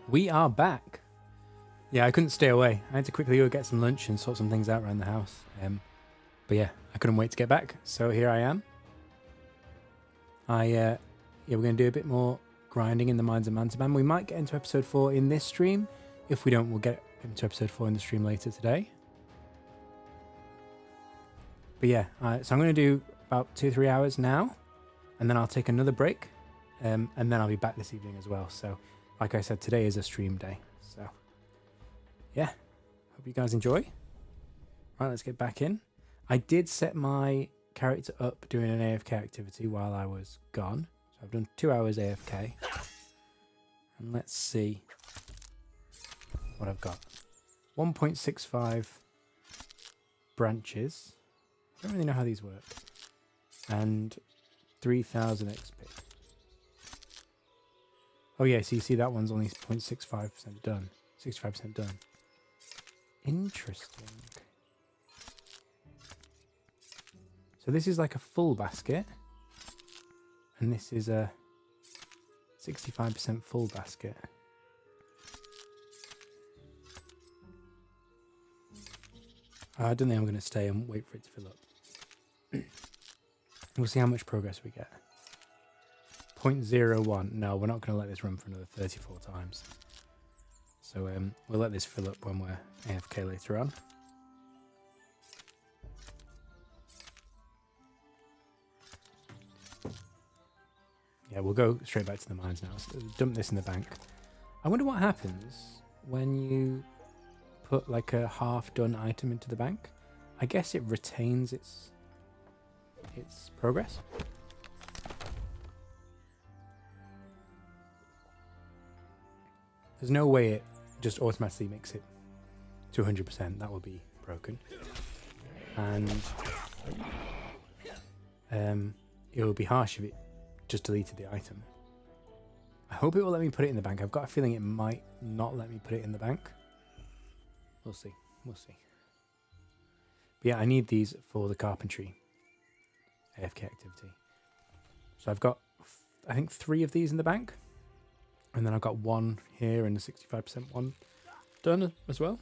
We are back. Yeah, I couldn't stay away. I had to quickly go get some lunch and sort some things out around the house. But yeah, I couldn't wait to get back. So here I am. Yeah, we're going to do a bit more grinding in the Mines of Mantaban. We might get into episode 4 in this stream. If we don't, we'll get into episode 4 in the stream later today. But yeah, so I'm going to do about 2-3 hours now, and then I'll take another break, and then I'll be back this evening as well. So, like I said, today is a stream day. So, yeah, hope you guys enjoy. Right, let's get back in. I did set my character up doing an AFK activity while I was gone. So I've done 2 hours AFK. And let's see what I've got. 1.65 branches. I don't really know how these work. And 3,000 XP. Oh yeah, so you see that one's only 0.65% done. 65% done. Interesting. So this is like a full basket. And this is a 65% full basket. I don't think I'm going to stay and wait for it to fill up. We'll see how much progress we get. 0.01. No, we're not going to let this run for another 34 times. So we'll let this fill up when we're AFK later on. Yeah, we'll go straight back to the mines now. So dump this in the bank. I wonder what happens when you put like a half-done item into the bank. I guess it retains its progress. There's no way it just automatically makes it to 100%. That would be broken. And it would be harsh if it just deleted the item. I hope it will let me put it in the bank. I've got a feeling it might not let me put it in the bank. We'll see. We'll see. But yeah, I need these for the carpentry AFK activity. So I've got, I think, 3 of these in the bank. And then I've got 1 here and a 65% one done as well.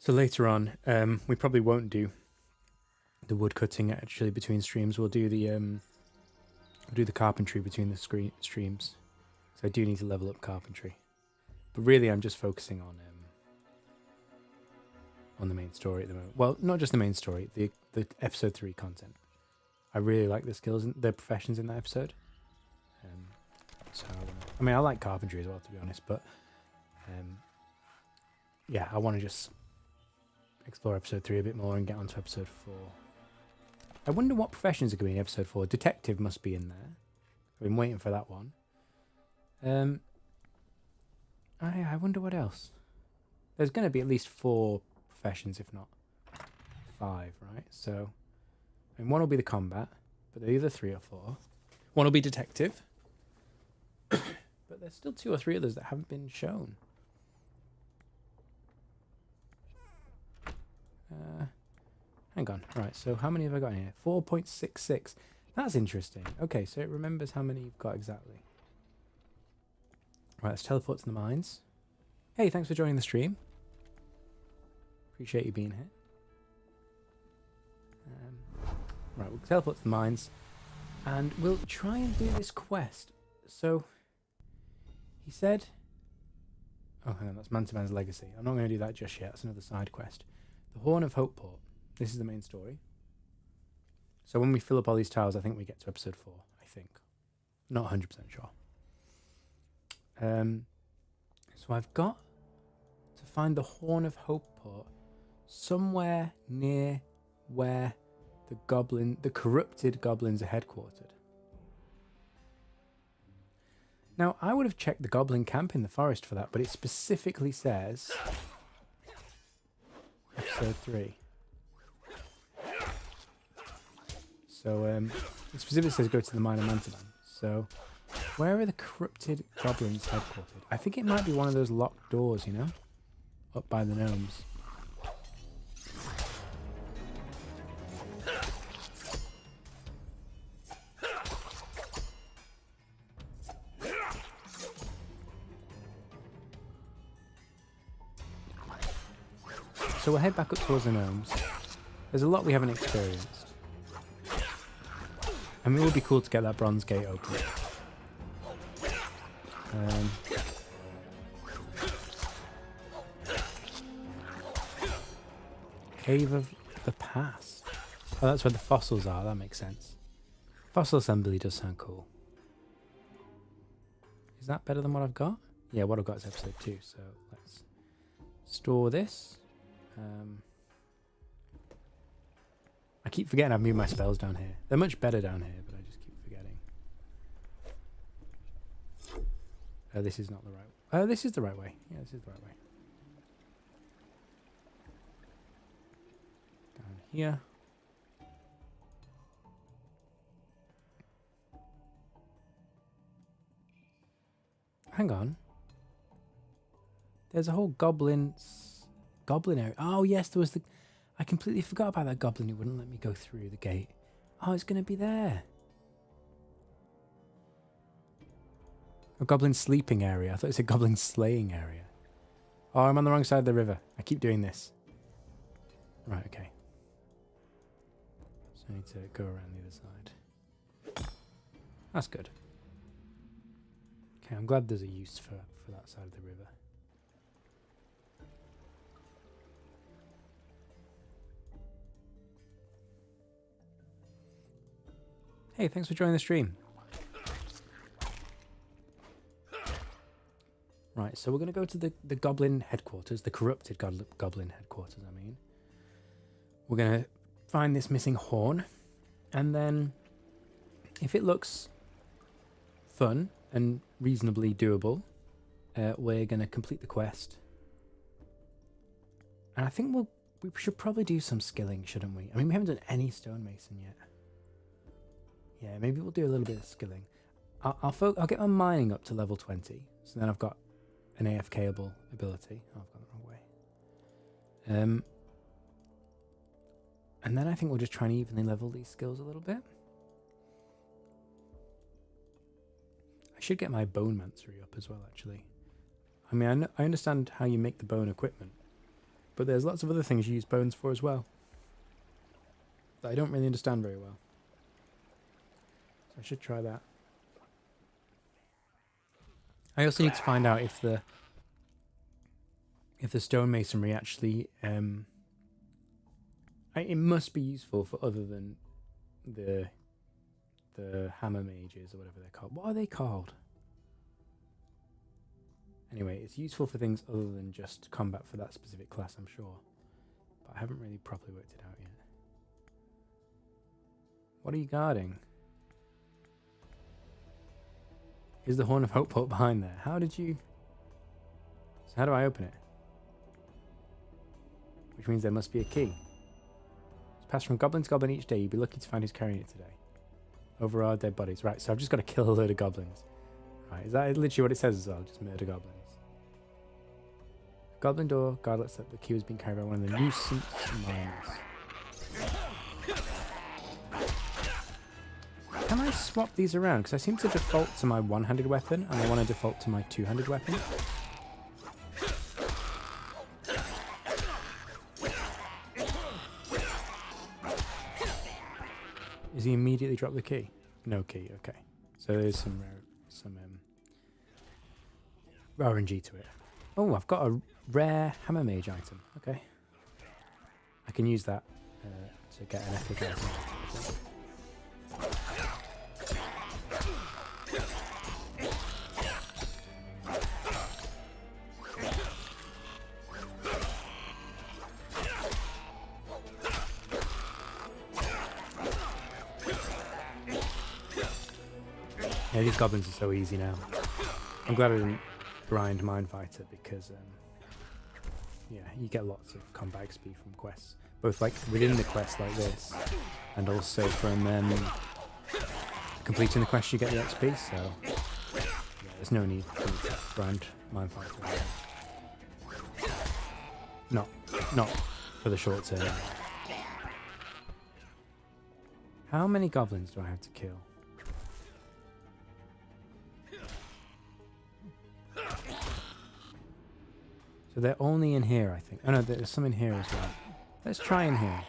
So later on, we probably won't do the wood cutting actually between streams. We'll do the carpentry between the streams. So I do need to level up carpentry. But really, I'm just focusing on the main story at the moment. Well, not just the main story, the episode 3 content. I really like the skills and the professions in that episode. So I mean, I like carpentry as well, to be honest. But yeah, I want to just explore episode 3 a bit more and get onto episode 4. I wonder what professions are going to be in episode 4. Detective must be in there. I've been waiting for that one. I wonder what else. There's going to be at least 4 professions, if not 5, right? So, I mean, one will be the combat, but the other 3 or 4. One will be detective, but there's still 2 or 3 others that haven't been shown. Hang on. Right, so how many have I got in here? 4.66. That's interesting. Okay, so it remembers how many you've got exactly. Right, let's teleport to the mines. Hey, thanks for joining the stream. Appreciate you being here. Right, we'll teleport to the mines. And we'll try and do this quest. So, he said... Oh, hang on, that's Mantaban's Legacy. I'm not going to do that just yet. That's another side quest. The Horn of Hopeport. This is the main story. So when we fill up all these tiles, I think we get to episode 4, I think. Not 100% sure. So I've got to find the Horn of Hopeport somewhere near where the corrupted goblins are headquartered. Now, I would have checked the goblin camp in the forest for that, but it specifically says episode 3. So, it specifically says go to the Mine of Mantaban. So, where are the corrupted goblins headquartered? I think it might be one of those locked doors, you know? Up by the gnomes. So we'll head back up towards the gnomes. There's a lot we haven't experienced. I mean, it would be cool to get that bronze gate open. Cave of the Past. Oh, that's where the fossils are. That makes sense. Fossil assembly does sound cool. Is that better than what I've got? Yeah, what I've got is episode 2, so let's store this. I keep forgetting I've moved my spells down here. They're much better down here, but I just keep forgetting. Oh, this is not the right way. Oh, this is the right way. Yeah, this is the right way. Down here. Hang on. There's a whole goblin area. Oh, yes, there was the... I completely forgot about that goblin who wouldn't let me go through the gate. Oh, it's going to be there. A goblin sleeping area. I thought it said goblin slaying area. Oh, I'm on the wrong side of the river. I keep doing this. Right, okay. So I need to go around the other side. That's good. Okay, I'm glad there's a use for that side of the river. Hey, thanks for joining the stream. Right, so we're going to go to the goblin headquarters, the corrupted goblin headquarters, I mean. We're going to find this missing horn, and then if it looks fun and reasonably doable, we're going to complete the quest. And I think we should probably do some skilling, shouldn't we? I mean, we haven't done any stonemason yet. Yeah, maybe we'll do a little bit of skilling. I'll get my mining up to level 20, so then I've got an AFKable ability. Oh, I've gone the wrong way. And then I think we'll just try and evenly level these skills a little bit. I should get my bone mancery up as well, actually. I mean, I understand how you make the bone equipment, but there's lots of other things you use bones for as well that I don't really understand very well. I should try that. I also need to find out if the stonemasonry actually it must be useful for other than the hammer mages or whatever they're called. What are they called? Anyway, it's useful for things other than just combat for that specific class, I'm sure. But I haven't really properly worked it out yet. What are you guarding? Is the Horn of Hope put behind there? How did you... So how do I open it? Which means there must be a key. It's passed from goblin to goblin each day. You'd be lucky to find who's carrying it today. Over our dead bodies. Right, so I've just got to kill a load of goblins. Right, is that literally what it says as well? Just murder goblins. Goblin door. Guard lets that the key was being carried by one of the nuisance miners. Can I swap these around? Because I seem to default to my one-handed weapon, and I want to default to my two-handed weapon. Is he immediately drop the key? No key, okay. So there's some RNG to it. Oh, I've got a rare hammer mage item. Okay. I can use that to get an epic item. Yeah, these goblins are so easy now. I'm glad I didn't grind Minefighter because, yeah, you get lots of combat XP from quests. Both like within the quest like this, and also from completing the quest you get the XP, so yeah, there's no need for me to grind Minefighter. Not for the short term. How many goblins do I have to kill? So So they're only in here, I think. Oh no, there's some in here as well. Let's try in here.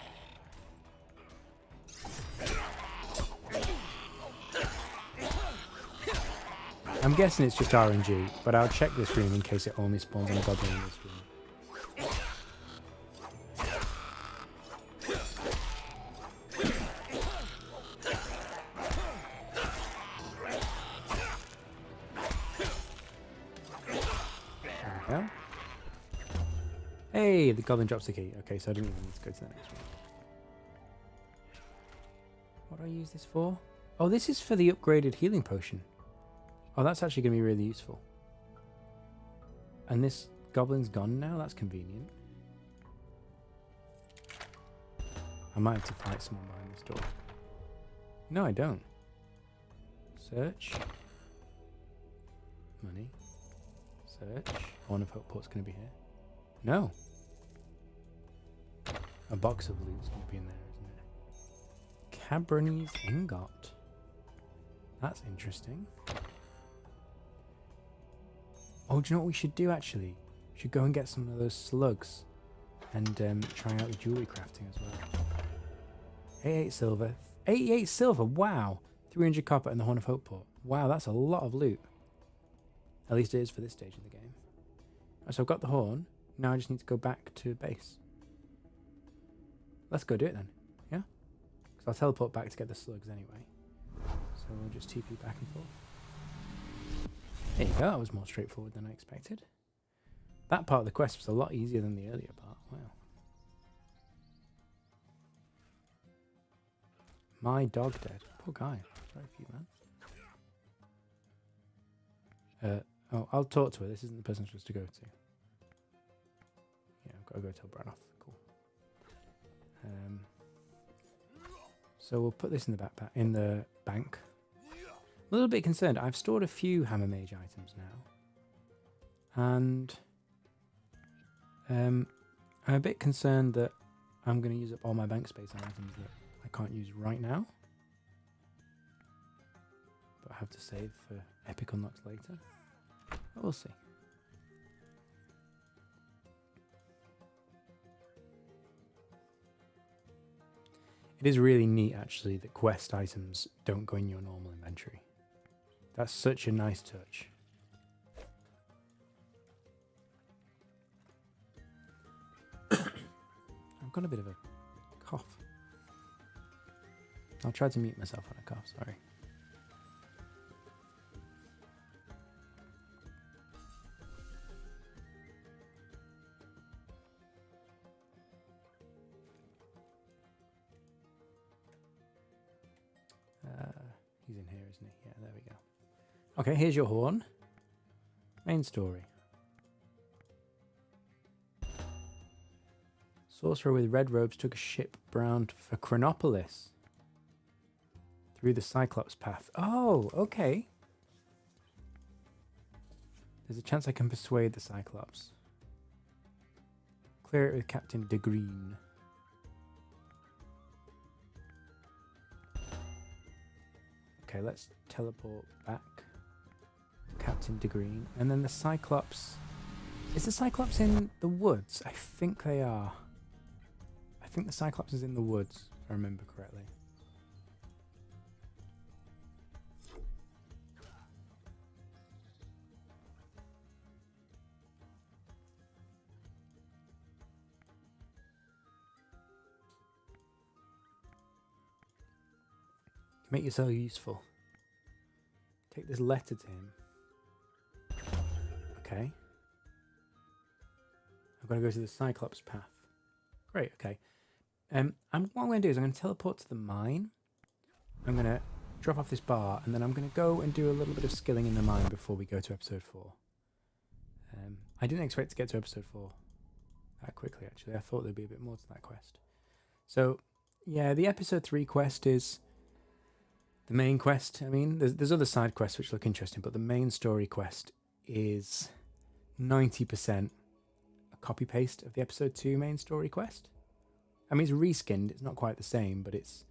I'm guessing it's just RNG, but I'll check this room in case it only spawns on a goblin in this room. There we go. Hey, the goblin drops the key. Okay, so I didn't even need to go to the next one. What do I use this for? Oh, this is for the upgraded healing potion. Oh, that's actually going to be really useful. And this goblin's gone now? That's convenient. I might have to fight someone behind this door. No, I don't. Search. Money. Search. Horn of Hope Port's going to be here. No. A box of loot's going to be in there, isn't it? Cabronese ingot. That's interesting. Oh, do you know what we should do, actually? We should go and get some of those slugs and try out the jewellery crafting as well. 88 silver. 88 silver, wow! 300 copper and the Horn of Hope Port. Wow, that's a lot of loot. At least it is for this stage of the game. Right, so I've got the horn. Now I just need to go back to base. Let's go do it then, yeah? Because I'll teleport back to get the slugs anyway. So we'll just TP back and forth. There you go, that was more straightforward than I expected. That part of the quest was a lot easier than the earlier part, wow. My dog dead. Poor guy. Sorry for you, man. Oh, I'll talk to her. This isn't the person I'm supposed to go to. Yeah, I've got to go tell Brannoth. Cool. So we'll put this in the backpack, in the bank. A little bit concerned. I've stored a few Hammer Mage items now. And I'm a bit concerned that I'm going to use up all my bank space on items that I can't use right now. But I have to save for epic unlocks later. But we'll see. It is really neat, actually, that quest items don't go in your normal inventory. That's such a nice touch. I've got a bit of a cough. I'll try to mute myself on a cough, sorry. He's in here, isn't he? Yeah, there we go. Okay, here's your horn. Main story. Sorcerer with red robes took a ship bound for Chronopolis through the Cyclops path. Oh, okay. There's a chance I can persuade the Cyclops. Clear it with Captain de Green. Okay, let's teleport back. Captain de Green. And then the Cyclops. Is the Cyclops in the woods? I think they are. I think the Cyclops is in the woods, if I remember correctly. Make yourself useful. Take this letter to him. Okay. I'm going to go to the Cyclops path. Great, okay. What I'm going to do is I'm going to teleport to the mine. I'm going to drop off this bar, and then I'm going to go and do a little bit of skilling in the mine before we go to episode 4. I didn't expect to get to episode 4 that quickly, actually. I thought there'd be a bit more to that quest. So, yeah, the episode 3 quest is the main quest. I mean, there's other side quests which look interesting, but the main story quest is 90% a copy-paste of the episode 2 main story quest. I mean, it's reskinned. It's not quite the same, but it's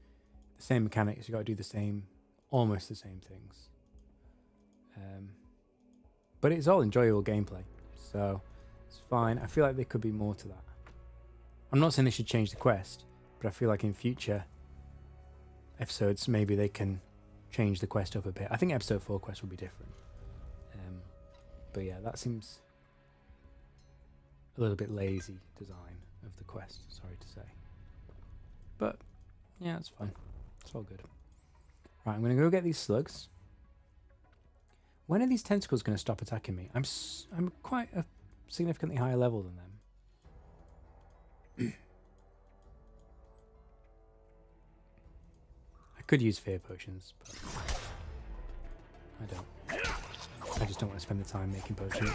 the same mechanics. You've got to do the same, almost the same things. But it's all enjoyable gameplay. So It's fine. I feel like there could be more to that. I'm not saying they should change the quest, but I feel like in future episodes maybe they can change the quest up a bit. I think episode 4 quest will be different. But yeah, that seems a little bit lazy design of the quest, sorry to say. But yeah, it's fine. It's all good. Right, I'm going to go get these slugs. When are these tentacles going to stop attacking me? I'm quite a significantly higher level than them. I could use fear potions, but I don't. I just don't want to spend the time making potions.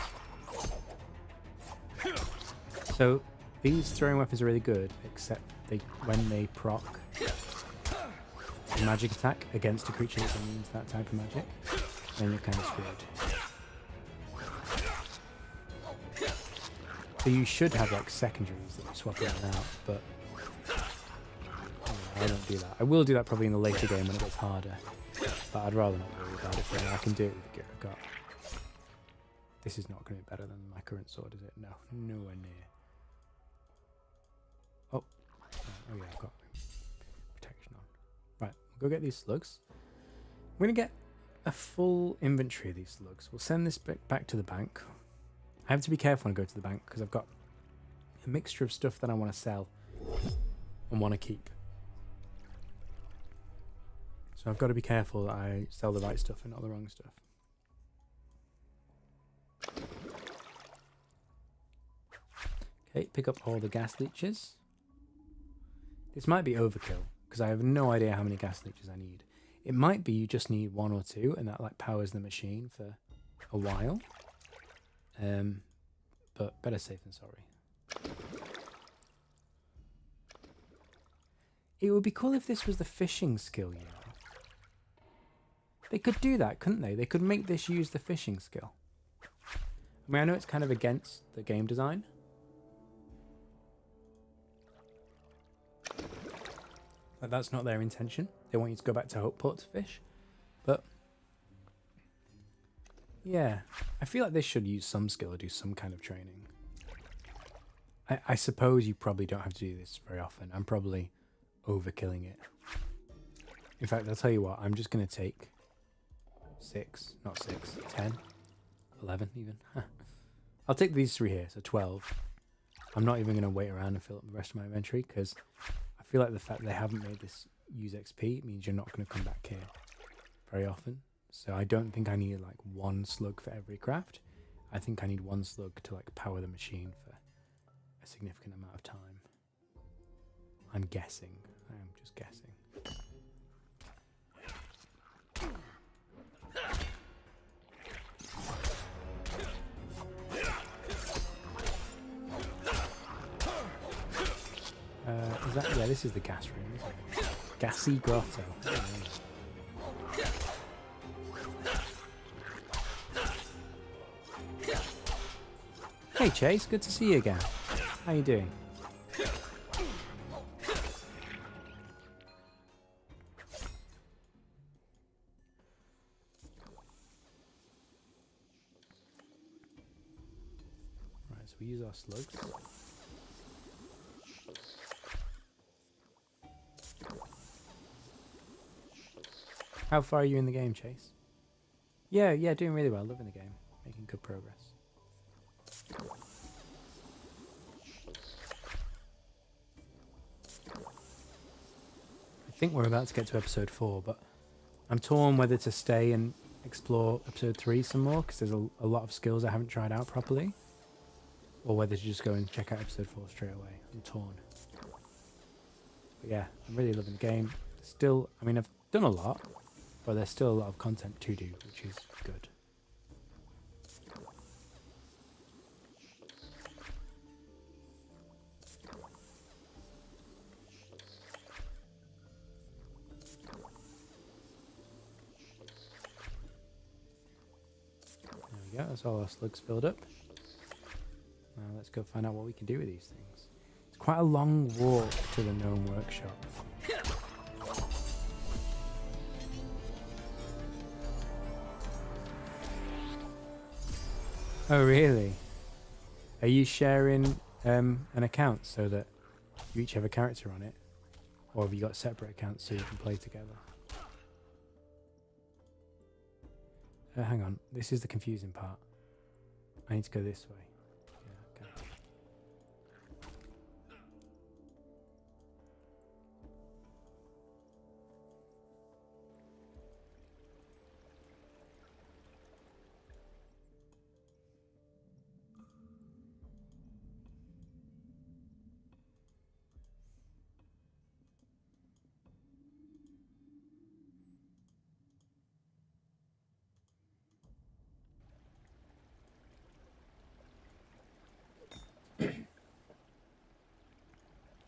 So these throwing weapons are really good, except when they proc a magic attack against a creature that means that type of magic, then you're kind of screwed. So you should have like secondaries that you swap in and out, but I don't do that. I will do that probably in the later game when it gets harder, but I'd rather not worry about it. I can do it with the gear I've got. This is not going to be better than my current sword, is it? No, nowhere near. Oh yeah, I've got protection on. Right, we'll go get these slugs. I'm going to get a full inventory of these slugs. We'll send this back to the bank. I have to be careful when I go to the bank because I've got a mixture of stuff that I want to sell and want to keep. So I've got to be careful that I sell the right stuff and not the wrong stuff. Okay, pick up all the gas leeches. This might be overkill because I have no idea how many gas leeches I need. It might be you just need 1 or 2 and that like powers the machine for a while. But better safe than sorry. It would be cool if this was the fishing skill, you know. They could do that, couldn't they? They could make this use the fishing skill. I mean, I know it's kind of against the game design. Like, that's not their intention. They want you to go back to Hopeport to fish. But yeah, I feel like this should use some skill or do some kind of training. I suppose you probably don't have to do this very often. I'm probably overkilling it. In fact, I'll tell you what, I'm just going to take 10, 11 even. I'll take these 3 here, so 12. I'm not even going to wait around and fill up the rest of my inventory because I feel like the fact that they haven't made this use XP means you're not going to come back here very often. So I don't think I need like 1 slug for every craft. I think I need 1 slug to like power the machine for a significant amount of time. I'm guessing. I am just guessing. Is that, yeah, this is the gas room, isn't it? Gassy grotto. Hey Chase, good to see you again. How you doing? Right, so we use our slugs. How far are you in the game, Chase? Yeah, doing really well. Loving the game. Making good progress. I think we're about to get to episode 4, but I'm torn whether to stay and explore episode 3 some more, because there's a lot of skills I haven't tried out properly, or whether to just go and check out episode 4 straight away. I'm torn. But yeah, I'm really loving the game. Still, I mean, I've done a lot, but there's still a lot of content to do, which is good. There we go, that's all our slugs filled up. Now let's go find out what we can do with these things. It's quite a long walk to the gnome workshop. Oh really? Are you sharing an account so that you each have a character on it? Or have you got separate accounts so you can play together? Hang on, this is the confusing part. I need to go this way. Yeah, okay.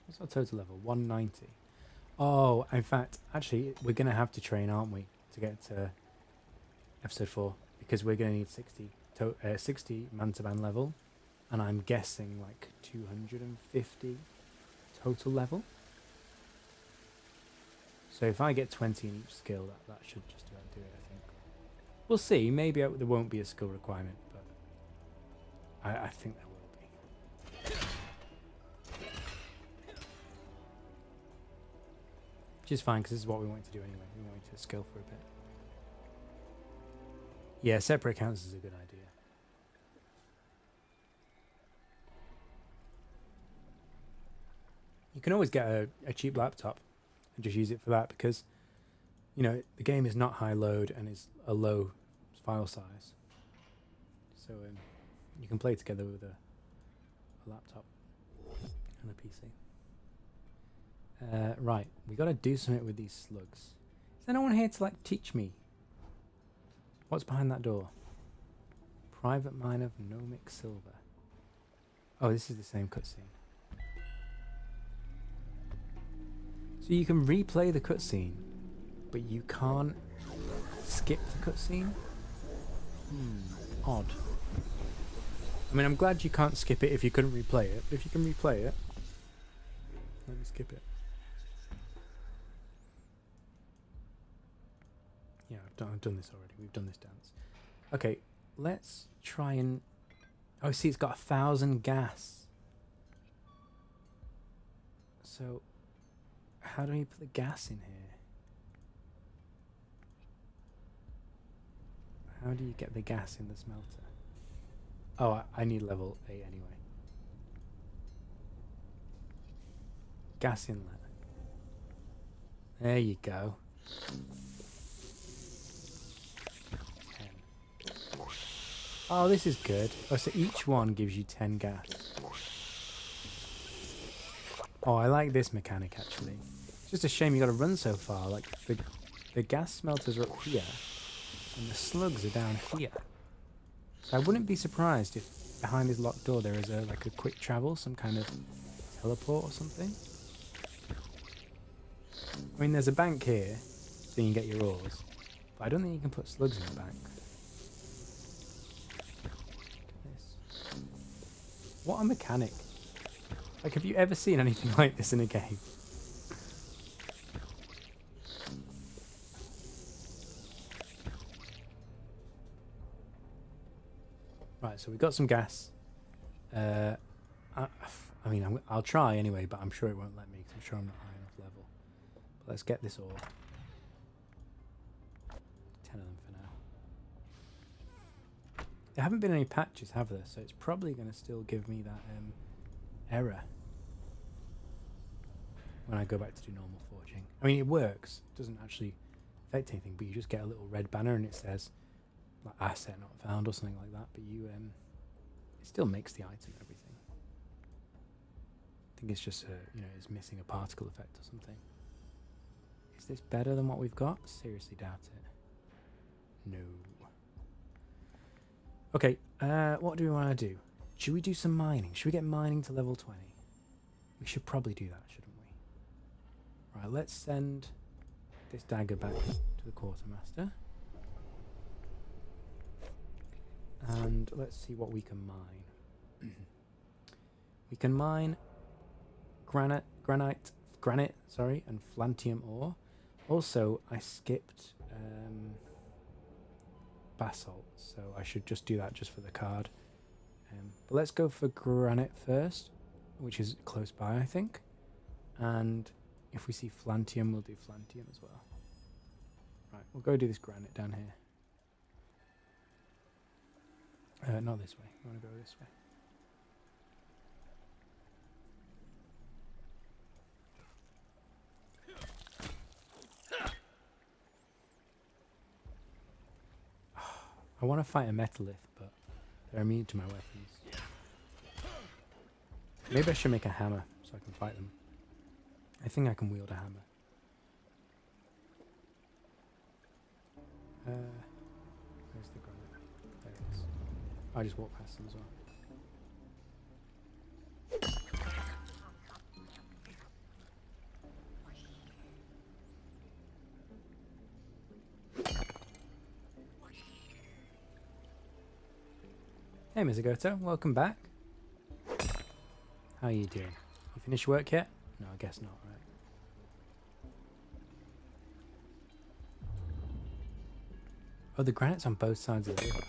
What's our total level? 190. Oh, in fact, actually, we're going to have to train, aren't we, to get to episode 4? Because we're going to need 60 man-to-man level. And I'm guessing like 250 total level. So if I get 20 in each skill, that should just about do it, I think. We'll see. Maybe there won't be a skill requirement, but I think there will be. Which is fine, because this is what we want to do anyway. We want to skill for a bit. Yeah, separate accounts is a good idea. You can always get a cheap laptop and just use it for that, because, you know, the game is not high load and is a low file size. So you can play together with a laptop and a PC. Right, we got to do something with these slugs. Is anyone here to like teach me? What's behind that door? Private mine of gnomic silver. Oh, this is the same cutscene. So you can replay the cutscene, but you can't skip the cutscene? Odd. I mean, I'm glad you can't skip it if you couldn't replay it, but if you can replay it, let me skip it. Yeah, I've done this already. We've done this dance. Okay, let's try and... Oh, see, it's got 1,000 gas. So, how do we put the gas in here? How do you get the gas in the smelter? Oh, I need level 8 anyway. Gas inlet. There you go. 10. Oh, this is good. Oh, so each one gives you 10 gas. Oh, I like this mechanic, actually. It's just a shame you got to run so far. Like, the gas smelters are up here, and the slugs are down here. So I wouldn't be surprised if behind this locked door there is like a quick travel, some kind of teleport or something. I mean, there's a bank here, so you can get your ores, but I don't think you can put slugs in the bank. Look at this. What a mechanic. Like, have you ever seen anything like this in a game? Right, so we've got some gas. I mean, I'll try anyway, but I'm sure it won't let me, because I'm sure I'm not high enough level. But let's get this ore. 10 of them for now. There haven't been any patches, have there? So it's probably going to still give me that error when I go back to do normal forging. I mean, it works. It doesn't actually affect anything, but you just get a little red banner and it says like asset not found or something like that, but you it still makes the item and everything. I think it's just you know, it's missing a particle effect or something. Is this better than what we've got? Seriously doubt it. No. Okay, what do we want to do? Should we do some mining? Should we get mining to level 20? We should probably do that, shouldn't we? Right, let's send this dagger back to the quartermaster. And let's see what we can mine. We can mine granite, and flantium ore. Also, I skipped basalt, so I should just do that just for the card. But let's go for granite first, which is close by, I think. And if we see flantium, we'll do flantium as well. Right, we'll go do this granite down here. Not this way. We want to go this way. I want to fight a metallith, but they're immune to my weapons. Maybe I should make a hammer so I can fight them. I think I can wield a hammer. Where's the granite? There it is. I just walked past them as well. Hey Mizugoto, welcome back. How are you doing? You finished work yet? No, I guess not, right? Oh, the granite's on both sides of the river.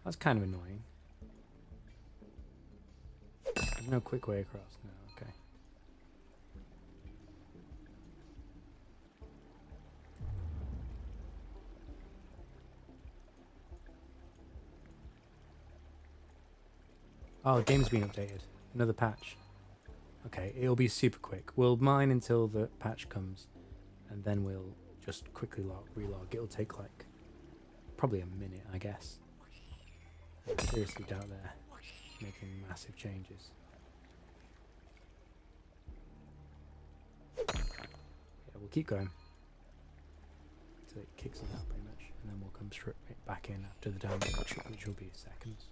That's kind of annoying. There's no quick way across. No, okay. Oh, the game's been updated. Another patch. Okay, it'll be super quick. We'll mine until the patch comes, and then we'll just quickly relog. It'll take like probably a minute, I guess. I seriously doubt they're making massive changes. Yeah, we'll keep going until it kicks us out pretty much, and then we'll come straight back in after the download, which will be seconds.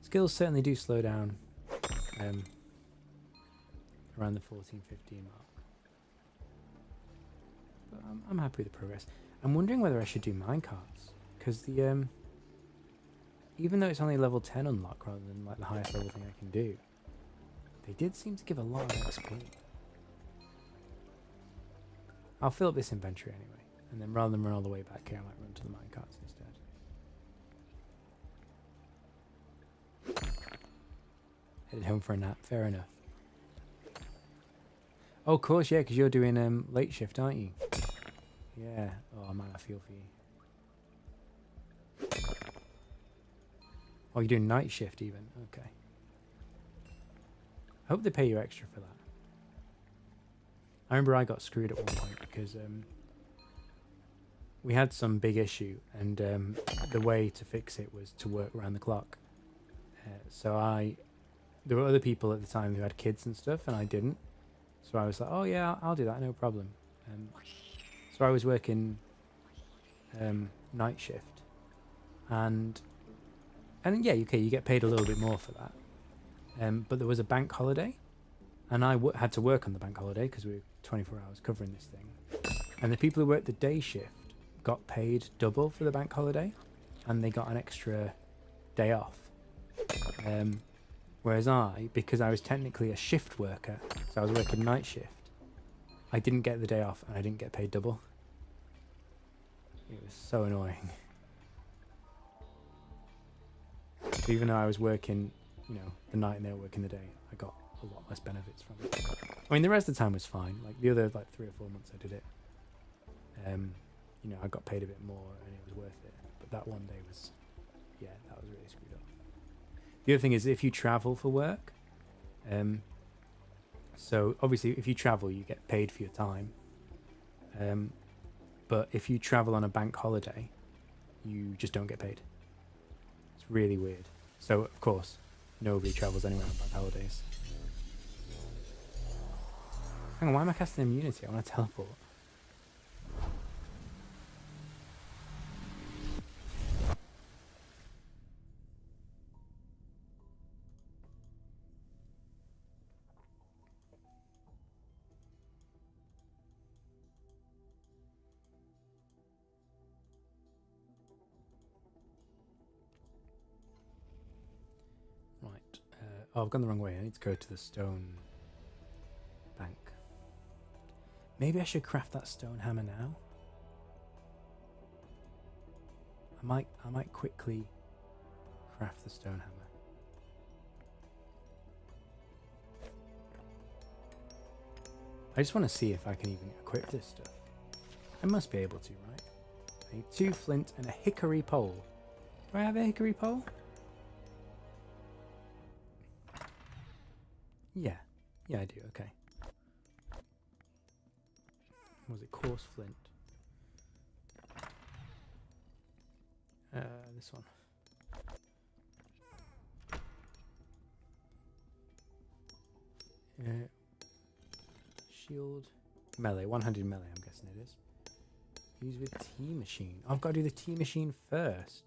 Skills certainly do slow down around the 14-15 mark. But I'm happy with the progress. I'm wondering whether I should do minecarts, because the even though it's only level 10 unlock rather than like the highest level thing I can do, they did seem to give a lot of XP. I'll fill up this inventory anyway, and then rather than run all the way back here, I might run to the minecarts instead. Headed home for a nap, fair enough. Oh, of course, yeah, because you're doing late shift, aren't you? Yeah. Oh man, I feel for you. Oh, you're doing night shift even? Okay. I hope they pay you extra for that. I remember I got screwed at one point because we had some big issue, and the way to fix it was to work around the clock. There were other people at the time who had kids and stuff, and I didn't. So I was like, oh yeah, I'll do that, no problem. So I was working night shift, and yeah, okay, you get paid a little bit more for that. But there was a bank holiday, and I had to work on the bank holiday because we were 24 hours covering this thing. And the people who worked the day shift got paid double for the bank holiday, and they got an extra day off. Whereas I, because I was technically a shift worker, so I was working night shift, I didn't get the day off and I didn't get paid double. It was so annoying. So even though I was working, you know, the night and they were working the day, I got a lot less benefits from it. I mean, the rest of the time was fine. Like the other 3 or 4 months I did it, you know, I got paid a bit more and it was worth it. But that one day was, yeah, that was really screwed up. The other thing is if you travel for work, so obviously if you travel you get paid for your time, but if you travel on a bank holiday you just don't get paid. It's really weird. So of course nobody travels anywhere on bank holidays. Hang on, why am I casting immunity? I want to teleport. Oh, I've gone the wrong way. I need to go to the stone bank. Maybe I should craft that stone hammer now. I might quickly craft the stone hammer. I just want to see if I can even equip this stuff. I must be able to, right? I need 2 flint and a hickory pole. Do I have a hickory pole? Yeah. Yeah, I do. Okay. Was it coarse flint? This one. Shield. Melee. 100 melee, I'm guessing it is. Use with T-machine. I've got to do the T-machine first.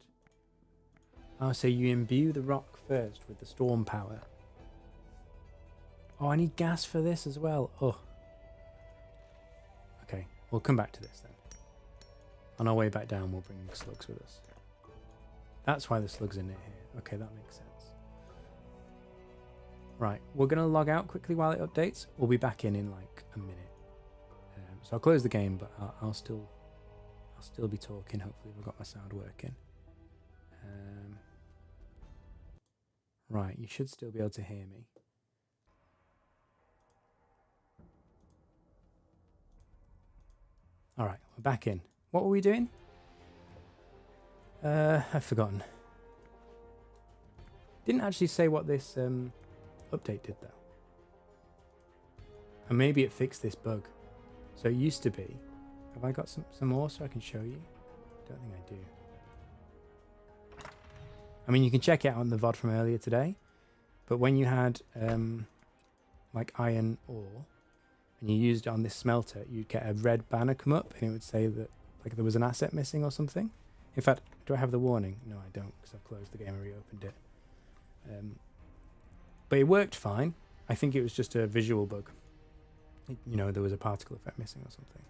Oh, so you imbue the rock first with the storm power. Oh, I need gas for this as well. Oh. Okay, we'll come back to this then. On our way back down, we'll bring the slugs with us. That's why the slugs are near here. Okay, that makes sense. Right, we're going to log out quickly while it updates. We'll be back in like a minute. So I'll close the game, but I'll still be talking. Hopefully I've got my sound working. Right, you should still be able to hear me. Alright, we're back in. What were we doing? I've forgotten. Didn't actually say what this update did though. And maybe it fixed this bug. So it used to be. Have I got some more so I can show you? Don't think I do. I mean, you can check it out on the VOD from earlier today. But when you had like iron ore and you used it on this smelter, you'd get a red banner come up and it would say that like there was an asset missing or something. In fact, do I have the warning? No, I don't, because I've closed the game and reopened it. But it worked fine. I think it was just a visual bug. You know, there was a particle effect missing or something.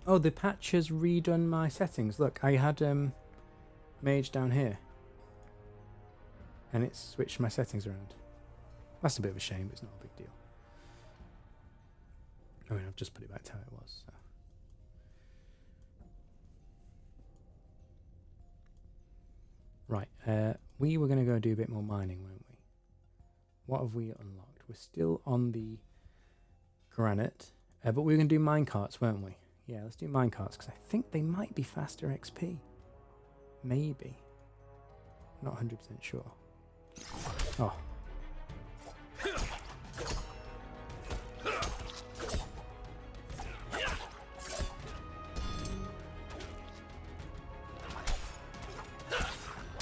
Oh, the patch has redone my settings. Look, I had mage down here. And it switched my settings around. That's a bit of a shame, but it's not a big deal. I mean, I've just put it back to how it was. So. Right, we were going to go do a bit more mining, weren't we? What have we unlocked? We're still on the granite, but we were going to do minecarts, weren't we? Yeah, let's do minecarts, because I think they might be faster XP. Maybe. Not 100% sure. Oh.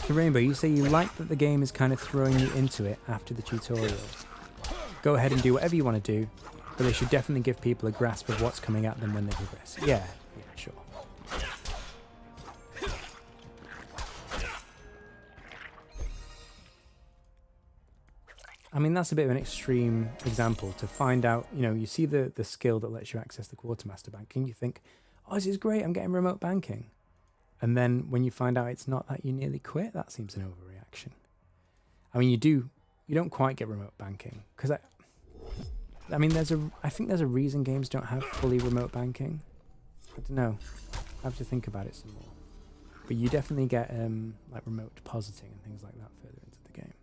So Rainbow, you say you like that the game is kind of throwing you into it after the tutorial. Go ahead and do whatever you want to do, but they should definitely give people a grasp of what's coming at them when they progress. Yeah, sure. I mean, that's a bit of an extreme example to find out, you know, you see the skill that lets you access the quartermaster bank and you think, oh, this is great, I'm getting remote banking. And then when you find out it's not that, you nearly quit. That seems an overreaction. I mean, you don't quite get remote banking because I mean, I think there's a reason games don't have fully remote banking. I don't know. I have to think about it some more. But you definitely get like remote depositing and things like that further into the game.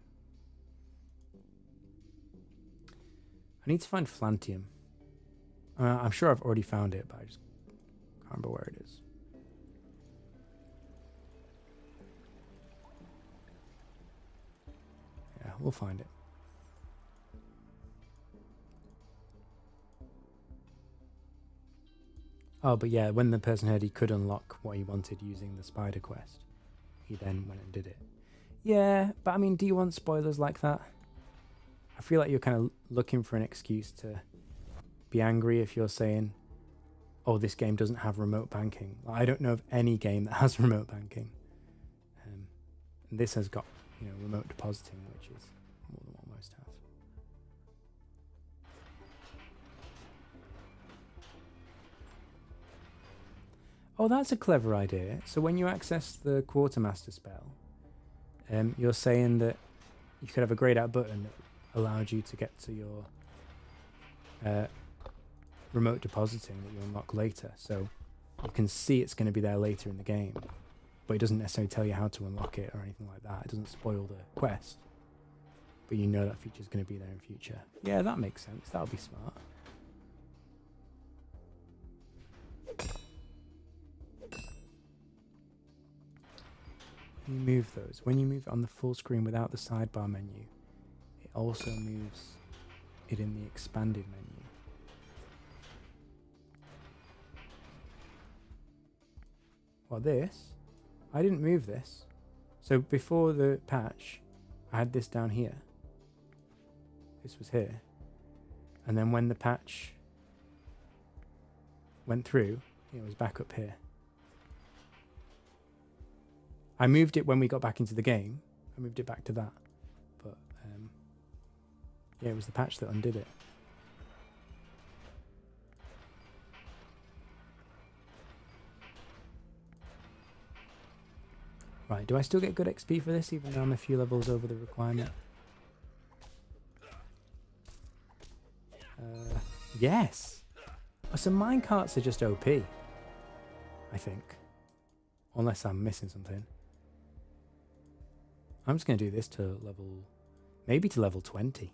I need to find Flantium. I'm sure I've already found it, but I just can't remember where it is. Yeah, we'll find it. Oh, but yeah, when the person heard he could unlock what he wanted using the spider quest, he then went and did it. Yeah, but I mean, do you want spoilers like that? I feel like you're kind of looking for an excuse to be angry if you're saying, oh, this game doesn't have remote banking. I don't know of any game that has remote banking. And this has got, you know, remote depositing, which is more than what most have. Oh, that's a clever idea. So when you access the quartermaster spell, you're saying that you could have a grayed out button that allowed you to get to your remote depositing that you unlock later. So you can see it's going to be there later in the game, but it doesn't necessarily tell you how to unlock it or anything like that. It doesn't spoil the quest, but you know that feature's going to be there in future. Yeah, that makes sense. That'll be smart. You move those. When you move it on the full screen without the sidebar menu, it also moves it in the expanded menu. Well, this, I didn't move this. So before the patch, I had this down here. This was here. And then when the patch went through, it was back up here. I moved it when we got back into the game. I moved it back to that. But, yeah, it was the patch that undid it. Right, do I still get good XP for this, even though I'm a few levels over the requirement? Yes! Oh, so minecarts are just OP, I think. Unless I'm missing something. I'm just going to do this to level... maybe to level 20.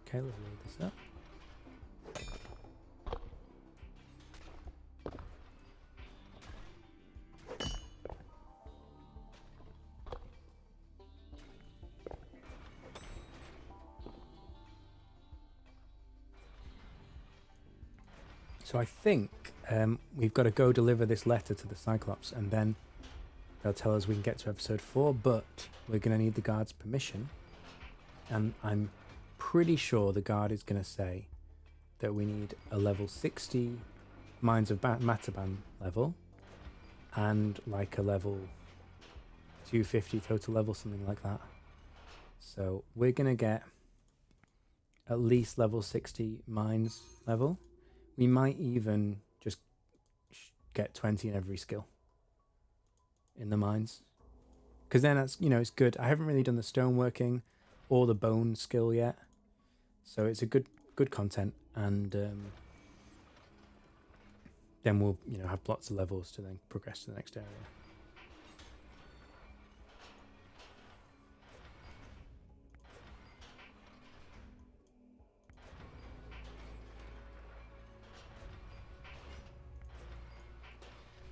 Okay, let's load this up. So I think we've got to go deliver this letter to the Cyclops, and then they'll tell us we can get to episode 4, but we're going to need the guard's permission. And I'm pretty sure the guard is going to say that we need a level 60 Mines of Mataban level and like a level 250 total level, something like that. So we're going to get at least level 60 mines level. We might even just get 20 in every skill in the mines, because then that's, you know, it's good. I haven't really done the stoneworking or the bone skill yet, so it's a good content, and then we'll, you know, have lots of levels to then progress to the next area.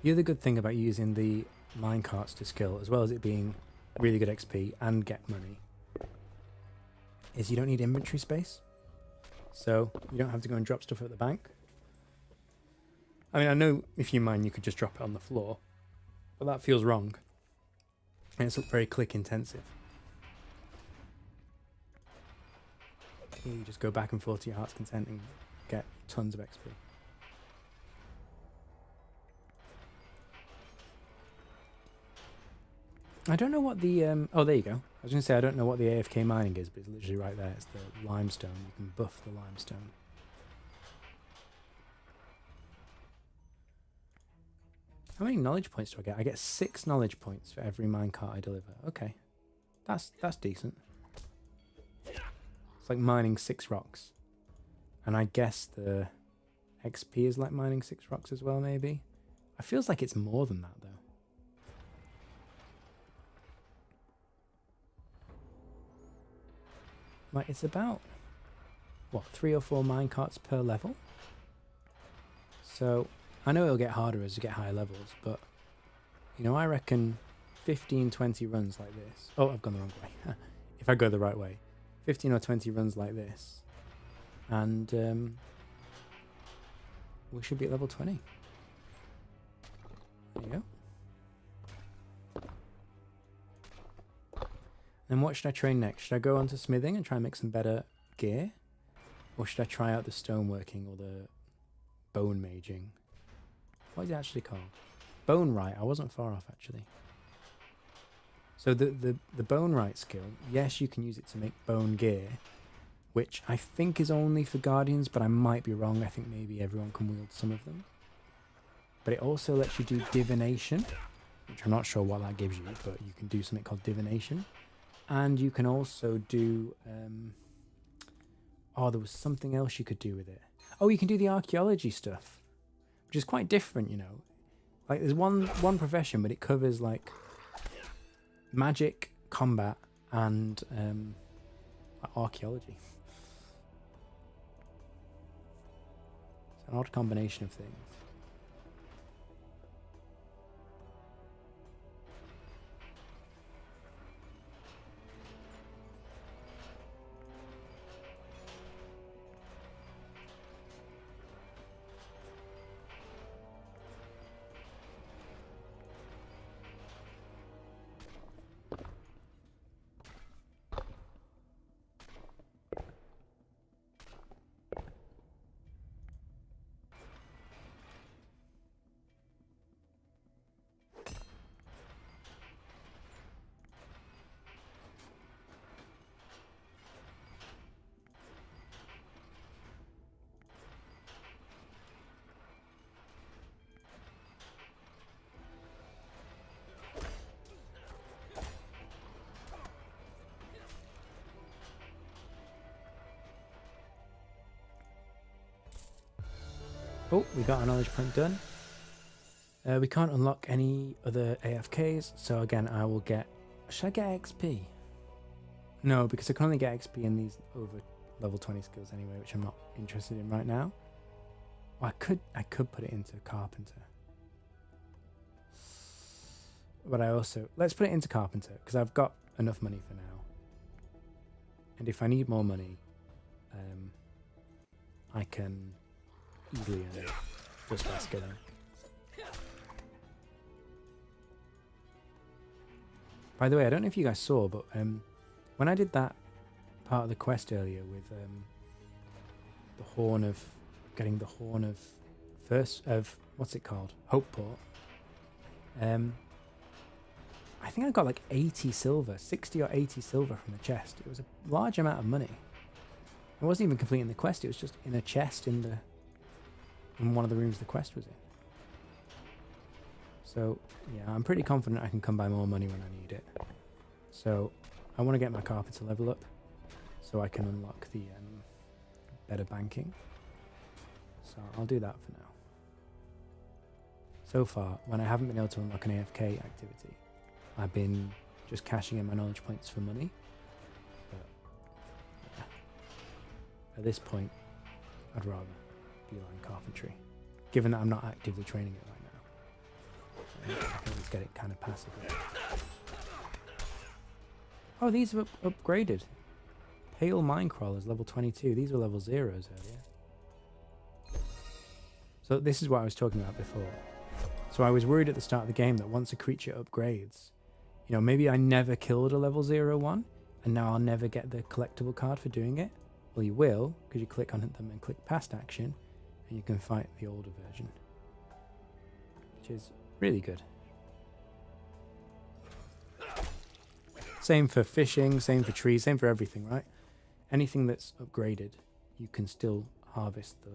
The other good thing about using the minecarts to skill, as well as it being really good XP and get money, is you don't need inventory space. So you don't have to go and drop stuff at the bank. I mean, I know if you mine, you could just drop it on the floor, but that feels wrong. And it's very click intensive. Here you just go back and forth to your heart's content and get tons of XP. I don't know what the... oh, there you go. I was going to say I don't know what the AFK mining is, but it's literally right there. It's the limestone. You can buff the limestone. How many knowledge points do I get? I get 6 knowledge points for every minecart I deliver. Okay. That's decent. It's like mining 6 rocks. And I guess the XP is like mining 6 rocks as well, maybe? It feels like it's more than that, though. Like, it's about, what, 3 or 4 minecarts per level? So, I know it'll get harder as you get higher levels, but, you know, I reckon 15, 20 runs like this. Oh, I've gone the wrong way. If I go the right way. 15 or 20 runs like this. And, we should be at level 20. There you go. Then what should I train next? Should I go on to smithing and try and make some better gear? Or should I try out the stoneworking or the bone maging? What is it actually called? bone right. I wasn't far off actually. So the bone right skill, yes, you can use it to make bone gear, which I think is only for guardians, but I might be wrong. I think maybe everyone can wield some of them. But it also lets you do divination, which I'm not sure what that gives you, but you can do something called divination. And you can also do... oh, there was something else you could do with it. Oh, you can do the archaeology stuff, which is quite different, you know. Like, there's one profession, but it covers, like, magic, combat, and archaeology. It's an odd combination of things. Oh, we got a knowledge point done. We can't unlock any other AFKs, so again, I will get... Should I get XP? No, because I can only get XP in these over level 20 skills anyway, which I'm not interested in right now. Well, I could put it into Carpenter. But I also... Let's put it into Carpenter, because I've got enough money for now. And if I need more money, I can... easily earn it just by skilling. By the way, I don't know if you guys saw, but when I did that part of the quest earlier with the horn of getting the horn of what's it called? Hopeport. I think I got like 80 silver, 60 or 80 silver from the chest. It was a large amount of money. I wasn't even completing the quest, it was just in a chest in one of the rooms the quest was in. So, yeah, I'm pretty confident I can come by more money when I need it. So, I want to get my carpenter level up so I can unlock the better banking. So, I'll do that for now. So far, when I haven't been able to unlock an AFK activity, I've been just cashing in my knowledge points for money. But, yeah. At this point, I'd rather beeline carpentry, given that I'm not actively training it right now. I can just get it kind of passively. Oh, these are upgraded. Pale Mine Crawlers, level 22. These were level 0s earlier. So this is what I was talking about before. So I was worried at the start of the game that once a creature upgrades, you know, maybe I never killed a level 0 one, and now I'll never get the collectible card for doing it. Well, you will, because you click on them and click past action, and you can fight the older version, which is really good. Same for fishing, same for trees, same for everything, right? Anything that's upgraded, you can still harvest the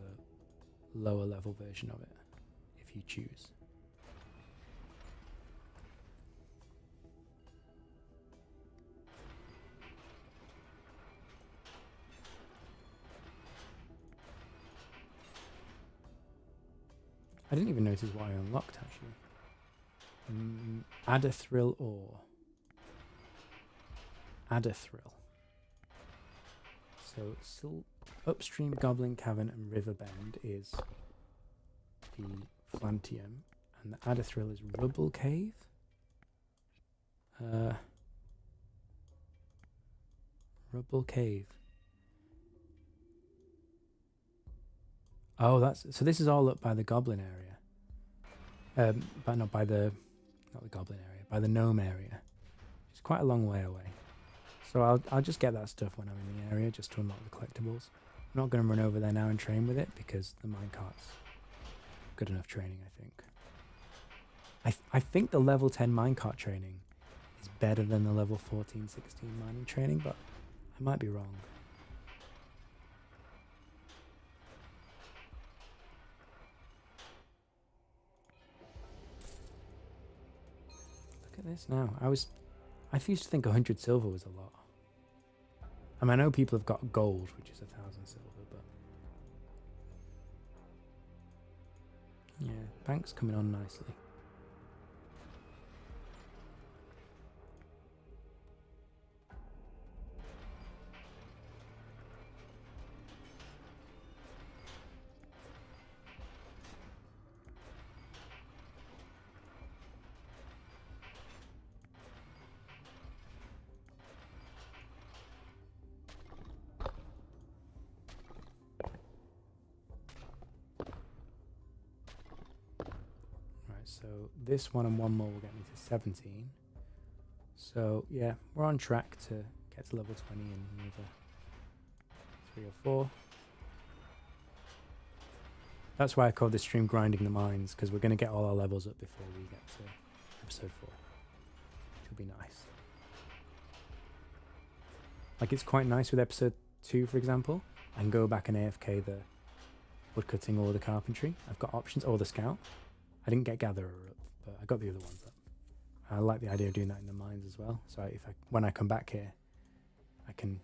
lower level version of it if you choose. I didn't even notice what I unlocked, actually. Adathril ore. Adathril. So, upstream Goblin Cavern and River Bend is the Flantium, and the Adathril is Rubble Cave. Rubble Cave. Oh, so this is all up by the Goblin area. But not the Goblin area, by the Gnome area. It's quite a long way away. So I'll just get that stuff when I'm in the area, just to unlock the collectibles. I'm not going to run over there now and train with it, because the minecart's good enough training, I think. I think the level 10 minecart training is better than the level 14, 16 mining training, but I might be wrong. Look at this now. I used to think 100 silver was a lot. I mean, I know people have got gold, which is 1,000 silver, but yeah, bank's coming on nicely. So this one and one more will get me to 17. So yeah, we're on track to get to level 20 in another 3 or 4. That's why I called this stream Grinding the Mines, because we're going to get all our levels up before we get to episode 4. Which will be nice. Like, it's quite nice with episode 2, for example. I can go back and AFK the woodcutting or the carpentry. I've got options, or the scout. I didn't get Gatherer up, but I got the other ones up. I like the idea of doing that in the mines as well. So when I come back here, I can,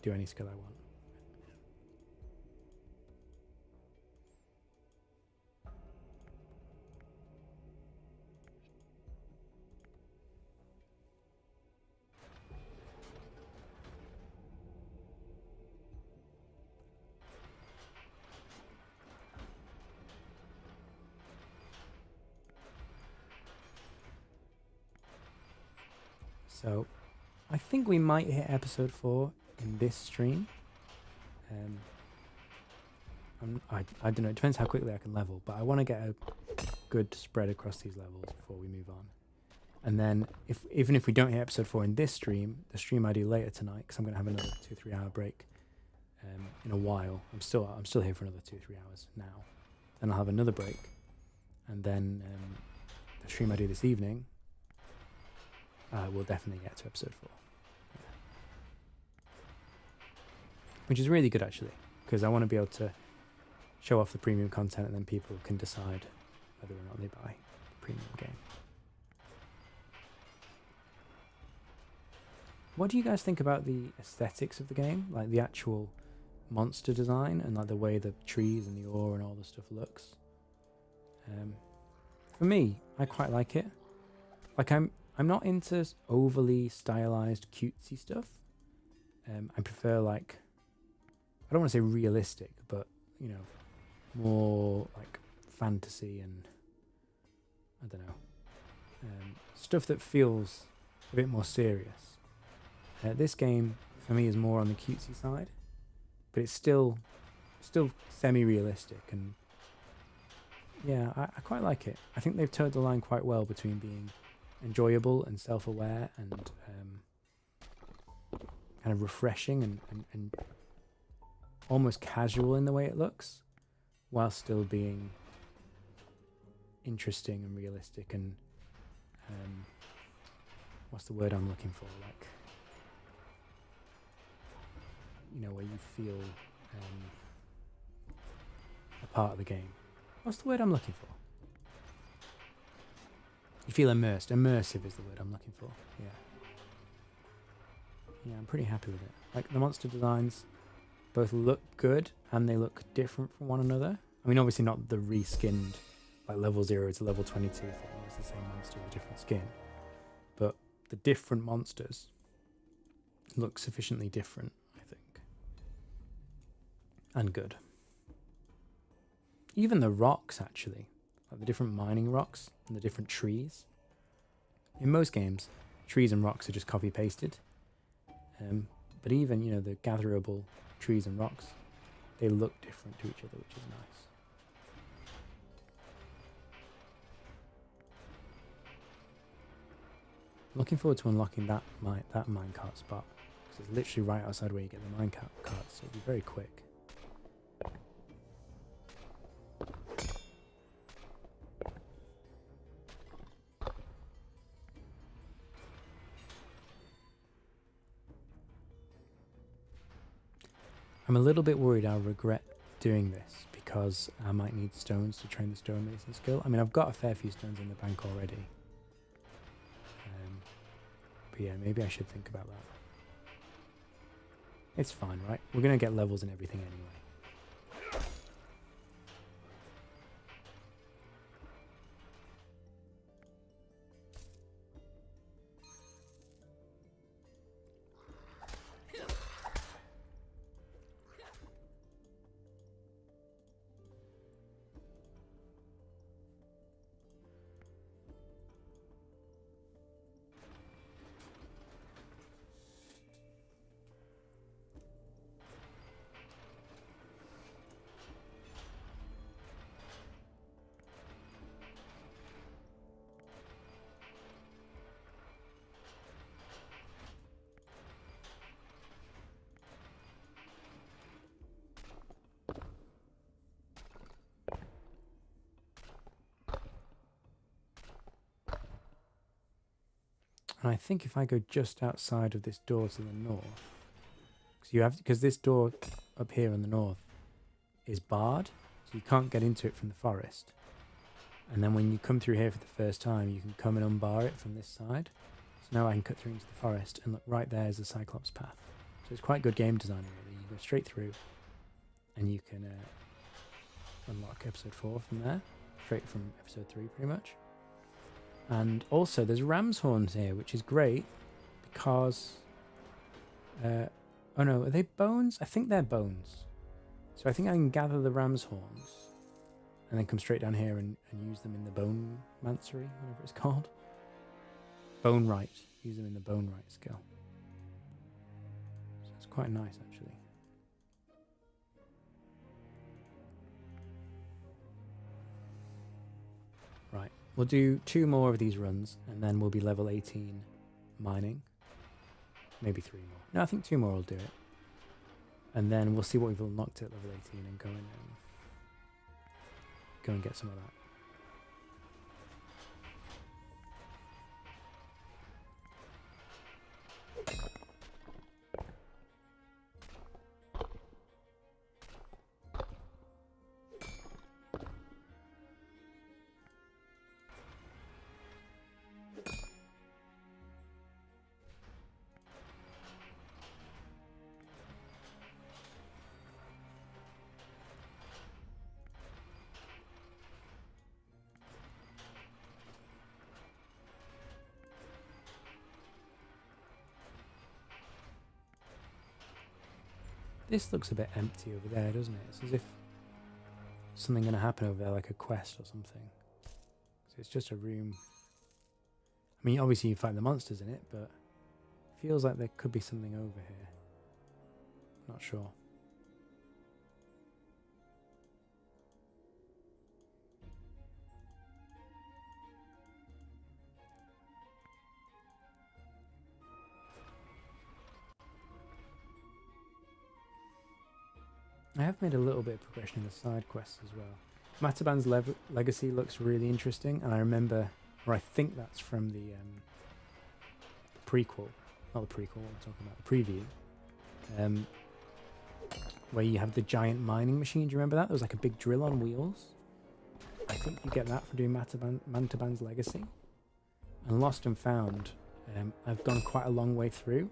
do any skill I want. So, I think we might hit episode 4 in this stream. I don't know, it depends how quickly I can level, but I want to get a good spread across these levels before we move on. And then, even if we don't hit episode 4 in this stream, the stream I do later tonight, because I'm going to have another 2-3 hour break in a while. I'm still here for another 2-3 hours now. Then I'll have another break. And then the stream I do this evening, we'll definitely get to episode 4. Yeah. Which is really good, actually, because I want to be able to show off the premium content, and then people can decide whether or not they buy the premium game. What do you guys think about the aesthetics of the game? Like the actual monster design and like the way the trees and the ore and all the stuff looks? For me, I quite like it. Like I'm not into overly stylized cutesy stuff. I prefer, like, I don't want to say realistic, but more like fantasy and I don't know, stuff that feels a bit more serious. This game for me is more on the cutesy side, but it's still semi-realistic, and yeah, I quite like it. I think they've towed the line quite well between being enjoyable and self-aware and kind of refreshing and almost casual in the way it looks, while still being interesting and realistic and what's the word I'm looking for? Like, where you feel a part of the game. What's the word I'm looking for? You feel immersed. Immersive is the word I'm looking for. Yeah. Yeah, I'm pretty happy with it. Like, the monster designs both look good and they look different from one another. I mean, obviously not the reskinned, like level 0 to level 22 thing. It's the same monster with a different skin. But the different monsters look sufficiently different, I think. And good. Even the rocks, actually. Like the different mining rocks and the different trees. In most games, trees and rocks are just copy-pasted. But even, the gatherable trees and rocks, they look different to each other, which is nice. I'm looking forward to unlocking that minecart spot, because it's literally right outside where you get the minecart carts, so it'll be very quick. I'm a little bit worried I'll regret doing this because I might need stones to train the stonemason skill. I mean, I've got a fair few stones in the bank already. But yeah, maybe I should think about that. It's fine, right? We're going to get levels and everything anyway. And I think if I go just outside of this door to the north, because this door up here in the north is barred, so you can't get into it from the forest. And then when you come through here for the first time, you can come and unbar it from this side. So now I can cut through into the forest, and look, right there is the Cyclops path. So it's quite good game design, really. You go straight through, and you can unlock episode 4 from there, straight from episode 3, pretty much. And also, there's ram's horns here, which is great because... oh no, are they bones? I think they're bones. So I think I can gather the ram's horns and then come straight down here and use them in the bone mancery, whatever it's called. Bone right. Use them in the bone right skill. So it's quite nice, actually. Right. We'll do 2 more of these runs, and then we'll be level 18 mining. Maybe 3 more. No, I think 2 more will do it. And then we'll see what we've unlocked at level 18 and go and get some of that. This looks a bit empty over there, doesn't it? It's as if something going to happen over there, like a quest or something. So it's just a room. I mean, obviously you fight the monsters in it, but it feels like there could be something over here. Not sure. I have made a little bit of progression in the side quests as well. Mataban's legacy looks really interesting, and I remember, or I think that's from the prequel, not the prequel, I'm talking about the preview, where you have the giant mining machine. Do you remember that? There was like a big drill on wheels. I think you get that for doing Mataban's legacy. And Lost and Found, I've gone quite a long way through.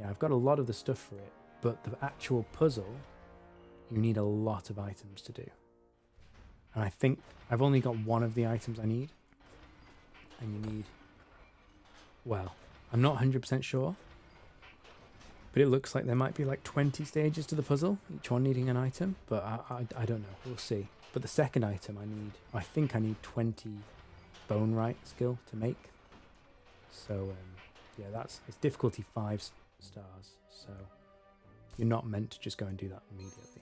I've got a lot of the stuff for it. But the actual puzzle, you need a lot of items to do. And I think I've only got one of the items I need. And you need... Well, I'm not 100% sure. But it looks like there might be like 20 stages to the puzzle, each one needing an item. But I don't know. We'll see. But the second item I think I need 20 bone right skill to make. So, yeah, it's difficulty 5 stars. So... You're not meant to just go and do that immediately.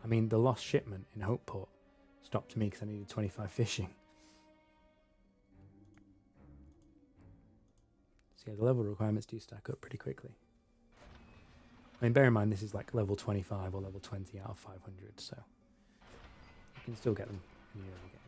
I mean, the lost shipment in Hopeport stopped me because I needed 25 fishing. So yeah, the level requirements do stack up pretty quickly. I mean, bear in mind this is like level 25 or level 20 out of 500, so you can still get them in the early game.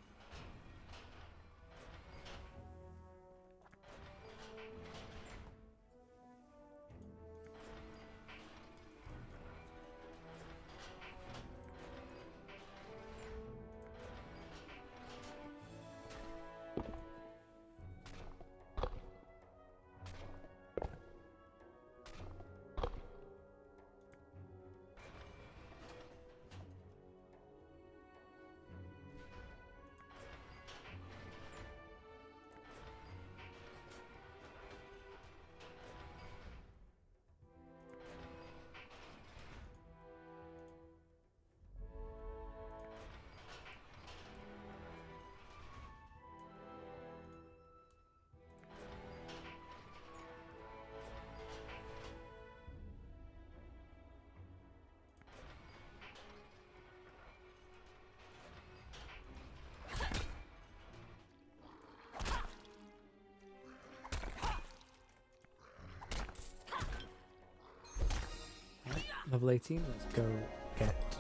Level 18. Let's go get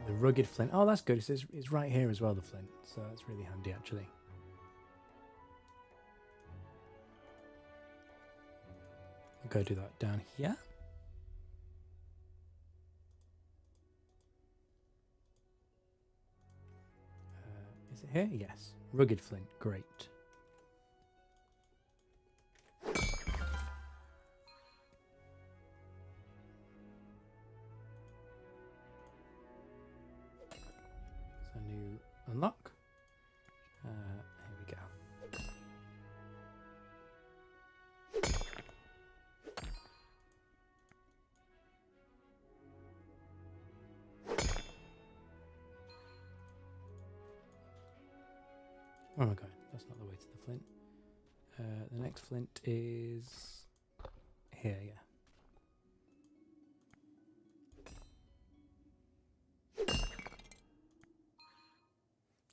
the rugged flint. Oh, that's good. It's right here as well, the flint. So that's really handy, actually. We'll go do that down here. Is it here? Yes. Rugged flint. Great. New unlock. Here we go. Oh my god, that's not the way to the flint. The next flint is here, yeah.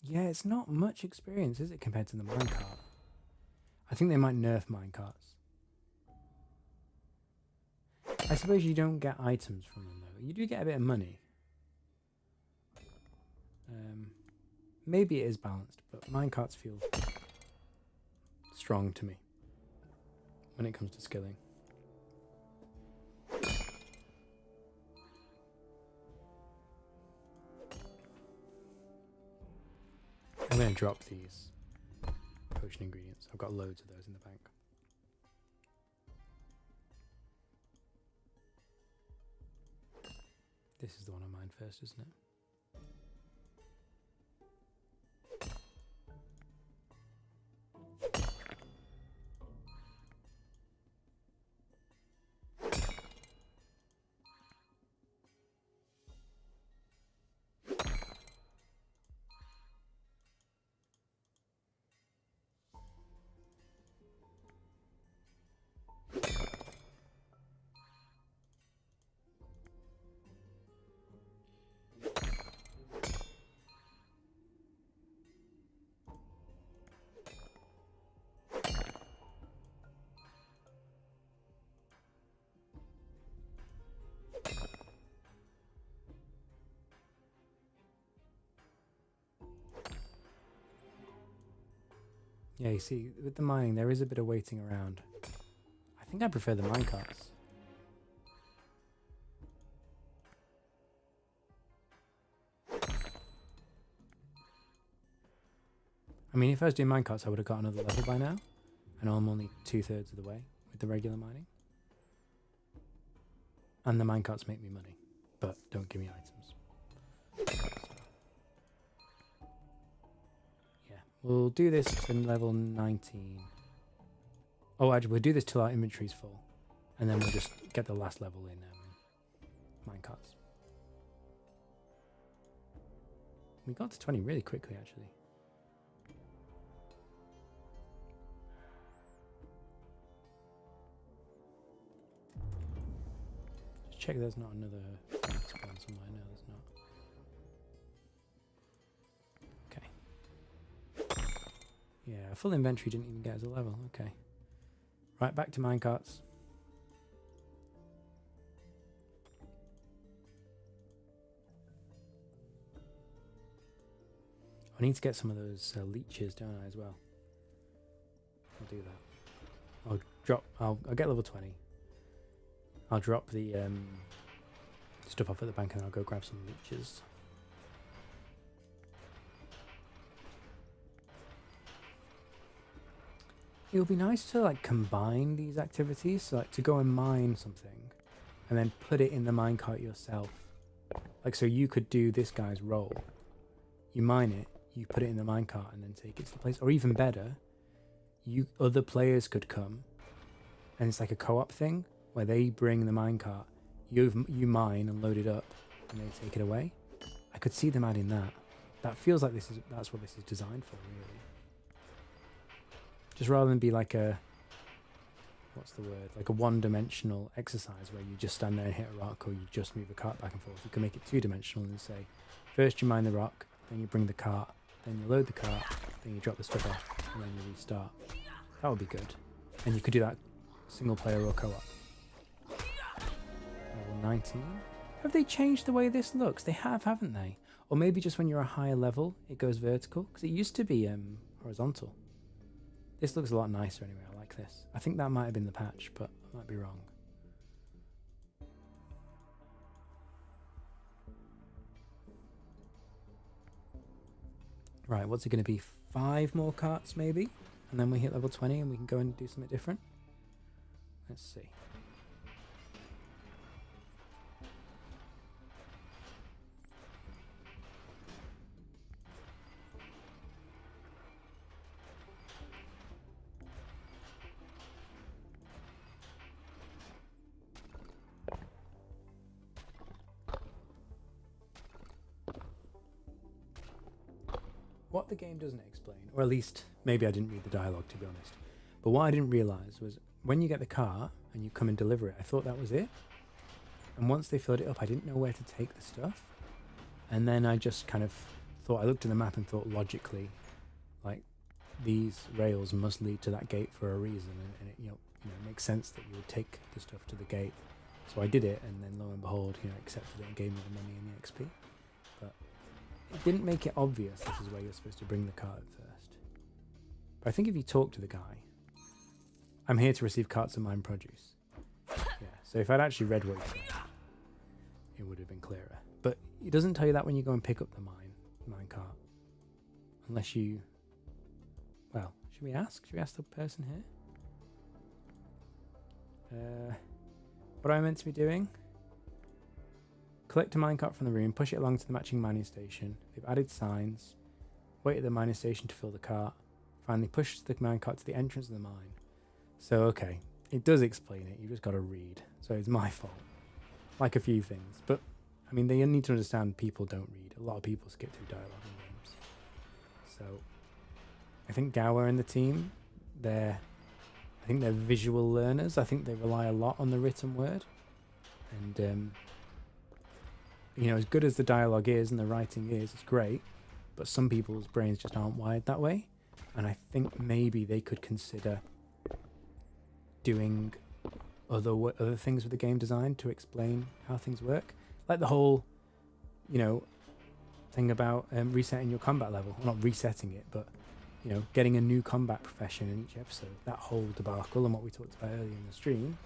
Yeah, it's not much experience, is it, compared to the minecart? I think they might nerf minecarts. I suppose you don't get items from them, though. You do get a bit of money. Maybe it is balanced, but minecarts feel strong to me when it comes to skilling. I'm going to drop these potion ingredients. I've got loads of those in the bank. This is the one I mined first, isn't it? Yeah, you see, with the mining, there is a bit of waiting around. I think I prefer the minecarts. I mean, if I was doing minecarts, I would have got another level by now. I know I'm only 2/3 of the way with the regular mining. And the minecarts make me money, but don't give me items. We'll do this to level 19. Oh, actually, we'll do this till our inventory's full. And then we'll just get the last level in minecarts. We got to 20 really quickly, actually. Just check there's not another spawn somewhere. No, there's not. Yeah, a full inventory didn't even get us a level. Okay. Right, back to minecarts. I need to get some of those leeches, don't I, as well? I'll do that. I'll get level 20. I'll drop the stuff off at the bank and I'll go grab some leeches. It would be nice to like combine these activities, so like to go and mine something and then put it in the minecart yourself. Like, so you could do this guy's role. You mine it, you put it in the minecart and then take it to the place. Or even better, other players could come and it's like a co-op thing where they bring the minecart, you mine and load it up and they take it away. I could see them adding that. That feels like that's what this is designed for, really. Just rather than be like a, what's the word, like a one-dimensional exercise where you just stand there and hit a rock or you just move the cart back and forth. You can make it two-dimensional and say, first you mine the rock, then you bring the cart, then you load the cart, then you drop the stuff off, and then you restart. That would be good. And you could do that single player or co-op. Level 19. Have they changed the way this looks? They have, haven't they? Or maybe just when you're a higher level, it goes vertical? Because it used to be horizontal. This looks a lot nicer anyway. I like this. I think that might have been the patch, but I might be wrong. Right, what's it going to be? 5 more carts maybe? And then we hit level 20 and we can go and do something different? Let's see. What the game doesn't explain, or at least maybe I didn't read the dialogue to be honest, but what I didn't realise was when you get the car and you come and deliver it, I thought that was it. And once they filled it up, I didn't know where to take the stuff. And then I just kind of thought, I looked at the map and thought logically, like, these rails must lead to that gate for a reason, and it, it makes sense that you would take the stuff to the gate. So I did it, and then lo and behold, accepted it and gave me the money and the XP. But it didn't make it obvious this is where you're supposed to bring the cart first. But I think if you talk to the guy, I'm here to receive carts of mine produce. Yeah, so if I'd actually read what he said, it would have been clearer. But it doesn't tell you that when you go and pick up the mine cart. Unless you... Well, should we ask? Should we ask the person here? What am I meant to be doing? Collect a minecart from the room, push it along to the matching mining station. They've added signs. Wait at the mining station to fill the cart. Finally, push the minecart to the entrance of the mine. So, okay, it does explain it. You've just got to read. So it's my fault. Like a few things. But, I mean, they need to understand people don't read. A lot of people skip through dialogue in games. So, I think Gower and the team, I think they're visual learners. I think they rely a lot on the written word. And, as good as the dialogue is and the writing is, it's great, but some people's brains just aren't wired that way. And I think maybe they could consider doing other things with the game design to explain how things work. Like the whole, thing about resetting your combat level. Well, not resetting it, but, getting a new combat profession in each episode. That whole debacle and what we talked about earlier in the stream,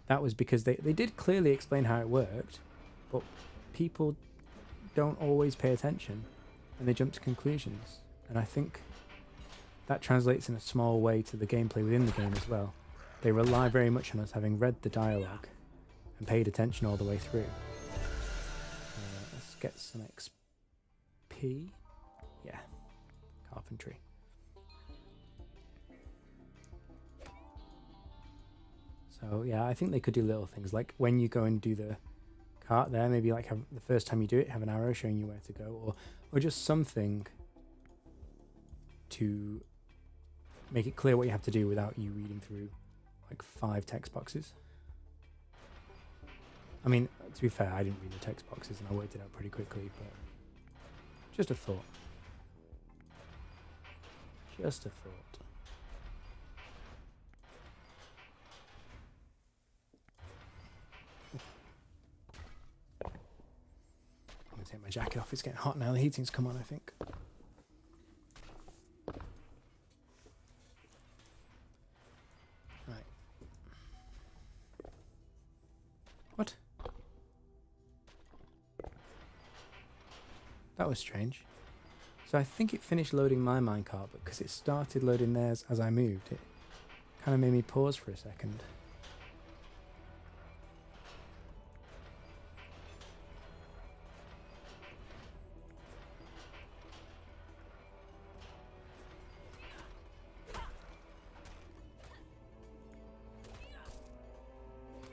that was because they did clearly explain how it worked, but people don't always pay attention and they jump to conclusions. And I think that translates in a small way to the gameplay within the game as well. They rely very much on us having read the dialogue and paid attention all the way through. Let's get some XP. Yeah, carpentry. So yeah, I think they could do little things like when you go and do the cart there, maybe like have the first time you do it, have an arrow showing you where to go, or just something to make it clear what you have to do without you reading through like 5 text boxes. I mean, to be fair, I didn't read the text boxes and I worked it out pretty quickly, but just a thought. Just a thought. I'm going to take my jacket off. It's getting hot now. The heating's come on, I think. Right. What? That was strange. So I think it finished loading my minecart, but because it started loading theirs as I moved, it kind of made me pause for a second.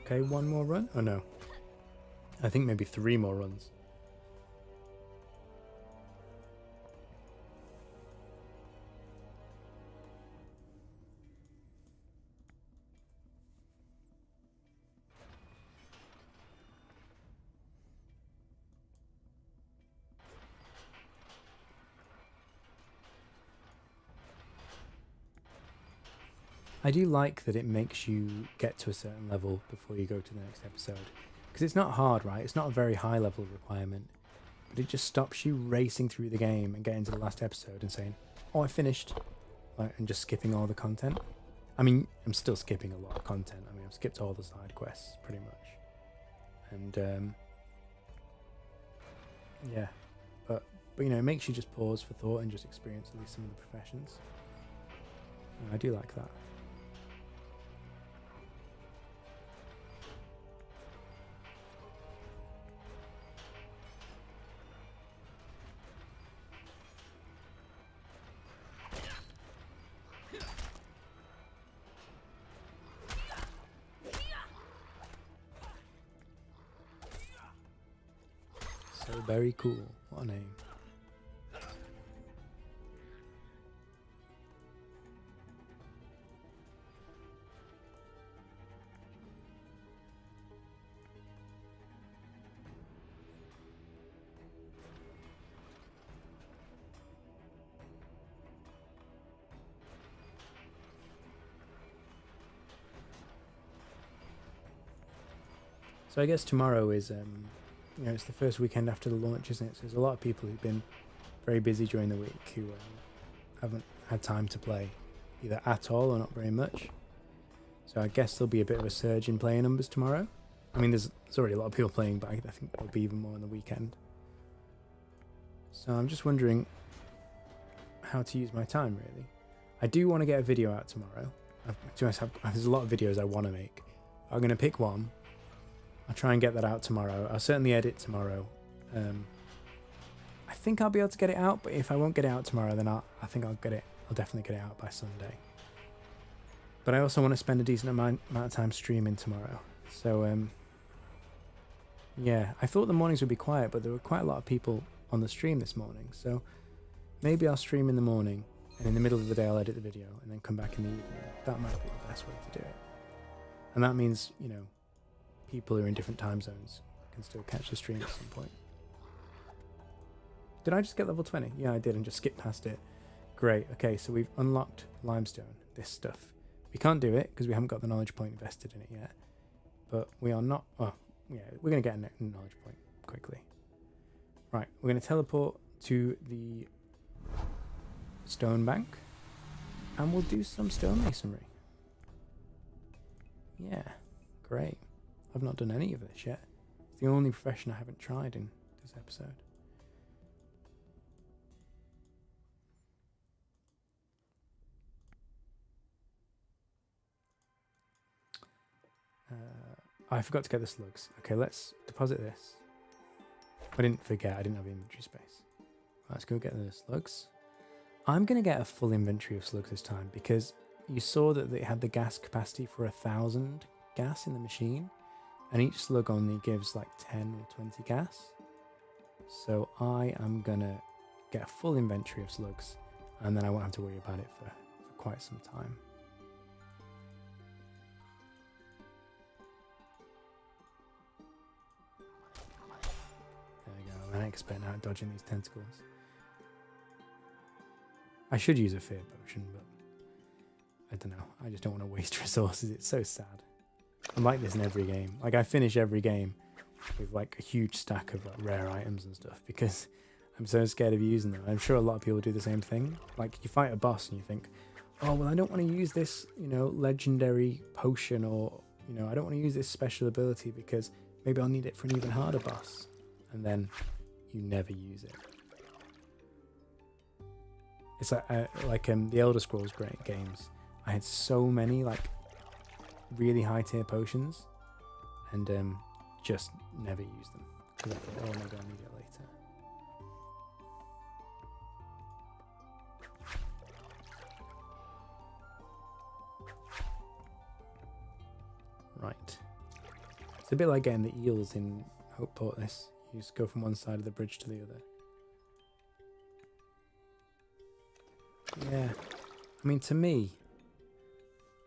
Okay, 1 more run? Oh no. I think maybe 3 more runs. I do like that it makes you get to a certain level before you go to the next episode. Because it's not hard, right? It's not a very high level requirement, but it just stops you racing through the game and getting to the last episode and saying, oh, I finished, like, and just skipping all the content. I mean, I'm still skipping a lot of content. I mean, I've skipped all the side quests pretty much. And yeah, but you know, it makes you just pause for thought and just experience at least some of the professions. And I do like that. So very cool. What a name. So I guess tomorrow is, you know, it's the first weekend after the launch, isn't it? So there's a lot of people who've been very busy during the week who haven't had time to play either at all or not very much. So I guess there'll be a bit of a surge in player numbers tomorrow. I mean, there's already a lot of people playing, but I think there'll be even more on the weekend. So I'm just wondering how to use my time, really. I do want to get a video out tomorrow. There's a lot of videos I want to make. I'm going to pick one. I'll try and get that out tomorrow. I'll certainly edit tomorrow. I think I'll be able to get it out, but if I won't get it out tomorrow, then I think I'll definitely get it out by Sunday. But I also want to spend a decent amount of time streaming tomorrow. So, yeah, I thought the mornings would be quiet, but there were quite a lot of people on the stream this morning. So maybe I'll stream in the morning, and in the middle of the day I'll edit the video, and then come back in the evening. That might be the best way to do it. And that means, you know, people who are in different time zones can still catch the stream at some point. Did I just get level 20? Yeah, I did, and just skip past it. Great. Okay, so we've unlocked limestone, this stuff. We can't do it because we haven't got the knowledge point invested in it yet. But we are not... Oh, yeah, we're going to get a knowledge point quickly. Right, we're going to teleport to the stone bank, and we'll do some stonemasonry. Yeah, great. I've not done any of this yet. It's the only profession I haven't tried in this episode. I forgot to get the slugs. Okay, let's deposit this. I didn't forget, I didn't have inventory space. Let's go get the slugs. I'm going to get a full inventory of slugs this time because you saw that they had the gas capacity for 1,000 gas in the machine. And each slug only gives like 10 or 20 gas. So I am going to get a full inventory of slugs. And then I won't have to worry about it for quite some time. There we go. I'm an expert now at dodging these tentacles. I should use a fear potion, but I don't know. I just don't want to waste resources. It's so sad. I'm like this in every game. Like, I finish every game with like a huge stack of like rare items and stuff because I'm so scared of using them. I'm sure a lot of people do the same thing. Like, you fight a boss and you think, oh, well, I don't want to use this, you know, legendary potion, or, you know, I don't want to use this special ability because maybe I'll need it for an even harder boss. And then you never use it. It's like the Elder Scrolls great games. I had so many like really high tier potions and just never used them because I thought, oh, maybe I'll need it later. Right. It's a bit like getting the eels in Hopeport. This, you just go from one side of the bridge to the other. Yeah, I mean, to me,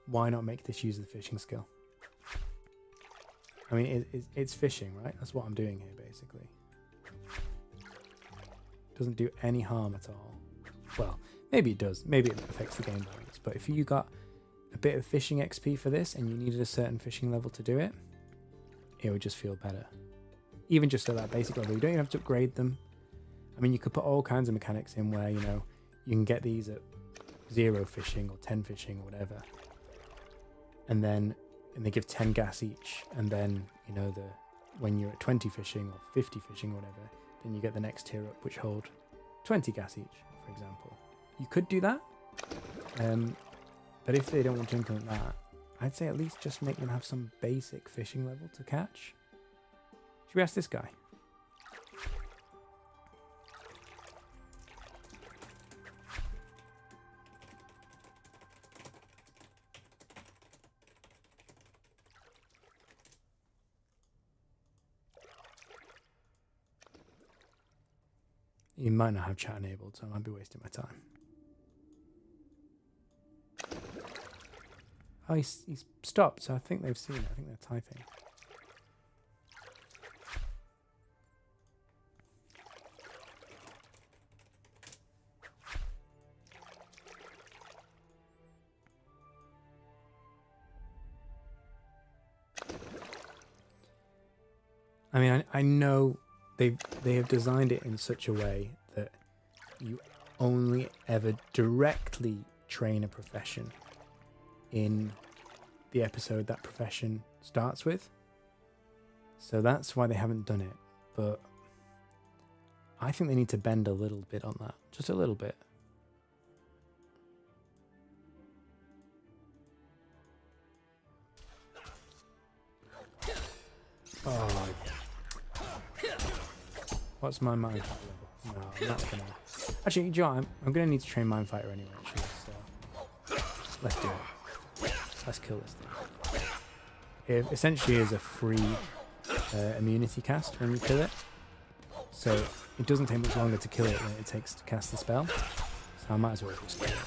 why not make this use the fishing skill? I mean, it's fishing, right? That's what I'm doing here, basically. Doesn't do any harm at all. Well, maybe it does. Maybe it affects the game balance. But if you got a bit of fishing XP for this and you needed a certain fishing level to do it, it would just feel better. Even just at that basic level, you don't even have to upgrade them. I mean, you could put all kinds of mechanics in where, you know, you can get these at 0 fishing or 10 fishing or whatever. And they give 10 gas each. And then, you know, when you're at 20 fishing or 50 fishing or whatever, then you get the next tier up, which hold 20 gas each, for example. You could do that. But if they don't want to implement that, I'd say at least just make them have some basic fishing level to catch. Should we ask this guy? You might not have chat enabled, so I might be wasting my time. Oh, he's stopped, so I think they've seen it. I think they're typing. I mean, I know they have designed it in such a way that you only ever directly train a profession in the episode that profession starts with. So that's why they haven't done it. But I think they need to bend a little bit on that. Just a little bit. Oh. What's my Mindfighter level? No, I'm not gonna. Actually, you know what? I'm gonna need to train Mindfighter anyway, actually, so let's do it. Let's kill this thing. It essentially is a free immunity cast when you kill it. So it doesn't take much longer to kill it than it takes to cast the spell. So I might as well just kill it.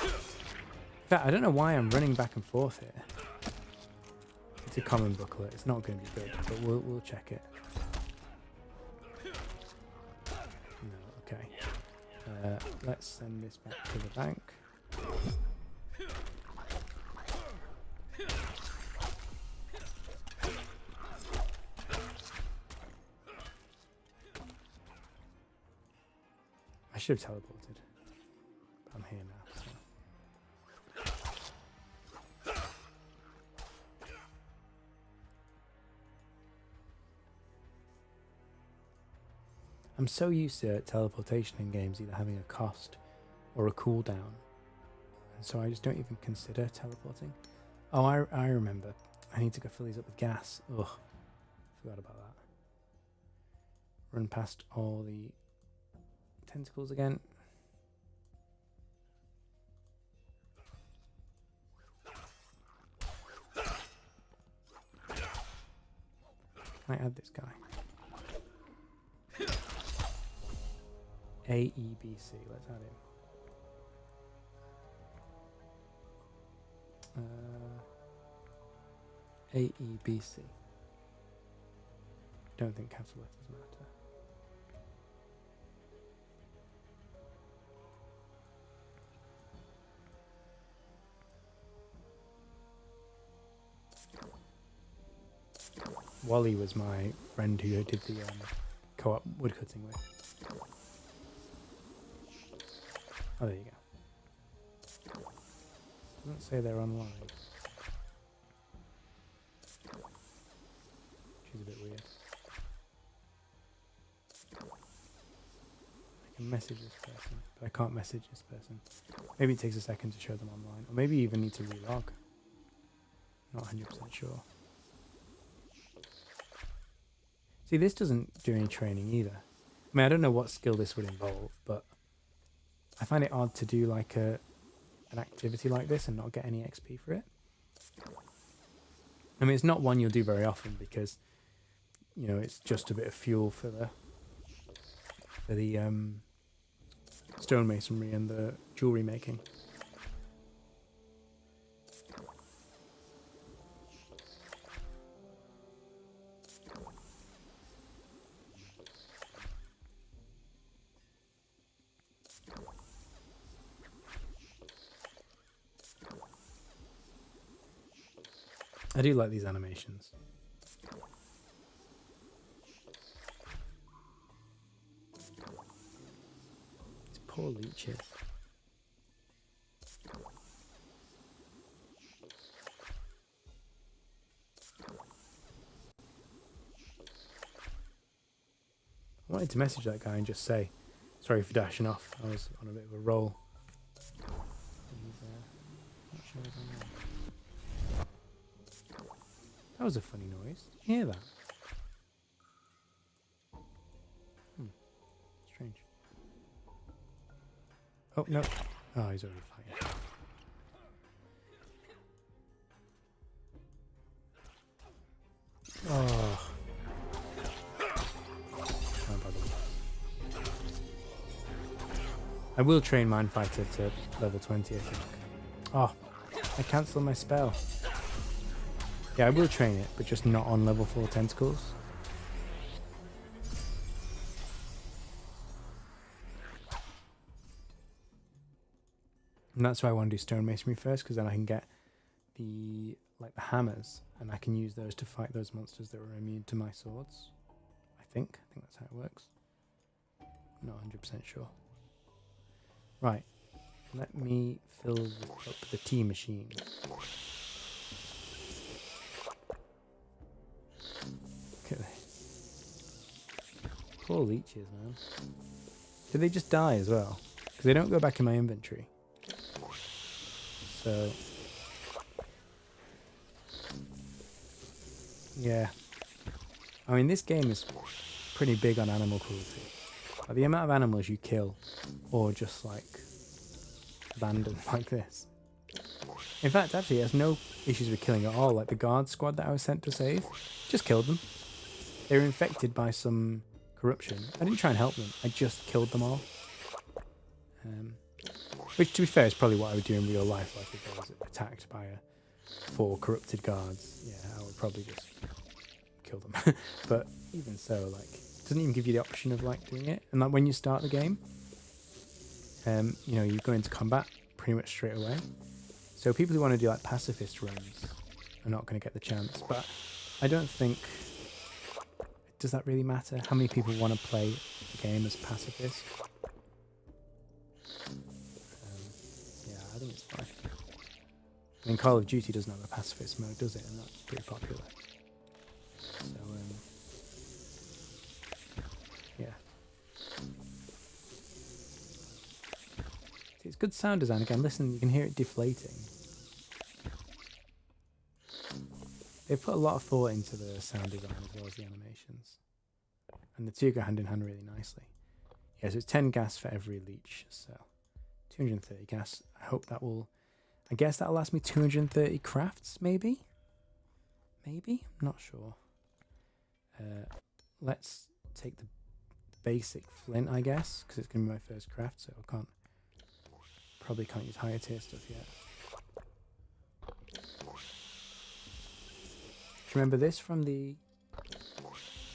In fact, I don't know why I'm running back and forth here. It's a common booklet. It's not going to be good, but we'll check it. No, okay. Let's send this back to the bank. I should have teleported. But I'm here now. So. I'm so used to teleportation in games either having a cost or a cooldown, and so I just don't even consider teleporting. Oh, I remember. I need to go fill these up with gas. Ugh, forgot about that. Run past all the tentacles again. Can I add this guy? AEBC, let's add him. AEBC. Don't think capital letters matter. Wally was my friend who did the co-op woodcutting with. Oh, there you go. Doesn't say they're online. Which is a bit weird. I can message this person, but I can't message this person. Maybe it takes a second to show them online. Or maybe you even need to relog. Not 100% sure. See, this doesn't do any training either. I mean, I don't know what skill this would involve, but I find it odd to do like an activity like this and not get any XP for it. I mean, it's not one you'll do very often because, you know, it's just a bit of fuel for the stonemasonry and the jewelry making. I do like these animations. These poor leeches. I wanted to message that guy and just say, sorry for dashing off. I was on a bit of a roll. He's, not sure he's on there. That was a funny noise. Did you hear that? Strange. Oh, no. Oh, he's already fighting. Oh. I will train Minefighter to level 20, I think. Oh, I cancelled my spell. Yeah, I will train it, but just not on level 4 tentacles. And that's why I want to do stone masonry first, because then I can get the hammers, and I can use those to fight those monsters that were immune to my swords. I think that's how it works. Not 100% sure. Right, let me fill up the tea machine. Look at this. Poor leeches, man. Did they just die as well? Because they don't go back in my inventory. So, yeah. I mean, this game is pretty big on animal cruelty. Like, the amount of animals you kill, or just like abandon like this. In fact, actually, there's no issues with killing at all. Like the guard squad that I was sent to save, just killed them. They were infected by some corruption. I didn't try and help them. I just killed them all. Which, to be fair, is probably what I would do in real life. Like if I was attacked by 4 corrupted guards, yeah, I would probably just kill them. But even so, like, it doesn't even give you the option of like doing it. And like when you start the game, you know, you go into combat pretty much straight away. So people who want to do like pacifist runs are not going to get the chance. But I don't think, does that really matter? How many people want to play the game as pacifist? Yeah, I think it's fine. I mean, Call of Duty doesn't have a pacifist mode, does it? And that's pretty popular. So, yeah. See, it's good sound design. Again, listen, you can hear it deflating. They've put a lot of thought into the sound design as well as the animations. And the two go hand in hand really nicely. Yeah, so it's 10 gas for every leech, so 230 gas. I hope that will, I guess that'll last me 230 crafts, maybe? Maybe? I'm not sure. Let's take the basic flint, I guess, because it's going to be my first craft, so I probably can't use higher tier stuff yet. Do you remember this from the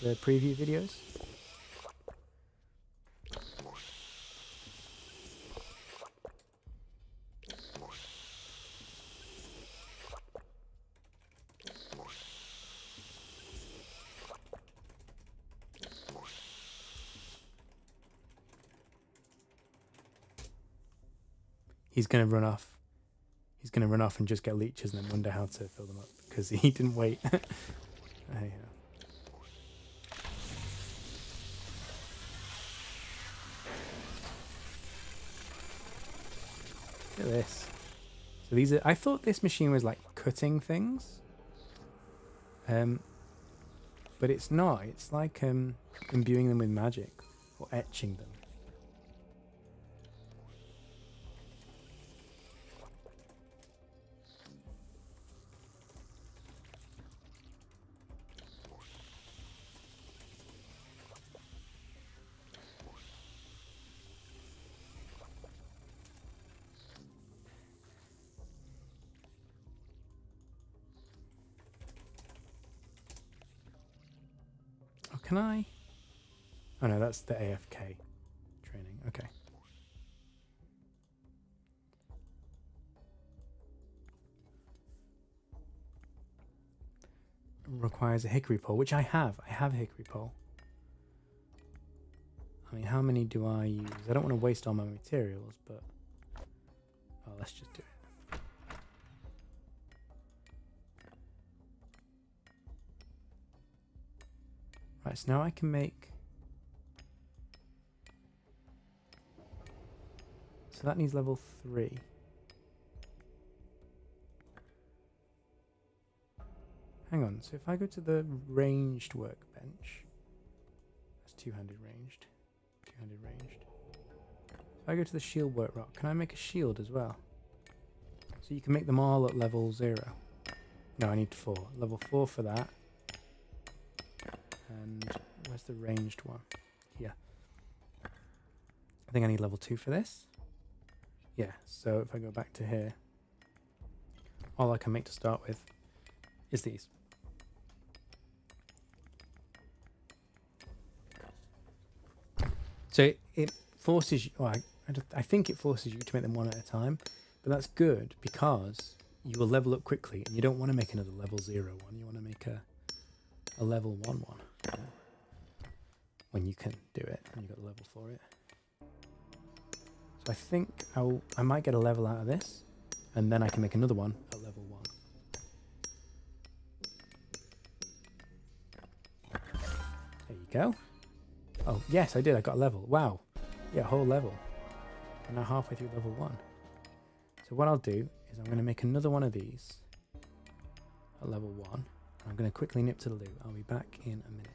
preview videos? He's going to run off. He's going to run off and just get leeches and then wonder how to fill them up because he didn't wait. Anyhow. Look at this. So these are, I thought this machine was like cutting things. But it's not. It's like imbuing them with magic or etching them. Can I? Oh no, that's the AFK training. Okay. requires a hickory pole, which I have. I have a hickory pole. I mean, how many do I use? I don't want to waste all my materials, but... Oh, let's just do it. Right, so now I can make... So that needs level 3. Hang on, so if I go to the ranged workbench, that's two-handed ranged, two-handed ranged. If I go to the shield work rock, can I make a shield as well? So you can make them all at level 0. No, I need 4. Level 4 for that. And where's the ranged one? Here. I think I need level 2 for this. Yeah, so if I go back to here, all I can make to start with is these. So it forces you, well, I think it forces you to make them one at a time, but that's good because you will level up quickly and you don't want to make another level 0 one. You want to make a level 1 one. You know, when you can do it, when you've got the level for it. So I think I might get a level out of this, and then I can make another one at level 1. There you go. Oh, yes, I did. I got a level. Wow. Yeah, a whole level. I'm now halfway through level 1. So what I'll do is I'm going to make another one of these at level 1. I'm going to quickly nip to the loo. I'll be back in a minute.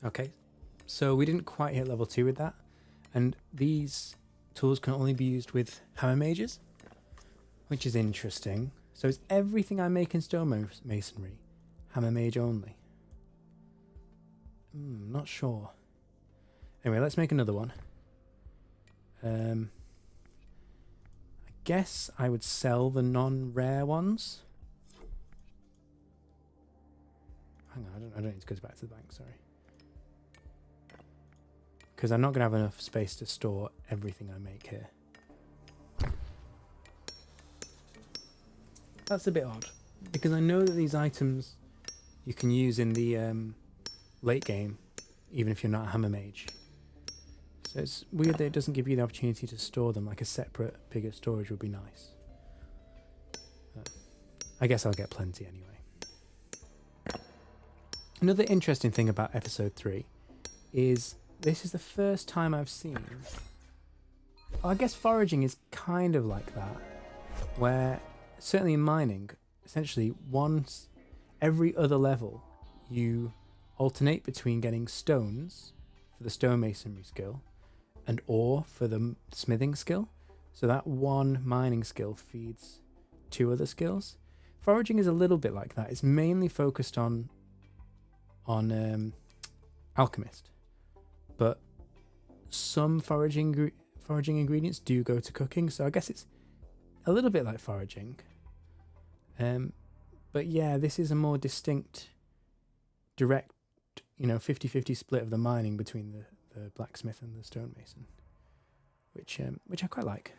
Okay, so we didn't quite hit level 2 with that, and these tools can only be used with hammer mages, which is interesting. So is everything I make in stone masonry hammer mage only? Not sure. Anyway, let's make another one. I guess I would sell the non-rare ones. Hang on, I don't need to go back to the bank, sorry. Because I'm not going to have enough space to store everything I make here. That's a bit odd. Because I know that these items you can use in the late game, even if you're not a hammer mage. So it's weird that it doesn't give you the opportunity to store them, like a separate, bigger storage would be nice. I guess I'll get plenty anyway. Another interesting thing about episode 3 is this is the first time I've seen... I guess foraging is kind of like that, where, certainly in mining, essentially once every other level you alternate between getting stones for the stonemasonry skill and ore for the smithing skill. So that one mining skill feeds 2 other skills. Foraging is a little bit like that. It's mainly focused on alchemist. But some foraging foraging ingredients do go to cooking, so I guess it's a little bit like foraging. But yeah, this is a more distinct, direct, 50-50 split of the mining between the blacksmith and the stonemason, which I quite like.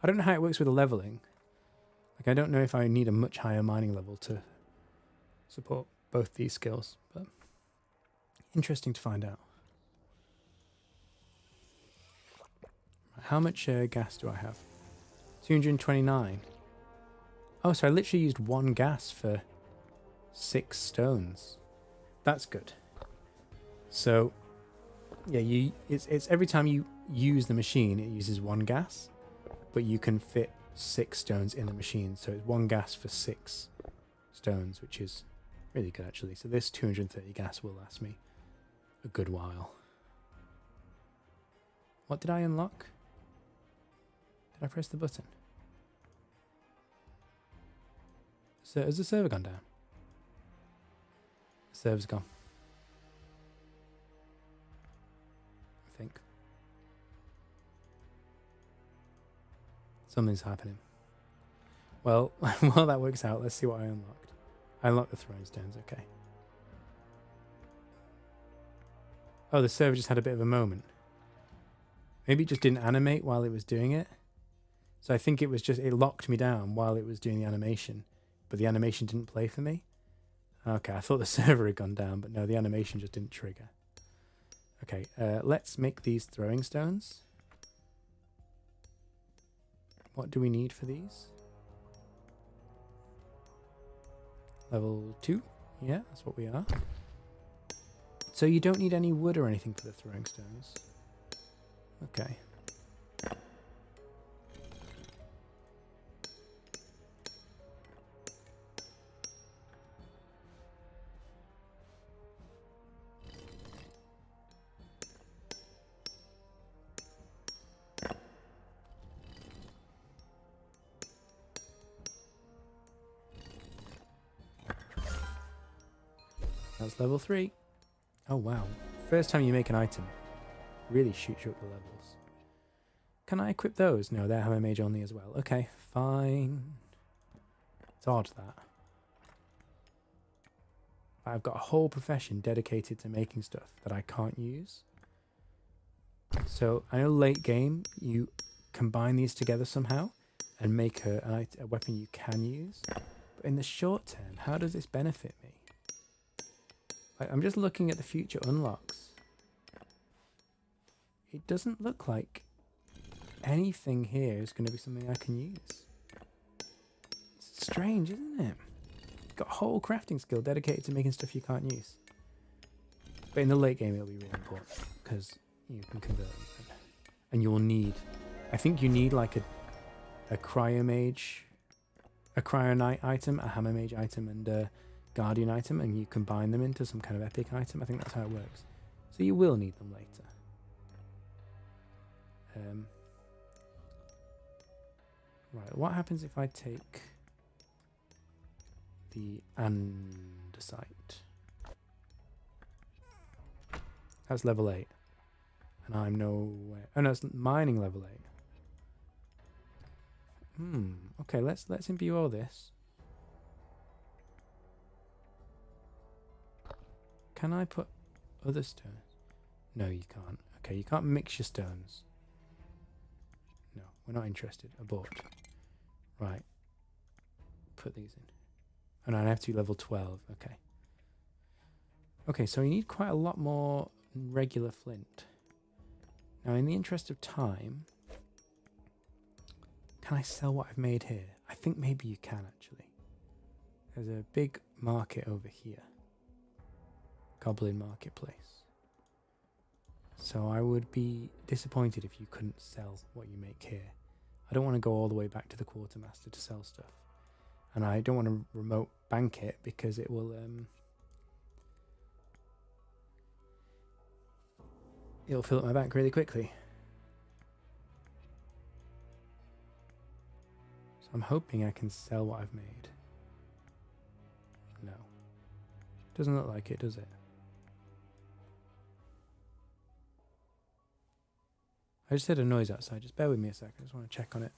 I don't know how it works with the leveling. Like, I don't know if I need a much higher mining level to support both these skills, but interesting to find out. How much gas do I have? 229. Oh, so I literally used 1 gas for 6 stones. That's good. So, yeah, it's every time you use the machine, it uses 1 gas, but you can fit 6 stones in the machine. So it's 1 gas for 6 stones, which is really good actually. So this 230 gas will last me a good while. What did I unlock? Did I press the button? So has the server gone down? The server's gone. I think. Something's happening. Well, while that works out, let's see what I unlocked. I unlocked the throne stones, okay. Oh, the server just had a bit of a moment. Maybe it just didn't animate while it was doing it. So I think it was just, it locked me down while it was doing the animation, but the animation didn't play for me. Okay, I thought the server had gone down, but no, the animation just didn't trigger. Okay, let's make these throwing stones. What do we need for these? Level 2? Yeah, that's what we are. So you don't need any wood or anything for the throwing stones. Okay. That's level 3. Oh wow. First time you make an item, really shoots you up the levels. Can I equip those? No, they're hammer mage only as well. Okay, fine. It's odd that. I've got a whole profession dedicated to making stuff that I can't use. So I know late game you combine these together somehow and make a weapon you can use. But in the short term, how does this benefit me? Like, I'm just looking at the future unlocks. It doesn't look like anything here is going to be something I can use. It's strange, isn't it? Got a whole crafting skill dedicated to making stuff you can't use. But in the late game, it'll be really important because you can convert them. And you'll need, I think you need like a cryomage, a cryonite item, a hammer mage item, and a guardian item, and you combine them into some kind of epic item. I think that's how it works. So you will need them later. Right, what happens if I take the andesite? That's level 8. And I'm nowhere. Oh no, it's mining level 8. Okay, let's imbue all this. Can I put other stones? No, you can't. Okay, you can't mix your stones. No, we're not interested. Abort. Right. Put these in. Oh no, I have to be level 12. Okay. Okay, so you need quite a lot more regular flint. Now, in the interest of time, can I sell what I've made here? I think maybe you can, actually. There's a big market over here. Goblin Marketplace. So I would be disappointed if you couldn't sell what you make here. I don't want to go all the way back to the quartermaster to sell stuff. And I don't want to remote bank it because it will it'll fill up my bank really quickly. So I'm hoping I can sell what I've made. No. Doesn't look like it, does it? I just heard a noise outside. Just bear with me a second. I just want to check on it.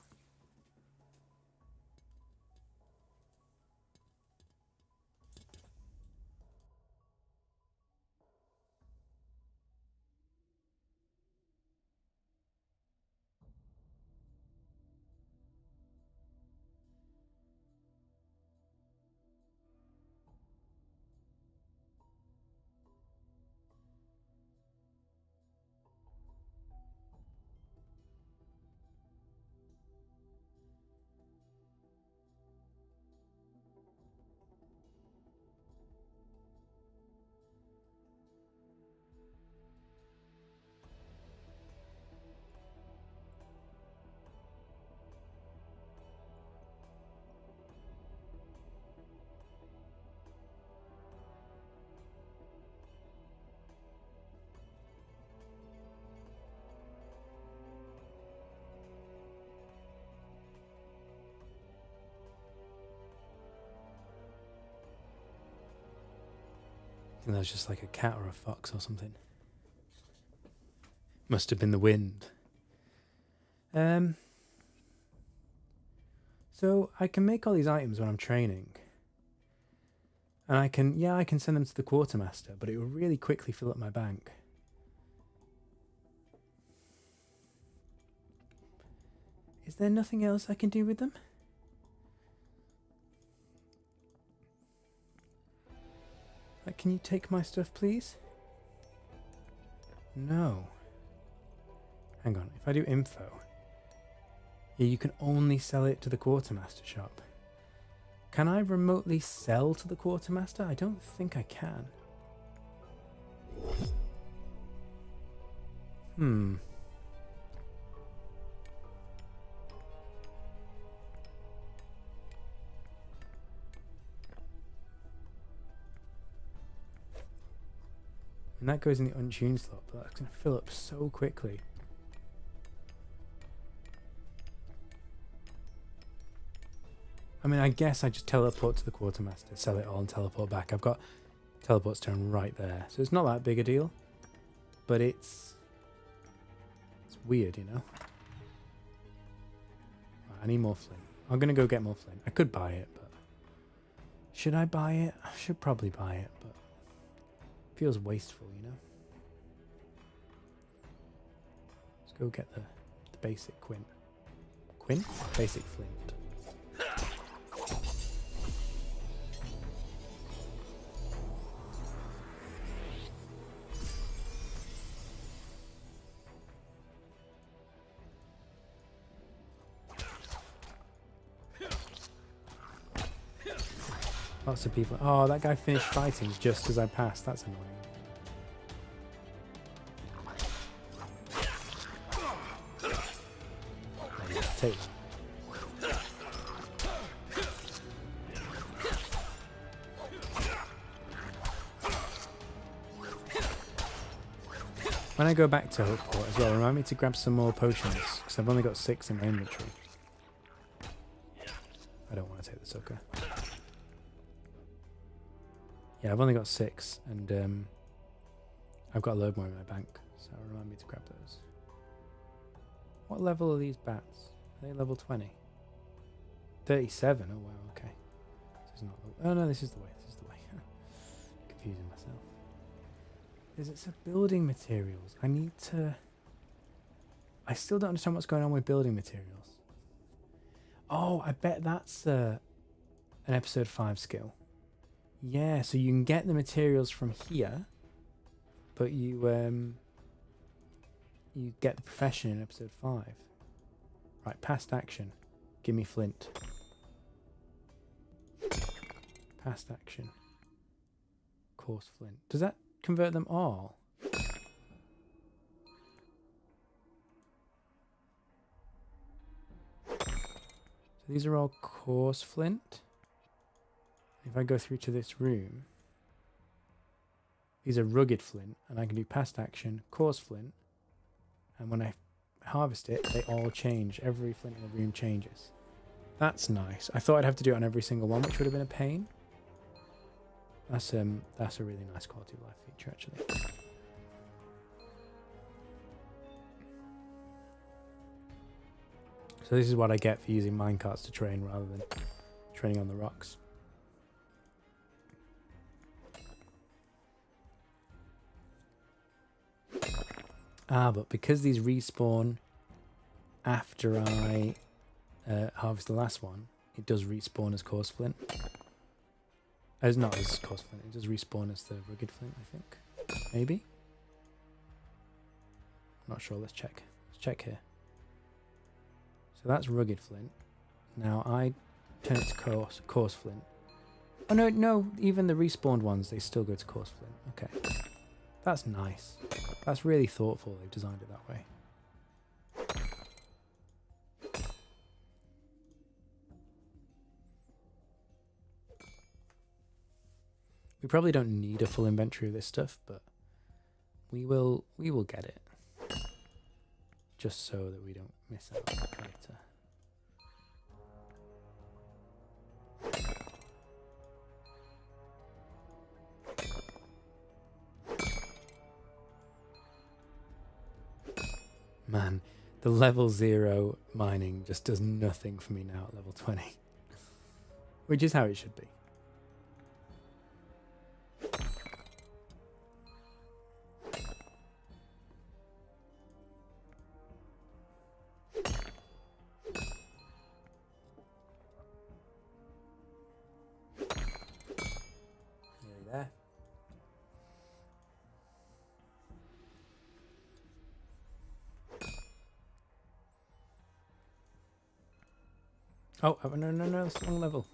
I think that was just like a cat or a fox or something. Must have been the wind. So I can make all these items when I'm training. And I can send them to the quartermaster, but it will really quickly fill up my bank. Is there nothing else I can do with them? Like, can you take my stuff, please? No. Hang on, if I do info... Yeah, you can only sell it to the quartermaster shop. Can I remotely sell to the quartermaster? I don't think I can. And that goes in the untuned slot, but that's going to fill up so quickly. I mean, I guess I just teleport to the quartermaster, sell it all and teleport back. I've got teleport stone right there, so it's not that big a deal. But it's weird, you know? Right, I need more flint. I'm going to go get more flint. I could buy it, but... Should I buy it? I should probably buy it, but... Feels wasteful, you know? Let's go get the basic quint. Quint? Basic flint. Lots of people. Oh, that guy finished fighting just as I passed. That's annoying. Take that. When I go back to Hookport as well, remind me to grab some more potions, because I've only got 6 in my inventory. I don't want to take the sucker. Yeah, I've only got 6, and I've got a load more in my bank, so remind me to grab those. What level are these bats? Are they level 20? 37? Oh wow, okay. This is not the... Oh no, this is the way, this is the way. Confusing myself. Is it some building materials? I need to... I still don't understand what's going on with building materials. Oh, I bet that's an episode 5 skill. Yeah, so you can get the materials from here, but you get the profession in episode 5. Right, past action. Give me flint. Past action. Coarse flint. Does that convert them all? So these are all coarse flint. If I go through to this room, these are rugged flint, and I can do past action, coarse flint, and when I harvest it, they all change. Every flint in the room changes. That's nice. I thought I'd have to do it on every single one, which would have been a pain. That's a really nice quality of life feature, actually. So this is what I get for using minecarts to train rather than training on the rocks. Ah, but because these respawn after I harvest the last one, it does respawn as coarse flint. It's not as coarse flint, it does respawn as the rugged flint, I think. Maybe? Not sure, let's check. Let's check here. So that's rugged flint. Now I turn it to coarse flint. Oh no, even the respawned ones, they still go to coarse flint. Okay. That's nice. That's really thoughtful, they've designed it that way. We probably don't need a full inventory of this stuff, but we will get it. Just so that we don't miss out later. Man, the level 0 mining just does nothing for me now at level 20. Which is how it should be. There. Oh, no, that's the wrong level.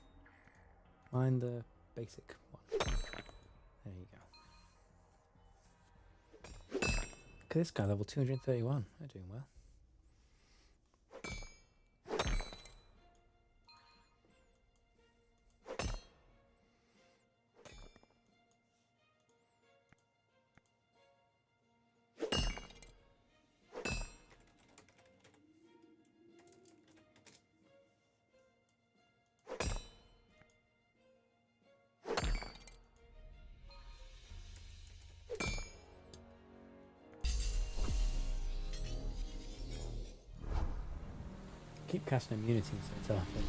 Mine the basic one. There you go. Look at this guy, level 231. They're doing well. Keep casting immunity, so it's awful.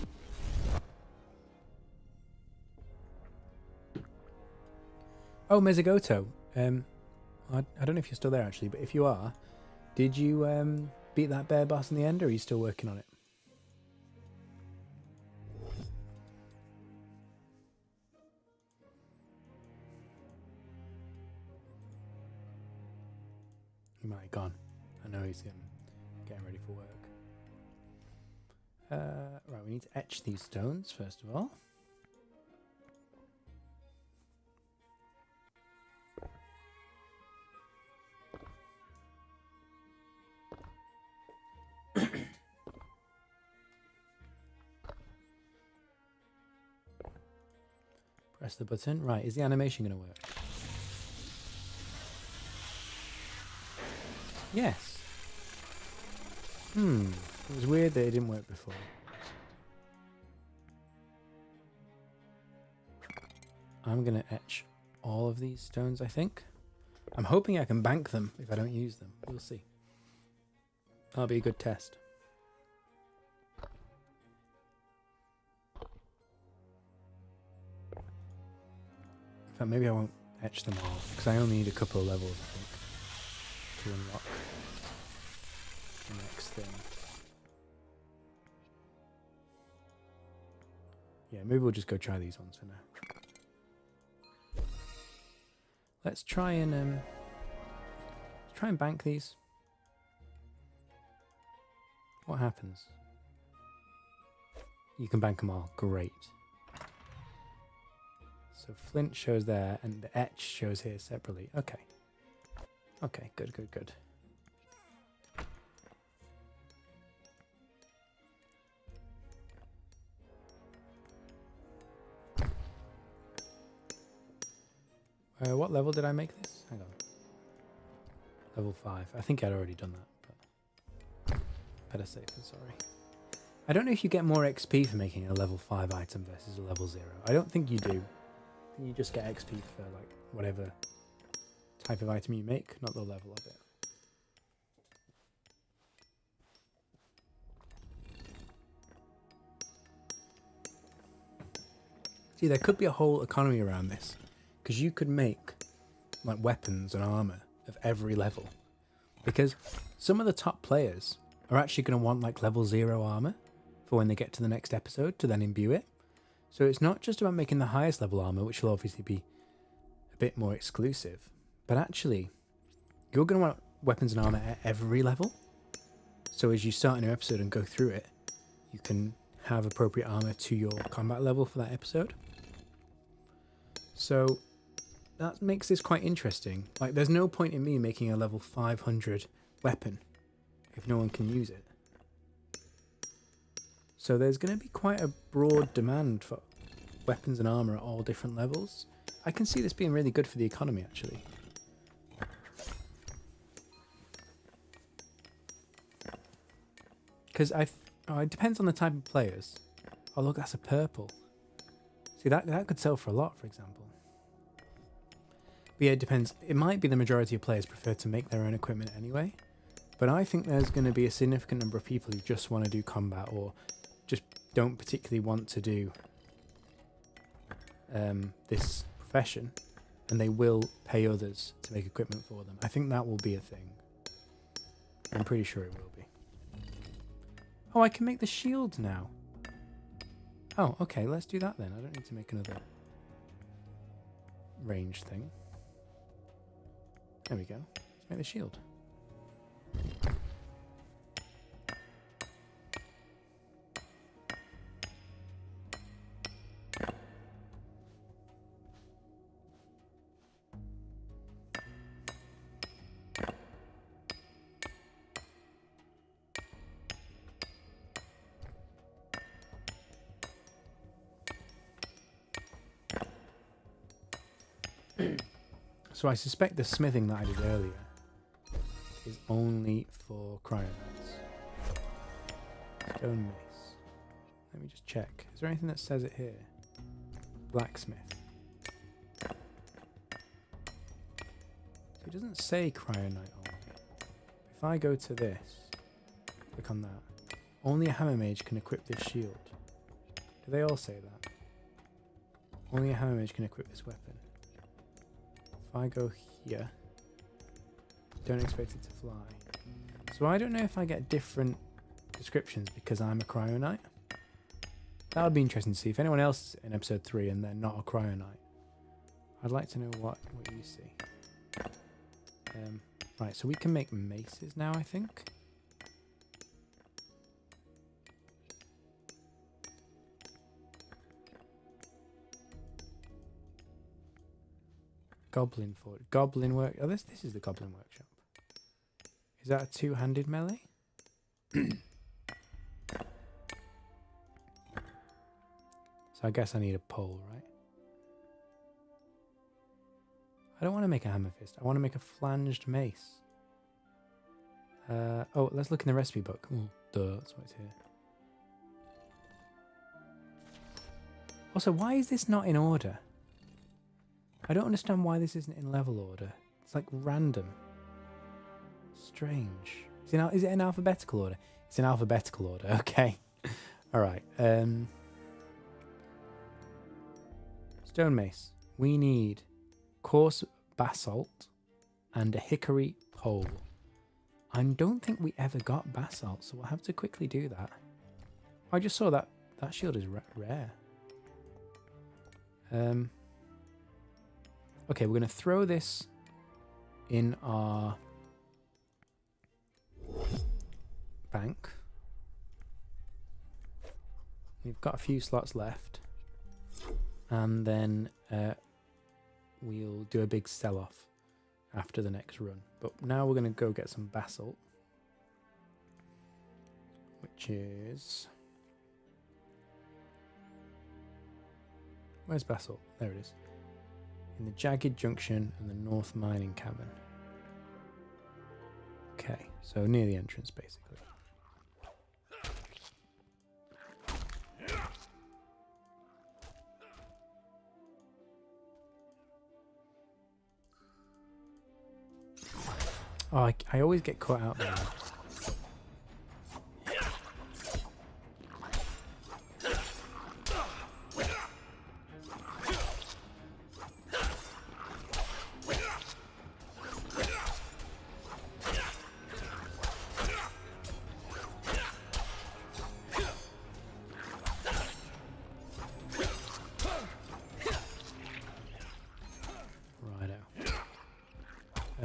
Oh, Mezagoto. I don't know if you're still there actually, but if you are, did you beat that bear boss in the end, or are you still working on it? He might have gone. I know he's getting ready for work. Right, we need to etch these stones first of all. Press the button. Right, is the animation going to work? Yes. It was weird that it didn't work before. I'm going to etch all of these stones, I think. I'm hoping I can bank them if I don't use them. We'll see. That'll be a good test. In fact, maybe I won't etch them all, because I only need a couple of levels, I think, to unlock the next thing. Yeah, maybe we'll just go try these ones for now. Let's try and bank these. What happens? You can bank them all. Great. So flint shows there, and the etch shows here separately. Okay. Okay, good, good, good. What level did I make this? Hang on. Level 5. I think I'd already done that, but better safe than sorry. I don't know if you get more XP for making a level 5 item versus a level 0. I don't think you do. I think you just get XP for like whatever type of item you make, not the level of it. See, there could be a whole economy around this, because you could make like weapons and armor of every level, because some of the top players are actually going to want like level 0 armor for when they get to the next episode to then imbue it. So it's not just about making the highest level armor, which will obviously be a bit more exclusive, but actually you're going to want weapons and armor at every level. So as you start a new episode and go through it, you can have appropriate armor to your combat level for that episode. So that makes this quite interesting. Like, there's no point in me making a level 500 weapon if no one can use it. So there's going to be quite a broad demand for weapons and armor at all different levels. I can see this being really good for the economy, actually. Because it depends on the type of players. Oh look, that's a purple. See, that could sell for a lot, for example. But yeah, it depends. It might be the majority of players prefer to make their own equipment anyway. But I think there's going to be a significant number of people who just want to do combat or just don't particularly want to do this profession, and they will pay others to make equipment for them. I think that will be a thing. I'm pretty sure it will be. Oh, I can make the shield now. Oh, okay, let's do that then. I don't need to make another range thing. There we go. Let's make the shield. So I suspect the smithing that I did earlier is only for cryonites. Stone mace. Let me just check. Is there anything that says it here? Blacksmith. It doesn't say cryonite only. If I go to this, click on that, only a hammer mage can equip this shield. Do they all say that? Only a hammer mage can equip this weapon. If I go here, don't expect it to fly. So I don't know if I get different descriptions because I'm a cryonite. That would be interesting to see. If anyone else is in episode 3 and they're not a cryonite, I'd like to know what you see. Right, so we can make maces now, I think. Goblin Fort. Goblin work. Oh, this is the Goblin Workshop. Is that a two-handed melee? So I guess I need a pole, right? I don't want to make a hammer fist. I want to make a flanged mace. Oh, let's look in the recipe book. Oh, duh, that's what's here. Also, why is this not in order? I don't understand why this isn't in level order. It's like random. Strange. Is it in alphabetical order? It's in alphabetical order. Okay. All right. Stone mace. We need coarse basalt and a hickory pole. I don't think we ever got basalt, so we'll have to quickly do that. I just saw that shield is rare. Okay, we're going to throw this in our bank. We've got a few slots left. And then we'll do a big sell-off after the next run. But now we're going to go get some basalt, which is... Where's basalt? There it is. In the Jagged Junction and the North Mining Cavern. Okay, so near the entrance, basically. Oh, I always get caught out there.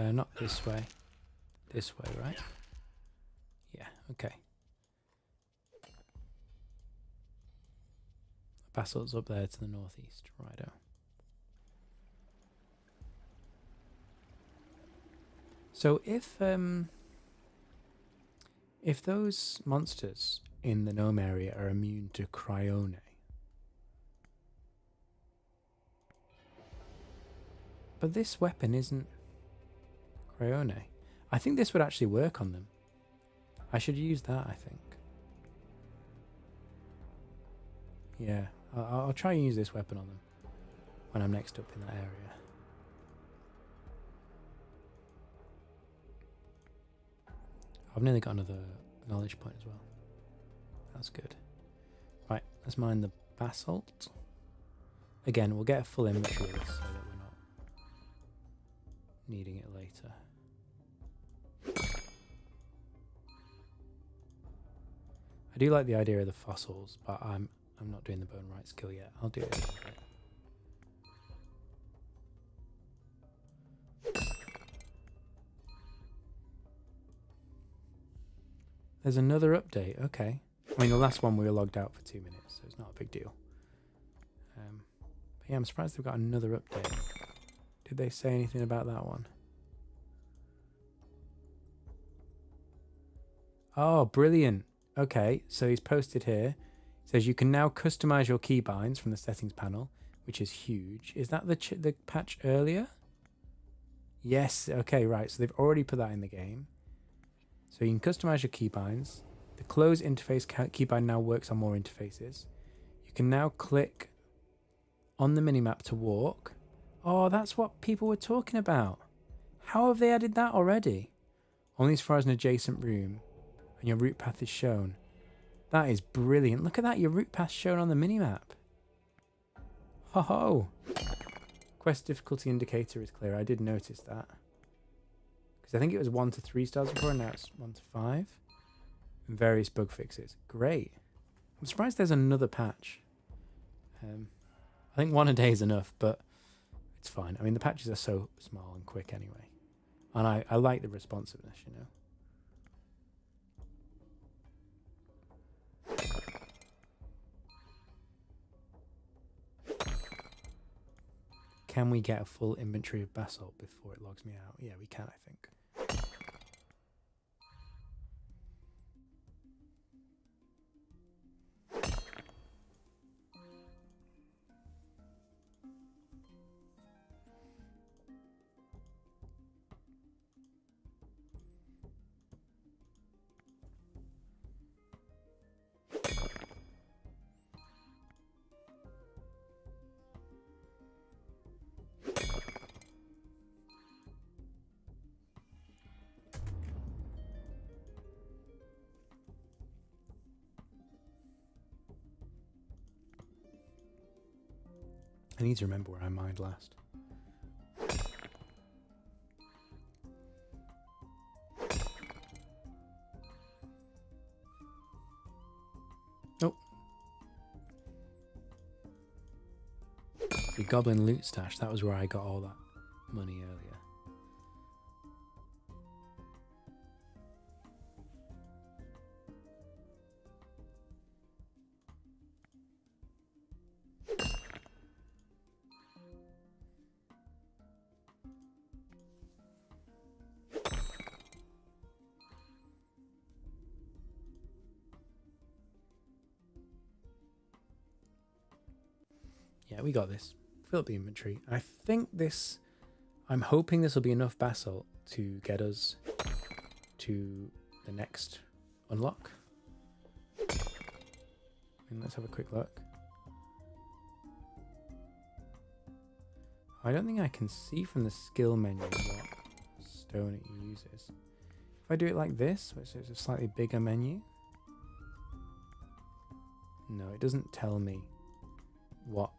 Not this way. This way, right? Yeah, okay. Basalt's up there to the northeast. Righto. So if those monsters in the gnome area are immune to cryone, but this weapon isn't cryone. I think this would actually work on them. I should use that, I think. Yeah, I'll try and use this weapon on them when I'm next up in that area. I've nearly got another knowledge point as well. That's good. Right, let's mine the basalt. Again, we'll get a full inventory of this so that we're not needing it later. I do like the idea of the fossils, but I'm not doing the bone right skill yet. I'll do it in a little bit. There's another update, okay. I mean, the last one we were logged out for 2 minutes, so it's not a big deal. But yeah, I'm surprised they've got another update. Did they say anything about that one? Oh, brilliant. Okay, so he's posted here. It says you can now customize your keybinds from the settings panel, which is huge. Is that the patch earlier? Yes, okay, right. So they've already put that in the game. So you can customize your keybinds. The close interface keybind now works on more interfaces. You can now click on the minimap to walk. Oh, that's what people were talking about. How have they added that already? Only as far as an adjacent room and your route path is shown. That is brilliant. Look at that, your route path shown on the minimap. Ho ho! Quest difficulty indicator is clear. I did notice that. I think it was 1 to 3 stars before, and now it's 1 to 5. And various bug fixes. Great. I'm surprised there's another patch. I think 1 a day is enough, but it's fine. I mean, the patches are so small and quick anyway. And I like the responsiveness, you know. Can we get a full inventory of basalt before it logs me out? Yeah, we can, I think. I need to remember where I mined last. Oh. The goblin loot stash, that was where I got all that money earlier. Yeah, we got this. Fill up the inventory. I think this... I'm hoping this will be enough basalt to get us to the next unlock. And let's have a quick look. I don't think I can see from the skill menu what stone it uses. If I do it like this, which is a slightly bigger menu... No, it doesn't tell me what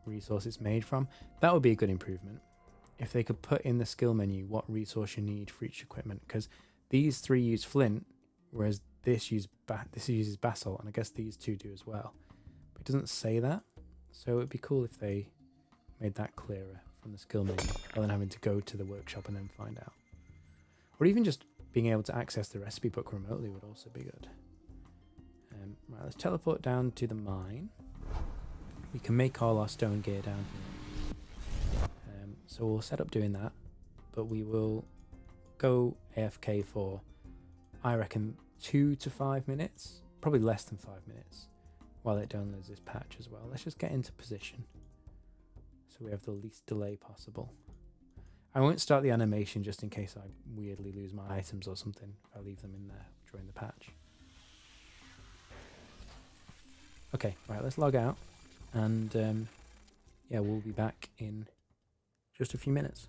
resource it's made from. That would be a good improvement if they could put in the skill menu what resource you need for each equipment, because these 3 use flint, whereas this uses basalt, and I guess these 2 do as well, but it doesn't say that. So it would be cool if they made that clearer from the skill menu rather than having to go to the workshop and then find out. Or even just being able to access the recipe book remotely would also be good. Right, let's teleport down to the mine. We can make all our stone gear down here. So we'll set up doing that, but we will go AFK for, I reckon, 2 to 5 minutes, probably less than 5 minutes, while it downloads this patch as well. Let's just get into position so we have the least delay possible. I won't start the animation just in case I weirdly lose my items or something if I leave them in there during the patch. Okay, right, let's log out, and yeah, we'll be back in just a few minutes.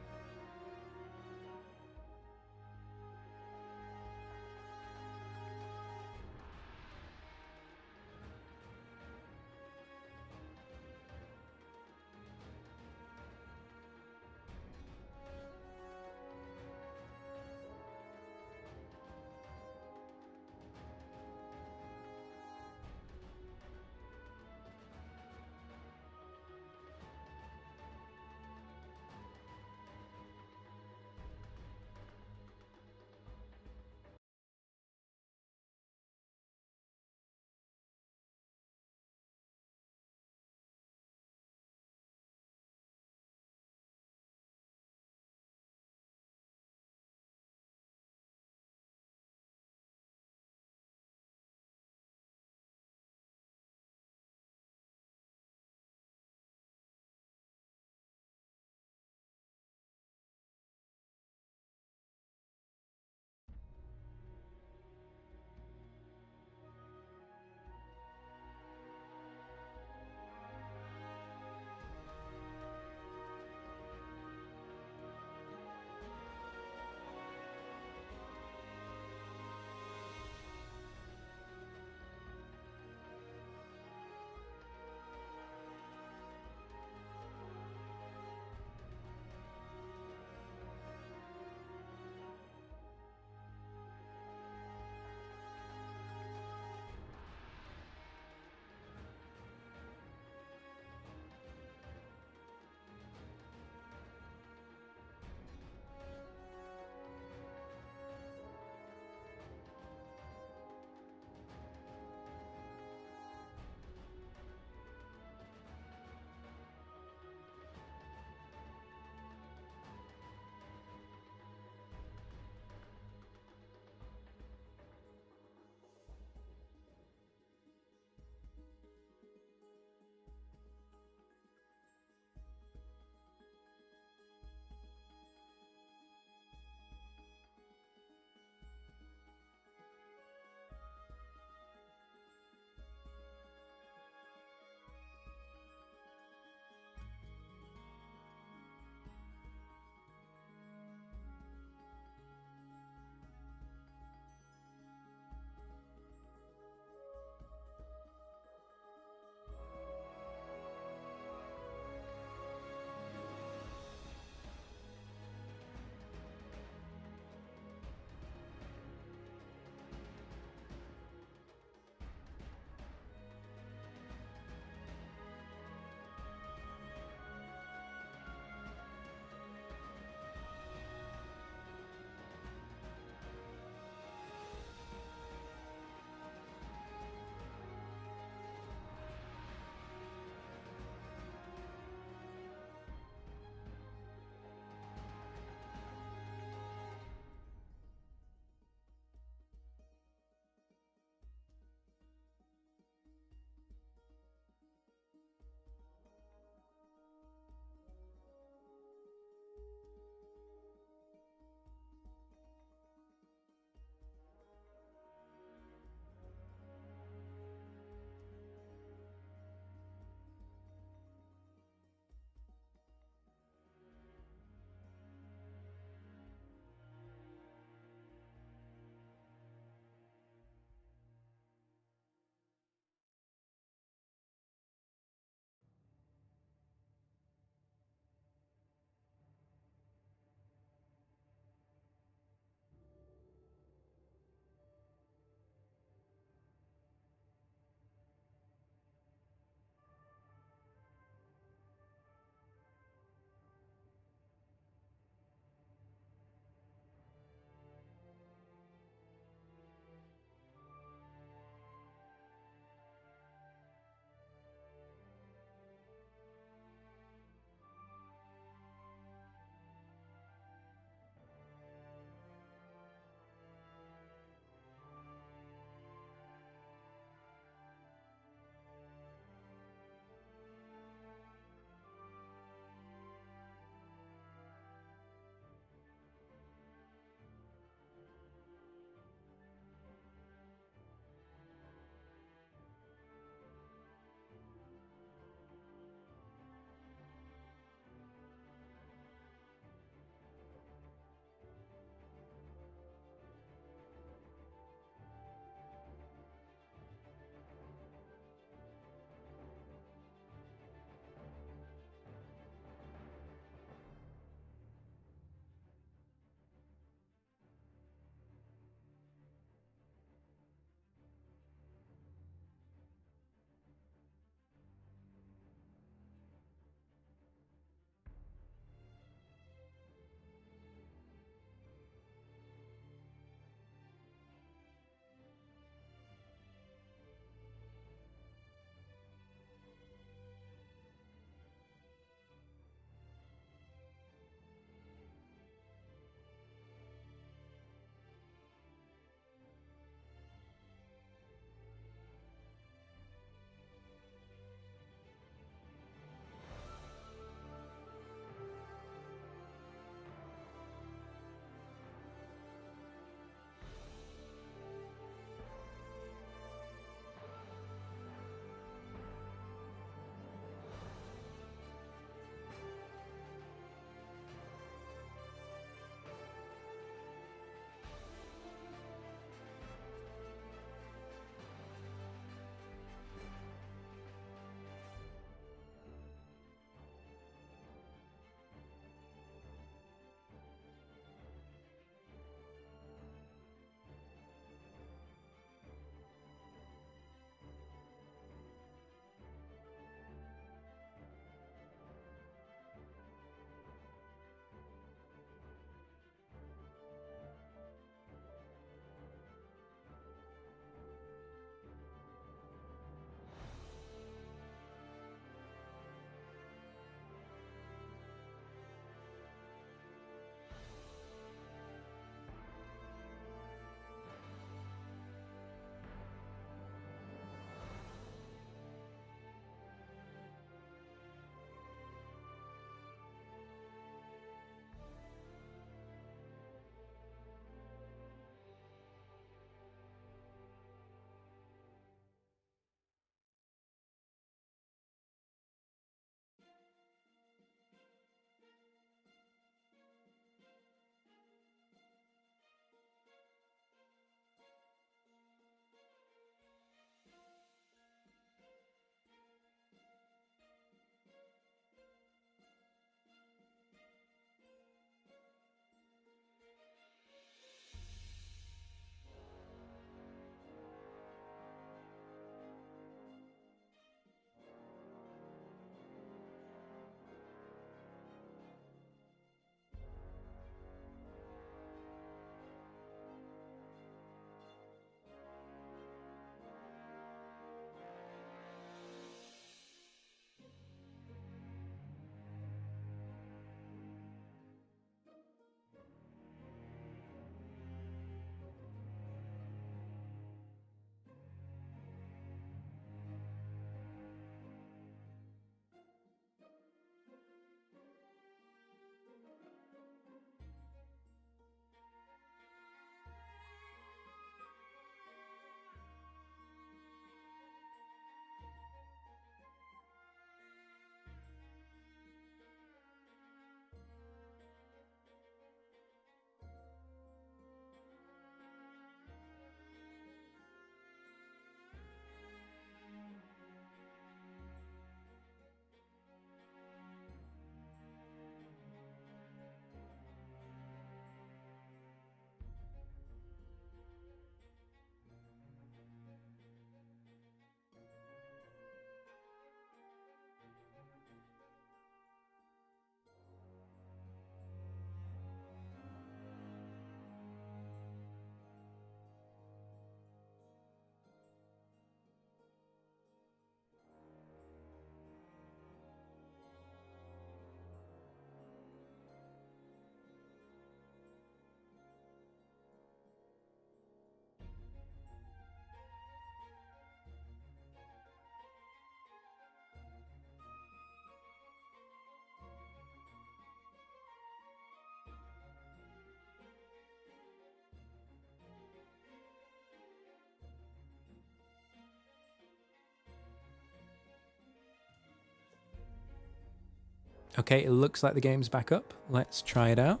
Okay, it looks like the game's back up. Let's try it out.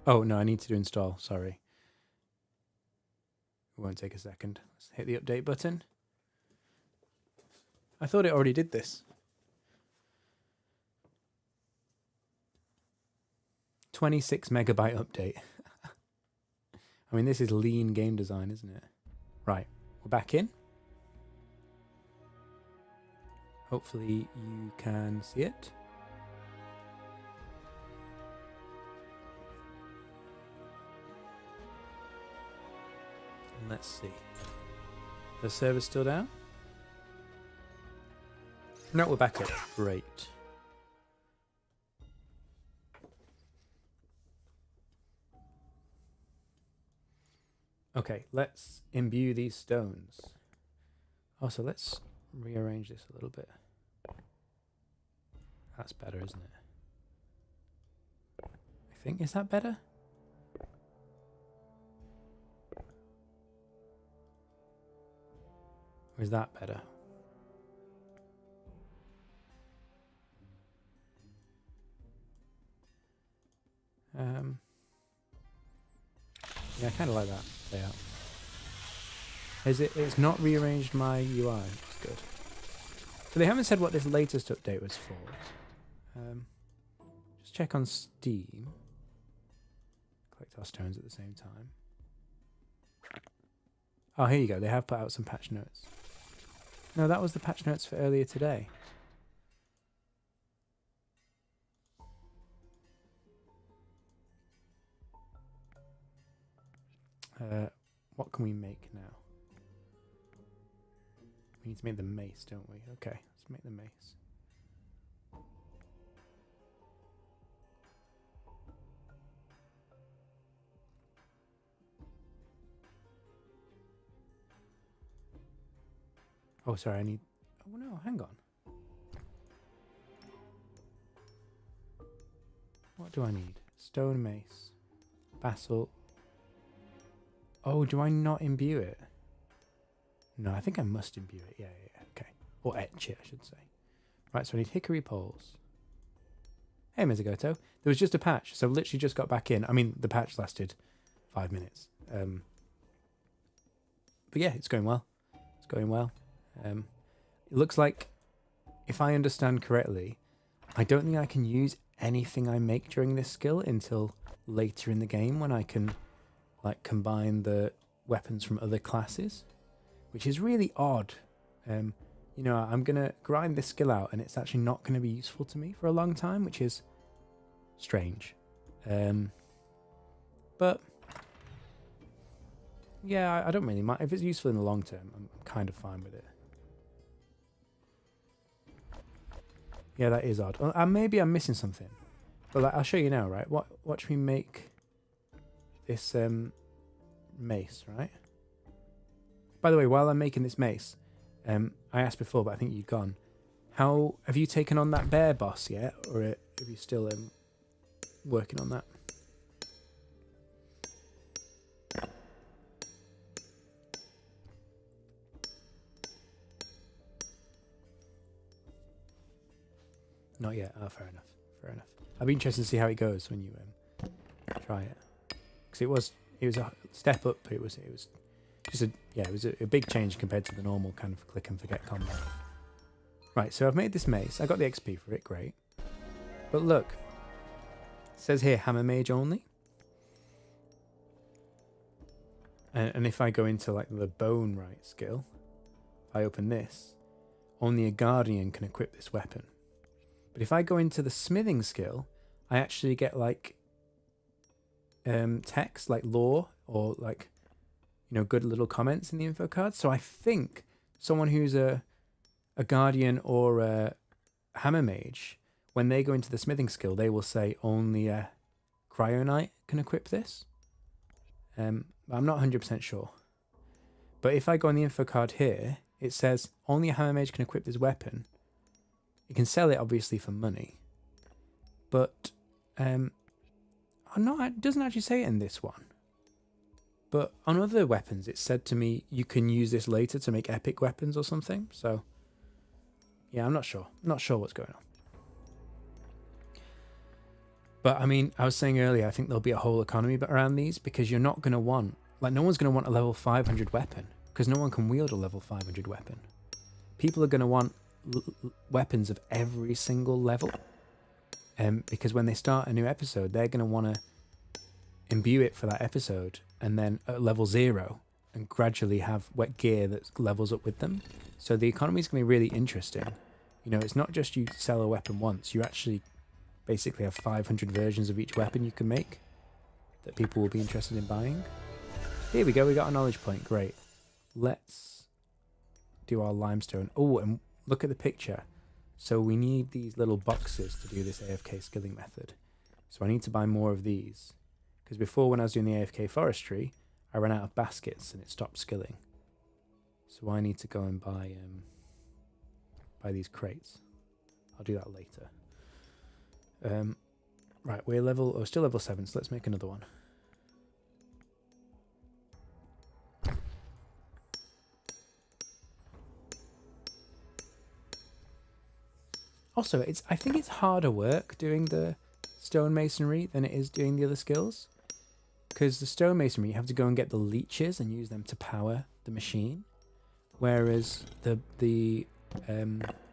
Oh, no, I need to do install. Sorry. It won't take a second. Let's hit the update button. I thought it already did this. 26 megabyte update. I mean, this is lean game design, isn't it? Right, we're back in. Hopefully you can see it. And let's see. The server's still down? No, we're back up. Great. Okay, let's imbue these stones. Also, let's rearrange this a little bit. That's better, isn't it? I think, is that better? Or is that better? Yeah, I kind of like that layout. It's not rearranged my UI. It's good. So they haven't said what this latest update was for. Just check on Steam. Collect our stones at the same time. Oh, here you go. They have put out some patch notes. No, that was the patch notes for earlier today. What can we make now? We need to make the mace, don't we? Okay, let's make the mace. Oh, sorry, I need... Oh, no, hang on. What do I need? Stone mace. Basalt. Oh, do I not imbue it? No, I think I must imbue it. Yeah, okay. Or etch it, I should say. Right, so I need hickory poles. Hey, Mizugoto. There was just a patch, so literally just got back in. I mean, the patch lasted 5 minutes. But yeah, it's going well. It's going well. It looks like, if I understand correctly, I don't think I can use anything I make during this skill until later in the game when I can like combine the weapons from other classes, which is really odd. You know, I'm gonna grind this skill out and it's actually not going to be useful to me for a long time, which is strange. But yeah, I don't really mind. If it's useful in the long term, I'm kind of fine with it. Yeah, that is odd. Maybe I'm missing something, but like, I'll show you now, right? Watch me make this mace, right? By the way, while I'm making this mace, I asked before, but I think you've gone. How have you taken on that bear boss yet, or are you still working on that? Not yet. Oh, fair enough. Fair enough. I'd be interested to see how it goes when you try it, because it was a step up. It was just a big change compared to the normal kind of click and forget combat. Right, so I've made this mace. I got the XP for it, great. But look, it says here hammer mage only. And if I go into like the bone right skill, if I open this, only a guardian can equip this weapon. But if I go into the smithing skill, I actually get like text, like lore, or like, you know, good little comments in the info card. So I think someone who's a guardian or a hammer mage, when they go into the smithing skill, they will say only a cryonite can equip this. I'm not 100% sure. But if I go on the info card here, it says only a hammer mage can equip this weapon. You can sell it obviously for money, but it doesn't actually say it in this one. But on other weapons, it said to me you can use this later to make epic weapons or something. So yeah, I'm not sure. I'm not sure what's going on. But I mean, I was saying earlier, I think there'll be a whole economy around these because you're not going to want, like, no one's going to want a level 500 weapon because no one can wield a level 500 weapon. People are going to want weapons of every single level. Because when they start a new episode, they're going to want to imbue it for that episode and then at level 0 and gradually have wet gear that levels up with them. So the economy is going to be really interesting. You know, it's not just you sell a weapon once, you actually basically have 500 versions of each weapon you can make that people will be interested in buying. Here we go, we got a knowledge point, great. Let's do our limestone. Oh, and look at the picture. So we need these little boxes to do this AFK skilling method. So I need to buy more of these. Because before, when I was doing the AFK forestry, I ran out of baskets and it stopped skilling. So I need to go and buy these crates. I'll do that later. Right, we're still level 7, so let's make another one. Also, I think it's harder work doing the stonemasonry than it is doing the other skills. Because the stonemasonry, you have to go and get the leeches and use them to power the machine. Whereas the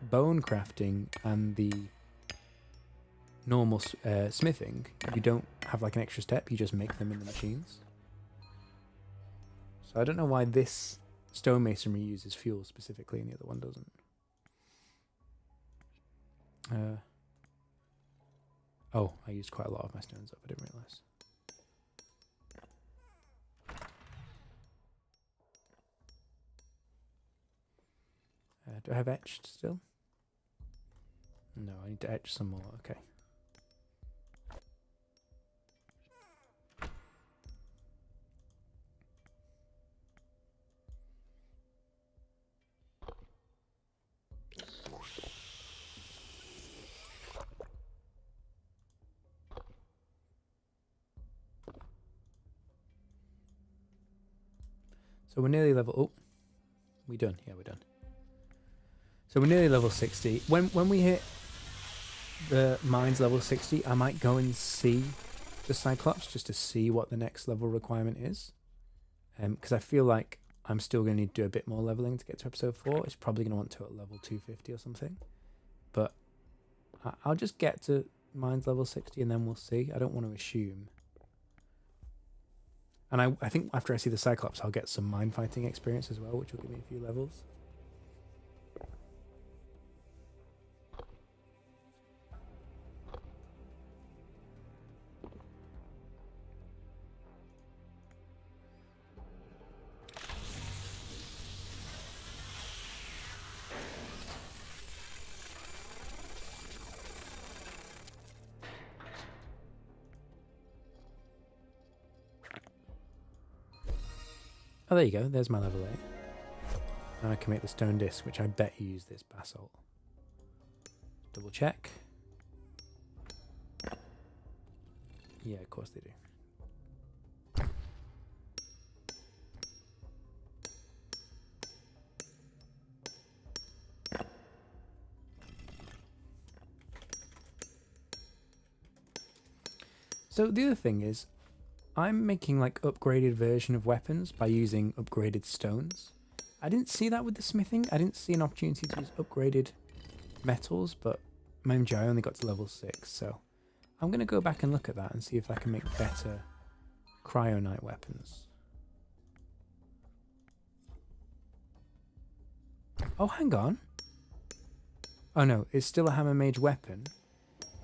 bone crafting and the normal smithing, you don't have like an extra step, you just make them in the machines. So I don't know why this stonemasonry uses fuel specifically and the other one doesn't. Oh, I used quite a lot of my stones up, I didn't realise. Do I have etched still? No, I need to etch some more, okay. So we're nearly level... Oh, we done? Yeah, we're done. So we're nearly level 60. When we hit the mines level 60, I might go and see the Cyclops just to see what the next level requirement is. Because I feel like I'm still going to need to do a bit more leveling to get to episode 4. It's probably going to want to at level 250 or something. But I'll just get to mines level 60 and then we'll see. I don't want to assume. And I think after I see the Cyclops, I'll get some mine fighting experience as well, which will give me a few levels. Oh, there you go. There's my level 8. And I can make the stone disc, which I bet you use this basalt. Double check. Yeah, of course they do. So the other thing is, I'm making like upgraded version of weapons by using upgraded stones. I didn't see that with the smithing. I didn't see an opportunity to use upgraded metals, but mind you, I only got to level 6, so I'm going to go back and look at that and see if I can make better cryonite weapons. Oh, hang on. Oh no, it's still a hammer mage weapon,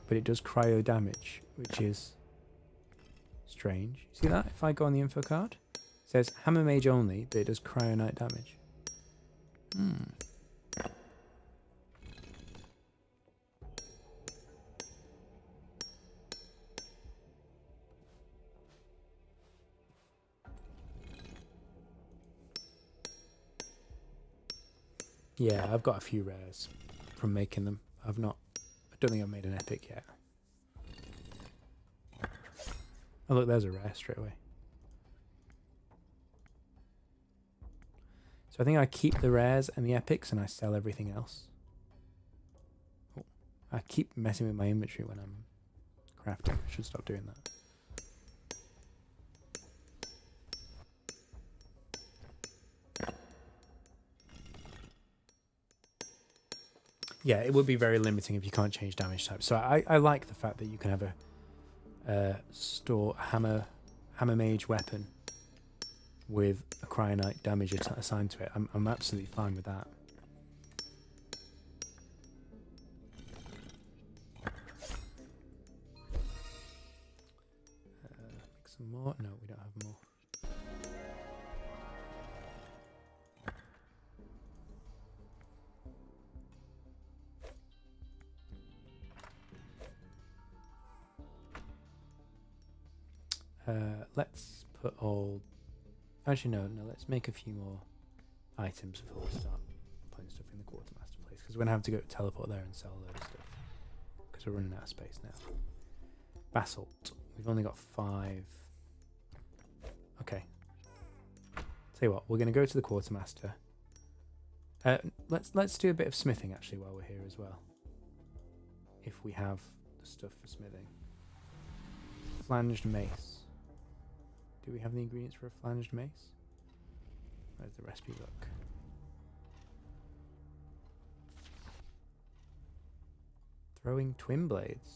but it does cryo damage, which is strange. See that? If I go on the info card, it says hammer mage only, but it does cryonite damage. Yeah, I've got a few rares from making them. I don't think I've made an epic yet. Oh look, there's a rare straight away. So I think I keep the rares and the epics and I sell everything else. Oh, I keep messing with my inventory when I'm crafting. I should stop doing that. Yeah, it would be very limiting if you can't change damage type. So I like the fact that you can have a store hammer mage weapon with a cryonite damage assigned to it. I'm absolutely fine with that. Make some more. No, we don't have more. Let's put all... Actually, no, let's make a few more items before we start putting stuff in the quartermaster place, because we're going to have to go teleport there and sell a load of stuff, because we're running out of space now. Basalt. We've only got 5. Okay. Tell you what, we're going to go to the quartermaster. Let's do a bit of smithing, actually, while we're here as well. If we have the stuff for smithing. Flanged mace. Do we have the ingredients for a flanged mace? Where's the recipe book? Throwing twin blades.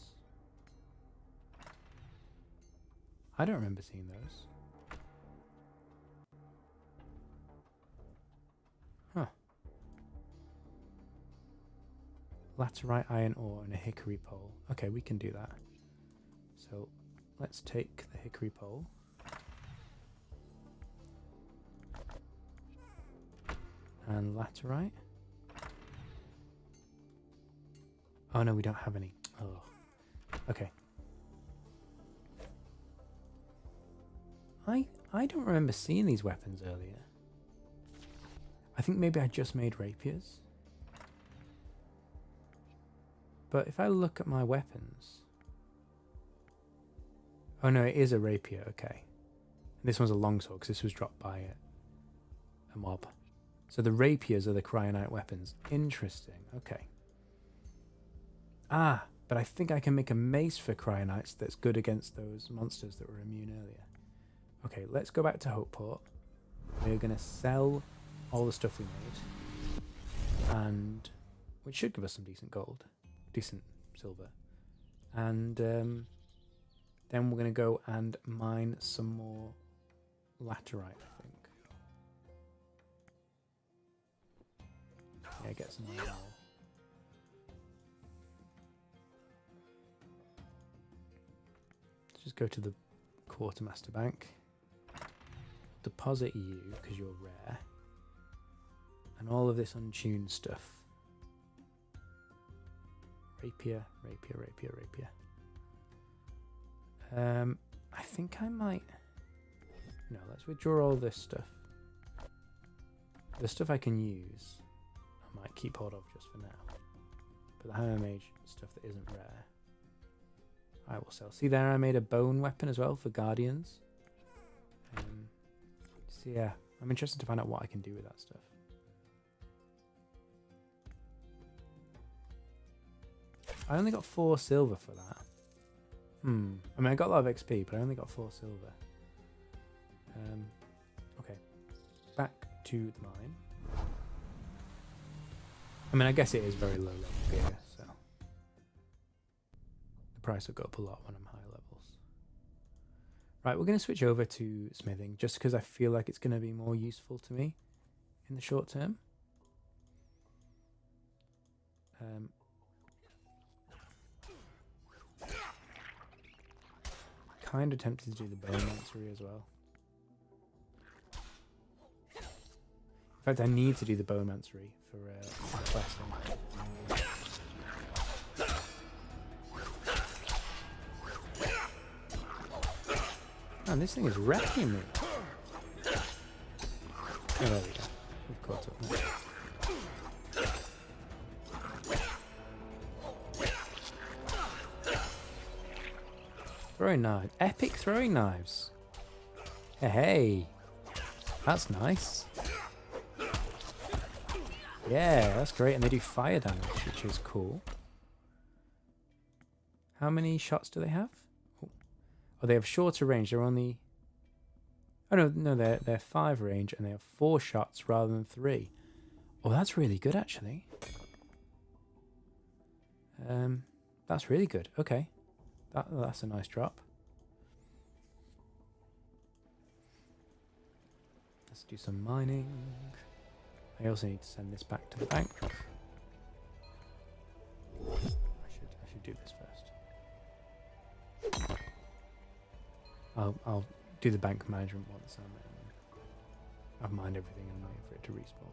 I don't remember seeing those. Huh. Laterite iron ore and a hickory pole. Okay, we can do that. So let's take the hickory pole. And laterite. Oh no, we don't have any. Oh. Okay. I don't remember seeing these weapons earlier. I think maybe I just made rapiers. But if I look at my weapons... Oh no, it is a rapier, okay. This one's a longsword because this was dropped by a mob. So the rapiers are the cryonite weapons. Interesting. Okay. Ah, but I think I can make a mace for cryonites that's good against those monsters that were immune earlier. Okay, let's go back to Hopeport. We're going to sell all the stuff we made. And which should give us some decent gold. Decent silver. And then we're going to go and mine some more laterite, I think. Yeah, get some more. Let's just go to the quartermaster bank. Deposit you because you're rare. And all of this untuned stuff. Rapier, rapier, rapier, rapier. I think I might... No, let's withdraw all this stuff. The stuff I can use, I might keep hold of just for now. But the hammer mage stuff that isn't rare, I will sell. See there, I made a bone weapon as well for guardians. So yeah, I'm interested to find out what I can do with that stuff. I only got 4 silver for that. I mean, I got a lot of XP, but I only got 4 silver. Okay, back to the mine. I mean, I guess it is very low level gear, so the price will go up a lot when I'm high levels. Right, we're going to switch over to smithing, just because I feel like it's going to be more useful to me in the short term. Kind of tempted to do the bone mancery as well. In fact, I need to do the bone mancery for questing. Man, this thing is wrecking me. Oh, there we go. We've caught up now. Throwing knives. Epic throwing knives. Hey. That's nice. Yeah, that's great. And they do fire damage, which is cool. How many shots do they have? Oh, they have shorter range. They're only... Oh, no, they're 5 range, and they have 4 shots rather than 3. Oh, that's really good, actually. That's really good. Okay. That's a nice drop. Let's do some mining. I also need to send this back to the bank. I should do this first. I'll do the bank management once I've mined everything and wait for it to respawn.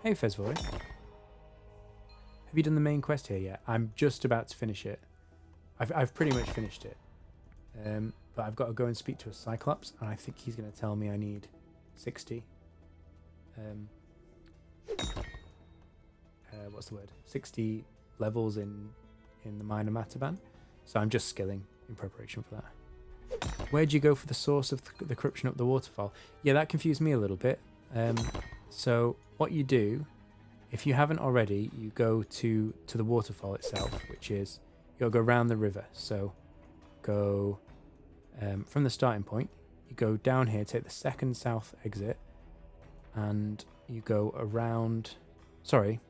Hey Fezvoy. Have you done the main quest here yet? I'm just about to finish it. I've pretty much finished it. But I've got to go and speak to a Cyclops, and I think he's going to tell me I need 60. What's the word? 60 levels in the minor Mataban. So I'm just skilling in preparation for that. Where'd you go for the source of the corruption up the waterfall? Yeah, that confused me a little bit. So what you do, if you haven't already, you go to the waterfall itself, which is, you'll go around the river. So go from the starting point, you go down here, take the second south exit, and you go around, you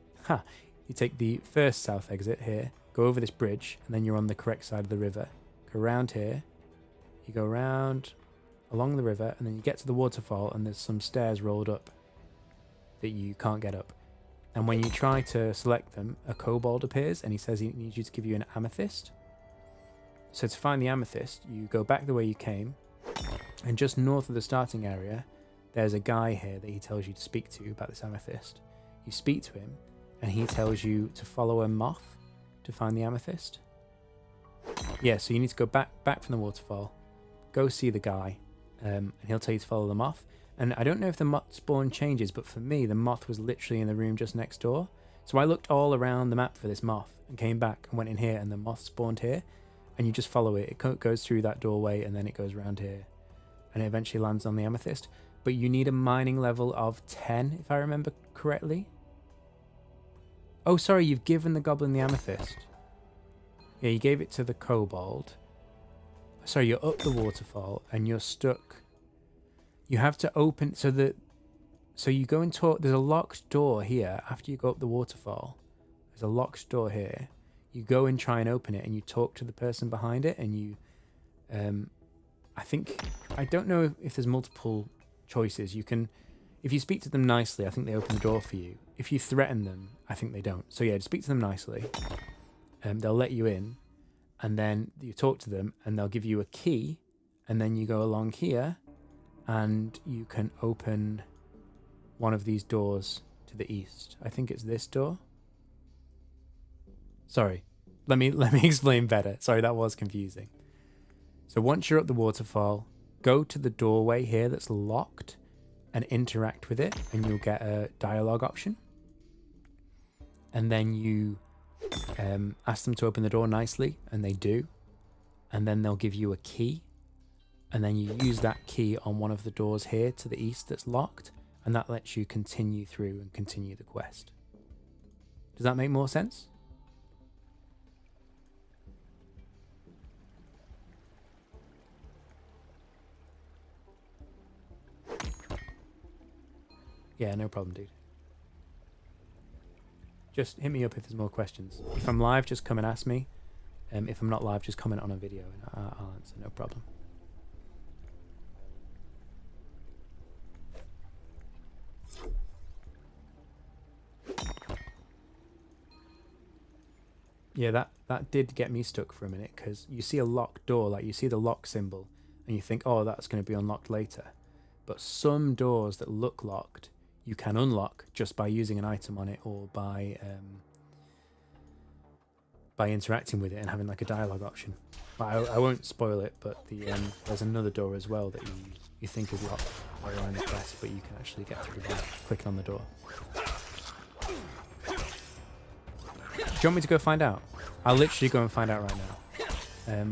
take the first south exit here, go over this bridge, and then you're on the correct side of the river. Go around here, you go around along the river, and then you get to the waterfall, and there's some stairs rolled up that you can't get up. And when you try to select them, a kobold appears, and he says he needs you to give you an amethyst. So to find the amethyst, you go back the way you came, and just north of the starting area, there's a guy here that he tells you to speak to about this amethyst. You speak to him, and he tells you to follow a moth to find the amethyst. Yeah, so you need to go back from the waterfall, go see the guy, and he'll tell you to follow the moth. And I don't know if the moth spawn changes, but for me, the moth was literally in the room just next door. So I looked all around the map for this moth and came back and went in here, and the moth spawned here. And you just follow it. It goes through that doorway, and then it goes around here, and it eventually lands on the amethyst. But you need a mining level of 10, if I remember correctly. Oh, sorry, you've given the goblin the amethyst. Yeah, you gave it to the kobold. Sorry, you're up the waterfall, and you're stuck. You have to open... So you go and talk... There's a locked door here after you go up the waterfall. There's a locked door here. You go and try and open it, and you talk to the person behind it, and you... I don't know if there's multiple choices. You can... If you speak to them nicely, I think they open the door for you. If you threaten them, I think they don't. So yeah, just speak to them nicely. They'll let you in, and then you talk to them, and they'll give you a key, and then you go along here, and you can open one of these doors to the east. I think it's this door. Sorry, let me explain better. Sorry, that was confusing. So once you're up the waterfall, go to the doorway here that's locked and interact with it, and you'll get a dialogue option. And then you ask them to open the door nicely, and they do. And then they'll give you a key, and then you use that key on one of the doors here to the east that's locked, and that lets you continue through and continue the quest. Does that make more sense? Yeah, no problem, dude. Just hit me up if there's more questions. If I'm live, just come and ask me. If I'm not live, just comment on a video and I'll answer, no problem. Yeah, that did get me stuck for a minute, because you see a locked door, like you see the lock symbol, and you think, oh, that's going to be unlocked later. But some doors that look locked, you can unlock just by using an item on it, or by interacting with it and having like a dialogue option. I won't spoil it, but there's another door as well that you think is locked while you're on the quest, but you can actually get through by clicking on the door. Do you want me to go find out? I'll literally go and find out right now.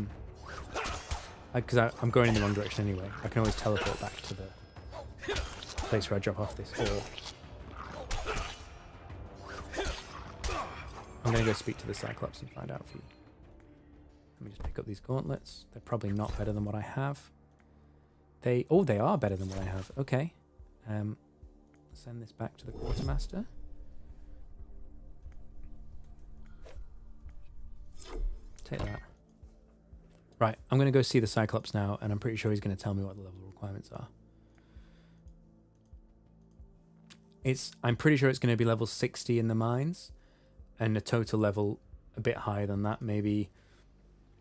Because I'm going in the wrong direction anyway. I can always teleport back to the place where I drop off this ore. I'm going to go speak to the Cyclops and find out for you. Let me just pick up these gauntlets. They're probably not better than what I have. They are better than what I have. Okay. Send this back to the quartermaster. Take that. Right, I'm going to go see the Cyclops now, and I'm pretty sure he's going to tell me what the level requirements are. I'm pretty sure it's going to be level 60 in the mines, and a total level a bit higher than that, maybe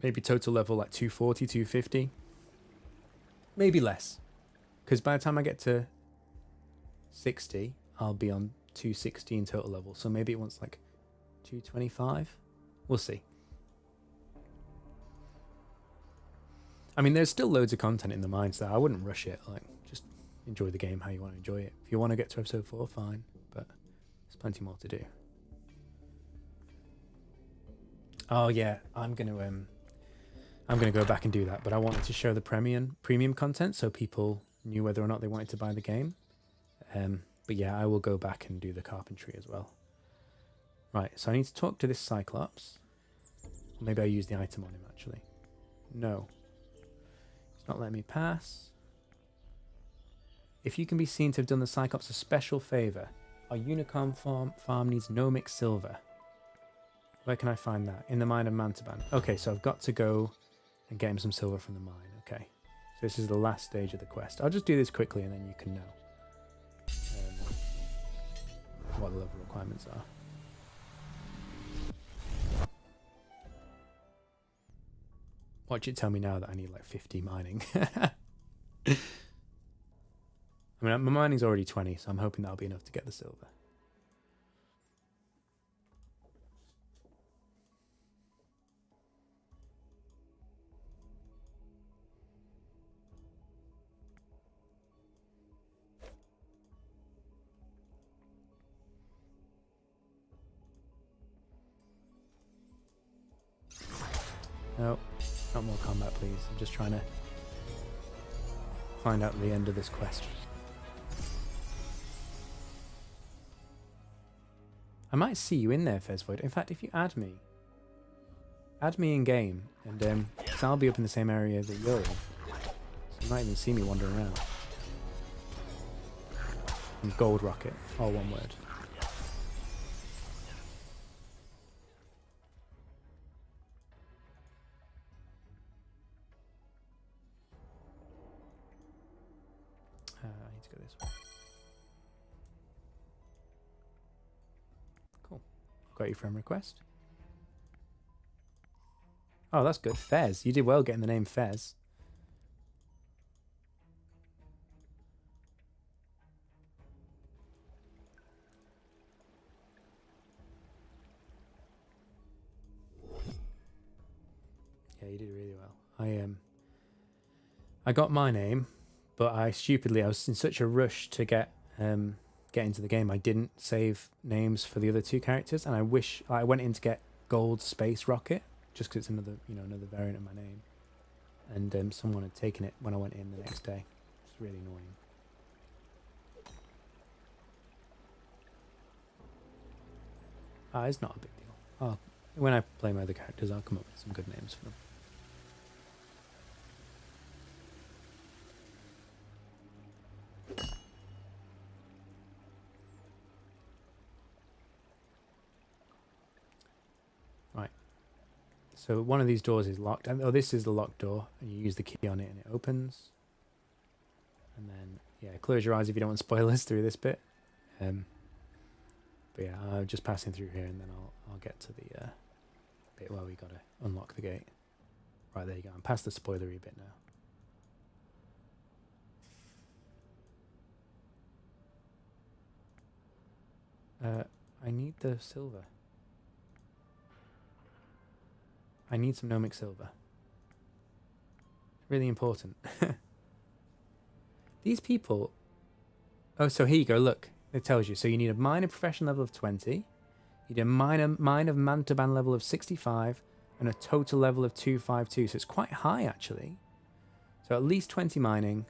total level like 240, 250. Maybe less. Because by the time I get to 60, I'll be on 260 in total level. So maybe it wants like 225. We'll see. I mean, there's still loads of content in the mines there. I wouldn't rush it. Like, just enjoy the game how you want to enjoy it. If you want to get to episode 4, fine. But there's plenty more to do. Oh yeah, I'm gonna go back and do that. But I wanted to show the premium content so people knew whether or not they wanted to buy the game. But yeah, I will go back and do the carpentry as well. Right, so I need to talk to this Cyclops. Or maybe I use the item on him actually. No. It's not letting me pass. If you can be seen to have done the Cyclops a special favour, our unicorn farm needs gnomic silver. Where can I find that? In the mine of Mantaban. Okay, so I've got to go and get him some silver from the mine. Okay, so this is the last stage of the quest. I'll just do this quickly and then you can know what the level requirements are. Watch it tell me now that I need like 50 mining. I mean, my mining's already 20, so I'm hoping that'll be enough to get the silver. No, not more combat, please. I'm just trying to find out the end of this quest. I might see you in there, Fezvoid. In fact, if you add me in game, and cause I'll be up in the same area that you're in, so you might even see me wandering around. And gold rocket, all one word. I need to go this way. Cool. Got your friend request. Oh, that's good. Fez. You did well getting the name Fez. Yeah, you did really well. I got my name, but I was in such a rush to get into the game, I didn't save names for the other two characters, and I went in to get Gold Space Rocket just because it's another variant of my name, and someone had taken it when I went in the next day. It's really annoying. It's not a big deal. When I play my other characters, I'll come up with some good names for them. So one of these doors is locked, and this is the locked door, and you use the key on it and it opens. And then, yeah, close your eyes if you don't want spoilers through this bit. But yeah, I'm just passing through here, and then I'll get to the bit where we gotta unlock the gate. Right, there you go. I'm past the spoilery bit now. I need the silver. I need some gnomic silver. Really important. These people... Oh, so here you go, look. It tells you. So you need a minor profession level of 20. You need a mine of Mantaban level of 65. And a total level of 252. So it's quite high, actually. So at least 20 mining.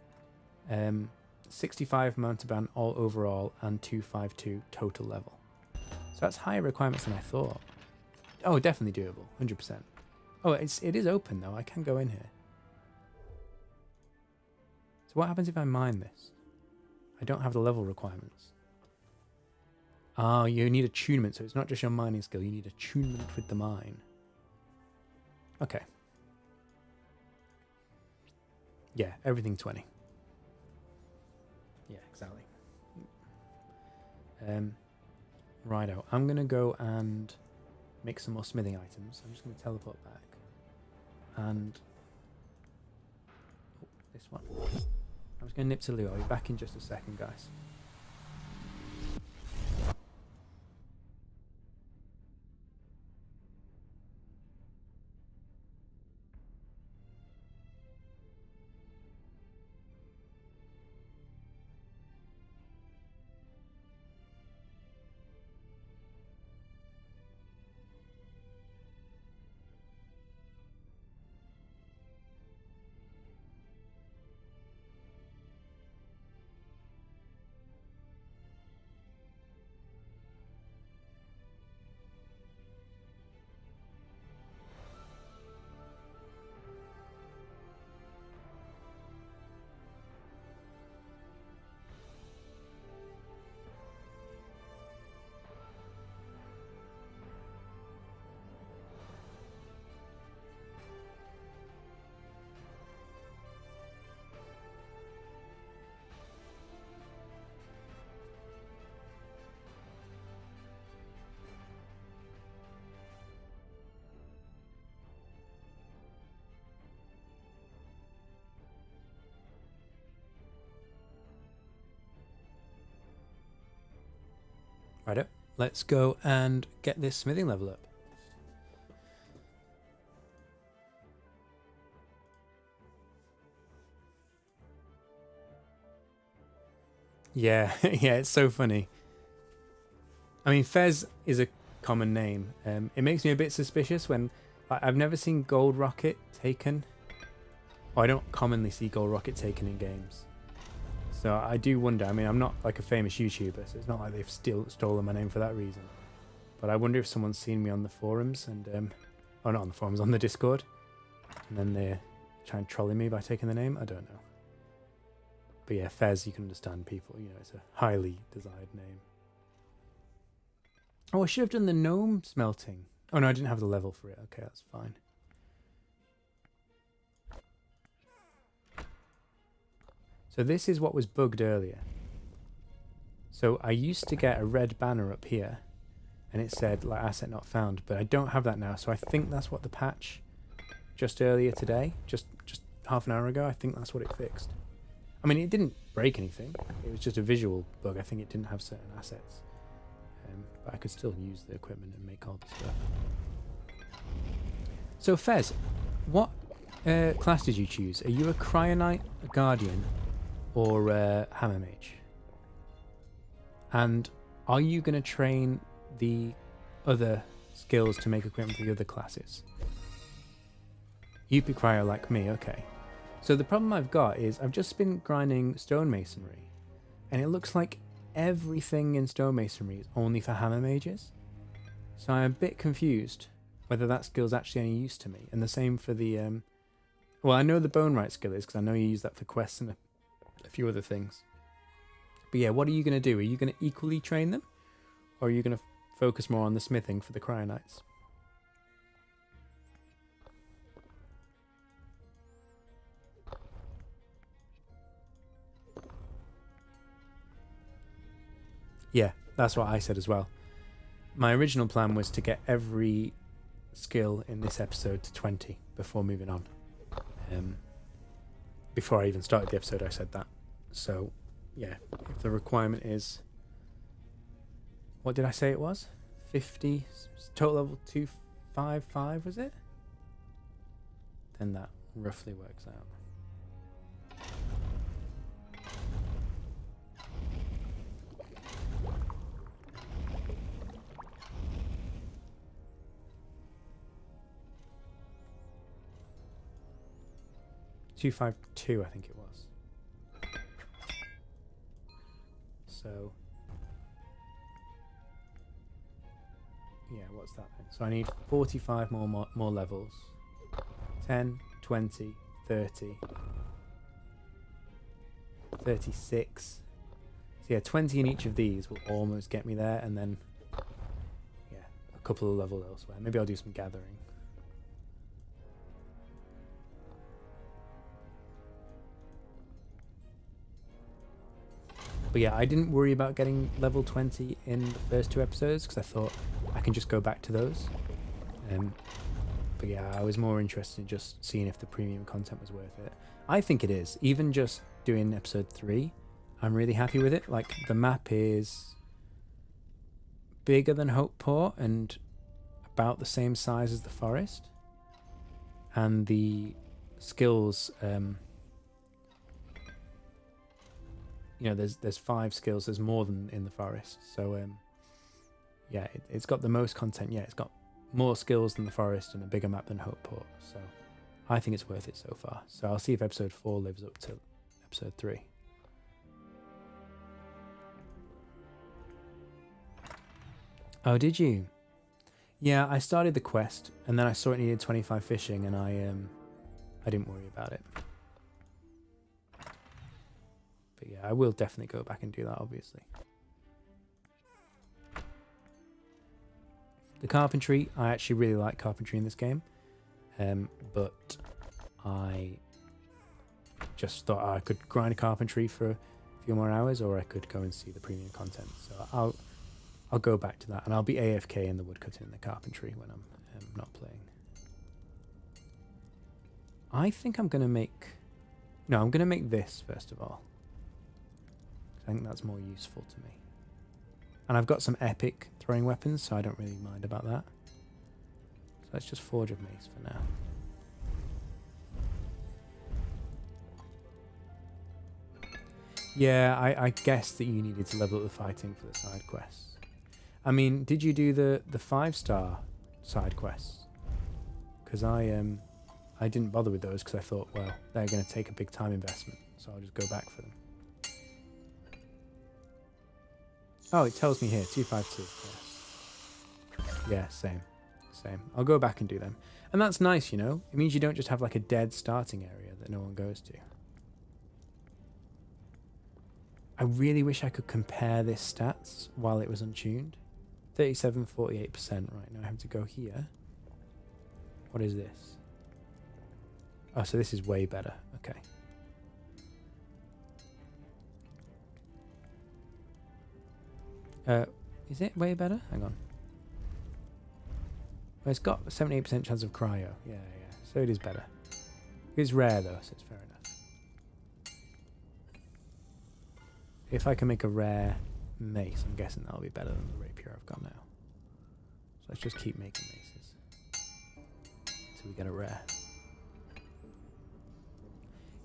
65 Mantaban all overall. And 252 total level. So that's higher requirements than I thought. Oh, definitely doable. 100%. Oh, it is open though. I can go in here. So what happens if I mine this? I don't have the level requirements. Oh, you need attunement. So it's not just your mining skill. You need attunement with the mine. Okay. Yeah, everything 20. Yeah, exactly. Righto. I'm going to go and make some more smithing items. I'm just going to teleport back. And... oh, this one. I'm just going to nip to Lou. I'll be back in just a second, guys. Righto. Let's go and get this smithing level up. Yeah, yeah, it's so funny. I mean, Fez is a common name. It makes me a bit suspicious when I've never seen Gold Rocket taken. Or I don't commonly see Gold Rocket taken in games. So I do wonder. I mean, I'm not like a famous YouTuber, so it's not like they've stolen my name for that reason. But I wonder if someone's seen me on the forums and, oh, not on the forums, on the Discord, and then they're trying to troll me by taking the name. I don't know. But yeah, Fez, you can understand people. You know, it's a highly desired name. Oh, I should have done the gnome smelting. Oh no, I didn't have the level for it. Okay, that's fine. So this is what was bugged earlier. So I used to get a red banner up here and it said like asset not found, but I don't have that now. So I think that's what the patch just earlier today, just half an hour ago, I think that's what it fixed. I mean, it didn't break anything. It was just a visual bug. I think it didn't have certain assets. But I could still use the equipment and make all the stuff. So Fez, what class did you choose? Are you a Cryonite, a Guardian, or a Hammer Mage? And are you going to train the other skills to make equipment for the other classes? You pick Cryo like me, okay. So the problem I've got is I've just been grinding stonemasonry, and it looks like everything in stonemasonry is only for hammer mages. So I'm a bit confused whether that skill's actually any use to me. And the same for the... well, I know the bone right skill is, because I know you use that for quests and a few other things. But yeah, what are you going to do? Are you going to equally train them? Or are you going to focus more on the smithing for the Cryonites? Yeah, that's what I said as well. My original plan was to get every skill in this episode to 20 before moving on. Before I even started the episode, I said that. So, yeah, if the requirement is... what did I say it was? 50, total level 255, was it? Then that roughly works out. $252, I think it was. So yeah, what's that then? So I need 45 more levels. 10, 20, 30, 36. So yeah, 20 in each of these will almost get me there, and then yeah, a couple of levels elsewhere. Maybe I'll do some gathering. But yeah, I didn't worry about getting level 20 in the first 2 episodes because I thought I can just go back to those. But yeah, I was more interested in just seeing if the premium content was worth it. I think it is. Even just doing episode 3, I'm really happy with it. Like, the map is bigger than Hopeport and about the same size as the forest. And the skills... you know, there's 5 skills. There's more than in the forest. So, yeah, it's got the most content. Yeah, it's got more skills than the forest and a bigger map than Hopeport. So, I think it's worth it so far. So, I'll see if episode 4 lives up to episode 3. Oh, did you? Yeah, I started the quest and then I saw it needed 25 fishing, and I didn't worry about it. But yeah, I will definitely go back and do that, obviously. The carpentry, I actually really like carpentry in this game. But I just thought I could grind carpentry for a few more hours, or I could go and see the premium content. So I'll go back to that, and I'll be AFK in the woodcutting and the carpentry when I'm not playing. I think I'm going to make... No, I'm going to make this first of all. I think that's more useful to me. And I've got some epic throwing weapons, so I don't really mind about that. So let's just forge a mace for now. Yeah, I guessed that you needed to level up the fighting for the side quests. I mean, did you do the 5-star side quests? Because I didn't bother with those because I thought, well, they're going to take a big time investment, so I'll just go back for them. Oh, it tells me here, 252. Yeah, same. I'll go back and do them. And that's nice, you know? It means you don't just have like a dead starting area that no one goes to. I really wish I could compare this stats while it was untuned. 37, 48%. Right, now I have to go here. What is this? Oh, so this is way better. Okay. Is it way better? Hang on. Well, it's got 78% chance of cryo. Yeah. So it is better. It's rare though, so it's fair enough. If I can make a rare mace, I'm guessing that'll be better than the rapier I've got now. So let's just keep making maces until we get a rare.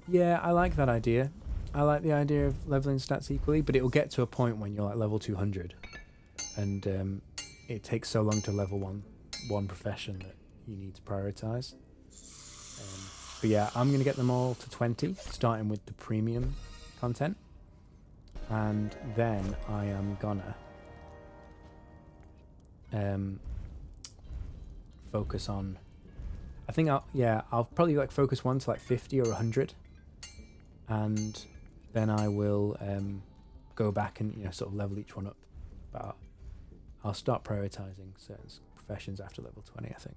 Yeah, I like that idea. I like the idea of leveling stats equally, but it will get to a point when you're like level 200 and it takes so long to level one profession that you need to prioritize. But yeah, I'm going to get them all to 20, starting with the premium content. And then I am gonna focus on... I think I'll probably like focus one to like 50 or 100. And then I will go back and, you know, sort of level each one up. But I'll start prioritizing certain professions after level 20, I think.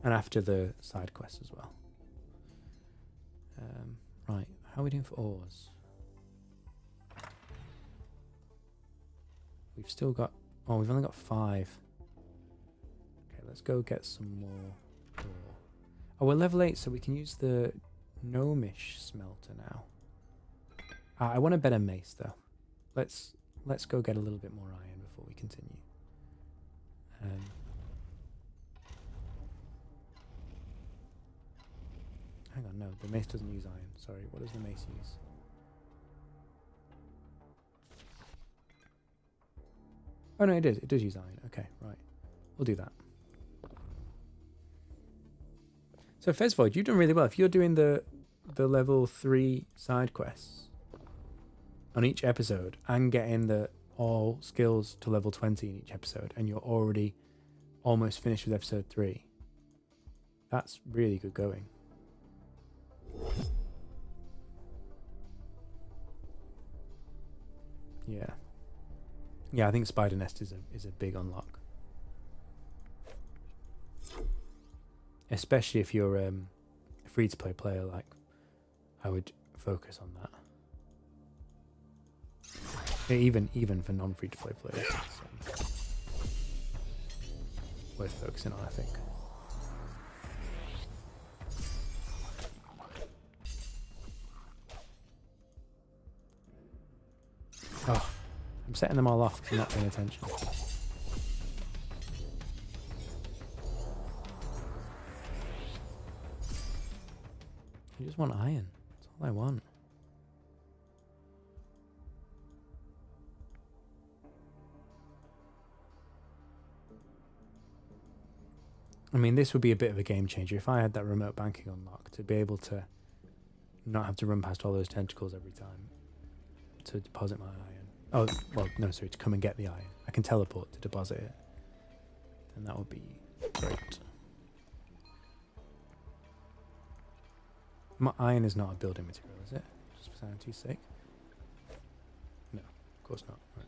And after the side quests as well. Right, how are we doing for ores? We've still got... Oh, we've only got 5. Okay, let's go get some more ore. Oh, we're level 8, so we can use the gnomish smelter now. I want a better mace, though. Let's go get a little bit more iron before we continue. Hang on, no, the mace doesn't use iron. Sorry, what does the mace use? Oh no, it does. It does use iron. Okay, right. We'll do that. So Fezvoid, you've done really well. If you're doing the level 3 side quests on each episode and getting the all skills to level 20 in each episode, and you're already almost finished with episode 3. That's really good going. Yeah. Yeah, I think Spider Nest is a big unlock. Especially if you're a free-to-play player, like, I would focus on that. Yeah, even for non-free-to-play players, it's worth focusing on, I think. Oh, I'm setting them all off because I'm not paying attention. I just want iron. That's all I want. I mean, this would be a bit of a game changer if I had that remote banking unlocked, to be able to not have to run past all those tentacles every time to deposit my iron. Oh, well, no, sorry, to come and get the iron. I can teleport to deposit it. And that would be great. My iron is not a building material, is it? Just for sanity's sake? No, of course not. Right.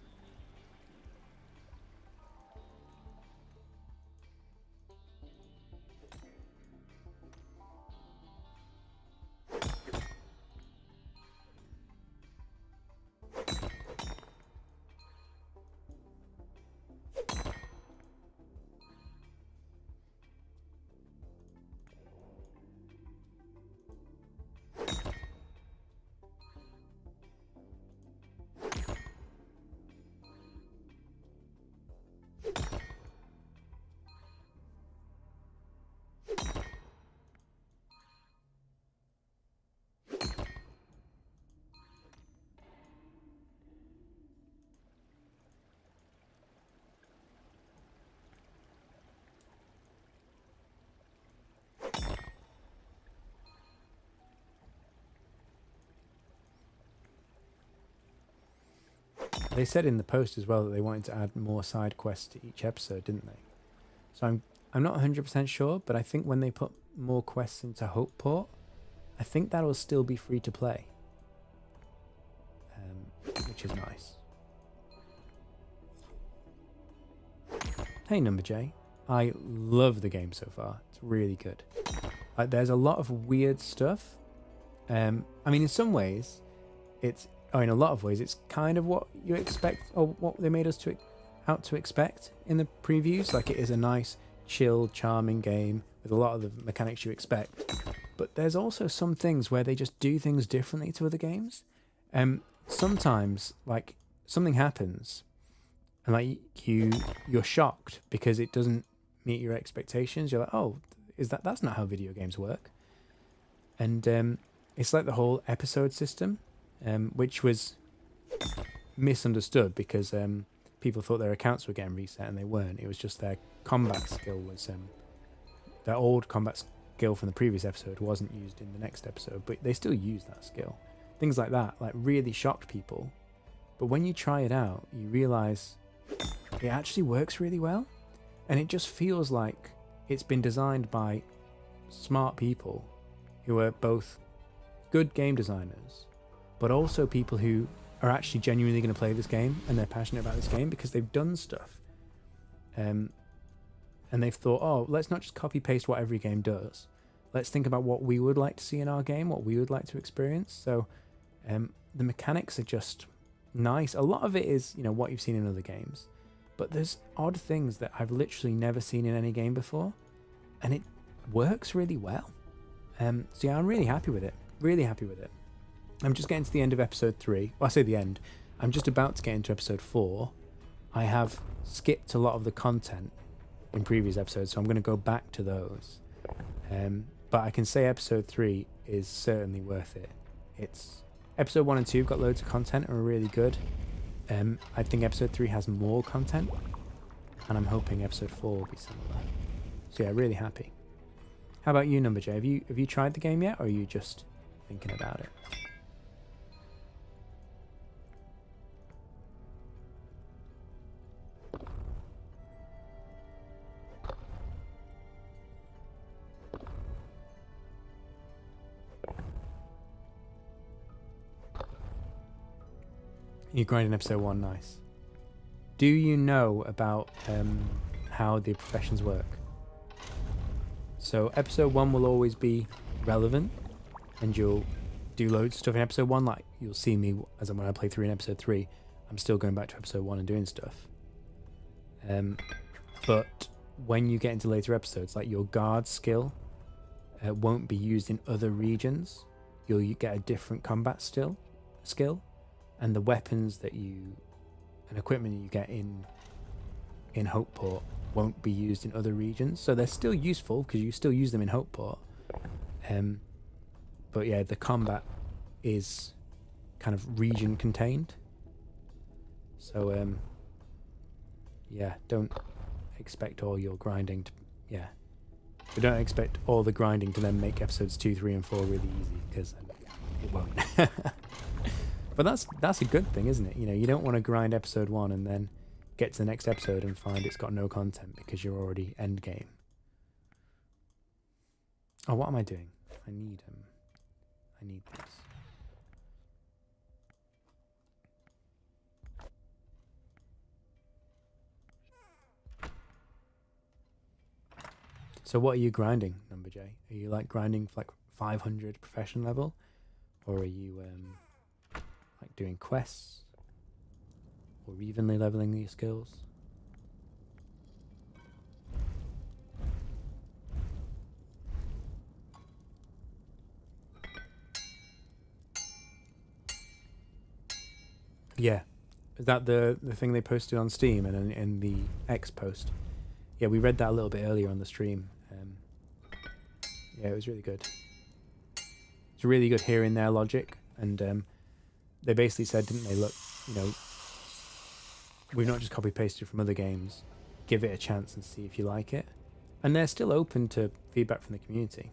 They said in the post as well that they wanted to add more side quests to each episode, didn't they? So I'm not 100% sure, but I think when they put more quests into Hopeport, I think that'll still be free to play, which is nice. Hey, Number J, I love the game so far. It's really good. There's a lot of weird stuff. I mean, in some ways, in a lot of ways, it's kind of what you expect, or what they made us out to expect in the previews. Like, it is a nice, chill, charming game with a lot of the mechanics you expect. But there's also some things where they just do things differently to other games. Sometimes, like, something happens, and like you're shocked because it doesn't meet your expectations. You're like, oh, that's not how video games work. And it's like the whole episode system. Which was misunderstood because people thought their accounts were getting reset and they weren't. It was just their combat skill was their old combat skill from the previous episode wasn't used in the next episode, but they still use that skill. Things like that, like, really shocked people. But when you try it out, you realize it actually works really well, and it just feels like it's been designed by smart people who are both good game designers, but also people who are actually genuinely going to play this game and they're passionate about this game because they've done stuff. And they've thought, oh, let's not just copy paste what every game does. Let's think about what we would like to see in our game, what we would like to experience. So the mechanics are just nice. A lot of it is, what you've seen in other games, but there's odd things that I've literally never seen in any game before, and it works really well. So yeah, I'm really happy with it. Really happy with it. I'm just getting to the end of episode 3. Well, I say the end. I'm just about to get into episode 4. I have skipped a lot of the content in previous episodes, so I'm going to go back to those. But I can say episode 3 is certainly worth it. It's episode 1 and 2 have got loads of content and are really good. I think episode 3 has more content, and I'm hoping episode 4 will be similar. So yeah, really happy. How about you, Number J? Have you tried the game yet, or are you just thinking about it? You grind in episode 1, nice. Do you know about how the professions work? So episode 1 will always be relevant, and you'll do loads of stuff in episode 1. Like you'll see me as when I play through in episode 3, I'm still going back to episode 1 and doing stuff. But when you get into later episodes, like your guard skill won't be used in other regions. You'll get a different combat skill, and the weapons that you and equipment that you get in Hopeport won't be used in other regions. So they're still useful because you still use them in Hopeport. But yeah, the combat is kind of region contained. So yeah, don't expect all your grinding to but don't expect all the grinding to then make episodes 2, 3, and 4 really easy, because it won't. But that's a good thing, isn't it? You know, you don't want to grind episode 1 and then get to the next episode and find it's got no content because you're already end game. Oh, what am I doing? I need this. So what are you grinding, Number J? Are you like grinding for like 500 profession level? Or are you like doing quests? Or evenly leveling your skills? Yeah. Is that the thing they posted on Steam and in the X post? Yeah, we read that a little bit earlier on the stream. Yeah, it was really good. It's really good hearing their logic, and they basically said, didn't they, look, you know, we've not just copy pasted from other games, give it a chance and see if you like it. And they're still open to feedback from the community,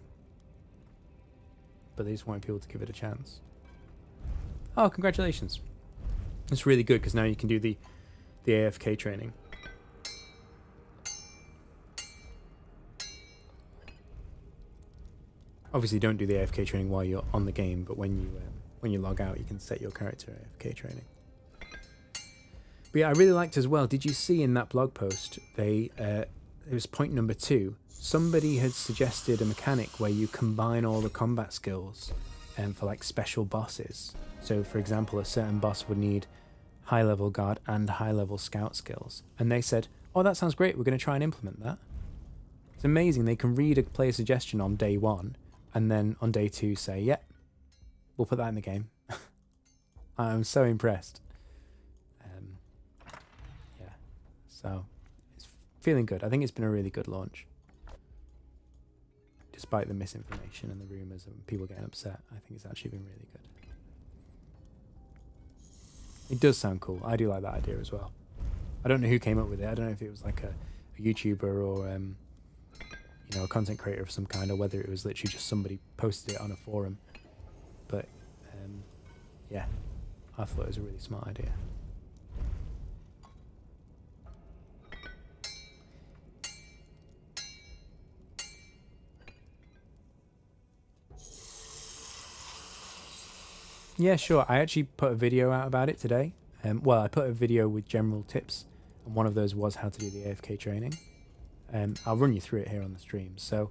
but they just want people to give it a chance. Oh, congratulations. It's really good because now you can do the AFK training. Obviously, don't do the AFK training while you're on the game, but when you log out, you can set your character AFK training. But yeah, I really liked as well. Did you see in that blog post, it was point number 2. Somebody had suggested a mechanic where you combine all the combat skills for like special bosses. So, for example, a certain boss would need high-level guard and high-level scout skills. And they said, oh, that sounds great. We're going to try and implement that. It's amazing. They can read a player suggestion on day 1. And then on day 2 say, yep, we'll put that in the game. I'm so impressed. Yeah, so it's feeling good. I think it's been a really good launch. Despite the misinformation and the rumours and people getting upset, I think it's actually been really good. It does sound cool. I do like that idea as well. I don't know who came up with it. I don't know if it was like a YouTuber or you know, a content creator of some kind, or whether it was literally just somebody posted it on a forum. But yeah, I thought it was a really smart idea. Yeah, sure. I actually put a video out about it today. Well, I put a video with general tips, and one of those was how to do the AFK training. I'll run you through it here on the stream. So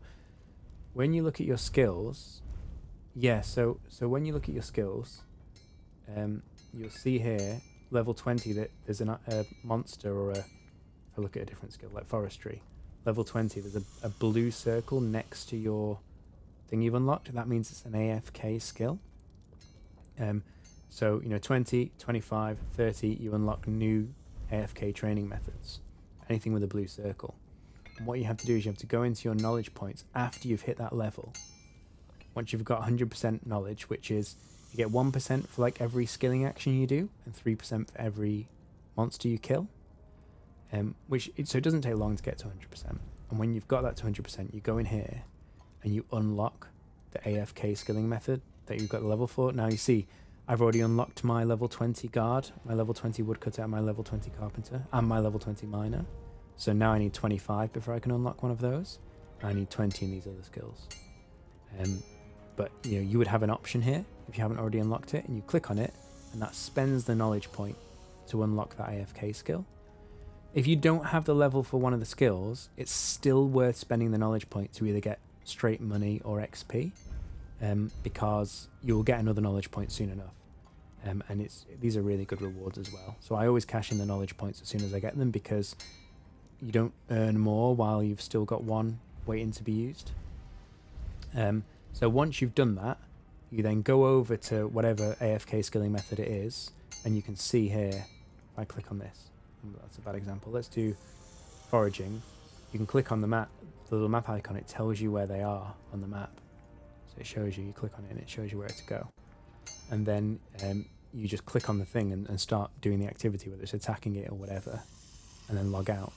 when you look at your skills, yeah, so when you look at your skills, you'll see here, level 20, that there's a monster, or if I look at a different skill, like forestry, level 20, there's a blue circle next to your thing you've unlocked. That means it's an AFK skill. So, you know, 20, 25, 30, you unlock new AFK training methods. Anything with a blue circle. And what you have to do is you have to go into your knowledge points after you've hit that level. Once you've got 100% knowledge, which is you get 1% for like every skilling action you do, and 3% for every monster you kill. So it doesn't take long to get to 100%. And when you've got that to 100%, you go in here and you unlock the AFK skilling method that you've got the level for. Now you see, I've already unlocked my level 20 guard, my level 20 woodcutter, my level 20 carpenter, and my level 20 miner. So now I need 25 before I can unlock one of those. I need 20 in these other skills. But you know, you would have an option here if you haven't already unlocked it, and you click on it, and that spends the knowledge point to unlock that AFK skill. If you don't have the level for one of the skills, it's still worth spending the knowledge point to either get straight money or XP, because you will get another knowledge point soon enough. And these are really good rewards as well. So I always cash in the knowledge points as soon as I get them, because you don't earn more while you've still got one waiting to be used. So once you've done that, you then go over to whatever AFK skilling method it is, and you can see here, if I click on this, that's a bad example, let's do foraging. You can click on the map, the little map icon, it tells you where they are on the map. So it shows you, you click on it and it shows you where to go. And then you just click on the thing and start doing the activity, whether it's attacking it or whatever, and then log out.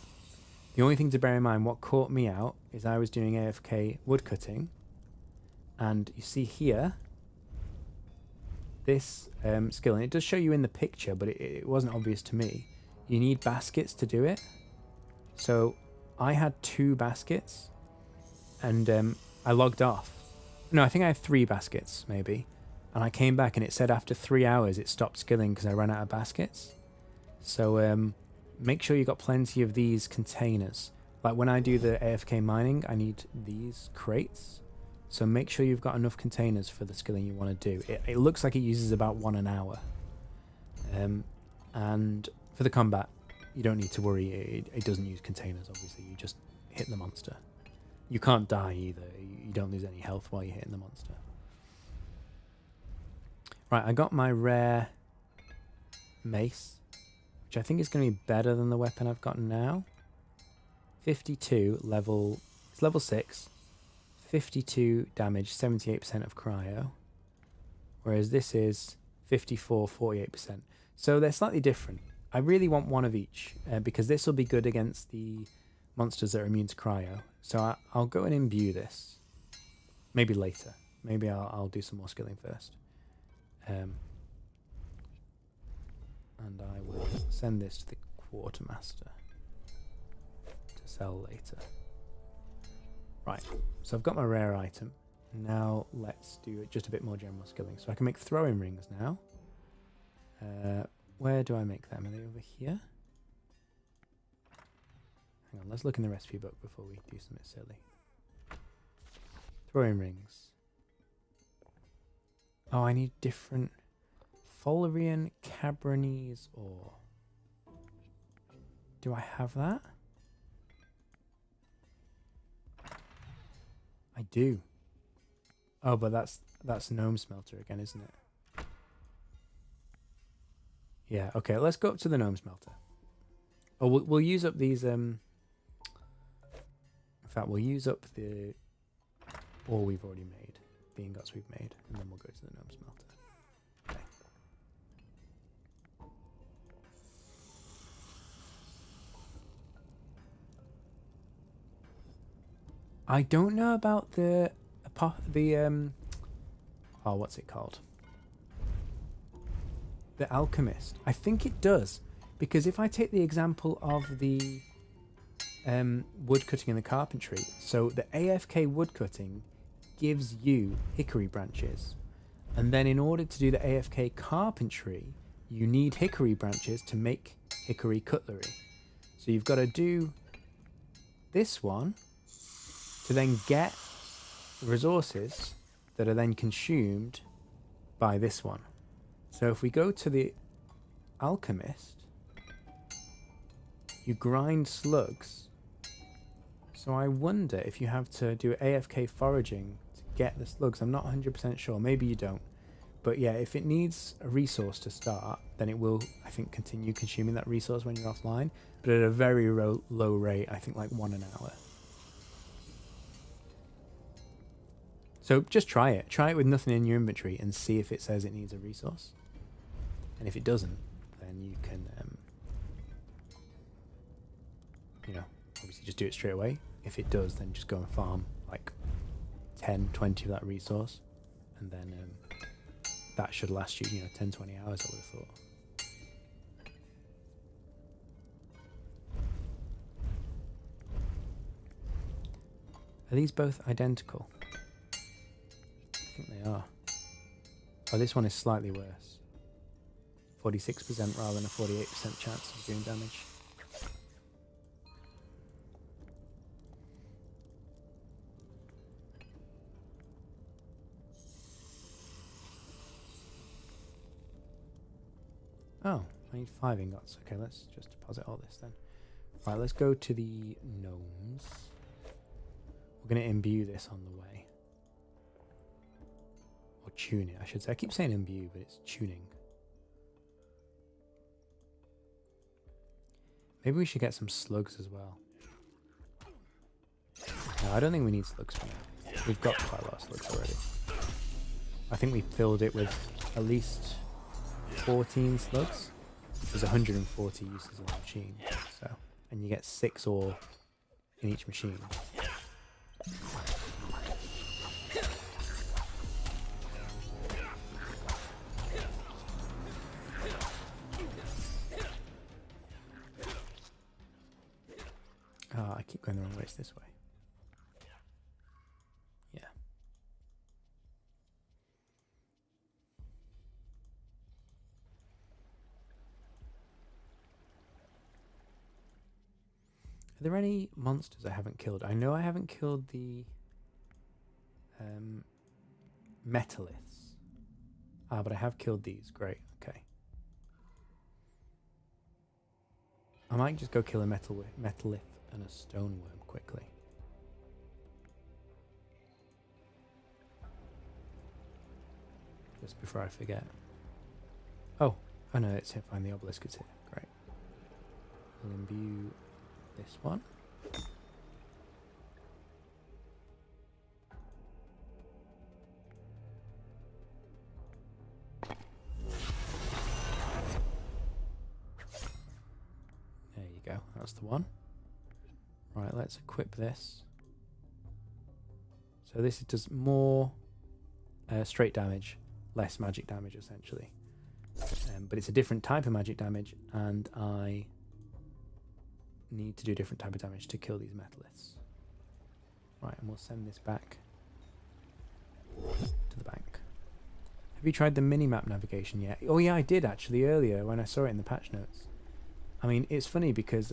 The only thing to bear in mind, what caught me out, is I was doing AFK woodcutting, and you see here, this skill, and it does show you in the picture, but it wasn't obvious to me. You need baskets to do it. So I had 2 baskets, and I logged off. No, I think I had 3 baskets, maybe. And I came back and it said after 3 hours it stopped skilling because I ran out of baskets. So make sure you got plenty of these containers. Like when I do the AFK mining, I need these crates. So make sure you've got enough containers for the skilling you want to do. It looks like it uses about 1 an hour. And for the combat, you don't need to worry. It doesn't use containers, obviously. You just hit the monster. You can't die either. You don't lose any health while you're hitting the monster. Right, I got my rare mace, which I think is going to be better than the weapon I've got now. 52 level, it's level 6, 52 damage, 78% of cryo, whereas this is 54, 48%. So they're slightly different. I really want one of each, because this will be good against the monsters that are immune to cryo. So I'll go and imbue this. Maybe later. Maybe I'll do some more skilling first. And I will send this to the quartermaster to sell later. Right, so I've got my rare item. Now let's do just a bit more general skilling. So I can make throwing rings now. Where do I make them? Are they over here? Hang on, let's look in the recipe book before we do something silly. Throwing rings. Oh, I need different Fulverian Cabronese ore. Do I have that? I do. Oh, but that's gnome smelter again, isn't it? Yeah, okay, let's go up to the gnome smelter. Oh, we'll use up these, in fact, we'll use up the ore we've already made, the ingots we've made, and then we'll go to the gnome smelter. Okay. I don't know about the oh, what's it called? The alchemist. I think it does, because if I take the example of the woodcutting and the carpentry, so the AFK woodcutting gives you hickory branches, and then in order to do the AFK carpentry, you need hickory branches to make hickory cutlery. So you've got to do this one to then get resources that are then consumed by this one. So if we go to the alchemist, you grind slugs. So I wonder if you have to do AFK foraging to get the slugs. I'm not 100% sure. Maybe you don't. But yeah, if it needs a resource to start, then it will, I think, continue consuming that resource when you're offline, but at a very low rate, I think like 1 an hour. So just try it. Try it with nothing in your inventory and see if it says it needs a resource. And if it doesn't, then you can, obviously just do it straight away. If it does, then just go and farm like 10, 20 of that resource. And then that should last you, 10, 20 hours, I would have thought. Are these both identical? I think they are. Oh, this one is slightly worse. 46% rather than a 48% chance of doing damage. Oh, I need 5 ingots. Okay, let's just deposit all this then. Right, let's go to the gnomes. We're going to imbue this on the way. Or tune it, I should say. I keep saying imbue, but it's tuning. Maybe we should get some slugs as well. No, I don't think we need slugs for now. We've got quite a lot of slugs already. I think we filled it with at least 14 slugs. There's 140 uses in the machine, so, and you get 6 ore in each machine. Oh, I keep going the wrong way. It's this way. Yeah. Are there any monsters I haven't killed? I know I haven't killed the metalliths. Ah, but I have killed these. Great. Okay. I might just go kill a metallith and a stoneworm quickly. Just before I forget. Oh no, it's here. Find the obelisk. It's here. Great. We'll imbue this one. There you go. That's the one. Right, let's equip this. So this does more straight damage, less magic damage essentially. But it's a different type of magic damage, and I need to do a different type of damage to kill these metalliths. Right, and we'll send this back to the bank. Have you tried the mini-map navigation yet? Oh yeah, I did actually earlier when I saw it in the patch notes. I mean, it's funny because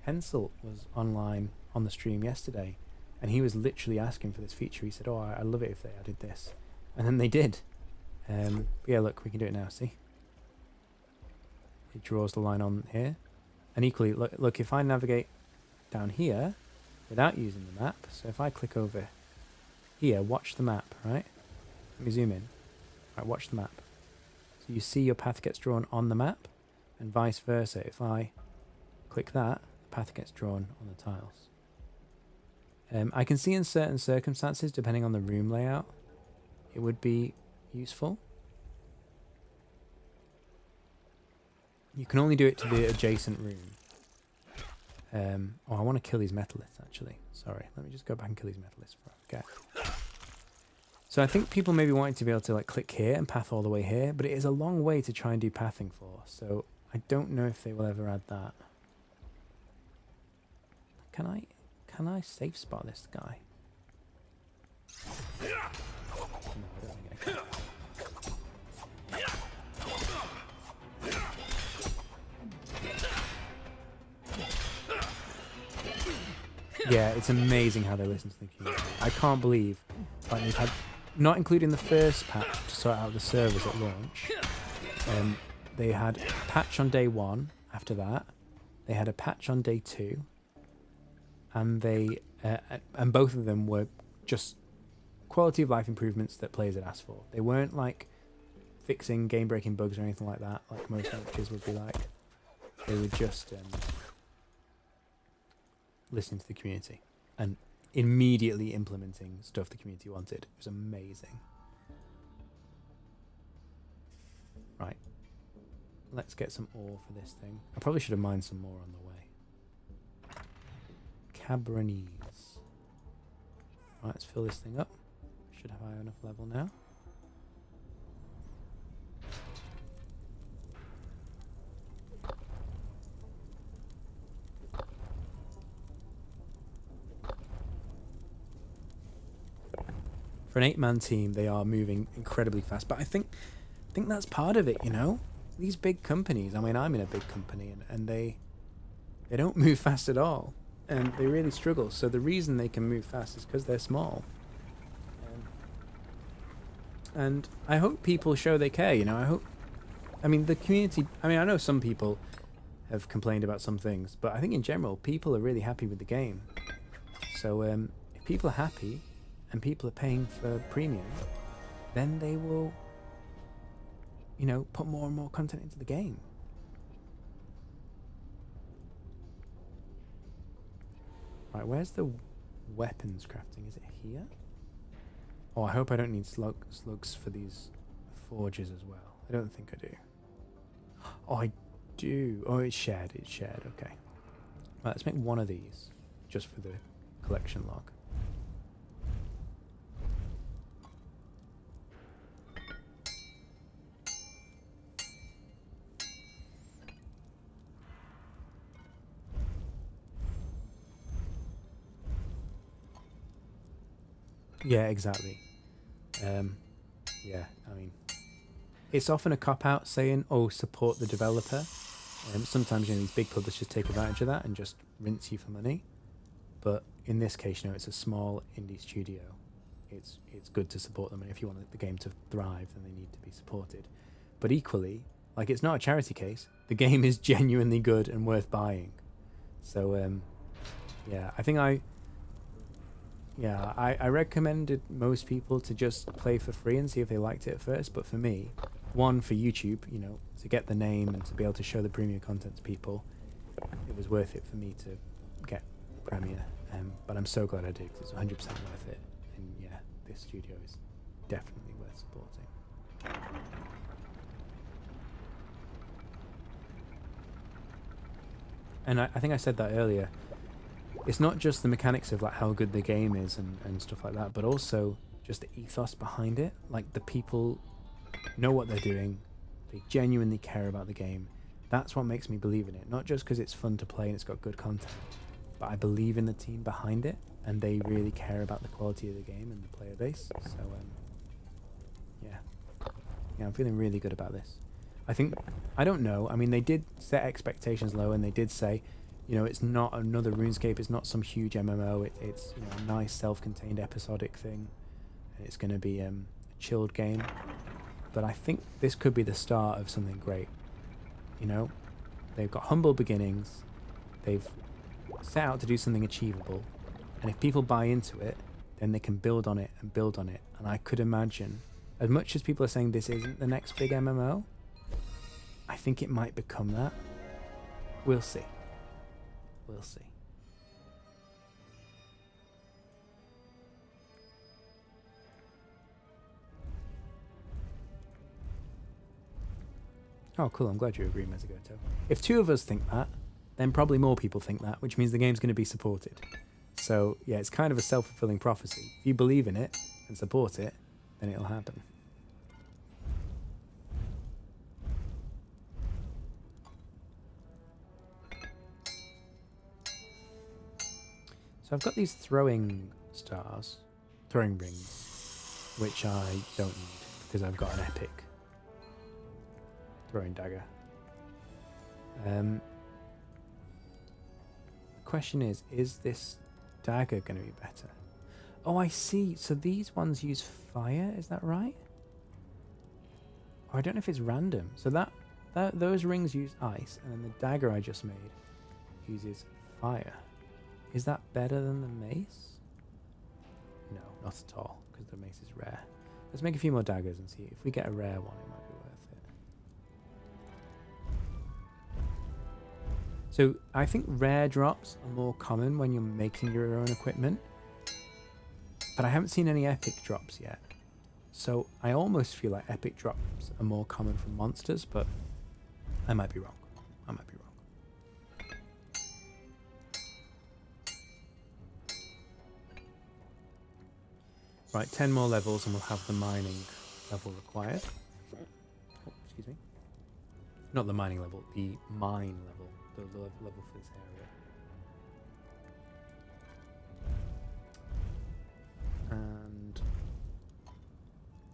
Hensel was online on the stream yesterday, and he was literally asking for this feature. He said, oh, I love it if they added this. And then they did. But yeah, look, we can do it now, see? It draws the line on here. And equally, look, if I navigate down here without using the map, so if I click over here, watch the map, right? Let me zoom in. Right, watch the map. So you see your path gets drawn on the map, and vice versa. If I click that, the path gets drawn on the tiles. I can see in certain circumstances, depending on the room layout, it would be useful. You can only do it to the adjacent room. Oh, I want to kill these metalliths, actually. Sorry, let me just go back and kill these metalliths before I forget. So I think people maybe wanting to be able to like click here and path all the way here, but it is a long way to try and do pathing for, so I don't know if they will ever add that. Can I safe spot this guy? No, I don't think I can. Yeah, it's amazing how they listen to the community. I can't believe, like, they've had, not including the first patch to sort out the servers at launch. They had a patch on day 1. After that, they had a patch on day 2, and and both of them were just quality of life improvements that players had asked for. They weren't like fixing game-breaking bugs or anything like that, like most launches would be like. They were just listening to the community and immediately implementing stuff the community wanted. It was amazing. Right. Let's get some ore for this thing. I probably should have mined some more on the way. Cabronese. Right, let's fill this thing up. Should have high enough level now. For an 8-man team, they are moving incredibly fast. But I think that's part of it, you know? these big companies, I mean, I'm in a big company, and they don't move fast at all, and they really struggle. So the reason they can move fast is because they're small. And I hope people show they care, you know. I mean, the community, I mean, I know some people have complained about some things, but I think in general, people are really happy with the game. So if people are happy and people are paying for premium, then they will, you know, put more and more content into the game. Right, where's the weapons crafting? Is it here? Oh, I hope I don't need slugs for these forges as well. I don't think I do. Oh, I do. Oh, it's shared. It's shared. Okay. Right, let's make one of these just for the collection log. Yeah, exactly. Yeah, I mean, it's often a cop-out saying, oh, support the developer. Sometimes, you know, these big publishers take advantage of that and just rinse you for money. But in this case, you know, it's a small indie studio. It's good to support them, and if you want the game to thrive, then they need to be supported. But equally, like, it's not a charity case. The game is genuinely good and worth buying. So, yeah, I think I recommended most people to just play for free and see if they liked it at first. But for me, one, for YouTube, you know, to get the name and to be able to show the premium content to people, it was worth it for me to get Premiere. But I'm so glad I did, because it's 100% worth it. And yeah, this studio is definitely worth supporting. And I think I said that earlier. It's not just the mechanics of like how good the game is and stuff like that, but also just the ethos behind it. Like, the people know what they're doing, they genuinely care about the game. That's what makes me believe in it. Not just because it's fun to play and it's got good content, but I believe in the team behind it, and they really care about the quality of the game and the player base. So yeah, I'm feeling really good about this. I don't know. I mean, they did set expectations low, and they did say, you know, it's not another RuneScape. It's not some huge MMO. It's you know, a nice self-contained episodic thing, and it's going to be a chilled game. But I think this could be the start of something great. You know, they've got humble beginnings. They've set out to do something achievable, and if people buy into it, then they can build on it and build on it. And I could imagine, as much as people are saying this isn't the next big MMO, I think it might become that. We'll see. We'll see. Oh, cool. I'm glad you agree, Mezzagoto. If two of us think that, then probably more people think that, which means the game's going to be supported. So, yeah, it's kind of a self-fulfilling prophecy. If you believe in it and support it, then it'll happen. So I've got these throwing rings, which I don't need because I've got an epic throwing dagger. The question is this dagger going to be better? Oh, I see. So these ones use fire, is that right? Or I don't know if it's random. So those rings use ice, and then the dagger I just made uses fire. Is that better than the mace? No, not at all, because the mace is rare. Let's make a few more daggers and see if we get a rare one, it might be worth it. So I think rare drops are more common when you're making your own equipment, but I haven't seen any epic drops yet. So I almost feel like epic drops are more common from monsters, but I might be wrong. I might be wrong. Right, 10 more levels and we'll have the mining level required. Oh, excuse me. Not the mining level, the mine level. The level for this area. And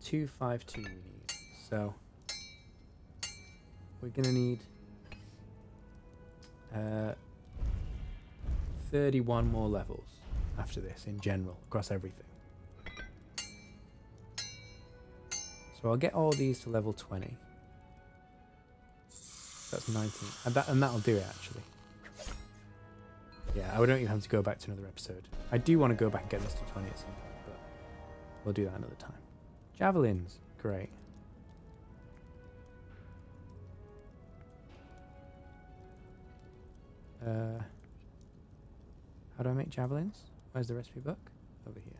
252 we need. So we're going to need 31 more levels after this in general, across everything. So I'll get all these to level 20. That's 19. And that'll do it, actually. Yeah, I don't even have to go back to another episode. I do want to go back and get this to 20 at some point, but we'll do that another time. Javelins. Great. How do I make javelins? Where's the recipe book? Over here.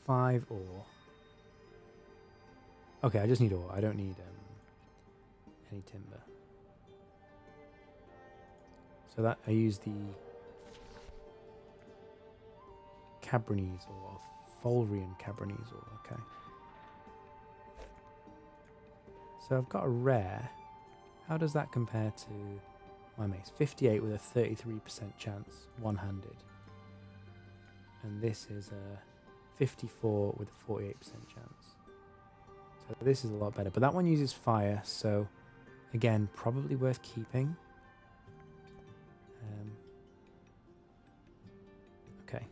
Five ore. Okay, I just need ore. I don't need any timber. So that I use the Cabrinese or Folrian Cabrinese ore. Okay. So I've got a rare. How does that compare to my mace? 58 with a 33% chance, one-handed. And this is a 54 with a 48% chance. So this is a lot better. But that one uses fire, so again, probably worth keeping. Okay.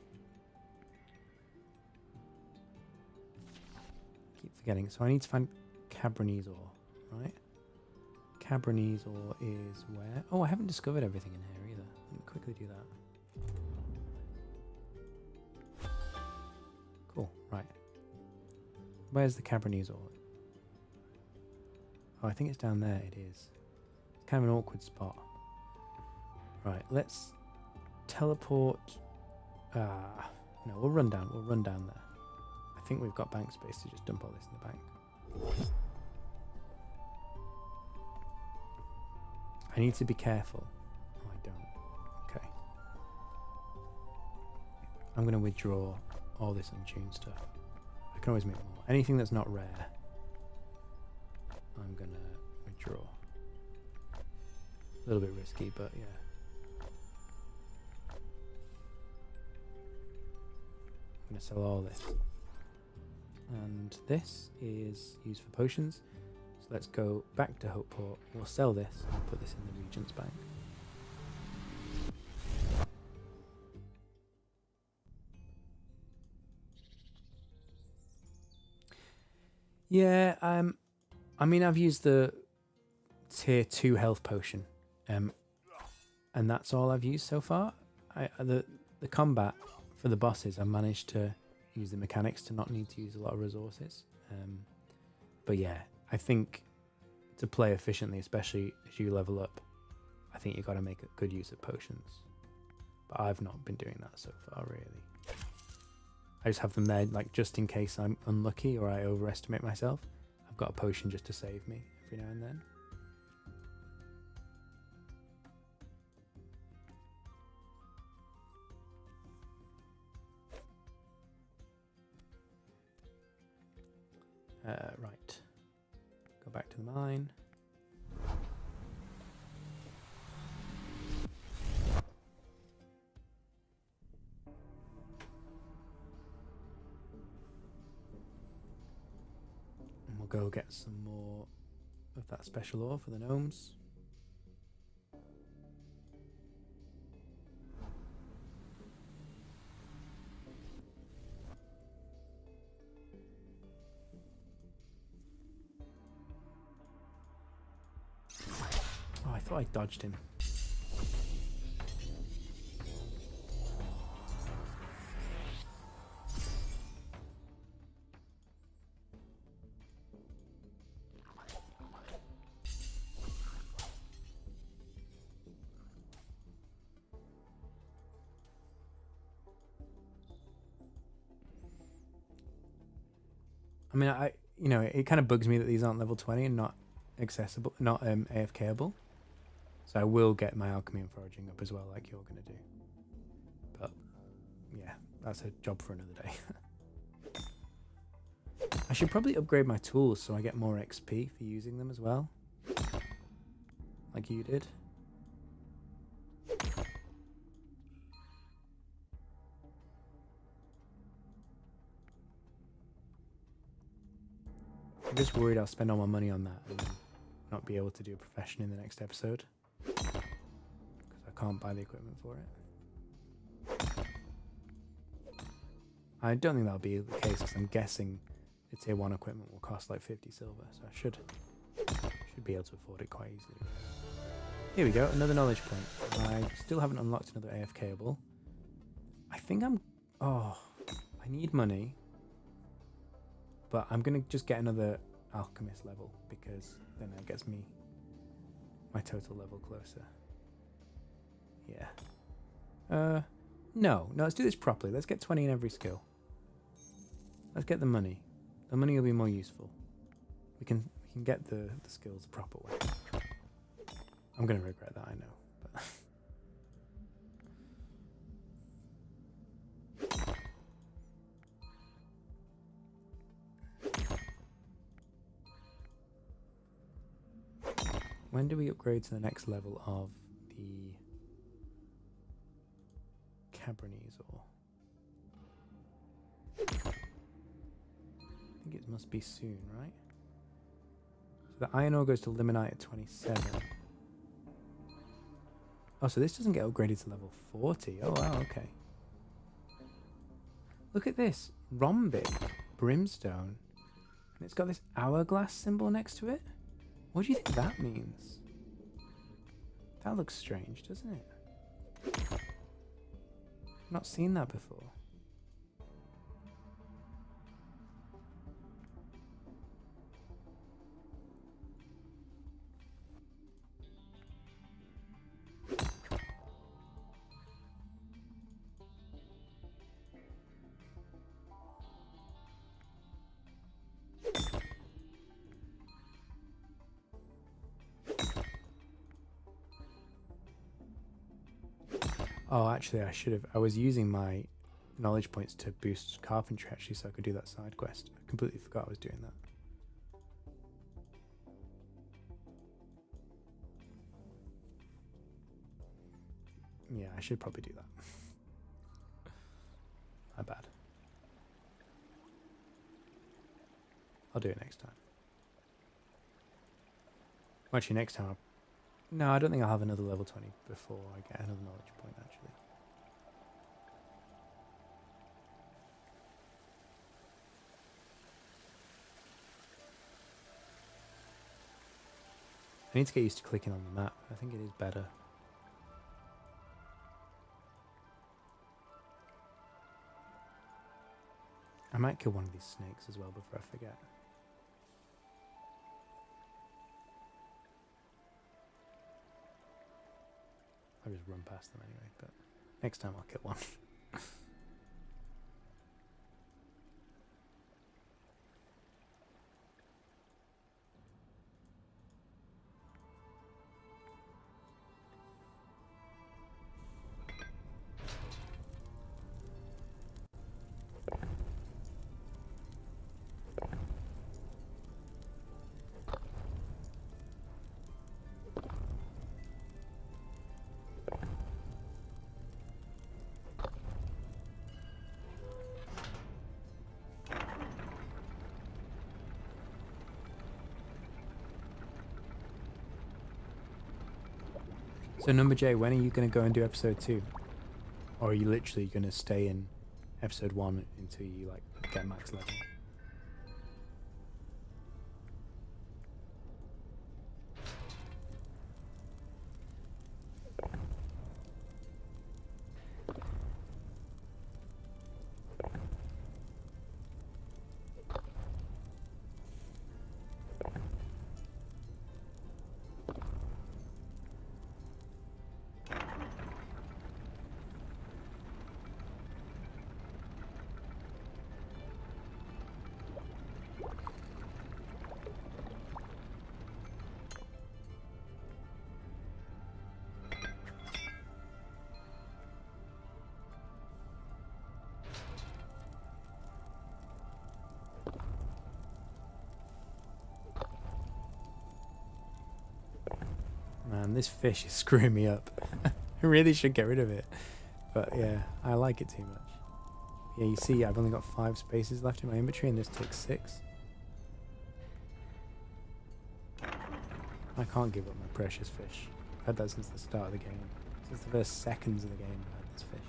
Keep forgetting. So I need to find Cabrinese ore, right? Cabrinese ore is where? Oh, I haven't discovered everything in here either. Let me quickly do that. Cool, right. Where's the Cabrinese ore? Oh, I think it's down there. It is. It's kind of an awkward spot. Right, let's teleport. No, we'll run down. We'll run down there. I think we've got bank space to just dump all this in the bank. I need to be careful. Oh, I don't. Okay. I'm going to withdraw all this untuned stuff. I can always make more. Anything that's not rare, I'm going to withdraw. A little bit risky, but yeah. I'm going to sell all this. And this is used for potions. So let's go back to Hopeport. We'll sell this and put this in the Regent's Bank. Yeah, I mean, I've used the tier 2 health potion, and that's all I've used so far. The combat for the bosses, I managed to use the mechanics to not need to use a lot of resources. But yeah, I think to play efficiently, especially as you level up, I think you've got to make a good use of potions. But I've not been doing that so far, really. I just have them there, like, just in case I'm unlucky or I overestimate myself. I've got a potion just to save me every now and then. Right. Go back to the mine. And we'll go get some more of that special ore for the gnomes. I thought I dodged him. I mean, it kind of bugs me that these aren't level 20 and not accessible, not AFKable. So I will get my alchemy and foraging up as well, like you're going to do. But yeah, that's a job for another day. I should probably upgrade my tools so I get more XP for using them as well, like you did. I'm just worried I'll spend all my money on that and then not be able to do a profession in the next episode. Because I can't buy the equipment for it. I don't think that'll be the case because I'm guessing the tier 1 equipment will cost like 50 silver, so I should be able to afford it quite easily. Here we go, another knowledge point. I still haven't unlocked another AFK-able. I think oh, I need money. But I'm going to just get another alchemist level because then that gets me my total level closer. Yeah. No, let's do this properly. Let's get 20 in every skill. Let's get the money. The money will be more useful. We can get the skills the proper way. I'm going to regret that, I know. But when do we upgrade to the next level of the Cabernet or? I think it must be soon, right? So the iron ore goes to limonite at 27. Oh, so this doesn't get upgraded to level 40. Oh, wow, okay. Look at this. Rhombic brimstone. And it's got this hourglass symbol next to it. What do you think that means? That looks strange, doesn't it? I've not seen that before. Oh, actually, I was using my knowledge points to boost carpentry, actually, so I could do that side quest. I completely forgot I was doing that. Yeah, I should probably do that. My bad. I'll do it next time. Actually, next time no, I don't think I'll have another level 20 before I get another knowledge point, actually. I need to get used to clicking on the map. I think it is better. I might kill one of these snakes as well before I forget. I'll just run past them anyway, but next time I'll kill one. So Number J, when are you going to go and do episode 2? Or are you literally going to stay in episode 1 until you like get max level? Man, this fish is screwing me up. I really should get rid of it. But yeah, I like it too much. Yeah, you see, I've only got 5 spaces left in my inventory and this takes 6. I can't give up my precious fish. I've had that since the start of the game. Since the first seconds of the game I've had this fish.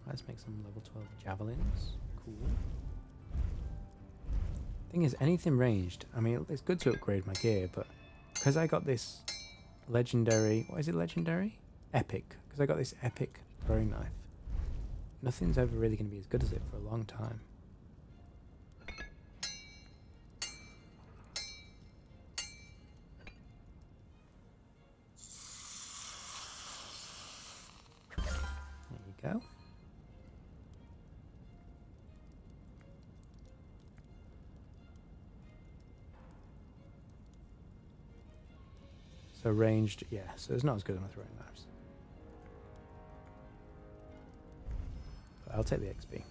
Let's make some level 12 javelins. Cool. Thing is, anything ranged, I mean, it's good to upgrade my gear, but because I got this legendary, what is it, legendary? Epic. Because I got this epic throwing knife, nothing's ever really going to be as good as it for a long time. There you go. So ranged, yeah, so it's not as good as my throwing knives. But I'll take the XP.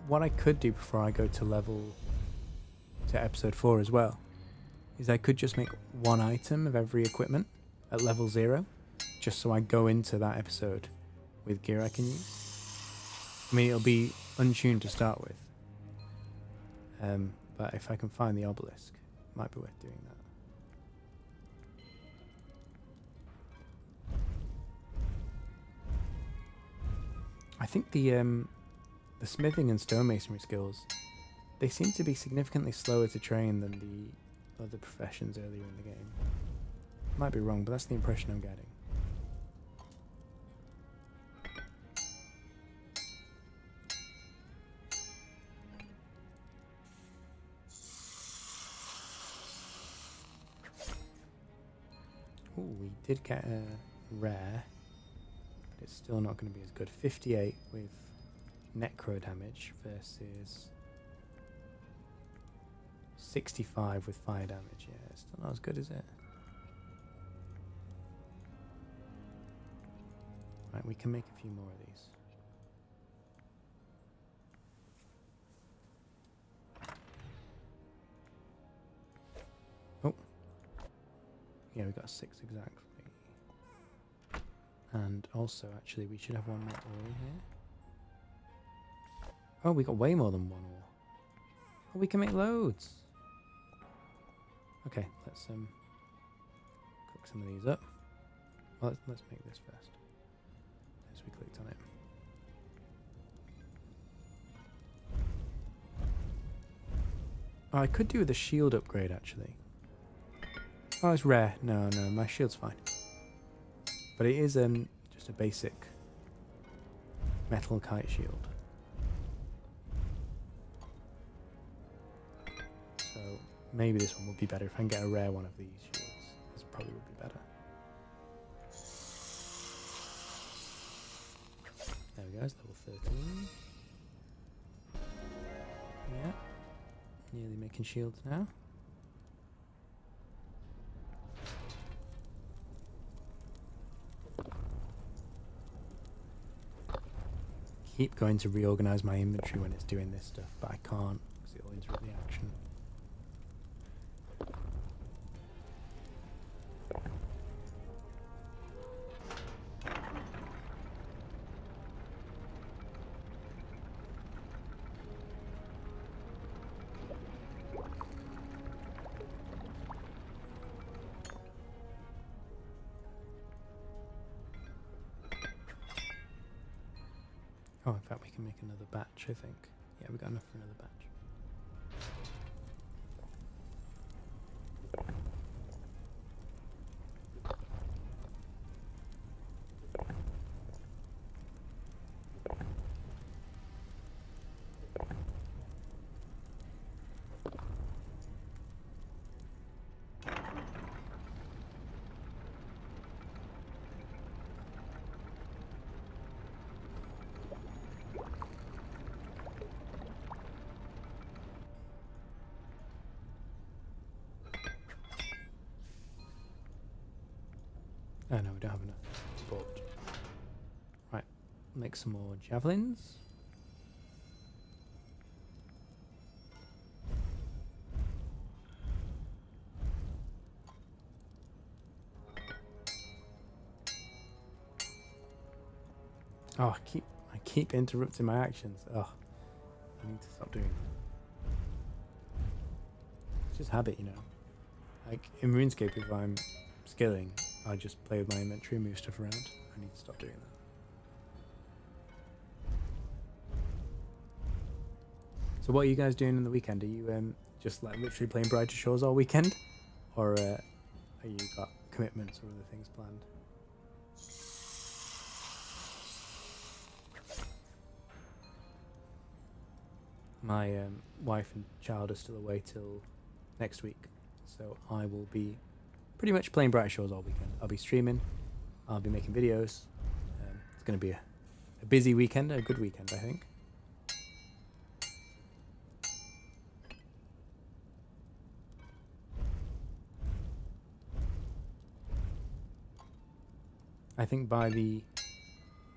What I could do before I go to episode 4 as well, is I could just make one item of every equipment at level 0. Just so I go into that episode with gear I can use. I mean, it'll be untuned to start with. But if I can find the obelisk, it might be worth doing that. I think the smithing and stonemasonry skills, they seem to be significantly slower to train than the other professions earlier in the game. Might be wrong, but that's the impression I'm getting. Ooh, we did get a rare, but it's still not going to be as good. 58 with necro damage versus 65 with fire damage. Yeah, it's still not as good, is it? Right, we can make a few more of these. Oh. Yeah, we got 6 exactly. And also, actually, we should have one more ore in here. Oh, we got way more than one ore. Oh, we can make loads. Okay, let's cook some of these up. Well, let's make this first. As we clicked on it. Oh, I could do with a shield upgrade actually. Oh, it's rare. No, my shield's fine. But it is just a basic metal kite shield. So maybe this one would be better if I can get a rare one of these shields. This probably would be better. There we go, it's level 13. Yeah. Nearly making shields now. Keep going to reorganize my inventory when it's doing this stuff, but I can't because it'll interrupt the action. Oh, in fact, we can make another batch, I think. Yeah, we got enough for another batch. Oh no, we don't have enough. But right, make some more javelins. Oh, I keep interrupting my actions. Oh, I need to stop doing that. It's just habit, you know. Like in RuneScape, if I'm skilling, I just play with my inventory and move stuff around. I need to stop doing that. So what are you guys doing in the weekend? Are you just like literally playing Brighter Shores all weekend? Or are you got commitments or other things planned? My wife and child are still away till next week. So I will be pretty much playing Brighter Shores all weekend. I'll be streaming. I'll be making videos. It's going to be a busy weekend, a good weekend, I think. I think by the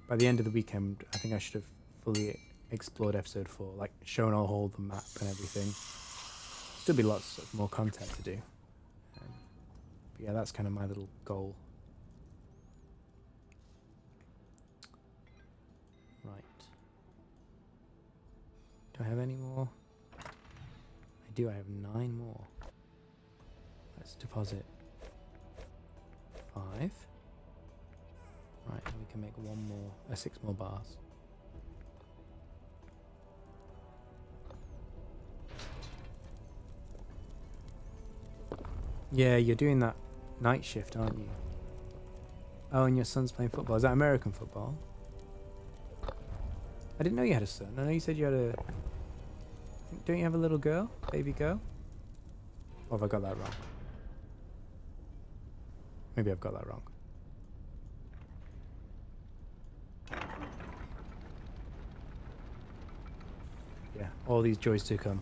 end of the weekend, I think I should have fully explored episode 4, like shown all the map and everything. Still be lots of more content to do. But yeah, that's kind of my little goal. Right. Do I have any more? I do, I have 9 more. Let's deposit 5. Right, and we can make 6 more bars. Yeah, you're doing that night shift, aren't you? Oh, and your son's playing football. Is that American football? I didn't know you had a son. I know you said you had a... Don't you have a little girl? Baby girl? Or have I got that wrong? Maybe I've got that wrong. Yeah, all these joys to come.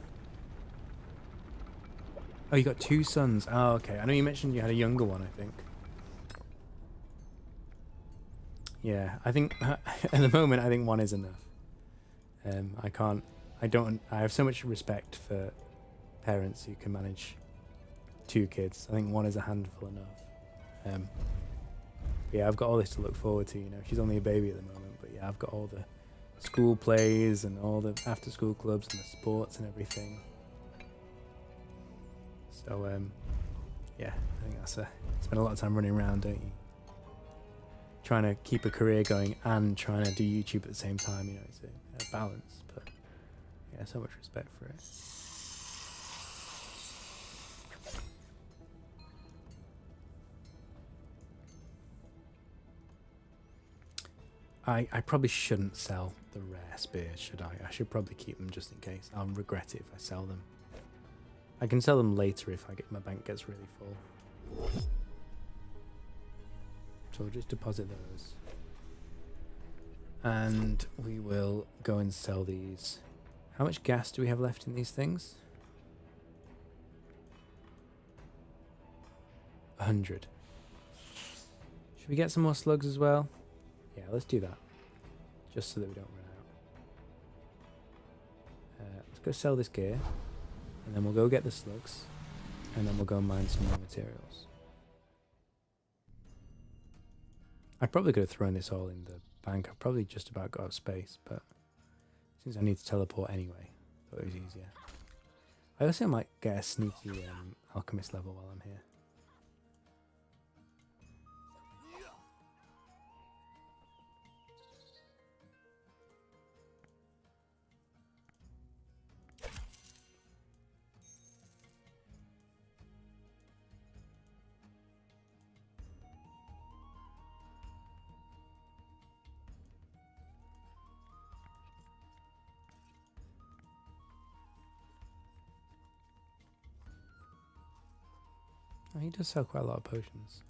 Oh, you got 2 sons. Oh, okay. I know you mentioned you had a younger one, I think. Yeah, I think at the moment, I think 1 is enough. I have so much respect for parents who can manage 2 kids. I think 1 is a handful enough. But yeah, I've got all this to look forward to, you know. She's only a baby at the moment, but yeah, I've got all the school plays and all the after school clubs and the sports and everything. So, yeah, I think spend a lot of time running around, don't you? Trying to keep a career going and trying to do YouTube at the same time, you know, it's a balance, but yeah, so much respect for it. I probably shouldn't sell the rare spears, should I? I should probably keep them just in case. I'll regret it if I sell them. I can sell them later if my bank gets really full. So we'll just deposit those. And we will go and sell these. How much gas do we have left in these things? 100. Should we get some more slugs as well? Yeah, let's do that. Just so that we don't run out. Let's go sell this gear. And then we'll go get the slugs. And then we'll go mine some more materials. I probably could have thrown this all in the bank. I've probably just about got out of space, but since I need to teleport anyway, I thought it was easier. I also might get a sneaky alchemist level while I'm here. Oh, he does sell quite a lot of potions.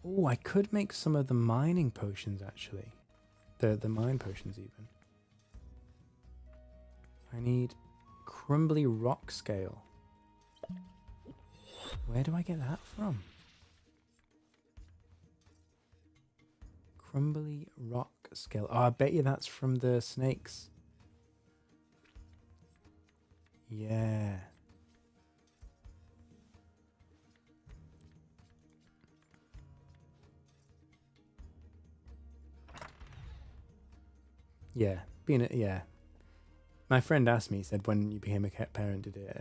Oh, I could make some of the mining potions actually. The mine potions even. I need crumbly rock scale. Where do I get that from? Crumbly rock scale. Oh, I bet you that's from the snakes. Yeah. Yeah. Yeah. My friend asked me, he said, when you became a cat parent, did it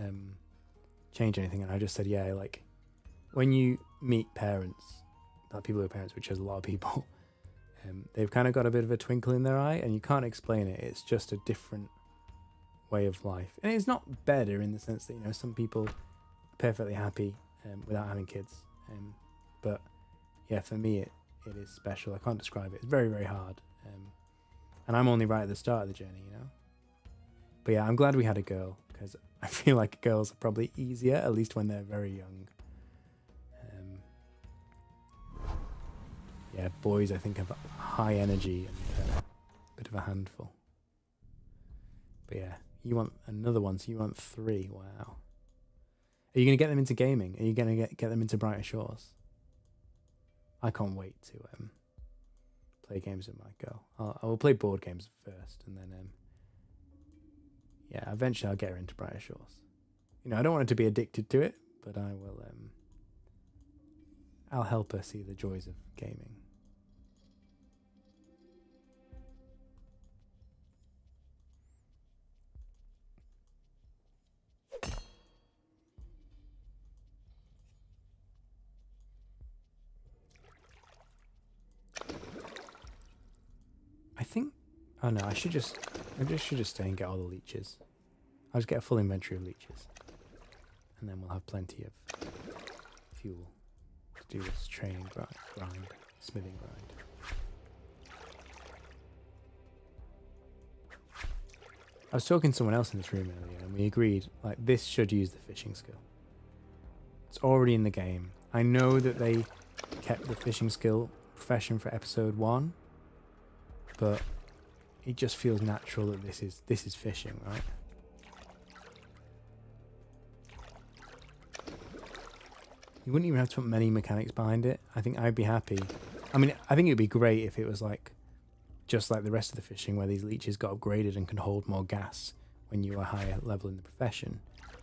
change anything? And I just said, yeah, like when you meet parents, like people who are parents, which is a lot of people, they've kind of got a bit of a twinkle in their eye, and you can't explain it. It's just a different way of life. And it's not better in the sense that, you know, some people are perfectly happy without having kids. But yeah, for me, it is special. I can't describe it. It's very, very hard. And I'm only right at the start of the journey, you know? But yeah, I'm glad we had a girl, because I feel like girls are probably easier, at least when they're very young. Yeah, boys I think have high energy and a bit of a handful. But yeah, you want another one, so you want 3. Wow. Are you going to get them into gaming? Are you going to get them into Brighter Shores? I can't wait to play games with my girl. I will play board games first, and then yeah, eventually I'll get her into Brighter Shores. You know, I don't want her to be addicted to it, but I will. I'll help her see the joys of gaming. I think. Oh no, I should just stay and get all the leeches. I'll just get a full inventory of leeches, and then we'll have plenty of fuel to do this training grind, smithing grind. I was talking to someone else in this room earlier, and we agreed, like, this should use the fishing skill. It's already in the game. I know that they kept the fishing skill profession for episode 1, but it just feels natural that this is fishing, right? You wouldn't even have to put many mechanics behind it. I think I'd be happy. I mean, I think it'd be great if it was like, just like the rest of the fishing, where these leeches got upgraded and can hold more gas when you are higher level in the profession.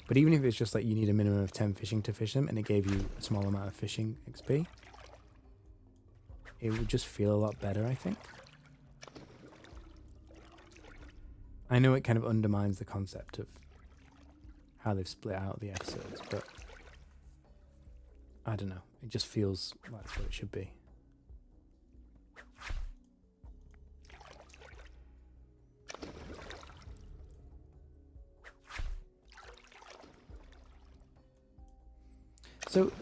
But even if it's just like you need a minimum of 10 fishing to fish them, and it gave you a small amount of fishing XP, it would just feel a lot better, I think. I know it kind of undermines the concept of how they've split out the episodes, but I don't know. It just feels like that's what it should be. So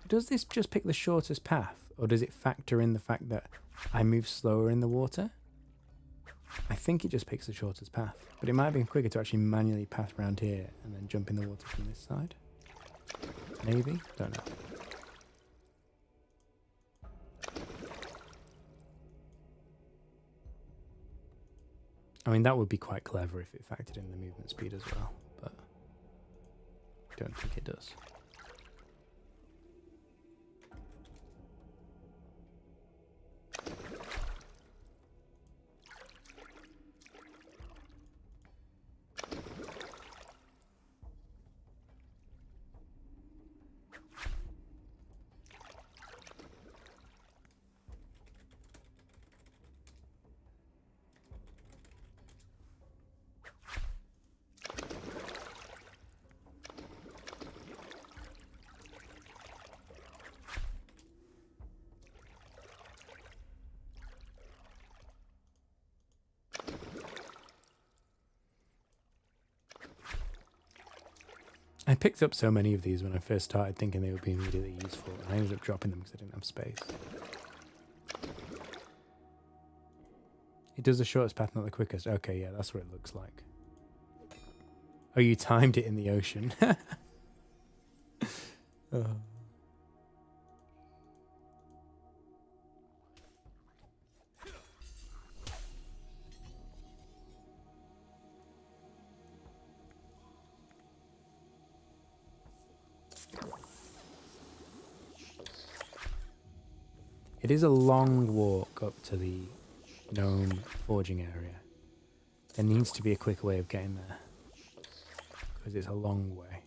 does this just pick the shortest path, or does it factor in the fact that I move slower in the water? I think it just picks the shortest path, but it might have been quicker to actually manually pass around here and then jump in the water from this side. Maybe? Don't know. I mean, that would be quite clever if it factored in the movement speed as well, but I don't think it does. I picked up so many of these when I first started, thinking they would be immediately useful, and I ended up dropping them because I didn't have space. It does the shortest path, not the quickest. Okay, yeah, that's what it looks like. Oh, you timed it in the ocean. Oh. It is a long walk up to the gnome forging area. There needs to be a quicker way of getting there, because it's a long way.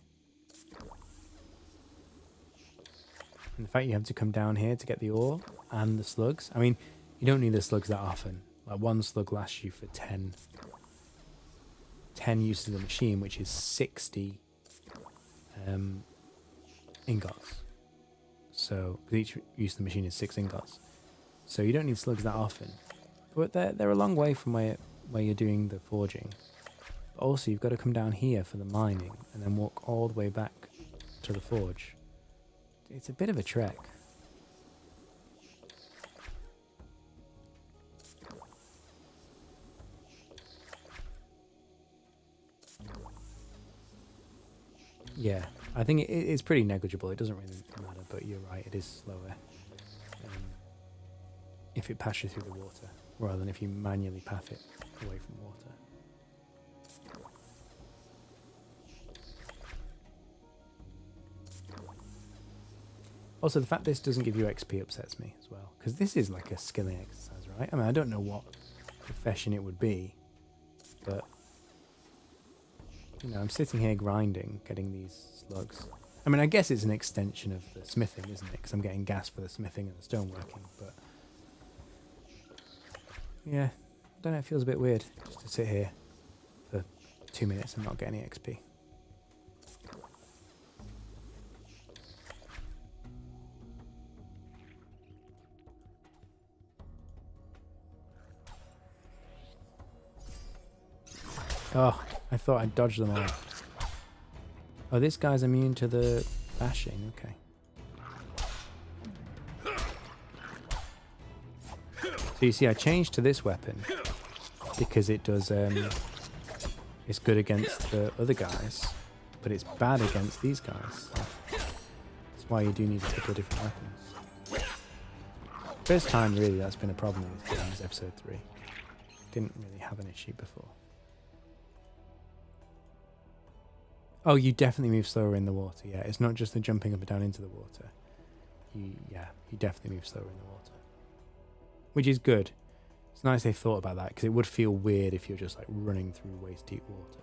And the fact you have to come down here to get the ore and the slugs. I mean, you don't need the slugs that often. Like one slug lasts you for 10 uses of the machine, which is 60 ingots. So, because each use of the machine is 6 ingots. So you don't need slugs that often. But they're a long way from where you're doing the forging. But also, you've got to come down here for the mining and then walk all the way back to the forge. It's a bit of a trek. Yeah, I think it's pretty negligible. It doesn't really matter, but you're right, it is slower if it passes through the water, rather than if you manually path it away from water. Also, the fact this doesn't give you XP upsets me as well, because this is like a skilling exercise, right? I mean, I don't know what profession it would be, but you know, I'm sitting here grinding, getting these slugs. I mean, I guess it's an extension of the smithing, isn't it? Because I'm getting gas for the smithing and the stoneworking, but yeah, I don't know, it feels a bit weird just to sit here for 2 minutes and not get any XP. Oh, I thought I'd dodged them all. Oh, this guy's immune to the bashing, okay. So you see, I changed to this weapon because it does, it's good against the other guys, but it's bad against these guys. So that's why you do need a couple of different weapons. First time, really, that's been a problem with games, episode 3. Didn't really have an issue before. Oh, you definitely move slower in the water, yeah. It's not just the jumping up and down into the water. You definitely move slower in the water. Which is good. It's nice they thought about that, because it would feel weird if you're just like running through waist deep water.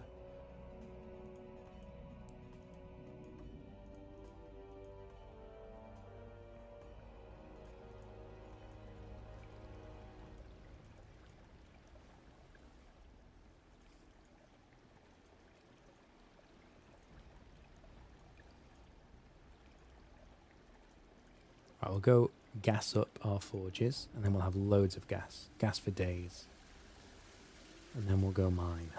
Right, we'll go gas up our forges, and then we'll have loads of gas. Gas for days. And then we'll go mine.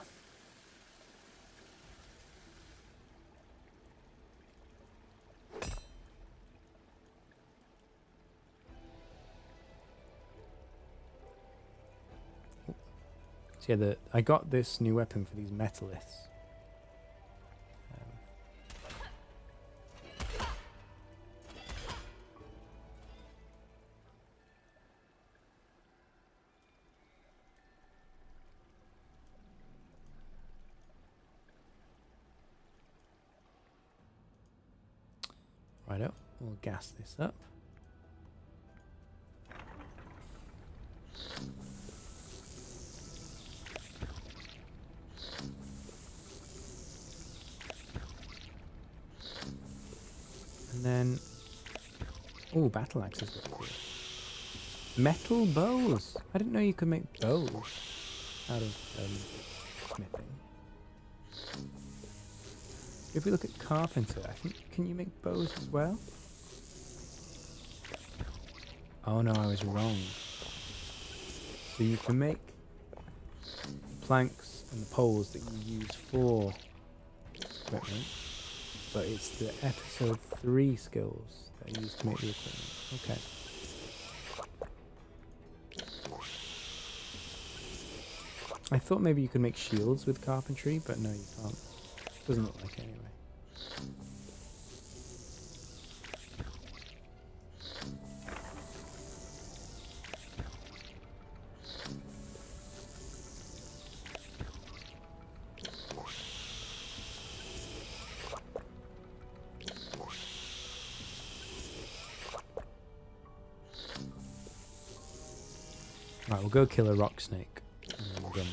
So yeah, I got this new weapon for these metalliths. Righto, we'll gas this up. And then, oh, battle axes look cool. Metal bows. I didn't know you could make bows out of smithing. If we look at carpenter, I think, can you make bows as well? Oh no, I was wrong. So you can make planks and the poles that you use for equipment, but it's the episode 3 skills that are used to make the equipment. Okay. I thought maybe you could make shields with carpentry, but no, you can't. Doesn't look like it anyway. Right, we'll go kill a rock snake. And then we'll go mine.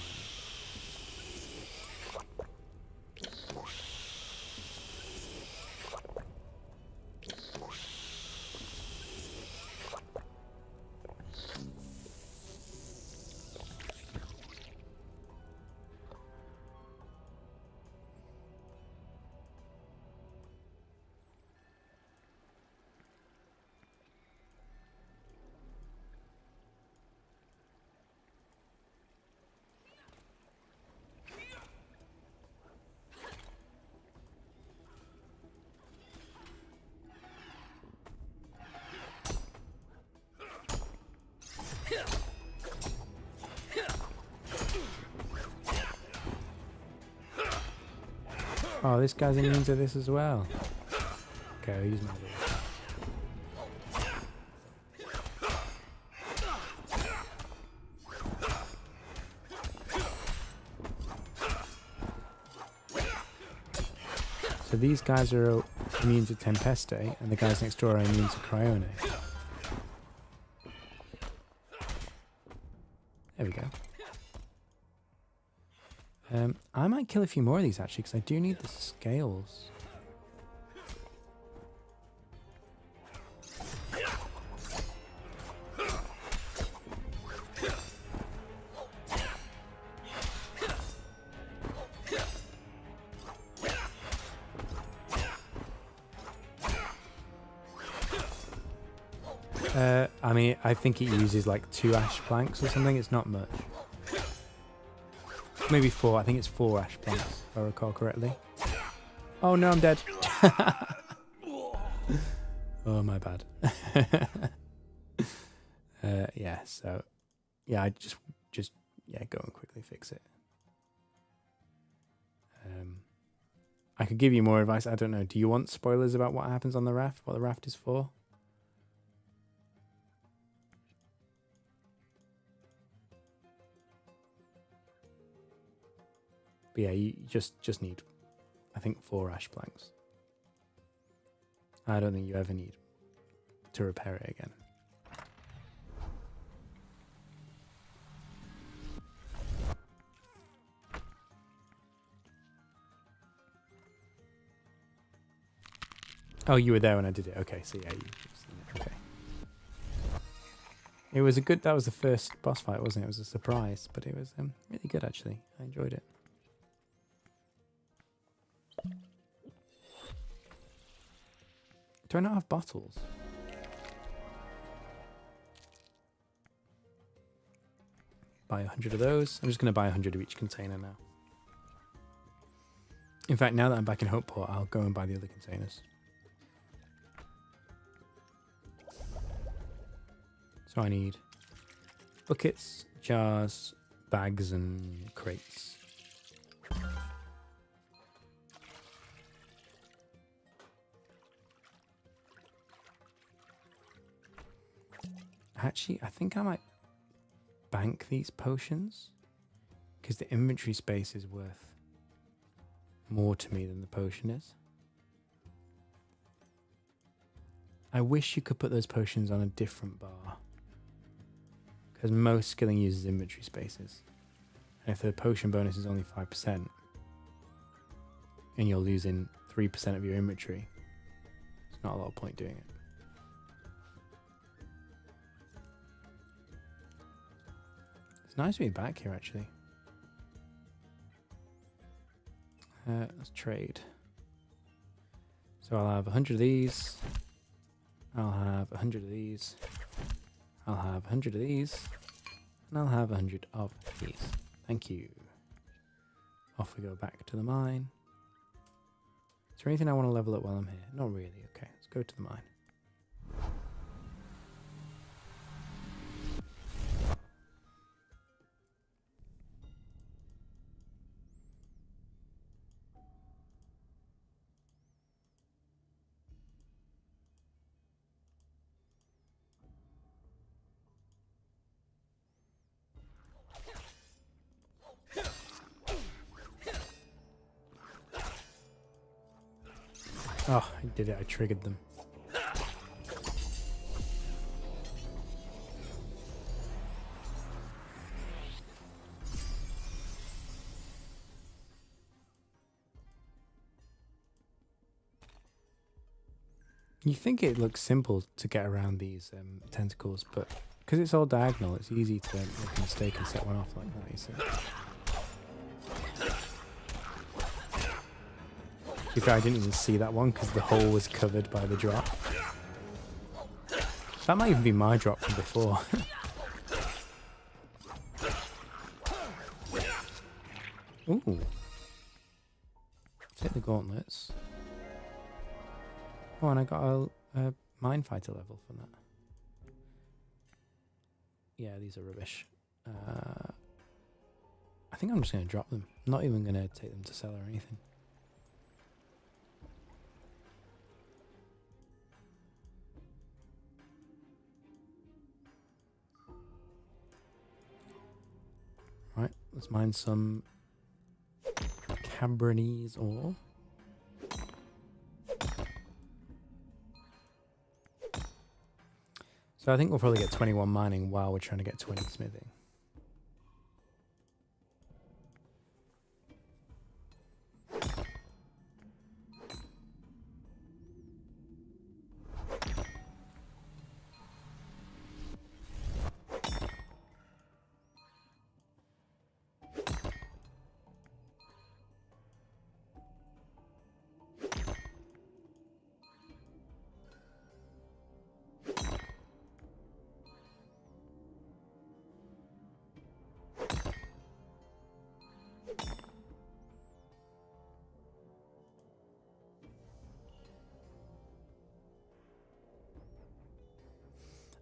Oh, this guy's immune to this as well. Okay, I'll use my ability. So these guys are immune to Tempeste, and the guys next door are immune to Cryone. There we go. I might kill a few more of these actually, because I do need the scales. I mean, I think it uses like 2 ash planks or something. It's not much. Maybe 4. I think it's 4 ash planks, if I recall correctly. Oh no, I'm dead. Oh, my bad. Yeah, so... Yeah, I just go and quickly fix it. I could give you more advice. I don't know. Do you want spoilers about what happens on the raft? What the raft is for? But yeah, you just need, I think, 4 ash planks. I don't think you ever need to repair it again. Oh, you were there when I did it. Okay, so yeah, okay. It was a good. That was the first boss fight, wasn't it? It was a surprise, but it was really good actually. I enjoyed it. Do I not have bottles? Buy 100 of those. I'm just going to buy 100 of each container now. In fact, now that I'm back in Hopeport, I'll go and buy the other containers. So I need buckets, jars, bags, and crates. Actually, I think I might bank these potions because the inventory space is worth more to me than the potion is. I wish you could put those potions on a different bar because most skilling uses inventory spaces. And if the potion bonus is only 5% and you're losing 3% of your inventory, there's not a lot of point doing it. It's nice to be back here, actually. Let's trade. So I'll have 100 of these. I'll have 100 of these. I'll have 100 of these. And I'll have 100 of these. Thank you. Off we go back to the mine. Is there anything I want to level up while I'm here? Not really. Okay, let's go to the mine. Oh, I did it. I triggered them. You think it looks simple to get around these tentacles, but because it's all diagonal, it's easy to make a mistake and set one off like that, you see. To be fair, I didn't even see that one because the hole was covered by the drop. That might even be my drop from before. Ooh. Take the gauntlets. Oh, and I got a mine fighter level from that. Yeah, these are rubbish. I think I'm just going to drop them. I'm not even going to take them to sell or anything. Right, let's mine some Cabrinese ore. So I think we'll probably get 21 mining while we're trying to get 20 smithing.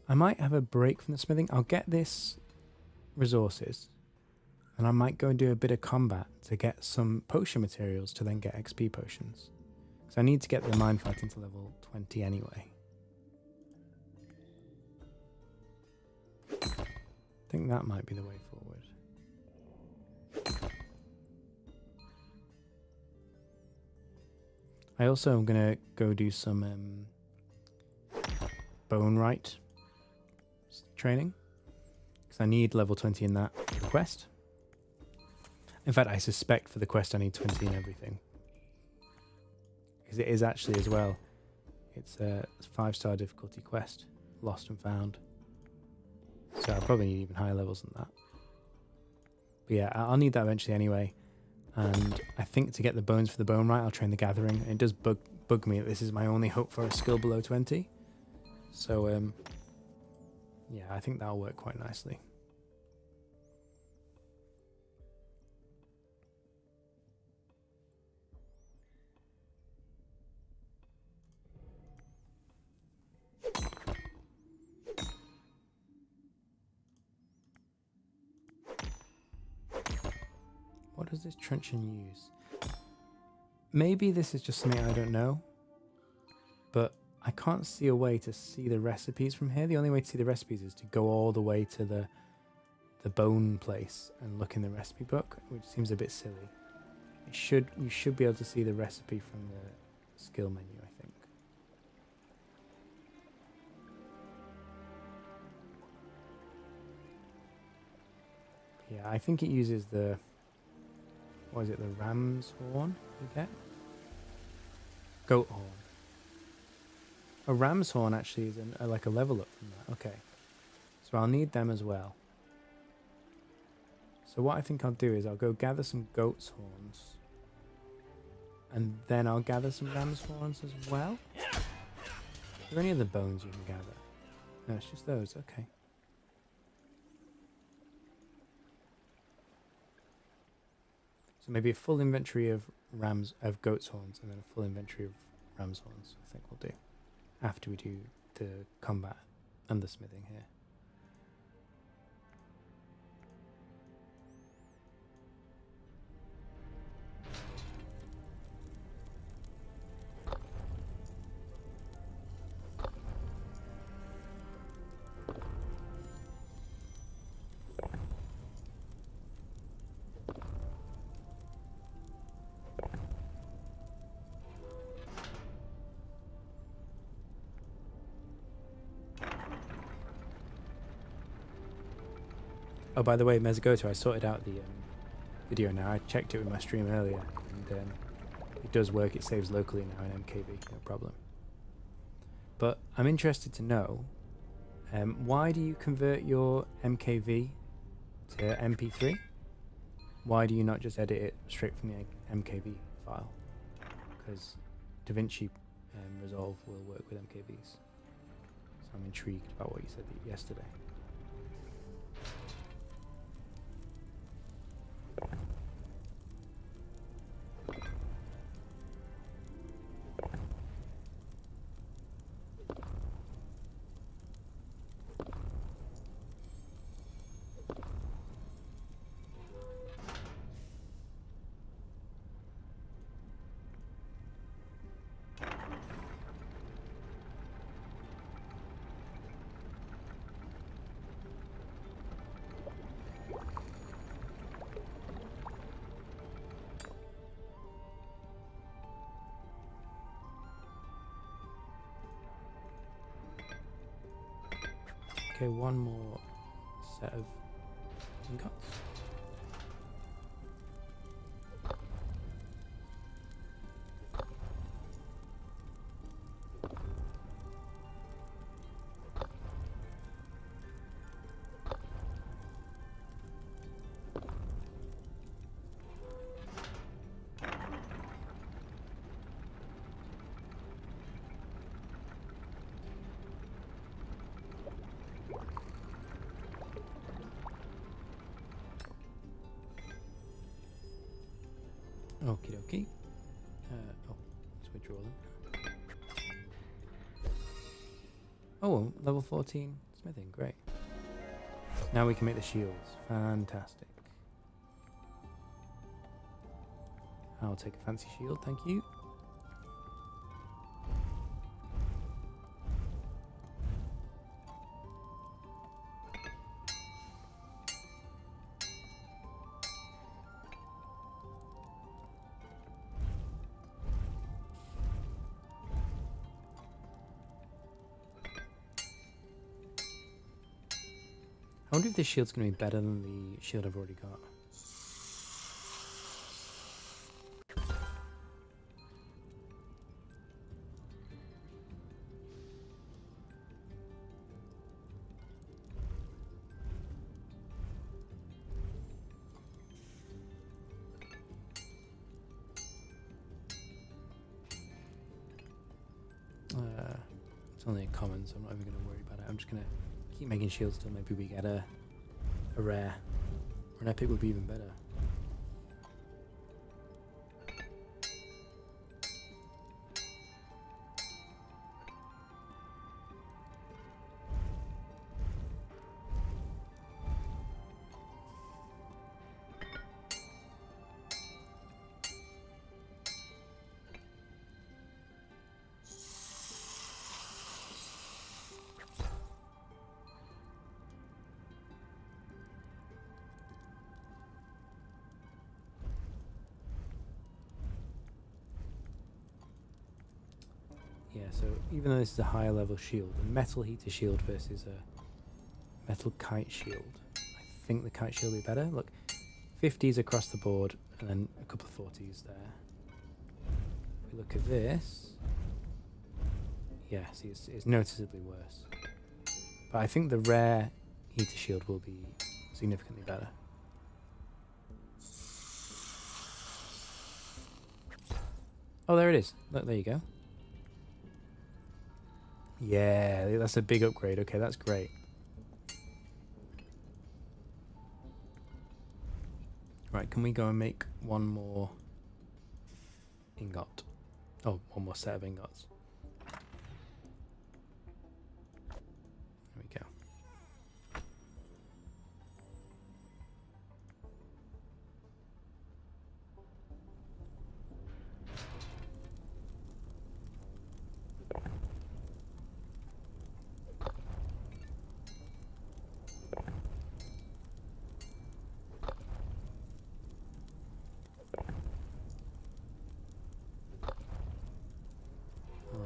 I might have a break from the smithing. I'll get this resources and I might go and do a bit of combat to get some potion materials to then get XP potions. Because I need to get the mine fighting to level 20 anyway. I think that might be the way forward. I also am going to go do some bone right training because I need level 20 in that for the quest. In fact, I suspect for the quest I need 20 in everything because it is actually as well. It's a 5-star difficulty quest, lost and found. So I'll probably need even higher levels than that. But yeah, I'll need that eventually anyway. And I think to get the bones for the bone right, I'll train the gathering. And it does bug me that this is my only hope for a skill below 20. So yeah, I think that'll work quite nicely. What does this truncheon use? Maybe this is just something I don't know, but I can't see a way to see the recipes from here. The only way to see the recipes is to go all the way to the bone place and look in the recipe book, which seems a bit silly. You should be able to see the recipe from the skill menu, I think. Yeah, I think it uses the, what is it, the ram's horn you get? Goat horn. A ram's horn actually is like a level up from that. Okay. So I'll need them as well. So what I think I'll do is I'll go gather some goat's horns. And then I'll gather some ram's horns as well. Are there any other bones you can gather? No, it's just those. Okay. So maybe a full inventory of goat's horns and then a full inventory of ram's horns, I think we'll do. After we do the combat and the smithing here. Oh, by the way, Mezgoto, I sorted out the video now. I checked it with my stream earlier, and it does work. It saves locally now in MKV, no problem. But I'm interested to know, why do you convert your MKV to MP3? Why do you not just edit it straight from the MKV file? Because DaVinci Resolve will work with MKVs. So I'm intrigued about what you said yesterday. Okay, one more set of ingots. Okie dokie. Let's withdraw them. Oh, level 14 smithing, great. Now we can make the shields. Fantastic. I'll take a fancy shield, thank you. I wonder if this shield's going to be better than the shield I've already got. It's only a common, so I'm not even going to worry about it. I'm just going to keep making shields till maybe we get a rare. Or an epic would be even better. Yeah, so even though this is a higher level shield, a metal heater shield versus a metal kite shield, I think the kite shield will be better. Look, 50s across the board and then a couple of 40s there. If we look at this, yeah, see, it's noticeably worse. But I think the rare heater shield will be significantly better. Oh, there it is. Look, there you go. Yeah, that's a big upgrade. Okay, that's great. Right, can we go and make one more ingot? Oh, one more set of ingots. There we go.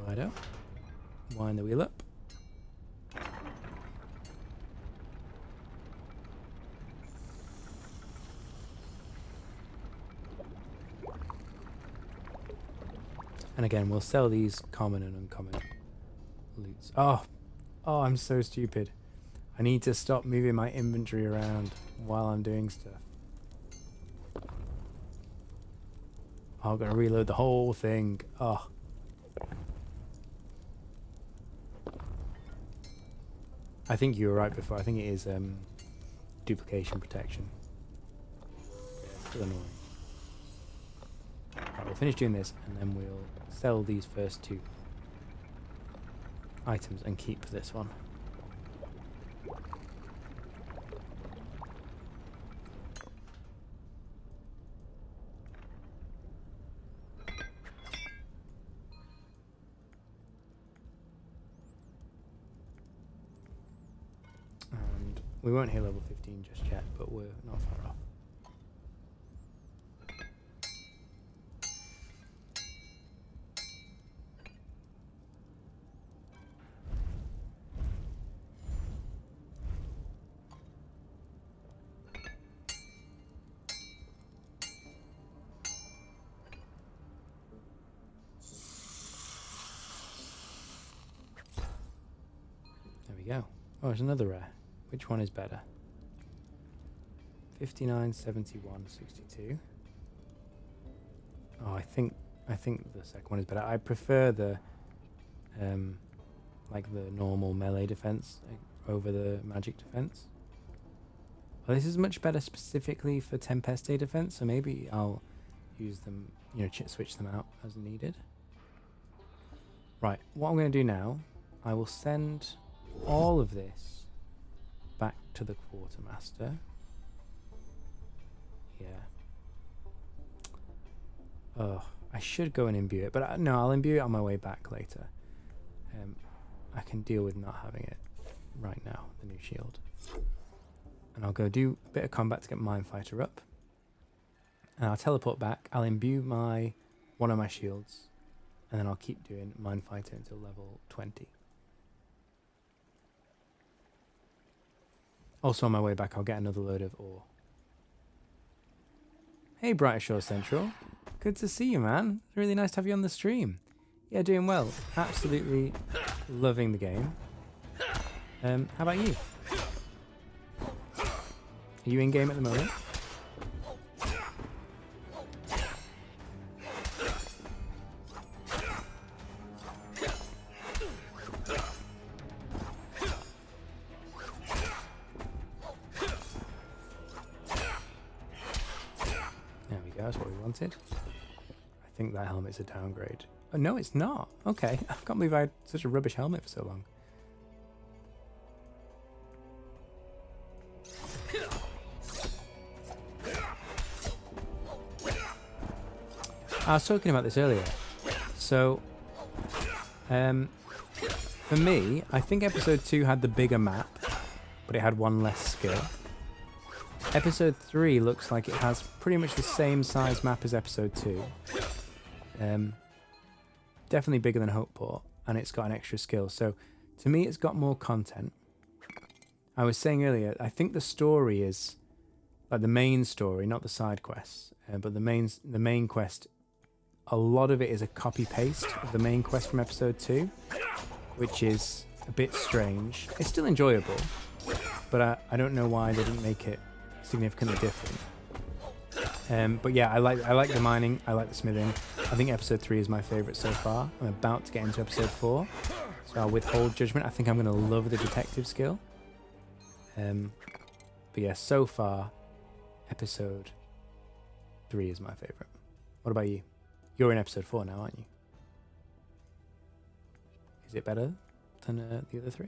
Righto. Wind the wheel up. And again, we'll sell these common and uncommon loots. Oh, I'm so stupid. I need to stop moving my inventory around while I'm doing stuff. Oh, I've got to reload the whole thing. Oh. I think you were right before. I think it is duplication protection. Yeah, still annoying. Right, we'll finish doing this and then we'll sell these first 2 items and keep this one. And we won't hit level 15 just yet, but we're not far off. There we go. Oh, there's another rare. Which one is better? 59, 71, 62. Oh, I think the second one is better. I prefer the like the normal melee defense over the magic defense. Well, this is much better specifically for Tempeste defense, so maybe I'll use them, you know, switch them out as needed. Right, what I'm going to do now, I will send all of this back to the quartermaster. Yeah. Oh, I should go and imbue it, but no, I'll imbue it on my way back later. I can deal with not having it right now, the new shield. And I'll go do a bit of combat to get Minefighter up. And I'll teleport back, I'll imbue one of my shields, and then I'll keep doing Minefighter until level 20. Also on my way back, I'll get another load of ore. Hey, Brighter Shores Central. Good to see you, man. It's really nice to have you on the stream. Yeah, doing well. Absolutely loving the game. How about you? Are you in game at the moment? That's what we wanted. I think that helmet's a downgrade. Oh, no, it's not. Okay. I can't believe I had such a rubbish helmet for so long. I was talking about this earlier. So, for me, I think episode 2 had the bigger map, but it had one less skill. Episode 3 looks like it has pretty much the same size map as episode 2. Definitely bigger than Hopeport, and it's got an extra skill. So, to me, it's got more content. I was saying earlier, I think the story is like the main story, not the side quests, but the main quest. A lot of it is a copy paste of the main quest from episode 2, which is a bit strange. It's still enjoyable, but I don't know why they didn't make it significantly different. But yeah, I like the mining, I like the smithing. I think episode 3 is my favorite so far. I'm about to get into episode 4, so I'll withhold judgment. I think I'm going to love the detective skill. But yeah, so far, episode 3 is my favorite. What about you? You're in episode 4 now, aren't you? Is it better than the other 3?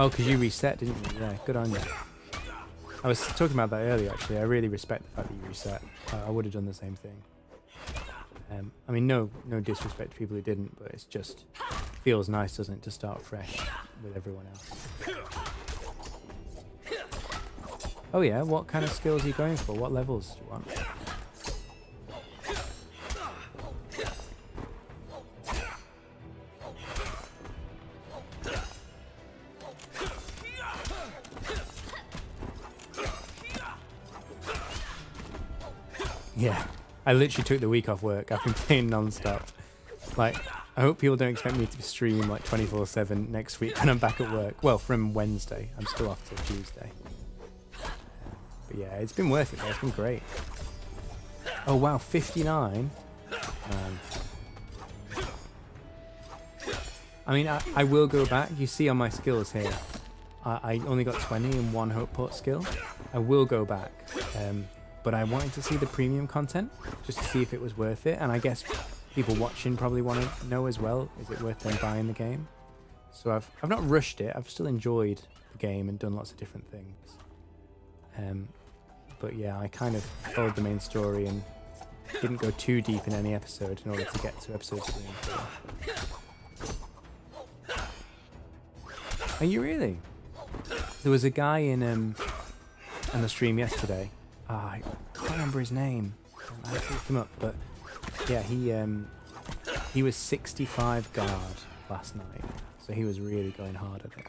Oh, because you reset, didn't you? Yeah, good on you. I was talking about that earlier, actually. I really respect the fact that you reset. I would have done the same thing. I mean, no disrespect to people who didn't, but it's just feels nice, doesn't it, to start fresh with everyone else. Oh yeah, what kind of skills are you going for? What levels do you want? Yeah, I literally took the week off work. I've been playing non-stop. Like, I hope people don't expect me to stream like 24/7 next week when I'm back at work. Well, from Wednesday. I'm still off till Tuesday. But yeah, it's been worth it though. It's been great. Oh wow, 59. I mean, I will go back. You see on my skills here, I only got 20 and 1 hope port skill. I will go back, but I wanted to see the premium content just to see if it was worth it. And I guess people watching probably want to know as well, is it worth them buying the game? So I've not rushed it. I've still enjoyed the game and done lots of different things. But yeah, I kind of followed the main story and didn't go too deep in any episode in order to get to episode 3 and 4. Are you really? There was a guy in on the stream yesterday. I can't remember his name. I have to look him up, but yeah, he was 65 guard last night, so he was really going hard at it.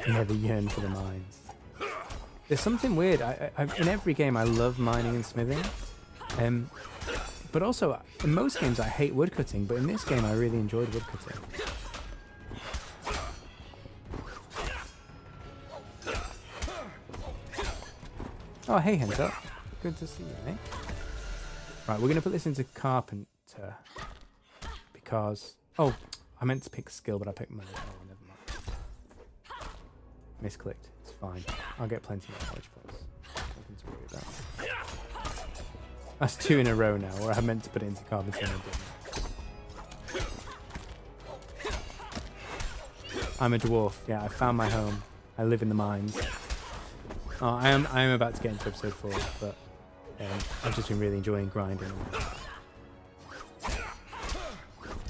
Yeah, the yearn for the mines. There's something weird. I in every game I love mining and smithing, but also in most games I hate woodcutting. But in this game I really enjoyed woodcutting. Oh, hey, Hento. Good to see you, mate. Right, we're gonna put this into carpenter because I meant to pick skill, but I picked money. Oh, never mind. Misclicked. It's fine. I'll get plenty more knowledge points. Nothing to worry about. That's 2 in a row now, where I meant to put it into carpenter and I didn't. I'm a dwarf. Yeah, I found my home. I live in the mines. Oh, I am about to get into episode 4, but I've just been really enjoying grinding.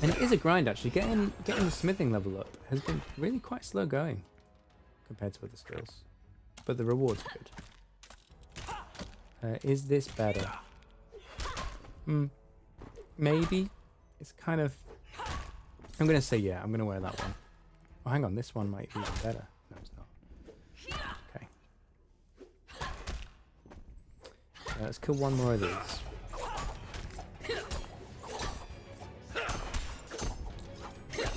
And it is a grind actually. Getting the smithing level up has been really quite slow going compared to other skills, but the rewards are good. Is this better? Maybe. It's kind of. I'm gonna say yeah. I'm gonna wear that one. Oh, hang on. This one might be even better. No, it's not. Okay. Let's kill one more of these.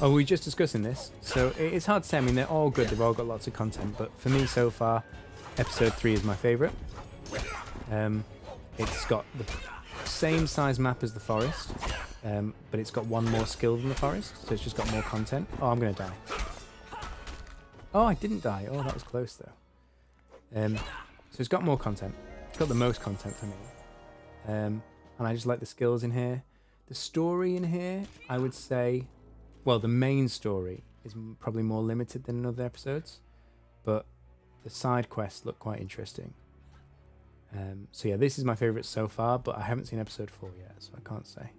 Oh, we're just discussing this, so it's hard to say. I mean, they're all good. They've all got lots of content, but for me so far, episode 3 is my favourite. It's got the same size map as the forest, but it's got one more skill than the forest, so it's just got more content. Oh, I'm gonna die. Oh, I didn't die. Oh, that was close though. So it's got more content. It's got the most content for me, and I just like the skills in here. The story in here, I would say. Well, the main story is probably more limited than in other episodes, but the side quests look quite interesting. So yeah, this is my favourite so far, but I haven't seen episode 4 yet, so I can't say.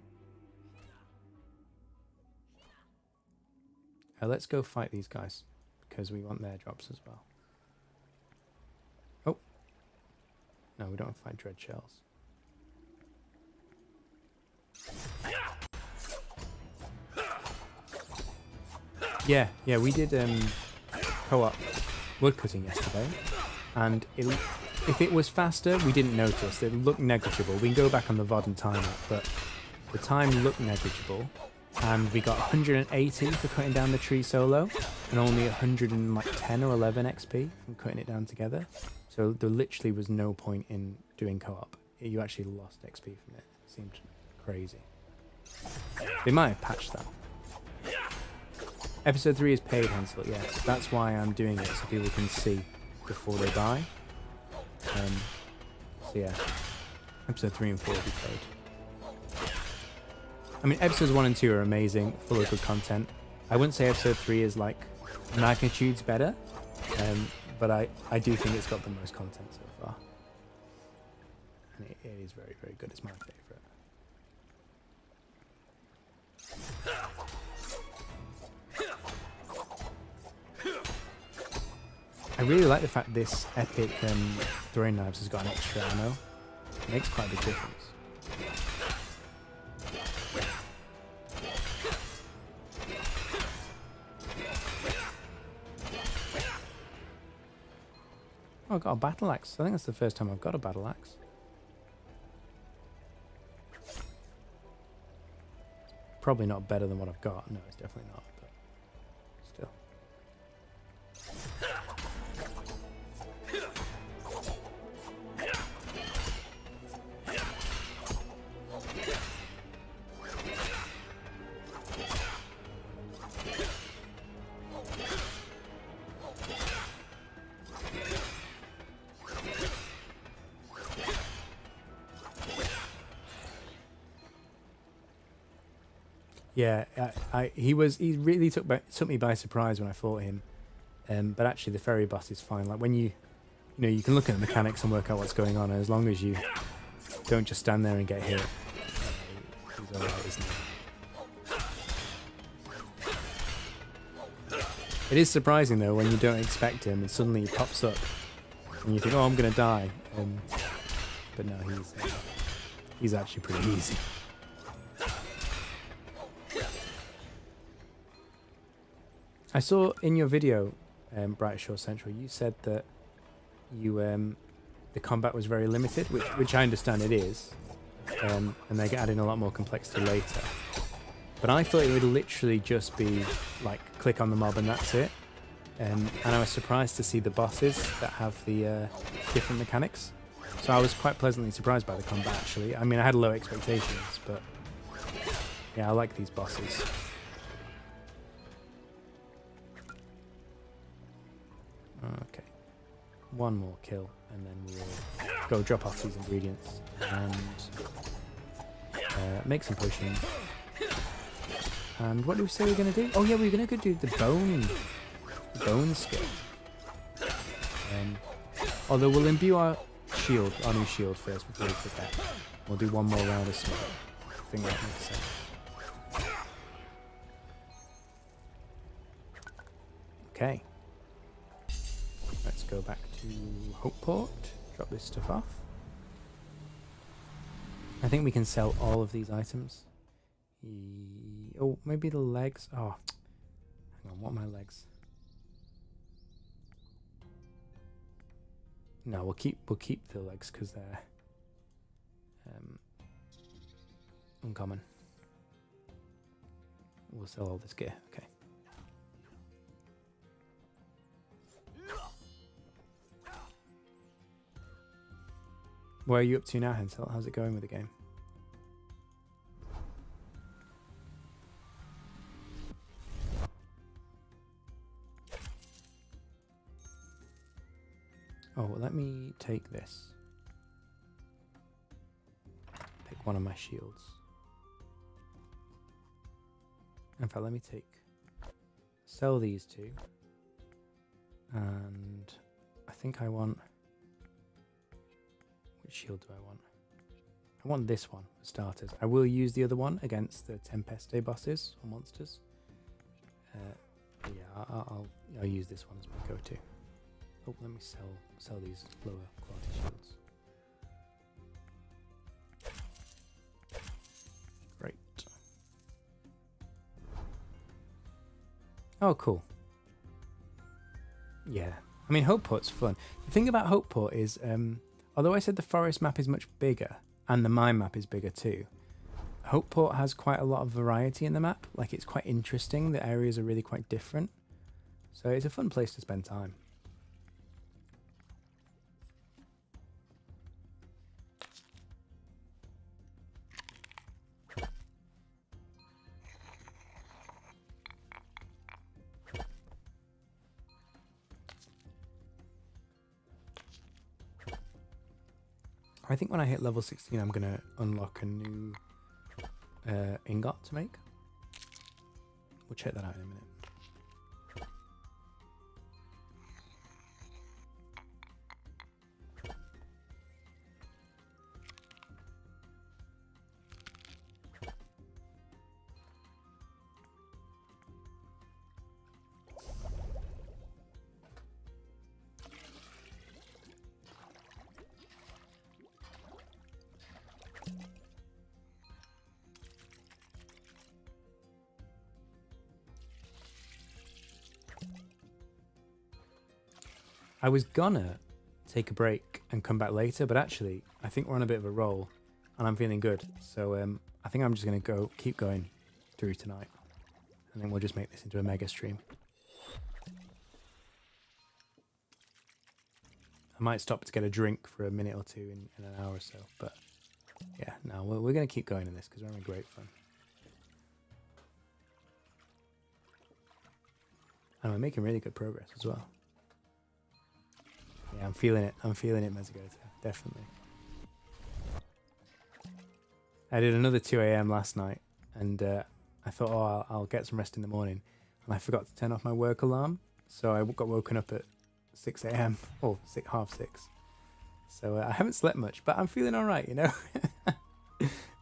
Let's go fight these guys, because we want their drops as well. Oh. No, we don't fight dread shells. Yeah, we did co-op woodcutting yesterday, and if it was faster, we didn't notice. It looked negligible. We can go back on the VOD and time it, but the time looked negligible, and we got 180 for cutting down the tree solo, and only 110 or 11 XP from cutting it down together. So there literally was no point in doing co-op. You actually lost XP from it. It seemed crazy. They might have patched that. Episode 3 is paid, Hansel, yes. That's why I'm doing it, so people can see before they buy. So yeah, episode 3 and 4 will be paid. I mean, episodes 1 and 2 are amazing, full of good content. I wouldn't say episode 3 is like magnitudes better, but I do think it's got the most content so far. And it is very, very good. It's my favourite. I really like the fact this epic throwing knives has got an extra ammo. It makes quite a big difference. Oh, I got a battle axe. I think that's the first time I've got a battle axe. Probably not better than what I've got. No, it's definitely not, but still. Yeah, he really took me by surprise when I fought him. But actually, the ferry boss is fine. Like when you you can look at the mechanics and work out what's going on. And as long as you don't just stand there and get hit, he's alright, isn't he? It is surprising though when you don't expect him and suddenly he pops up and you think, "Oh, I'm gonna die," but no, he's actually pretty easy. I saw in your video, Brighter Shores Central, you said that the combat was very limited, which I understand it is, and they get adding a lot more complexity later. But I thought it would literally just be like click on the mob and that's it. And I was surprised to see the bosses that have the different mechanics. So I was quite pleasantly surprised by the combat actually. I mean, I had low expectations, but yeah, I like these bosses. Okay, one more kill and then we'll go drop off these ingredients and make some potions. And what did we say we were going to do? Oh yeah, we were going to go do the bone skill. Although we'll imbue our new shield first before we forget. We'll do one more round of smoke. I think that makes sense. Okay. Let's go back to Hopeport, drop this stuff off. I think we can sell all of these items. Oh, maybe the legs. Oh, hang on, what are my legs? No, we'll keep the legs because they're uncommon. We'll sell all this gear. Okay. Where are you up to now, Hensel? How's it going with the game? Oh, well, let me take this. Pick one of my shields. In fact, let me sell these two. And I think I want... Which shield do I want? I want this one for starters. I will use the other one against the Tempeste bosses or monsters. Yeah, I'll use this one as my go-to. Oh, let me sell these lower quality shields. Great. Oh, cool. Yeah, I mean, Hopeport's fun. The thing about Hopeport is, although I said the forest map is much bigger and the mine map is bigger too, Hopeport has quite a lot of variety in the map. Like, it's quite interesting. The areas are really quite different. So it's a fun place to spend time. I think when I hit level 16, I'm going to unlock a new ingot to make. We'll check that out in a minute. I was gonna take a break and come back later, but actually I think we're on a bit of a roll and I'm feeling good. So I think I'm just going to keep going through tonight, and then we'll just make this into a mega stream. I might stop to get a drink for a minute or two in an hour or so, but yeah, no, we're going to keep going in this because we're having great fun. And we're making really good progress as well. Yeah, I'm feeling it. I'm feeling it, Mezigota. Definitely. I did another 2 a.m. last night, and I thought, oh, I'll get some rest in the morning. And I forgot to turn off my work alarm, so I got woken up at 6 a.m. or half 6. So I haven't slept much, but I'm feeling all right, you know?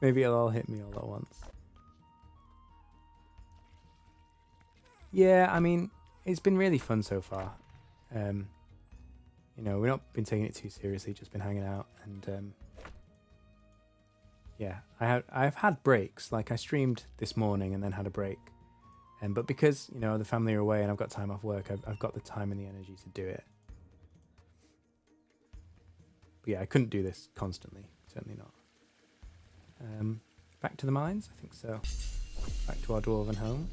Maybe it'll all hit me all at once. Yeah, I mean, it's been really fun so far. You know, we've not been taking it too seriously, just been hanging out, and yeah, I've had breaks. Like I streamed this morning and then had a break, but because you know the family are away and I've got time off work, I've got the time and the energy to do it. But yeah, I couldn't do this constantly, certainly not. Back to the mines, I think so. Back to our dwarven home.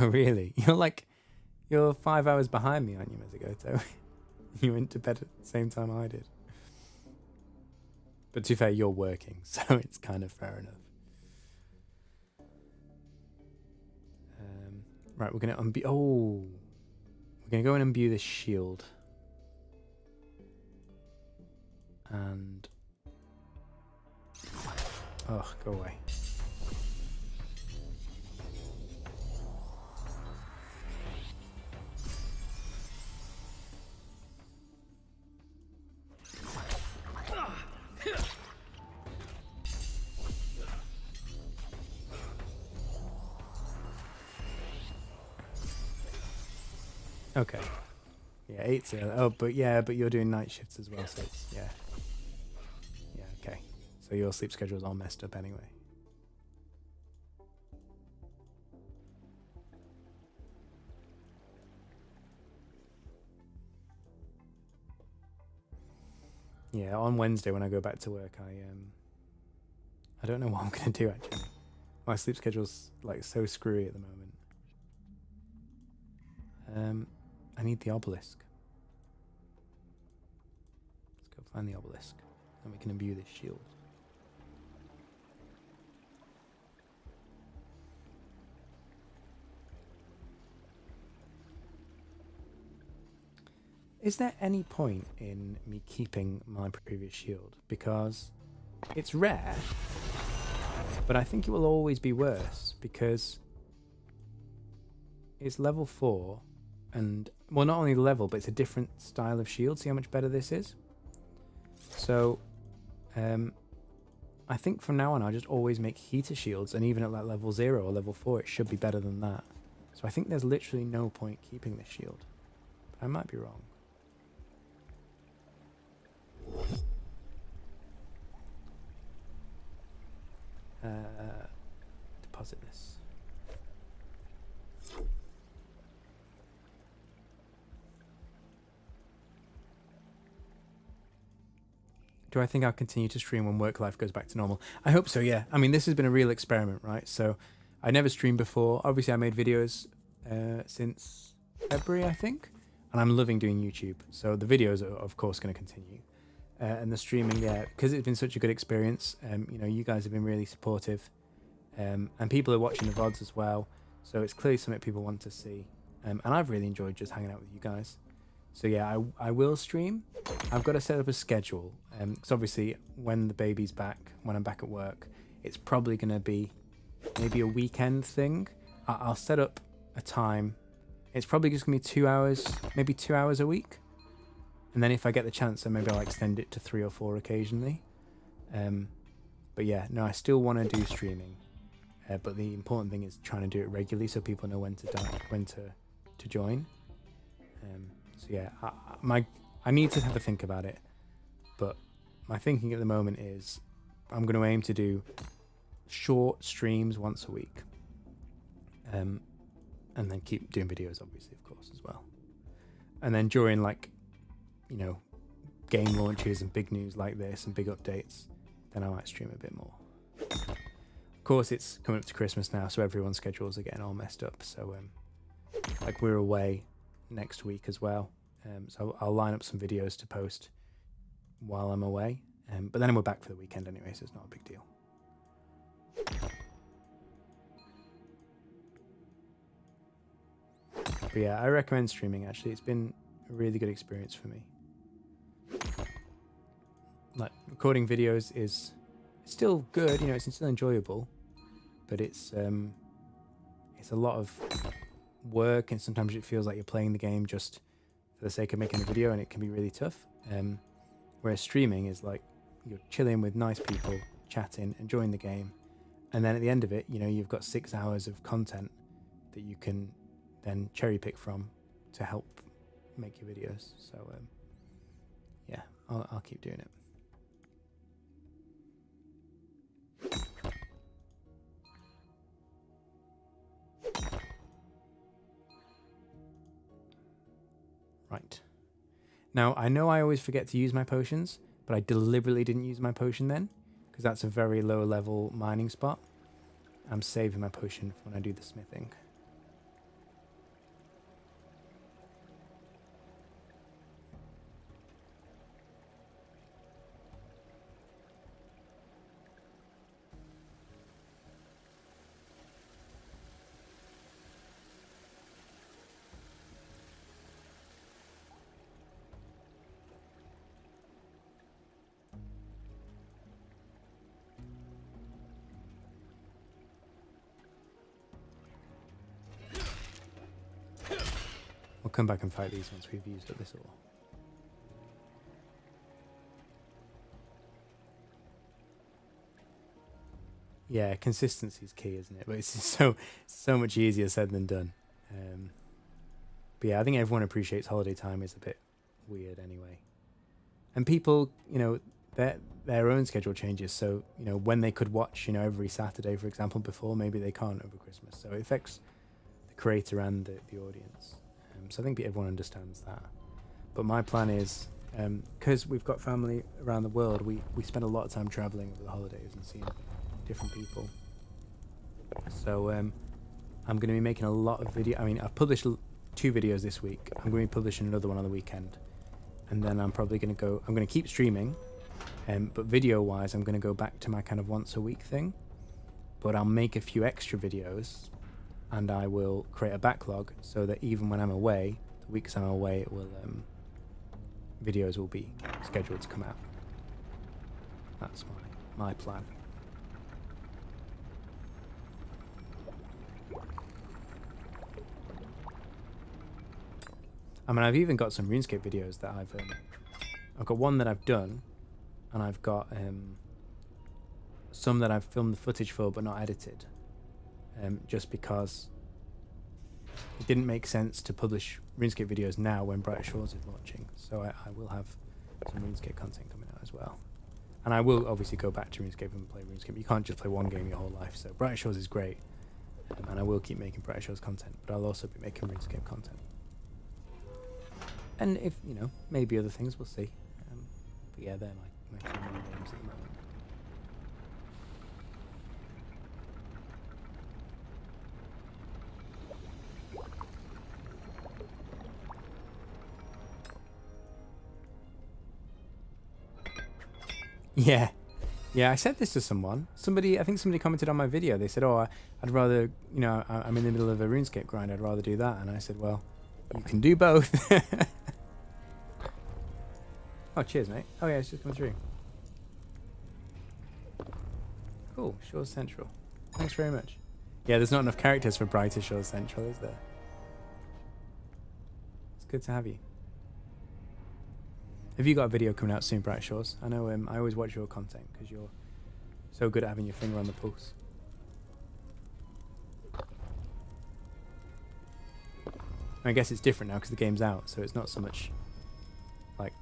Oh really? You're 5 hours behind me, aren't you, Mezigota? You went to bed at the same time I did. But to be fair, you're working, so it's kind of fair enough. Right, we're going to we're going to go and imbue this shield. And... oh, go away. Okay. Yeah, 8 to... oh, but you're doing night shifts as well, so it's... yeah. Yeah, okay. So your sleep schedule's all messed up anyway. Yeah, on Wednesday when I go back to work, I don't know what I'm going to do, actually. My sleep schedule's, like, so screwy at the moment. I need the obelisk. Let's go find the obelisk. Then we can imbue this shield. Is there any point in me keeping my previous shield? Because it's rare, but I think it will always be worse because it's level 4 and, well, not only the level, but it's a different style of shield. See how much better this is? So, I think from now on I'll just always make heater shields, and even at like level 0 or level 4 it should be better than that. So I think there's literally no point keeping this shield. But I might be wrong. Deposit this. Do I think I'll continue to stream when work life goes back to normal? I hope so, yeah. I mean, this has been a real experiment, right? So I never streamed before. Obviously, I made videos since February, I think. And I'm loving doing YouTube. So the videos are, of course, going to continue. And the streaming, yeah, because it's been such a good experience. You know, you guys have been really supportive. And people are watching the VODs as well. So it's clearly something people want to see. And I've really enjoyed just hanging out with you guys. So yeah, I will stream. I've got to set up a schedule. Because obviously, when the baby's back, when I'm back at work, it's probably going to be maybe a weekend thing. I'll set up a time. It's probably just going to be 2 hours, maybe 2 hours a week. And then if I get the chance, then maybe I'll extend it to 3 or 4 occasionally. But yeah, no, I still want to do streaming. But the important thing is trying to do it regularly so people know when to join. So yeah, I need to have a think about it. But my thinking at the moment is I'm going to aim to do short streams once a week. And and then keep doing videos, obviously, of course, as well. And then during, like, you know, game launches and big news like this and big updates, then I might stream a bit more. Of course, it's coming up to Christmas now, so everyone's schedules are getting all messed up. So, like, we're away next week as well. So I'll line up some videos to post while I'm away. But then we're back for the weekend anyway, so it's not a big deal. But yeah, I recommend streaming, actually. It's been a really good experience for me. Like, recording videos is still good, you know, it's still enjoyable, but it's a lot of work, and sometimes it feels like you're playing the game just for the sake of making a video, and it can be really tough. Whereas streaming is like you're chilling with nice people, chatting, enjoying the game, and then at the end of it, you know, you've got 6 hours of content that you can then cherry pick from to help make your videos. So yeah, I'll keep doing it. Right. Now, I know I always forget to use my potions, but I deliberately didn't use my potion then, because that's a very low level mining spot. I'm saving my potion for when I do the smithing. We'll come back and fight these once we've used up this ore. Yeah, consistency is key, isn't it? But it's so much easier said than done. But yeah, I think everyone appreciates holiday time is a bit weird anyway. And people, you know, their own schedule changes. So, you know, when they could watch, you know, every Saturday, for example, before, maybe they can't over Christmas. So it affects the creator and the audience. So I think everyone understands that. But my plan is, because we've got family around the world, we spend a lot of time traveling over the holidays and seeing different people. So I'm going to be making a lot of video. I mean, I've published 2 videos this week. I'm going to be publishing another one on the weekend. And then I'm probably going to go, I'm going to keep streaming. But video-wise, I'm going to go back to my kind of once a week thing. But I'll make a few extra videos, and I will create a backlog so that even when I'm away, the weeks I'm away, it will videos will be scheduled to come out. That's my plan. I mean, I've even got some RuneScape videos that I've got one that I've done, and I've got some that I've filmed the footage for but not edited. Just because it didn't make sense to publish RuneScape videos now when Brighter Shores is launching. So I will have some RuneScape content coming out as well. And I will obviously go back to RuneScape and play RuneScape. You can't just play one game your whole life. So Brighter Shores is great. And I will keep making Brighter Shores content, but I'll also be making RuneScape content. And if, you know, maybe other things, we'll see. But yeah, they're my 2 main games at the moment. Yeah, I said this to someone. I think somebody commented on my video. They said, oh, I'd rather, you know, I'm in the middle of a RuneScape grind. I'd rather do that. And I said, well, you can do both. Oh, cheers, mate. Oh, yeah, it's just coming through. Cool, Shores Central. Thanks very much. Yeah, there's not enough characters for Brighter Shores Central, is there? It's good to have you. Have you got a video coming out soon, Brighter Shores? I know I always watch your content because you're so good at having your finger on the pulse. I guess it's different now because the game's out, so it's not so much like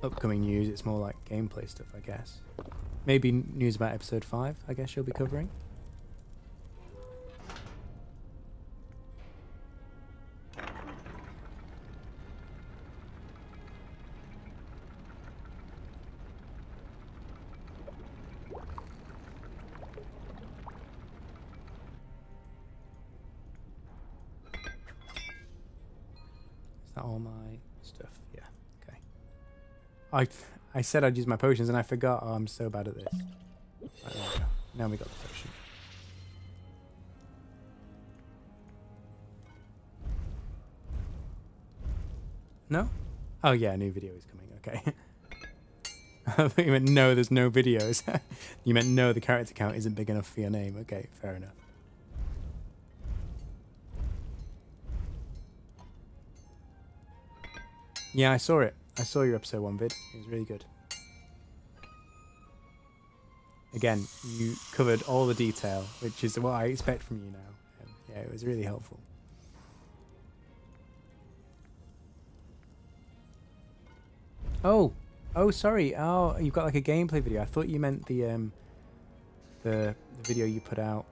upcoming news, it's more like gameplay stuff, I guess. Maybe news about episode 5, I guess you'll be covering. Is that all my stuff? Yeah. Okay. I said I'd use my potions and I forgot. Oh, I'm so bad at this. Right, there we go. Now we got the potion. No? Oh yeah, a new video is coming. Okay. I thought you meant no, there's no videos. You meant no, the character count isn't big enough for your name. Okay, fair enough. Yeah, I saw it. I saw your episode 1 vid. It was really good. Again, you covered all the detail, which is what I expect from you now. Yeah, it was really helpful. Oh, sorry. Oh, you've got like a gameplay video. I thought you meant the video you put out.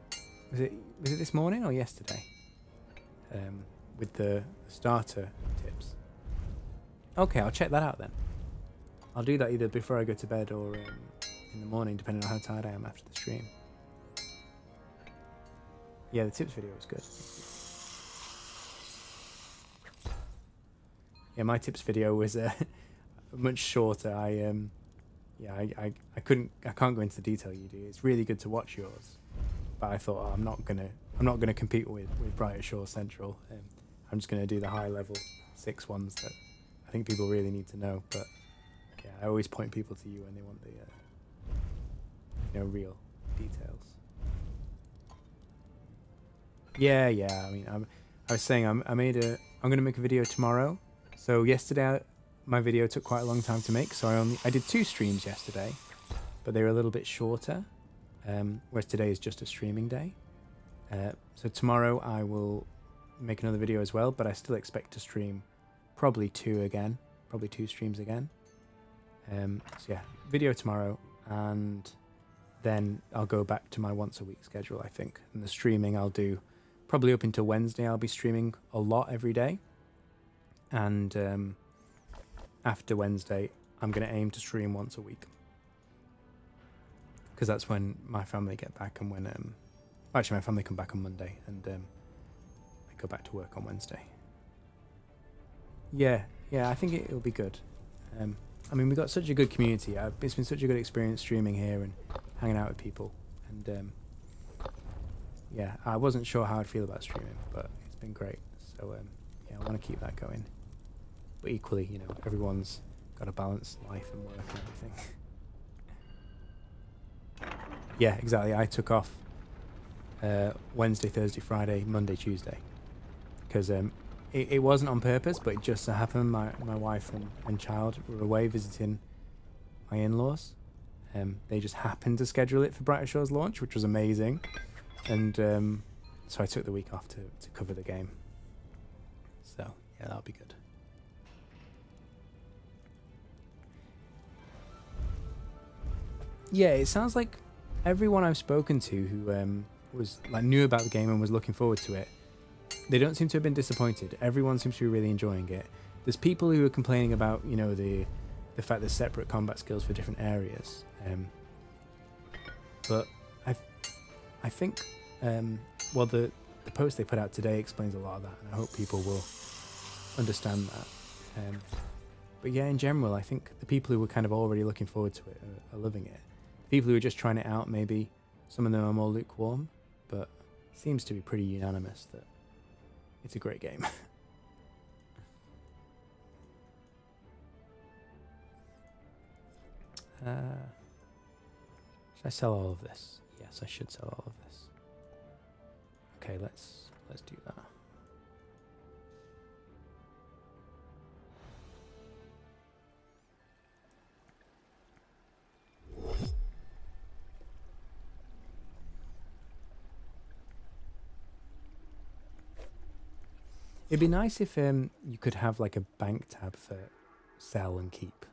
Was it this morning or yesterday? With the starter tips. Okay, I'll check that out then. I'll do that either before I go to bed or in the morning, depending on how tired I am after the stream. Yeah, the tips video was good. Yeah, my tips video was much shorter. I can't go into the detail you do. It's really good to watch yours, but I thought I'm not gonna compete with Brighter Shores Central. I'm just gonna do the high level 6 ones that I think people really need to know. But yeah, I always point people to you when they want the real details. Yeah. I mean, I was saying I'm gonna make a video tomorrow. So yesterday my video took quite a long time to make, so I did 2 streams yesterday, but they were a little bit shorter. Whereas today is just a streaming day. So tomorrow I will make another video as well, but I still expect to stream probably 2 streams again. So yeah, video tomorrow, and then I'll go back to my once a week schedule, I think. And the streaming I'll do probably up until Wednesday. I'll be streaming a lot every day, and after Wednesday I'm going to aim to stream once a week, because that's when my family get back, and when actually my family come back on Monday, and I go back to work on Wednesday. Yeah, I think it'll be good. I mean, we've got such a good community. It's been such a good experience streaming here and hanging out with people, and yeah, I wasn't sure how I'd feel about streaming, but it's been great. So yeah, I want to keep that going. But equally, everyone's got a balanced life and work and everything. Yeah, exactly. I took off Wednesday, Thursday, Friday, Monday, Tuesday, because it wasn't on purpose, but it just so happened my wife and child were away visiting my in-laws. They just happened to schedule it for Brighter Shores launch, which was amazing, and so I took the week off to cover the game. So yeah, that'll be good. Yeah, it sounds like everyone I've spoken to who was knew about the game and was looking forward to it, they don't seem to have been disappointed. Everyone seems to be really enjoying it. There's people who are complaining about the fact there's separate combat skills for different areas, but I think well, the post they put out today explains a lot of that, and I hope people will understand that. But yeah, in general, I think the people who were kind of already looking forward to it are loving it. People who are just trying it out, maybe some of them are more lukewarm, but it seems to be pretty unanimous that it's a great game. Should I sell all of this? Yes, I should sell all of this. Okay, let's do that. It'd be nice if you could have like a bank tab for sell and keep.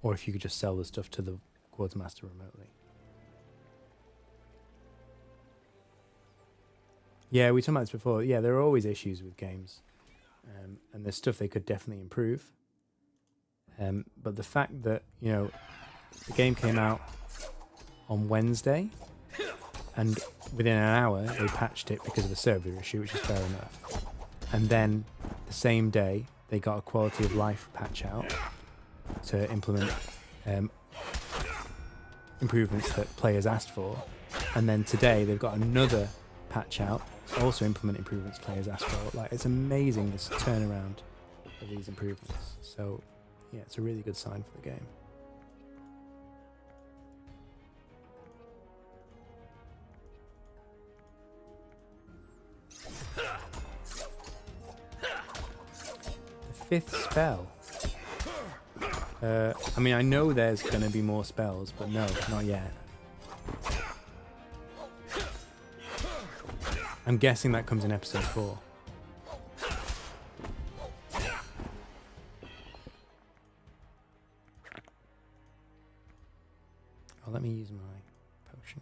Or if you could just sell the stuff to the quartermaster remotely. Yeah, we talked about this before. Yeah, there are always issues with games. And there's stuff they could definitely improve. But the fact that, the game came out on Wednesday, and within an hour they patched it because of a server issue, which is fair enough. And then the same day, they got a quality of life patch out to implement improvements that players asked for. And then today, they've got another patch out to also implement improvements players asked for. Like, it's amazing, this turnaround of these improvements. So, yeah, it's a really good sign for the game. Fifth spell. I mean, I know there's going to be more spells, but no, not yet. I'm guessing that comes in episode 4. Oh, let me use my potion.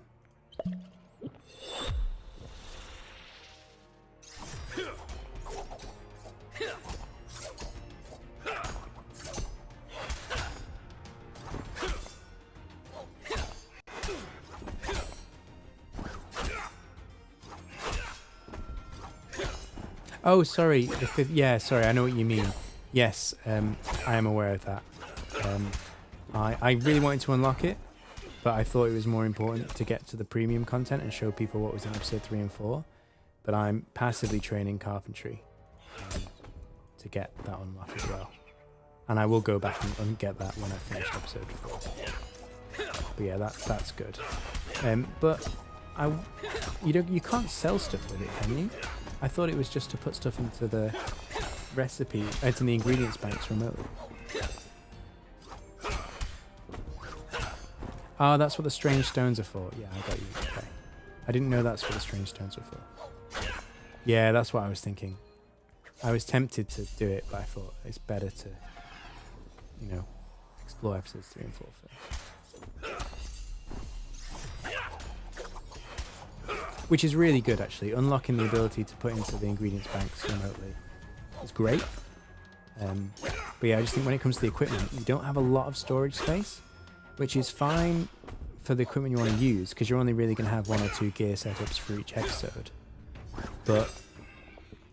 Oh, sorry. Yeah, sorry. I know what you mean. Yes, I am aware of that. I really wanted to unlock it, but I thought it was more important to get to the premium content and show people what was in episode 3 and 4. But I'm passively training carpentry to get that unlock as well. And I will go back and get that when I finish episode 4. But yeah, that's good. But you can't sell stuff with it, can you? I thought it was just to put stuff into the recipe, into the ingredients banks remotely. Oh, that's what the strange stones are for. Yeah, I got you. Okay. I didn't know that's what the strange stones were for. Yeah, that's what I was thinking. I was tempted to do it, but I thought it's better to, explore episodes 3 and 4 first. Which is really good, actually. Unlocking the ability to put into the ingredients banks remotely is great. But yeah, I just think when it comes to the equipment, you don't have a lot of storage space, which is fine for the equipment you want to use, because you're only really going to have 1 or 2 gear setups for each episode. But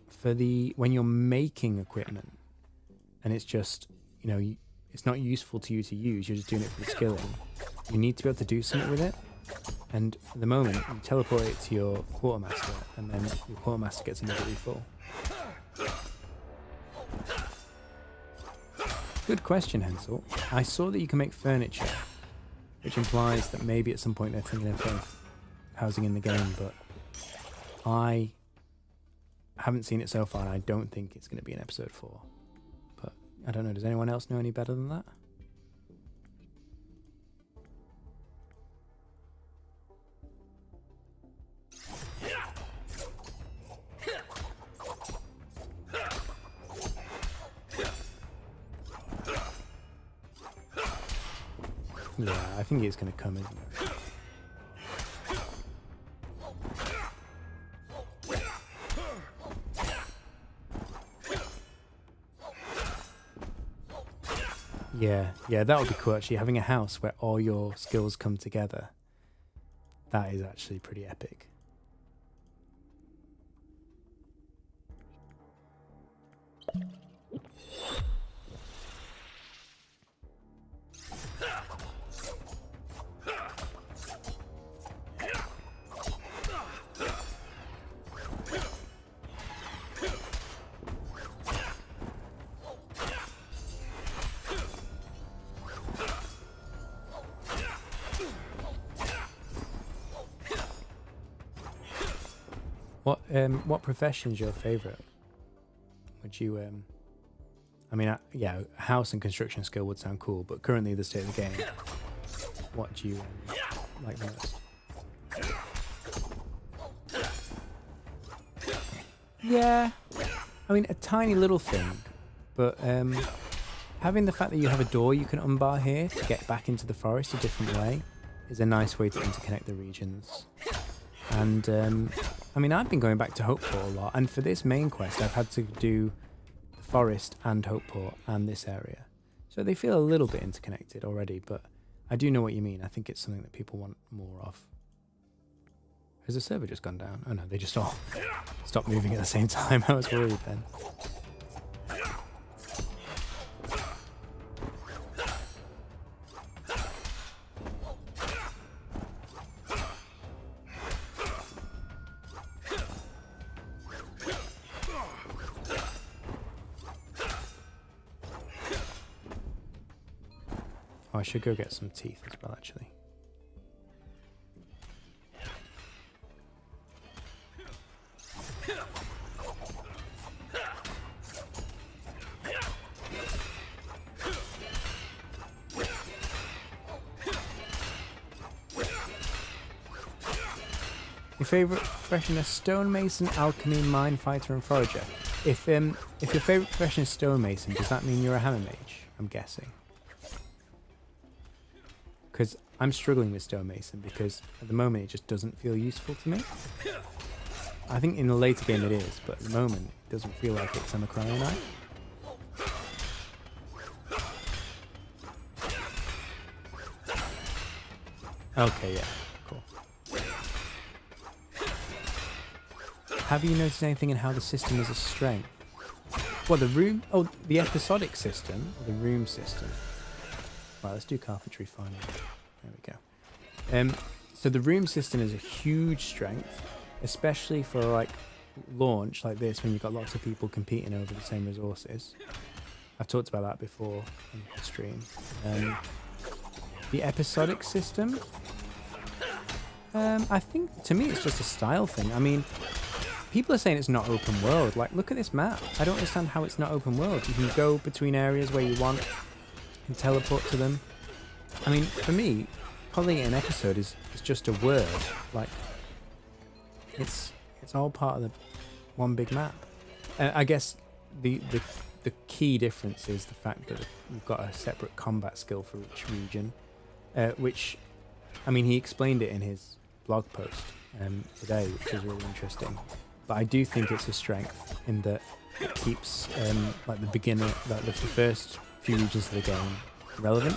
for when you're making equipment, and it's just, it's not useful to you to use, you're just doing it for the skilling, you need to be able to do something with it. And at the moment, you teleport it to your quartermaster, and then your quartermaster gets immediately full. Good question, Hensel. I saw that you can make furniture, which implies that maybe at some point they're thinking of putting housing in the game, but I haven't seen it so far, and I don't think it's going to be in episode 4. But I don't know, does anyone else know any better than that? Yeah, I think it's going to come, isn't it? Yeah, that would be cool, actually. Having a house where all your skills come together, that is actually pretty epic. What profession's your favourite? Would you, yeah, house and construction skill would sound cool, but currently the state of the game, what do you like the most? Yeah, I mean, a tiny little thing, but having the fact that you have a door you can unbar here to get back into the forest a different way is a nice way to interconnect the regions. And I mean, I've been going back to Hopeport a lot, and for this main quest I've had to do the forest and Hopeport and this area, so they feel a little bit interconnected already, but I do know what you mean. I think it's something that people want more of. Has the server just gone down? Oh no, they just all stopped moving at the same time. I was worried then. Oh, I should go get some teeth as well, actually. Your favourite profession is stonemason, alchemy, mine fighter, and forager. If your favourite profession is stonemason, does that mean you're a hammer mage? I'm guessing. Because I'm struggling with stonemason because at the moment it just doesn't feel useful to me. I think in the later game it is, but at the moment it doesn't feel like it 'cause I'm a cryo knight. Okay, yeah, cool. Have you noticed anything in how the system is a strength? What, the room? Oh, the episodic system, or the room system. Right, let's do carpentry finally. There we go. So the room system is a huge strength, especially for like launch like this when you've got lots of people competing over the same resources. I've talked about that before in the stream. The episodic system, I think to me it's just a style thing. I mean, people are saying it's not open world. Like, look at this map. I don't understand how it's not open world. You can go between areas where you want and teleport to them. I mean, for me, calling it an episode is just a word. Like, it's all part of the one big map. I guess the key difference is the fact that we've got a separate combat skill for each region, which, I mean, he explained it in his blog post today, which is really interesting. But I do think it's a strength in that it keeps like the beginner, like the first few regions of the game relevant.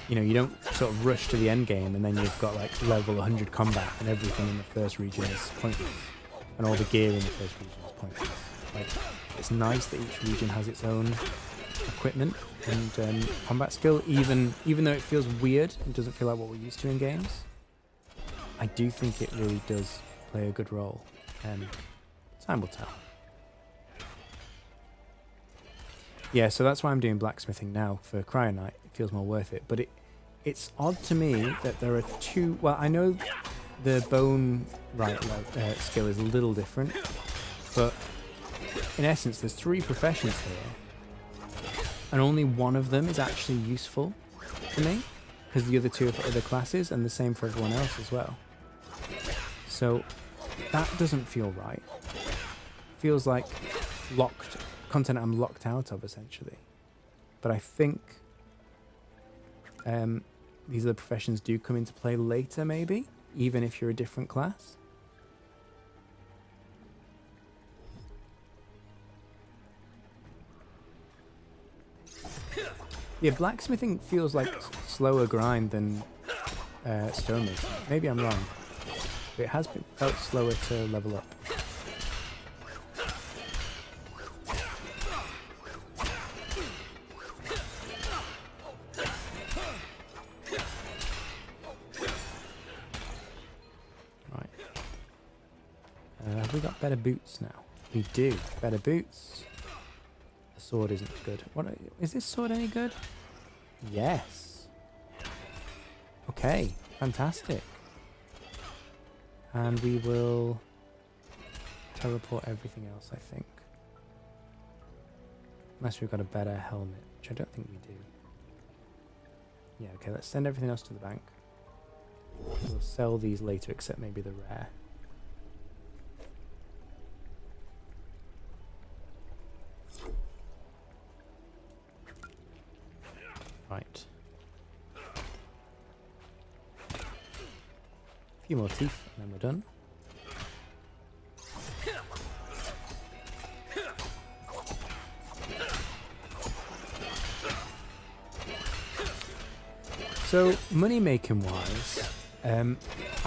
You know, you don't sort of rush to the end game and then you've got like level 100 combat and everything in the first region is pointless, and all the gear in the first region is pointless. Like, it's nice that each region has its own equipment and combat skill, even though it feels weird and doesn't feel like what we're used to in games. I do think it really does play a good role, and time will tell. Yeah, so that's why I'm doing blacksmithing now for Cryonite. It feels more worth it, but it's odd to me that there are two. Well, I know the bone skill is a little different, but in essence, there's 3 professions here, and only one of them is actually useful to me, because the other 2 are for other classes, and the same for everyone else as well. So that doesn't feel right. Feels like locked content I'm locked out of, essentially. But I think these other professions do come into play later, maybe, even if you're a different class. Yeah, blacksmithing feels like slower grind than stonemason. Maybe I'm wrong, but it has felt slower to level up. Right. Have we got better boots now? We do. Better boots. The sword isn't good. Is this sword any good? Yes. Okay, fantastic. And we will teleport everything else, I think. Unless we've got a better helmet, which I don't think we do. Yeah, okay, let's send everything else to the bank. We'll sell these later, except maybe the rare. Right. A few more teeth and then we're done. So money making wise,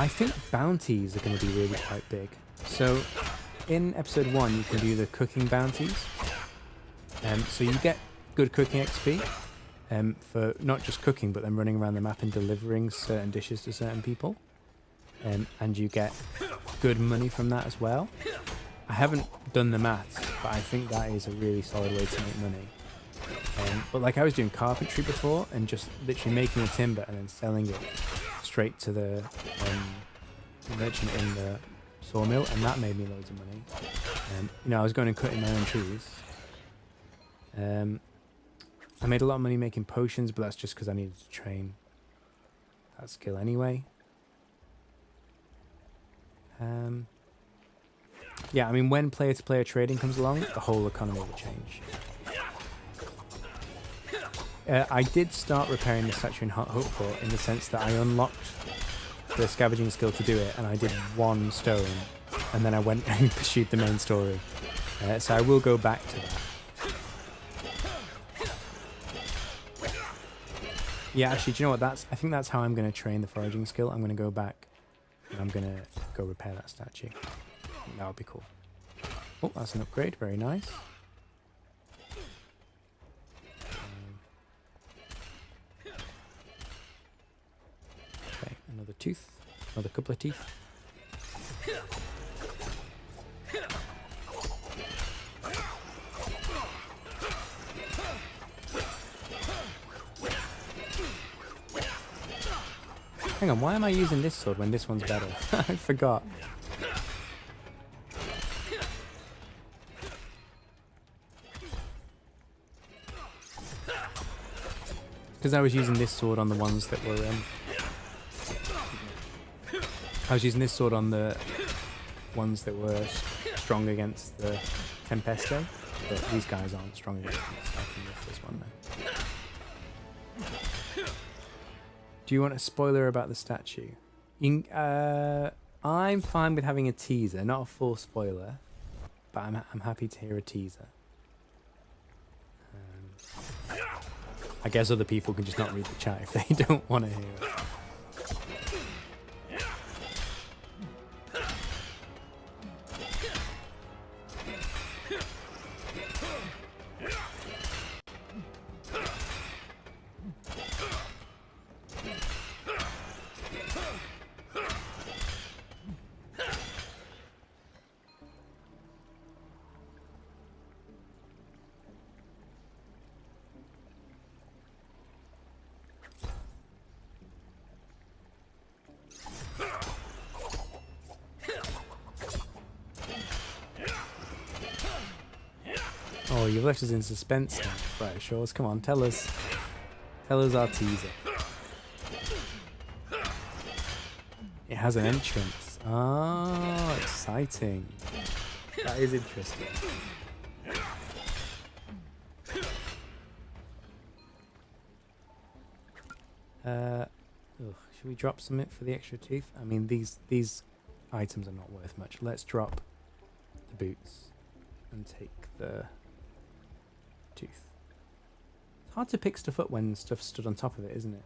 I think bounties are going to be really quite big. So in episode 1, you can do the cooking bounties. So you get good cooking XP for not just cooking, but then running around the map and delivering certain dishes to certain people. And you get good money from that as well. I haven't done the maths, but I think that is a really solid way to make money. But like I was doing carpentry before and just literally making the timber and then selling it straight to the merchant in the sawmill, and that made me loads of money. You know, I was going and cutting my own trees. I made a lot of money making potions, but that's just because I needed to train that skill anyway. Yeah, I mean, when player-to-player trading comes along, the whole economy will change. I did start repairing the statue in Hopeport in the sense that I unlocked the scavenging skill to do it, and I did 1 stone, and then I went and pursued the main story. So I will go back to that. Yeah, actually, do you know what? I think that's how I'm going to train the foraging skill. I'm going to go back, and I'm going to go repair that statue. That would be cool. Oh, that's an upgrade. Very nice. Okay, another tooth. Another couple of teeth. Hang on, why am I using this sword when this one's better? I forgot. Because I was using this sword on the ones that were I was using this sword on the ones that were strong against the Tempeste, but these guys aren't strong against them, so I can use this one then. Do you want a spoiler about the statue? I'm fine with having a teaser, not a full spoiler, but I'm happy to hear a teaser. I guess other people can just not read the chat if they don't want to hear it. Oh, you've left us in suspense now. Brighter Shores, come on, tell us. Tell us our teaser. It has an entrance. Oh, exciting. That is interesting. Should we drop something for the extra tooth? I mean, these items are not worth much. Let's drop the boots and take the tooth. It's hard to pick stuff up when stuff stood on top of it, isn't it?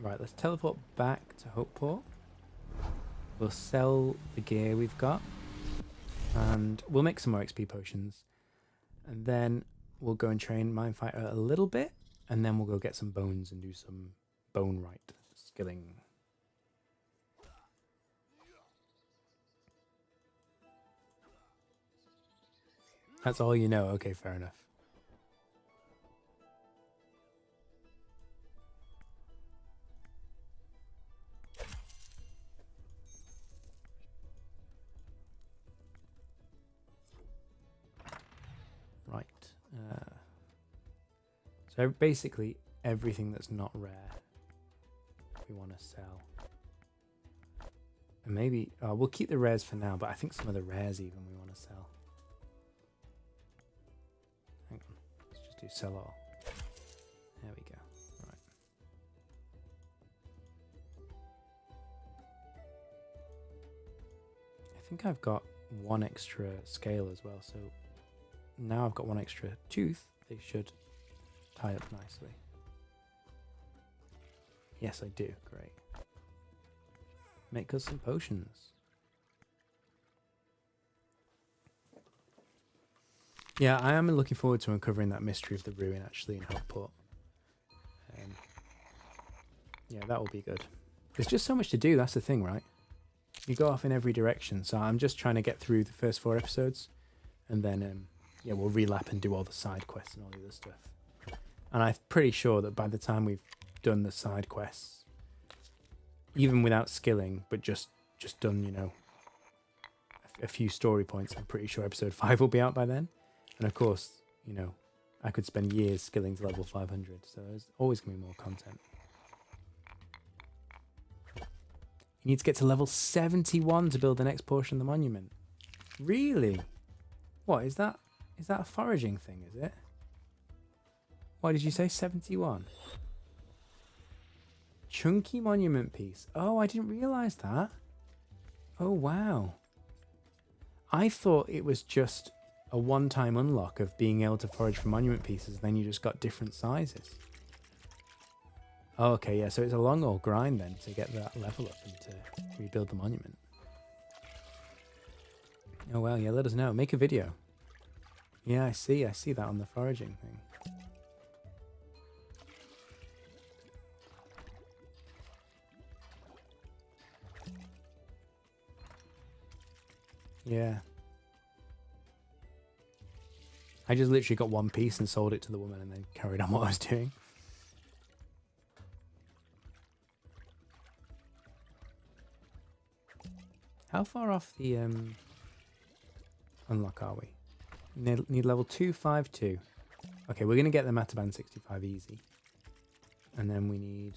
Right, let's teleport back to Hopeport. We'll sell the gear we've got, and we'll make some more XP potions, and then we'll go and train Minefighter a little bit, and then we'll go get some bones and do some bone right skilling. That's all you know. Okay, fair enough. Right. So basically everything that's not rare we want to sell. And maybe we'll keep the rares for now, but I think some of the rares even we want to sell. Hang on. Let's just do sell all. There we go. Right. I think I've got 1 extra scale as well, so now I've got 1 extra tooth. They should tied up nicely? Yes, I do. Great. Make us some potions. Yeah, I am looking forward to uncovering that mystery of the ruin actually in Hotpot. Yeah, that will be good. There's just so much to do, that's the thing, right? You go off in every direction, so I'm just trying to get through the first 4 episodes, and then, yeah, we'll relap and do all the side quests and all the other stuff. And I'm pretty sure that by the time we've done the side quests, even without skilling, but just done, you know, a few story points, I'm pretty sure episode 5 will be out by then. And of course, you know, I could spend years skilling to level 500, so there's always going to be more content. You need to get to level 71 to build the next portion of the monument. Really? What, is that a foraging thing, is it? Why did you say 71? Chunky monument piece. Oh, I didn't realise that. Oh, wow. I thought it was just a one-time unlock of being able to forage for monument pieces, then you just got different sizes. Oh, okay, yeah, so it's a long old grind then to get that level up and to rebuild the monument. Oh, well, yeah, let us know. Make a video. Yeah, I see that on the foraging thing. Yeah. I just literally got one piece and sold it to the woman and then carried on what I was doing. How far off the unlock are we? Need level 252. Okay, we're going to get the Mataban 65 easy. And then we need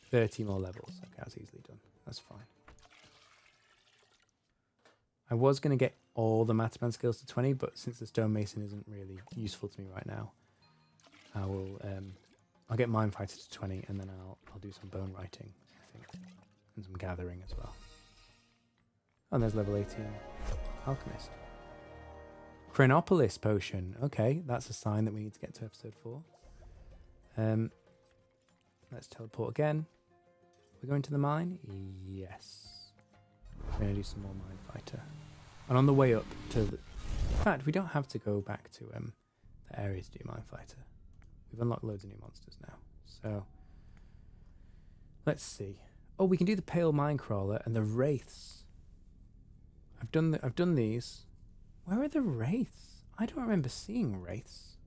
30 more levels. Okay, that's easily done. That's fine. I was going to get all the Mataban skills to 20, but since the stonemason isn't really useful to me right now, I will I'll get minefighter to 20, and then I'll do some bone writing, I think, and some gathering as well. Oh, and there's level 18 alchemist. Chronopolis potion. Okay, that's a sign that we need to get to episode 4. Let's teleport again. We're going to the mine? Yes. We're going to do some more mine fighter. And on the way up to the... In fact, we don't have to go back to the area to do mine fighter. We've unlocked loads of new monsters now. So, let's see. Oh, we can do the pale mine crawler and the wraiths. I've done these. Where are the wraiths? I don't remember seeing wraiths.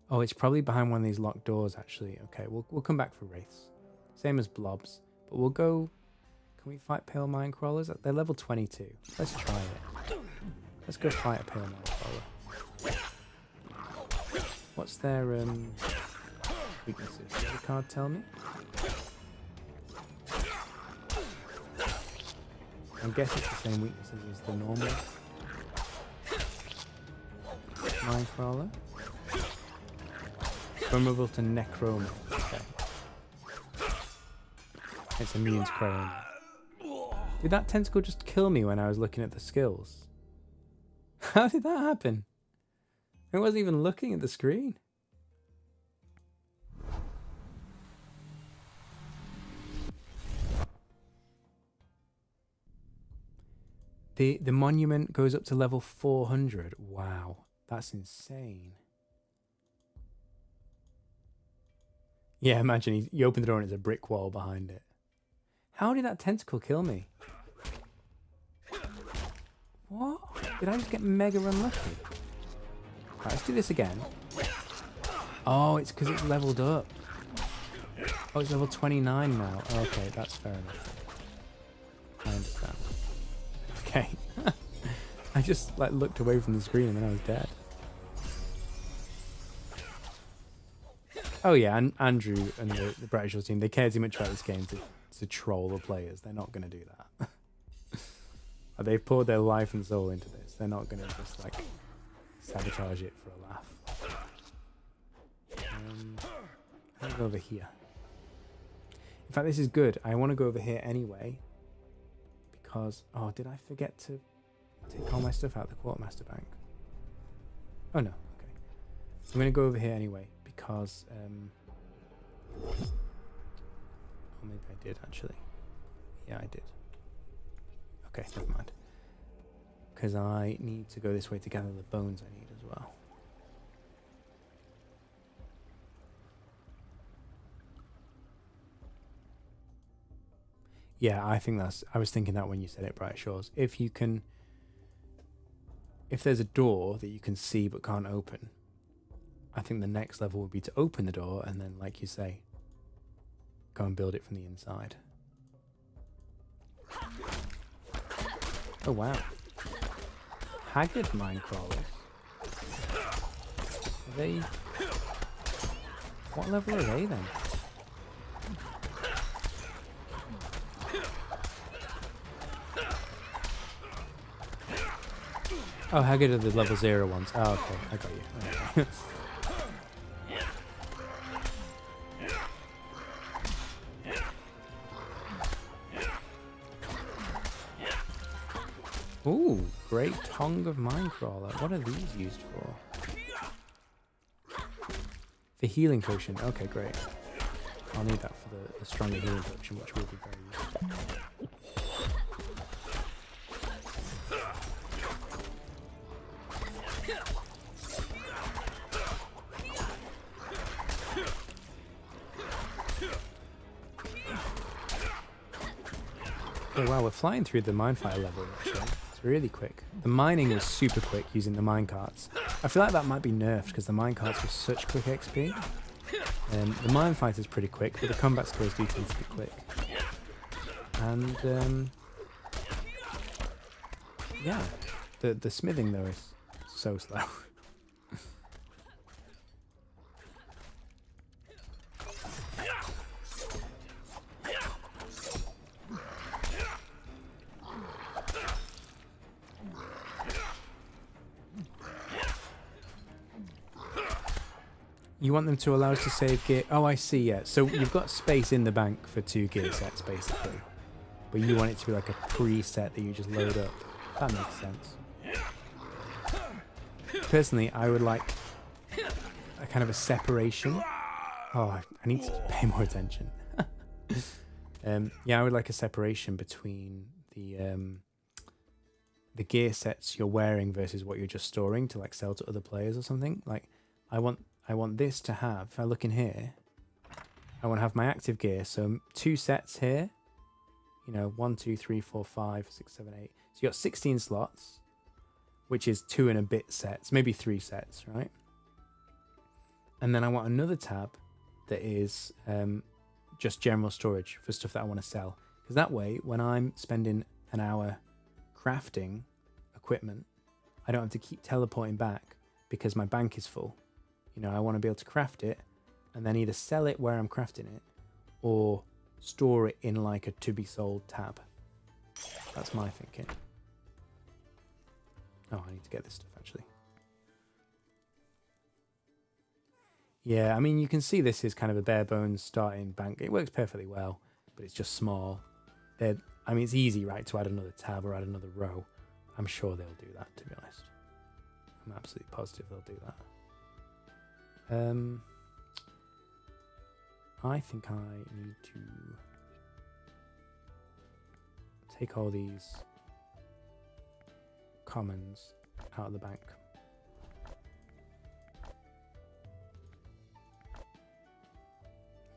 Oh, it's probably behind one of these locked doors, actually. Okay, we'll come back for wraiths. Same as blobs. But we'll go... Can we fight pale mine crawlers? They're level 22. Let's try it. Let's go fight a pale mine crawler. What's their weaknesses? Does the card tell me? I guess it's the same weaknesses as the normal mine crawler. Vulnerable to necroma. Okay. It's immune to crane. Did that tentacle just kill me when I was looking at the skills? How did that happen? I wasn't even looking at the screen. The monument goes up to level 400. Wow, that's insane. Yeah, imagine you open the door and there's a brick wall behind it. How did that tentacle kill me? What? Did I just get mega unlucky? Right, let's do this again. Oh, it's because it's leveled up. Oh, it's level 29 now. Okay, that's fair enough. I understand. Okay. I just looked away from the screen and then I was dead. Oh yeah, and Andrew and the Brighter Shores team, they care too much about this game to troll the players. They're not going to do that. They've poured their life and soul into this. They're not going to just sabotage it for a laugh. I'll go over here. In fact, this is good. I want to go over here anyway because... Oh, did I forget to take all my stuff out of the quartermaster bank? Oh, no. Okay. I'm going to go over here anyway because... Oh, maybe I did, actually. Yeah, I did. Okay, never mind. Because I need to go this way to gather the bones I need as well. Yeah, I think that's... I was thinking that when you said it, Brighter Shores. If you can... If there's a door that you can see but can't open, I think the next level would be to open the door and then, like you say, go and build it from the inside. Oh, wow. Haggard mine crawlers. Are they... What level are they then? Oh, Haggard are the level 0 ones. Oh, okay. I got you. Okay. Ooh, great tongue of minecrawler. What are these used for? The healing potion. Okay, great. I'll need that for the stronger healing potion, which will be very useful. Oh wow, we're flying through the minefighter level actually. It's really quick. The mining was super quick using the minecarts. I feel like that might be nerfed because the minecarts were such quick XP. The minefighter's pretty quick, but the combat skills do tend to be quick. And yeah, the smithing though is so slow. You want them to allow us to save gear? Oh, I see, yeah. So you've got space in the bank for 2 gear sets, basically. But you want it to be like a preset that you just load up. That makes sense. Personally, I would like a kind of a separation. Oh, I need to pay more attention. Yeah, I would like a separation between the gear sets you're wearing versus what you're just storing to like sell to other players or something. Like, I want this to have, if I look in here, I want to have my active gear. So 2 sets here, you know, 1, 2, 3, 4, 5, 6, 7, 8. So you got 16 slots, which is 2 and a bit sets, maybe 3 sets, right? And then I want another tab that is just general storage for stuff that I want to sell. Because that way, when I'm spending an hour crafting equipment, I don't have to keep teleporting back because my bank is full. You know, I want to be able to craft it and then either sell it where I'm crafting it or store it in like a to be sold tab. That's my thinking. Oh, I need to get this stuff actually. Yeah, I mean, you can see this is kind of a bare bones starting bank. It works perfectly well, but it's just small. I mean, it's easy, right, to add another tab or add another row. I'm sure they'll do that, to be honest. I'm absolutely positive they'll do that. I think I need to take all these commons out of the bank.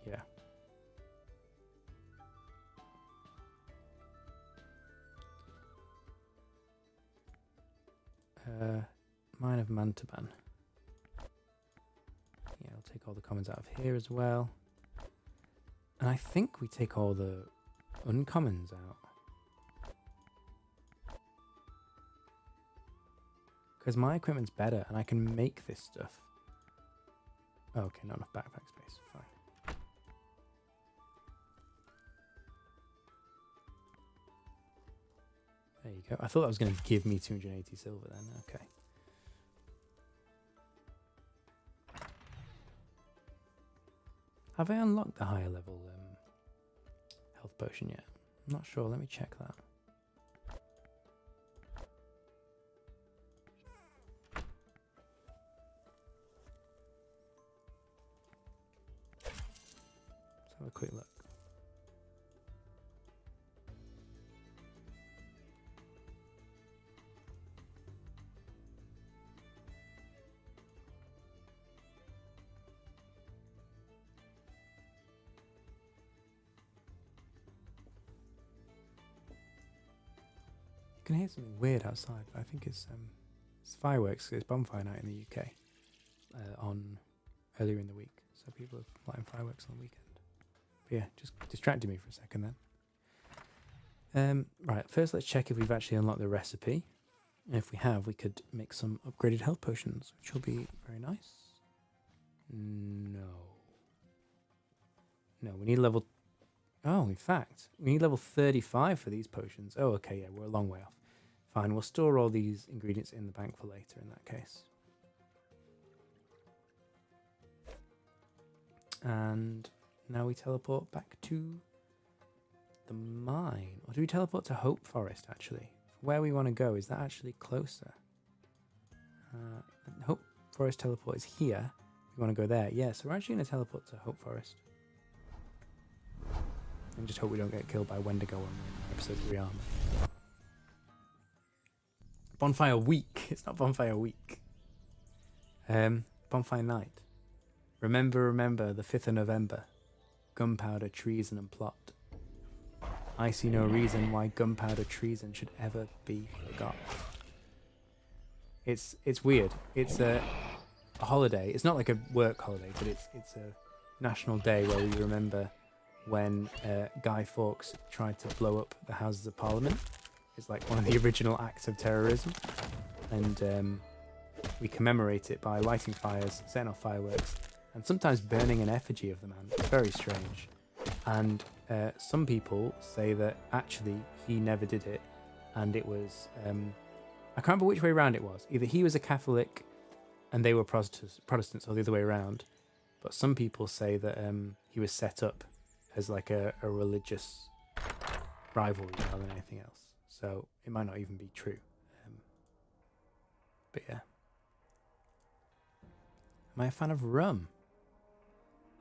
Yeah. Mine of Mantaban. Yeah, I'll take all the commons out of here as well. And I think we take all the uncommons out. Because my equipment's better and I can make this stuff. Oh, okay, not enough backpack space. Fine. There you go. I thought that was going to give me 280 silver then. Okay. Have I unlocked the higher level health potion yet? I'm not sure. Let me check that. a quick look. I can hear something weird outside, but I think it's fireworks. It's bonfire night in the UK on earlier in the week, so people are lighting fireworks on the weekend. But yeah, just distracted me for a second then. Right, first let's check if we've actually unlocked the recipe. And if we have, we could make some upgraded health potions, which will be very nice. No, we need level... Oh, in fact, we need level 35 for these potions. Oh, okay, yeah, we're a long way off. Fine, we'll store all these ingredients in the bank for later in that case. And now we teleport back to the mine. Or do we teleport to Hope Forest, actually? Where we want to go, is that actually closer? Hope Forest teleport is here. We want to go there. Yeah, so we're actually going to teleport to Hope Forest. And just hope we don't get killed by Wendigo when we're in episode 3 armor. Bonfire week. It's not bonfire week. Bonfire night. Remember, the 5th of November. Gunpowder, treason and plot. I see no reason why gunpowder treason should ever be forgot. It's weird. It's a holiday. It's not like a work holiday, but it's a national day where we remember when Guy Fawkes tried to blow up the Houses of Parliament. It's like one of the original acts of terrorism, and we commemorate it by lighting fires, setting off fireworks, and sometimes burning an effigy of the man. It's very strange. And some people say that actually he never did it, and it was I can't remember which way around it was. Either he was a Catholic and they were Protestants, or the other way around. But some people say that he was set up as like a religious rivalry rather than anything else. So it might not even be true. But yeah. Am I a fan of rum?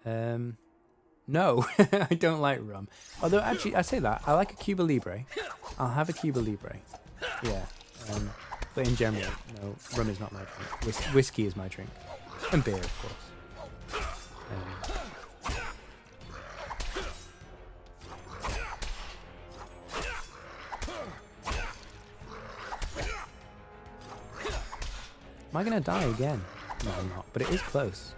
No, I don't like rum. Although actually, I say that, I like a Cuba Libre. I'll have a Cuba Libre. Yeah. But in general, no, rum is not my drink. Whiskey is my drink. And beer, of course. Am I going to die again? No, I'm not, but it is close.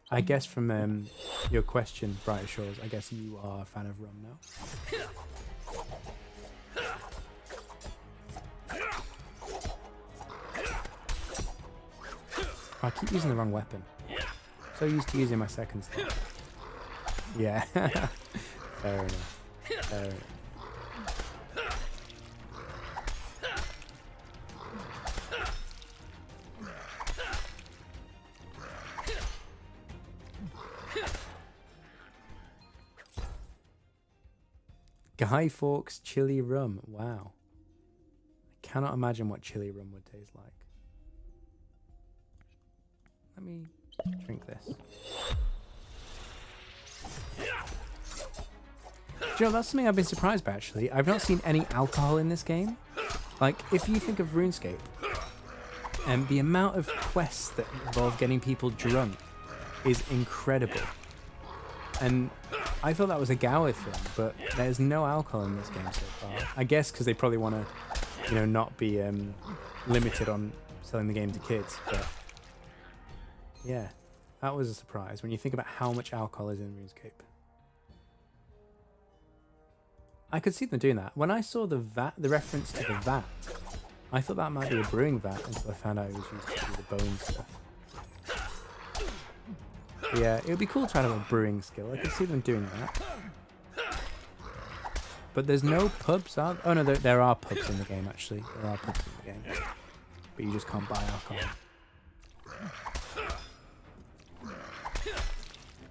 I guess from your question, Brighter Shores, I guess you are a fan of rum now. I keep using the wrong weapon. So used to using my second slot. Yeah. Fair enough. Fair enough. Guy Fawkes chili rum. Wow. I cannot imagine what chili rum would taste like. Let me drink this. Do you know, that's something I've been surprised by, actually. I've not seen any alcohol in this game. Like, if you think of RuneScape, the amount of quests that involve getting people drunk is incredible. And I thought that was a Gower thing, but there's no alcohol in this game so far. I guess because they probably want to, you know, not be limited on selling the game to kids. But yeah, that was a surprise when you think about how much alcohol is in RuneScape. I could see them doing that. When I saw the reference to the vat, I thought that might be a brewing vat until I found out it was used to do the bone stuff. But yeah, it would be cool to have a brewing skill. I could see them doing that. But there's no pubs, are there? Oh no, there are pubs in the game actually. There are pubs in the game. But you just can't buy alcohol.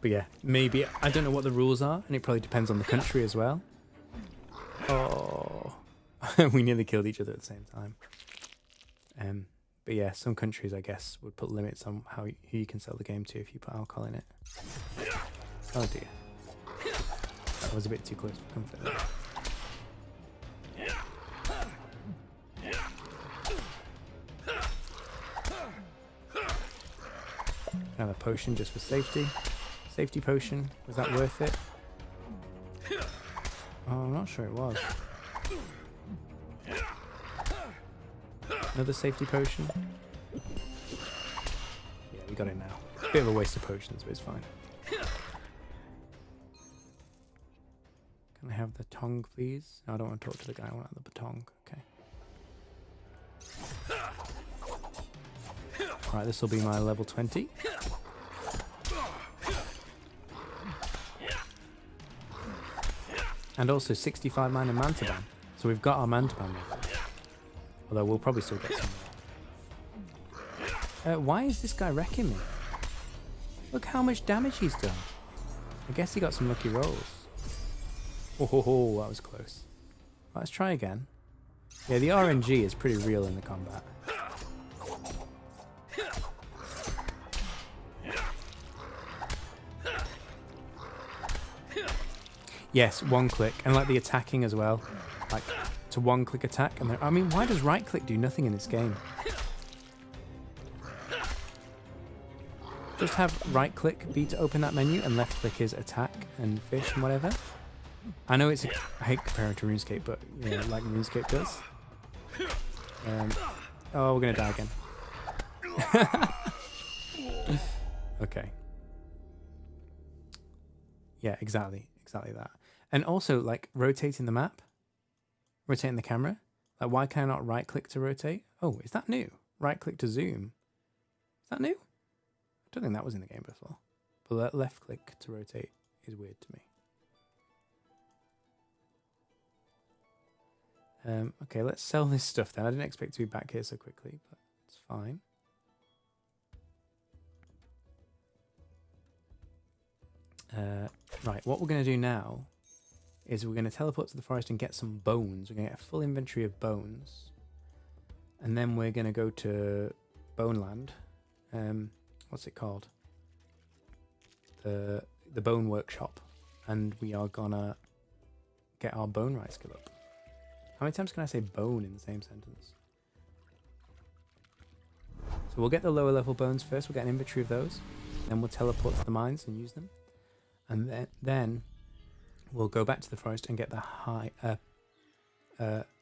But yeah, maybe, I don't know what the rules are, and it probably depends on the country as well. Oh, we nearly killed each other at the same time. But yeah, some countries, I guess, would put limits on who you can sell the game to if you put alcohol in it. Oh dear. That was a bit too close for comfort there. Have a potion just for safety. Safety potion. Was that worth it? Oh, I'm not sure it was. Another safety potion. Yeah, we got it now. Bit of a waste of potions, but it's fine. Can I have the tongue, please? No, I don't want to talk to the guy. I want the baton. Okay. Right, this will be my level 20. And also 65 mana Mantaban. So we've got our Mantaban level. Although we'll probably still get some more. Why is this guy wrecking me? Look how much damage he's done. I guess he got some lucky rolls. Oh, that was close. Right, let's try again. Yeah, the RNG is pretty real in the combat. Yes, one click, and like the attacking as well, like to one click attack. And I mean, why does right click do nothing in this game? Just have right click be to open that menu, and left click is attack and fish and whatever. I know I hate comparing to RuneScape, but yeah, like RuneScape does. Oh, we're gonna die again. Okay. Yeah, exactly that. And also, like, rotating the map, rotating the camera. Like, why can I not right click to rotate? Oh, is that new? Right click to zoom. Is that new? I don't think that was in the game before. But left click to rotate is weird to me. Okay, let's sell this stuff then. I didn't expect to be back here so quickly, but it's fine. Right, what we're going to do now is we're going to teleport to the forest and get some bones. We're going to get a full inventory of bones. And then we're going to go to Boneland. What's it called? The Bone Workshop. And we are going to get our bone right skill up. How many times can I say bone in the same sentence? So we'll get the lower level bones first. We'll get an inventory of those. Then we'll teleport to the mines and use them. And then we'll go back to the forest and get the high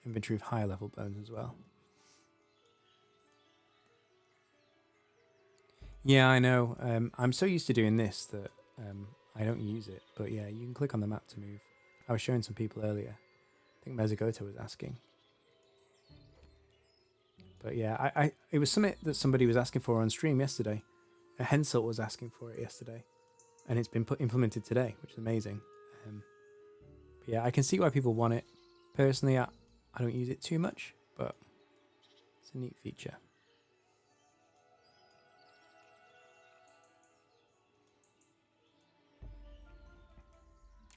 inventory of higher level bones as well. Yeah, I know. I'm so used to doing this that I don't use it. But yeah, you can click on the map to move. I was showing some people earlier. I think Mezagoto was asking. But yeah, it was something that somebody was asking for on stream yesterday. Hensel was asking for it yesterday. And it's been implemented today, which is amazing. But yeah, I can see why people want it. Personally, I don't use it too much, but it's a neat feature.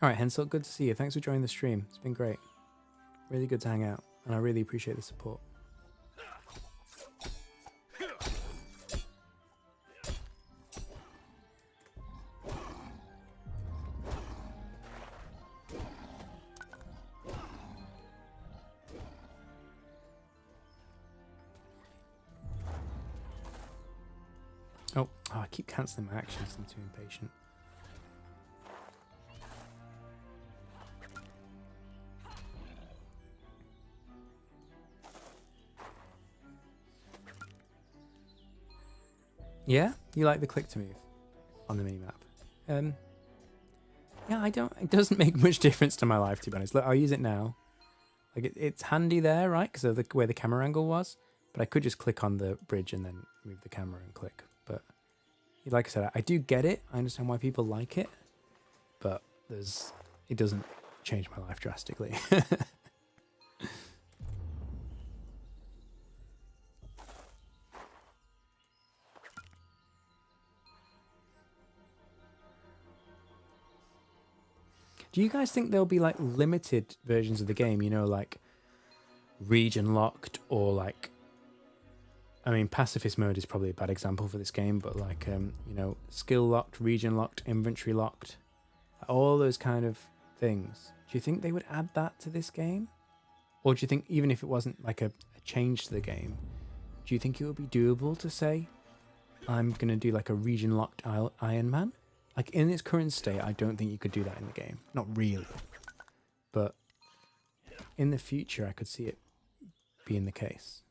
All right, Hensel, good to see you. Thanks for joining the stream. It's been great. Really good to hang out, and I really appreciate the support. Oh, I keep cancelling my actions. I'm too impatient. Yeah, you like the click to move on the minimap. Yeah, I don't. It doesn't make much difference to my life, to be honest. Look, I'll use it now. Like it's handy there, right? Because of where the camera angle was. But I could just click on the bridge and then move the camera and click. But like I said, I do get it. I understand why people like it, but it doesn't change my life drastically. Do you guys think there'll be like limited versions of the game? You know, like region locked or like, I mean, pacifist mode is probably a bad example for this game, but like, you know, skill locked, region locked, inventory locked, all those kind of things. Do you think they would add that to this game? Or do you think even if it wasn't like a change to the game, do you think it would be doable to say, I'm going to do like a region locked Iron Man? Like in its current state, I don't think you could do that in the game. Not really. But in the future, I could see it being the case.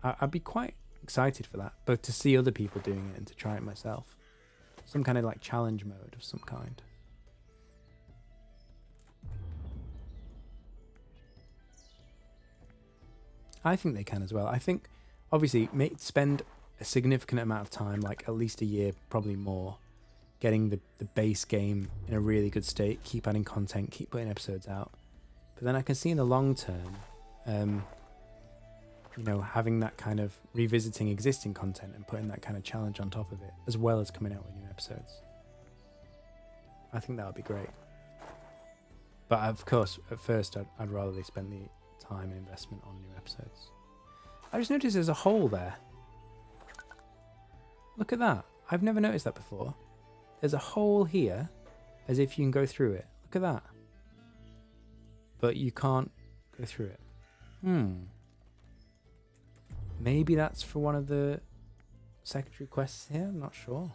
I'd be quite excited for that, both to see other people doing it and to try it myself. Some kind of like challenge mode of some kind. I think they can as well. I think, obviously, spend a significant amount of time, like at least a year, probably more, getting the base game in a really good state, keep adding content, keep putting episodes out. But then I can see in the long term, you know, having that kind of revisiting existing content and putting that kind of challenge on top of it, as well as coming out with new episodes. I think that would be great. But of course, at first, I'd rather they spend the time and investment on new episodes. I just noticed there's a hole there. Look at that. I've never noticed that before. There's a hole here, as if you can go through it. Look at that. But you can't go through it. Maybe that's for one of the secondary quests here. I'm not sure.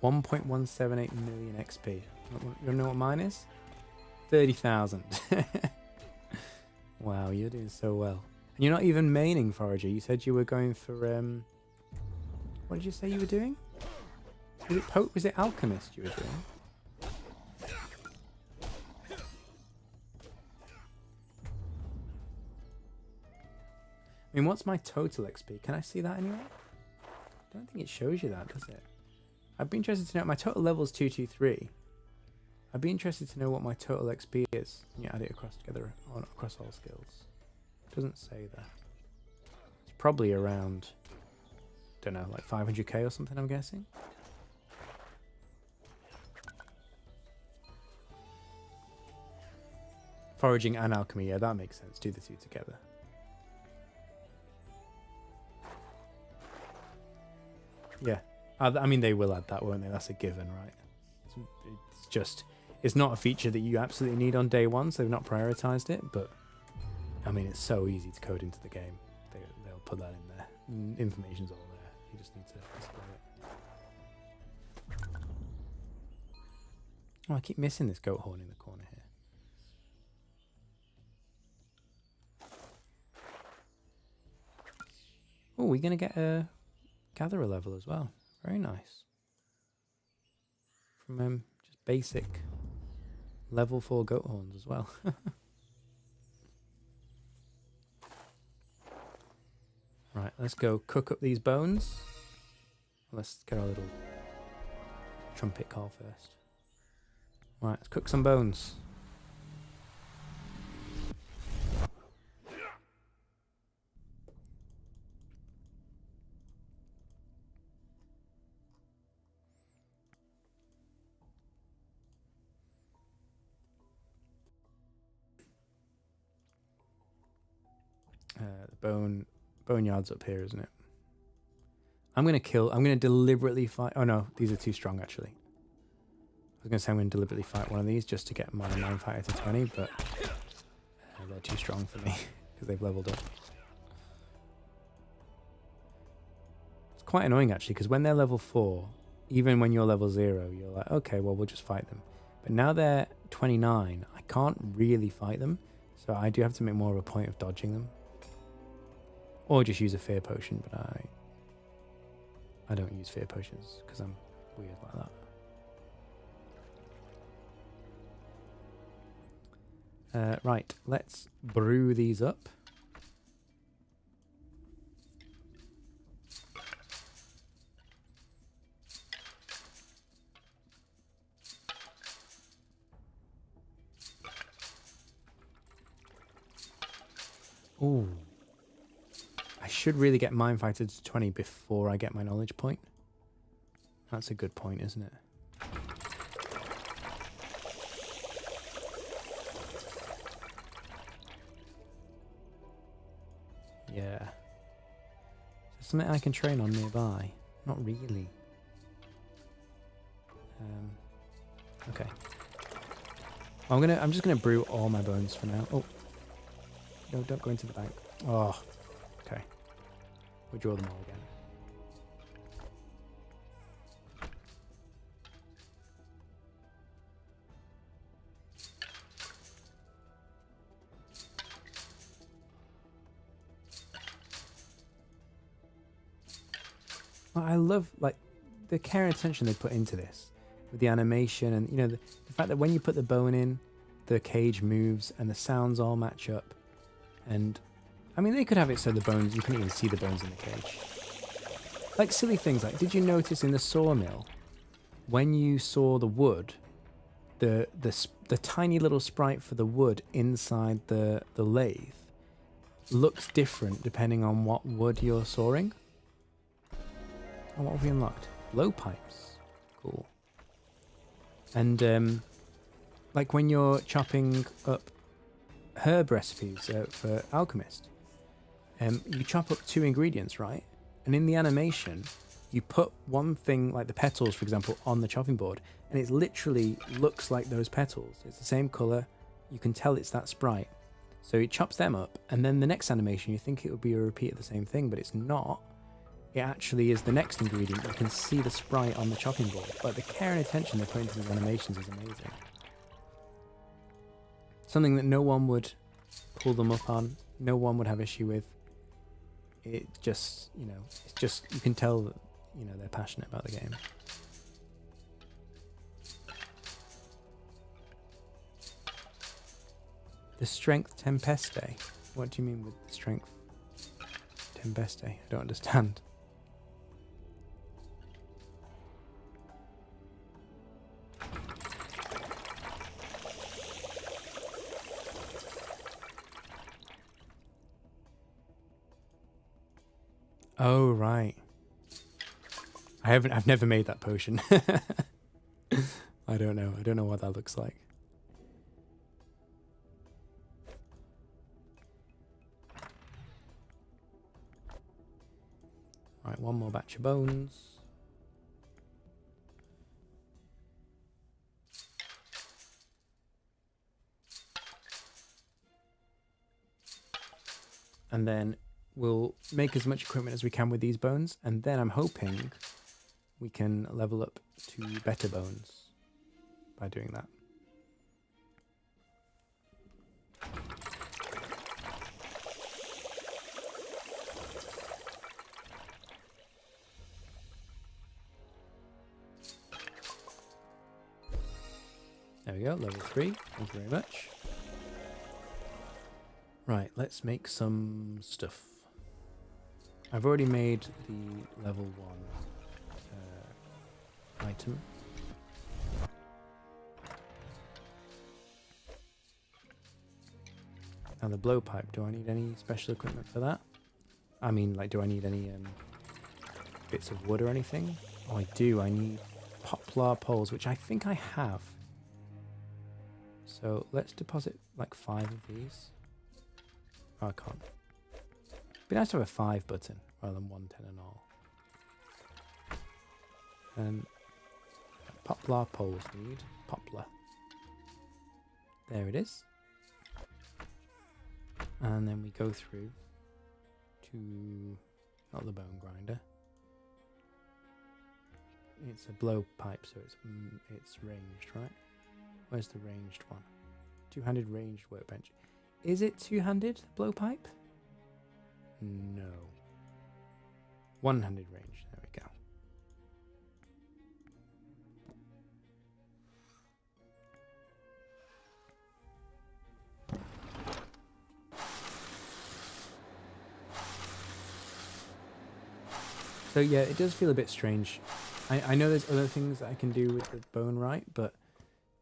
$1.178 million XP. You know what mine is? 30,000. Wow, you're doing so well. And you're not even maining Forager. You said you were going for what did you say you were doing? Was it Alchemist you were doing? I mean, what's my total XP? Can I see that anywhere? I don't think it shows you that, does it? I'd be interested to know. My total level is 223. I'd be interested to know what my total XP is. Can you add it across all skills? It doesn't say there. It's probably around, don't know, like 500k or something, I'm guessing. Foraging and alchemy, yeah, that makes sense. Do the two together. Yeah. I mean, they will add that, won't they? That's a given, right? It's just, it's not a feature that you absolutely need on day one, so they've not prioritized it, but I mean, it's so easy to code into the game. They'll put that in there. Information's all there. You just need to display it. Oh, I keep missing this goat horn in the corner here. Oh, we're going to get a gatherer level as well. Very nice. From just basic level 4 goat horns as well. Right, let's go cook up these bones. Let's get our little trumpet call first. Right, let's cook some bones. The boneyard's up here, isn't it? I'm gonna deliberately fight. Oh no, these are too strong actually. I was gonna say I'm gonna deliberately fight one of these just to get my 9 fighter to 20, but they're too strong for me because they've leveled up. It's quite annoying actually, because when they're level 4, even when you're level 0, you're like, okay, well, we'll just fight them. But now they're 29, I can't really fight them, so I do have to make more of a point of dodging them. Or just use a fear potion, but I don't use fear potions because I'm weird like that. Right, let's brew these up. Ooh. I should really get Mind Fighter to 20 before I get my knowledge point. That's a good point, isn't it? Yeah. Is there something I can train on nearby? Not really. Okay. I'm just gonna brew all my bones for now. Oh. No, don't go into the bank. Oh. Okay. We'll draw them all again. Well, I love like the care and attention they put into this with the animation and you know the fact that when you put the bone in, the cage moves and the sounds all match up. And I mean they could have it so the bones you couldn't even see the bones in the cage. Like silly things like did you notice in the sawmill when you saw the wood, the tiny little sprite for the wood inside the lathe looks different depending on what wood you're sawing? And what have we unlocked? Blowpipes. Cool. And like when you're chopping up herb recipes for alchemist, you chop up 2 ingredients, right? And in the animation, you put one thing, like the petals, for example, on the chopping board, and it literally looks like those petals. It's the same color. You can tell it's that sprite. So it chops them up, and then the next animation, you think it would be a repeat of the same thing, but it's not. It actually is the next ingredient. You can see the sprite on the chopping board. Like the care and attention they put into these animations is amazing. Something that no one would pull them up on, no one would have issue with. It just, you know, it's just, you can tell that, you know, they're passionate about the game. The strength Tempeste. What do you mean with the strength Tempeste? I don't understand. Oh, right. I've never made that potion. I don't know. I don't know what that looks like. Right, one more batch of bones. And then we'll make as much equipment as we can with these bones, and then I'm hoping we can level up to better bones by doing that. There we go, level 3. Thank you very much. Right, let's make some stuff. I've already made the level 1 item. Now the blowpipe, do I need any special equipment for that? I mean, like, do I need any bits of wood or anything? Oh, I do. I need poplar poles, which I think I have. So let's deposit like 5 of these. Oh, I can't. It'd be nice to have a 5 button rather than 1, 10 and all. And poplar poles need poplar. There it is. And then we go through to, not the bone grinder. It's a blowpipe, so it's ranged, right? Where's the ranged one? Two-handed ranged workbench. Is it two-handed blowpipe? No. One-handed range. There we go. So yeah, it does feel a bit strange. I know there's other things that I can do with the bone right, but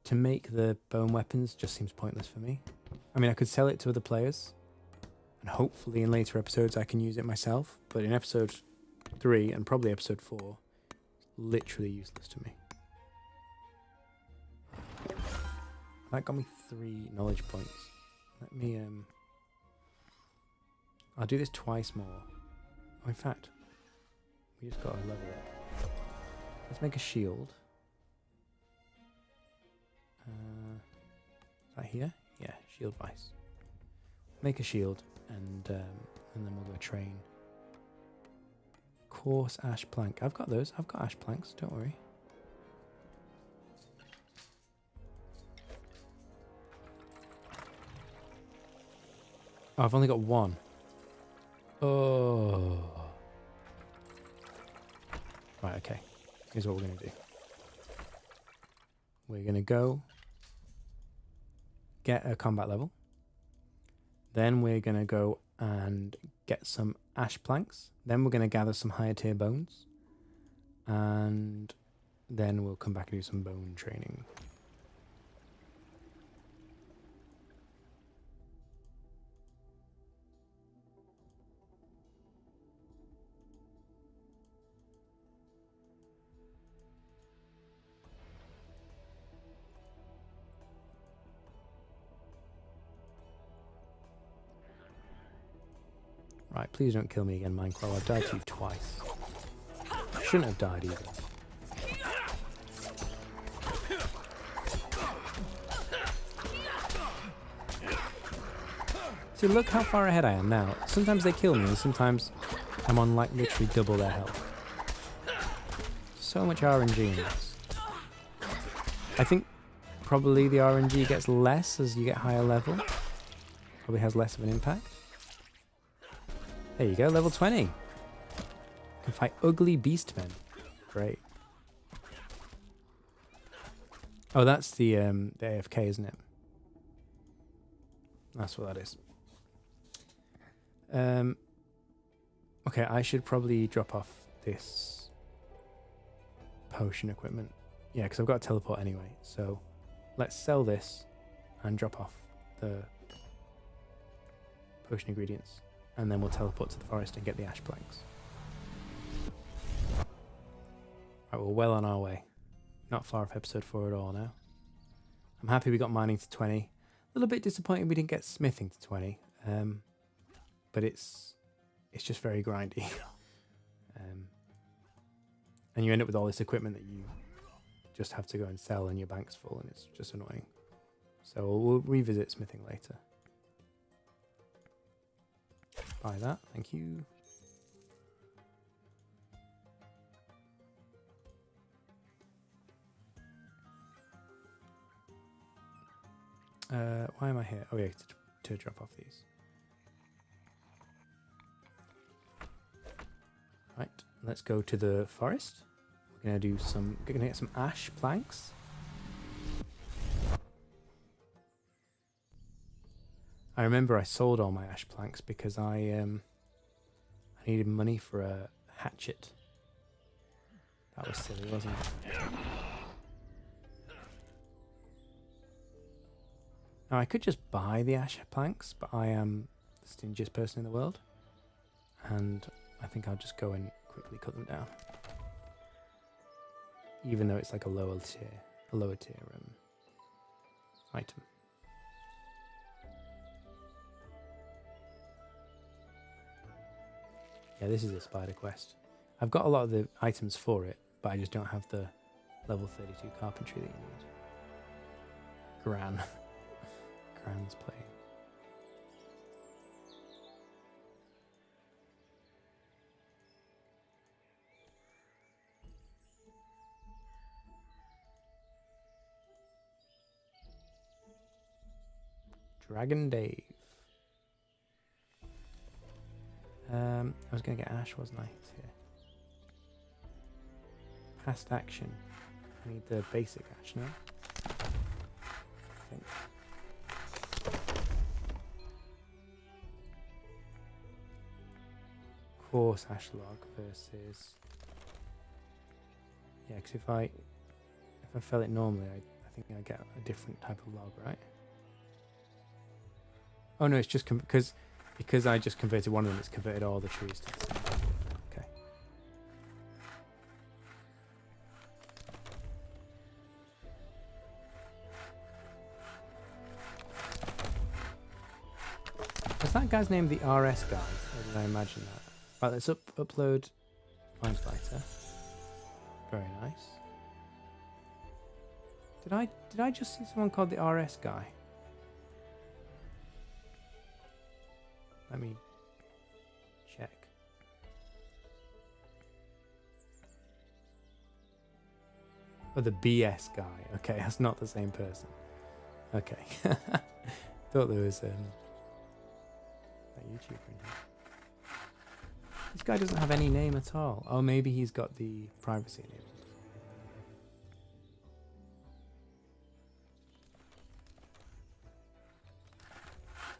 to make the bone weapons just seems pointless for me. I mean, I could sell it to other players, And hopefully in later episodes I can use it myself. But in episode 3 and probably episode 4, literally useless to me. That got me 3 knowledge points. Let me I'll do this twice more. Oh, in fact, we just got to level up. Let's make a shield. Is that here? Yeah, shield vice. Make a shield, and then we'll do a train. Coarse ash plank. I've got those. I've got ash planks. Don't worry. Oh, I've only got 1. Oh. Right, okay. Here's what we're going to do. We're going to go get a combat level. Then we're going to go and get some ash planks. Then we're going to gather some higher tier bones. And then we'll come back and do some bone training. Right, please don't kill me again, Minecraft. I've died to you twice. I shouldn't have died either. See, look how far ahead I am now. Sometimes they kill me, and sometimes I'm on, like, literally double their health. So much RNG in this. I think probably the RNG gets less as you get higher level. Probably has less of an impact. There you go, level 20. Can fight ugly beast men. Great. Oh, that's the AFK, isn't it? That's what that is. Okay, I should probably drop off this potion equipment. Yeah, because I've got a teleport anyway. So let's sell this and drop off the potion ingredients. And then we'll teleport to the forest and get the ash planks. Right, we're well on our way. Not far off episode 4 at all now. I'm happy we got mining to 20. A little bit disappointed we didn't get smithing to 20. But it's just very grindy. And you end up with all this equipment that you just have to go and sell and your bank's full and it's just annoying. So we'll revisit smithing later. Buy that, thank you. Why am I here? Oh yeah, to drop off these. Right, let's go to the forest. We're gonna get some ash planks. I remember I sold all my ash planks because I needed money for a hatchet. That was silly, wasn't it? Now I could just buy the ash planks, but I am the stingiest person in the world. And I think I'll just go and quickly cut them down. Even though it's like a lower tier item. Yeah, this is a spider quest. I've got a lot of the items for it, but I just don't have the level 32 carpentry that you need. Gran's playing. Dragon Dave. I was going to get ash, wasn't I? It's here. Past action. I need the basic ash now. I think. Coarse ash log versus... Yeah, because if I fell it normally, I think I get a different type of log, right? Oh no, it's just because Because I just converted one of them, it's converted all the trees to the same. Okay. Was that guy's name the RS guy? Or did I imagine that? Right, let's upload Mind Fighter. Very nice. Did I just see someone called the RS guy? Let me check. Oh, the BS guy. Okay, that's not the same person. Okay. Thought there was a YouTuber in here. This guy doesn't have any name at all. Oh, maybe he's got the privacy enabled.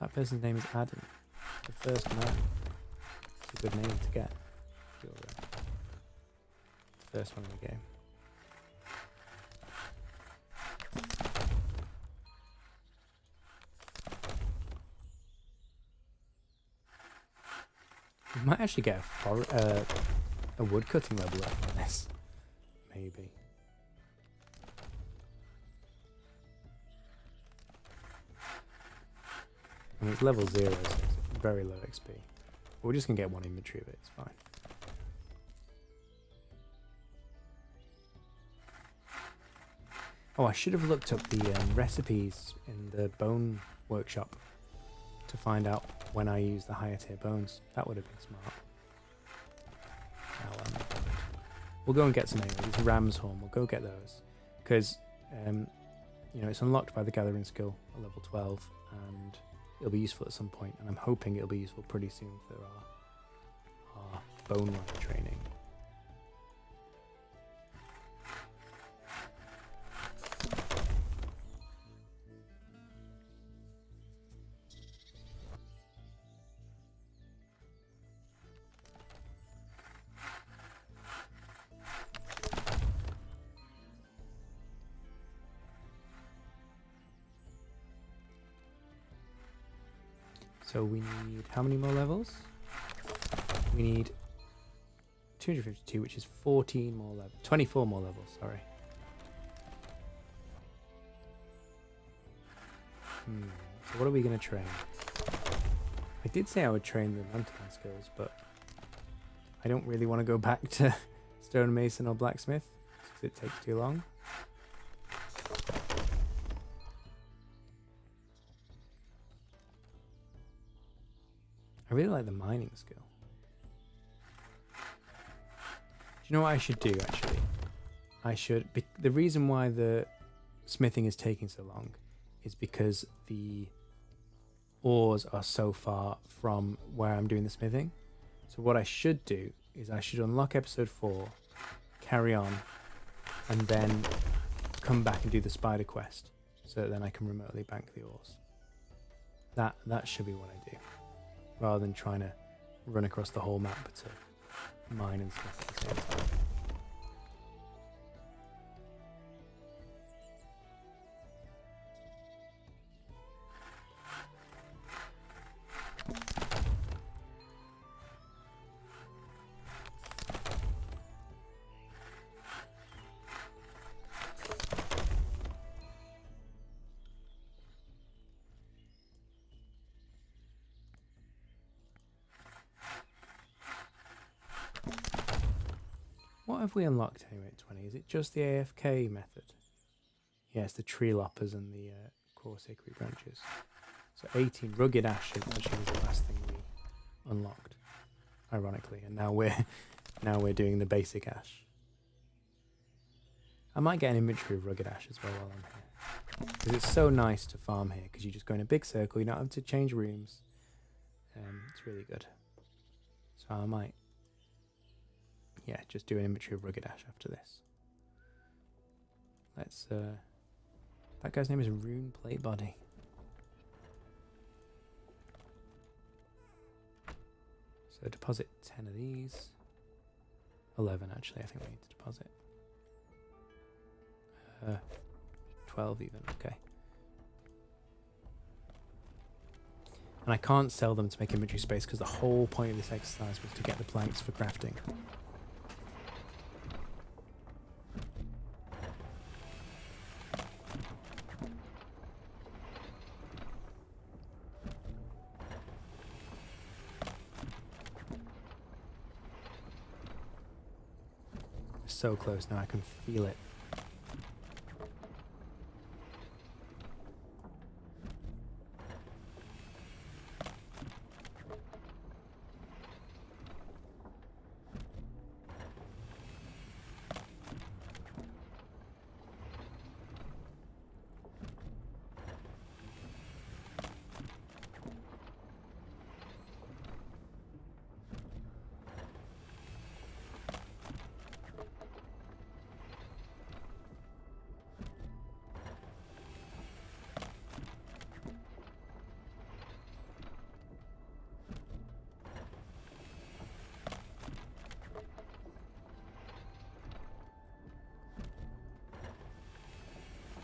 That person's name is Adam. The first man. It's a good name to get. You're the first one in the game. We might actually get a woodcutting level up on this. Maybe. I mean, it's level 0, so it's very low XP. But we're just going to get one inventory of it, it's fine. Oh, I should have looked up the recipes in the bone workshop to find out when I use the higher tier bones. That would have been smart. We'll go and get some anyway. It's ram's horn. We'll go get those. Because, you know, it's unlocked by the gathering skill at level 12. And it'll be useful at some point. And I'm hoping it'll be useful pretty soon for our bone runner training. So we need how many more levels? We need 252, which is 14 more levels. 24 more levels, sorry. So what are we going to train? I did say I would train the Mountain skills, but I don't really want to go back to stonemason or blacksmith because it takes too long. I really like the mining skill. Do you know what I should do, actually? The reason why the smithing is taking so long is because the ores are so far from where I'm doing the smithing. So what I should do is I should unlock episode 4, carry on, and then come back and do the spider quest so that then I can remotely bank the ores. That should be what I do, rather than trying to run across the whole map to mine and stuff at the same time. What have we unlocked anyway at 20? Is it just the AFK method? Yeah, it's the tree loppers and the coarse hickory branches. So 18, rugged ash actually was the last thing we unlocked, ironically, and now we're doing the basic ash. I might get an inventory of rugged ash as well while I'm here, because it's so nice to farm here, because you just go in a big circle, you don't have to change rooms. It's really good. So I might, yeah, just do an inventory of rugged ash after this. Let's, that guy's name is Rune Plate Body. So deposit 10 of these. 11 actually, I think we need to deposit. 12 even, okay. And I can't sell them to make inventory space because the whole point of this exercise was to get the planks for crafting. So close now, I can feel it.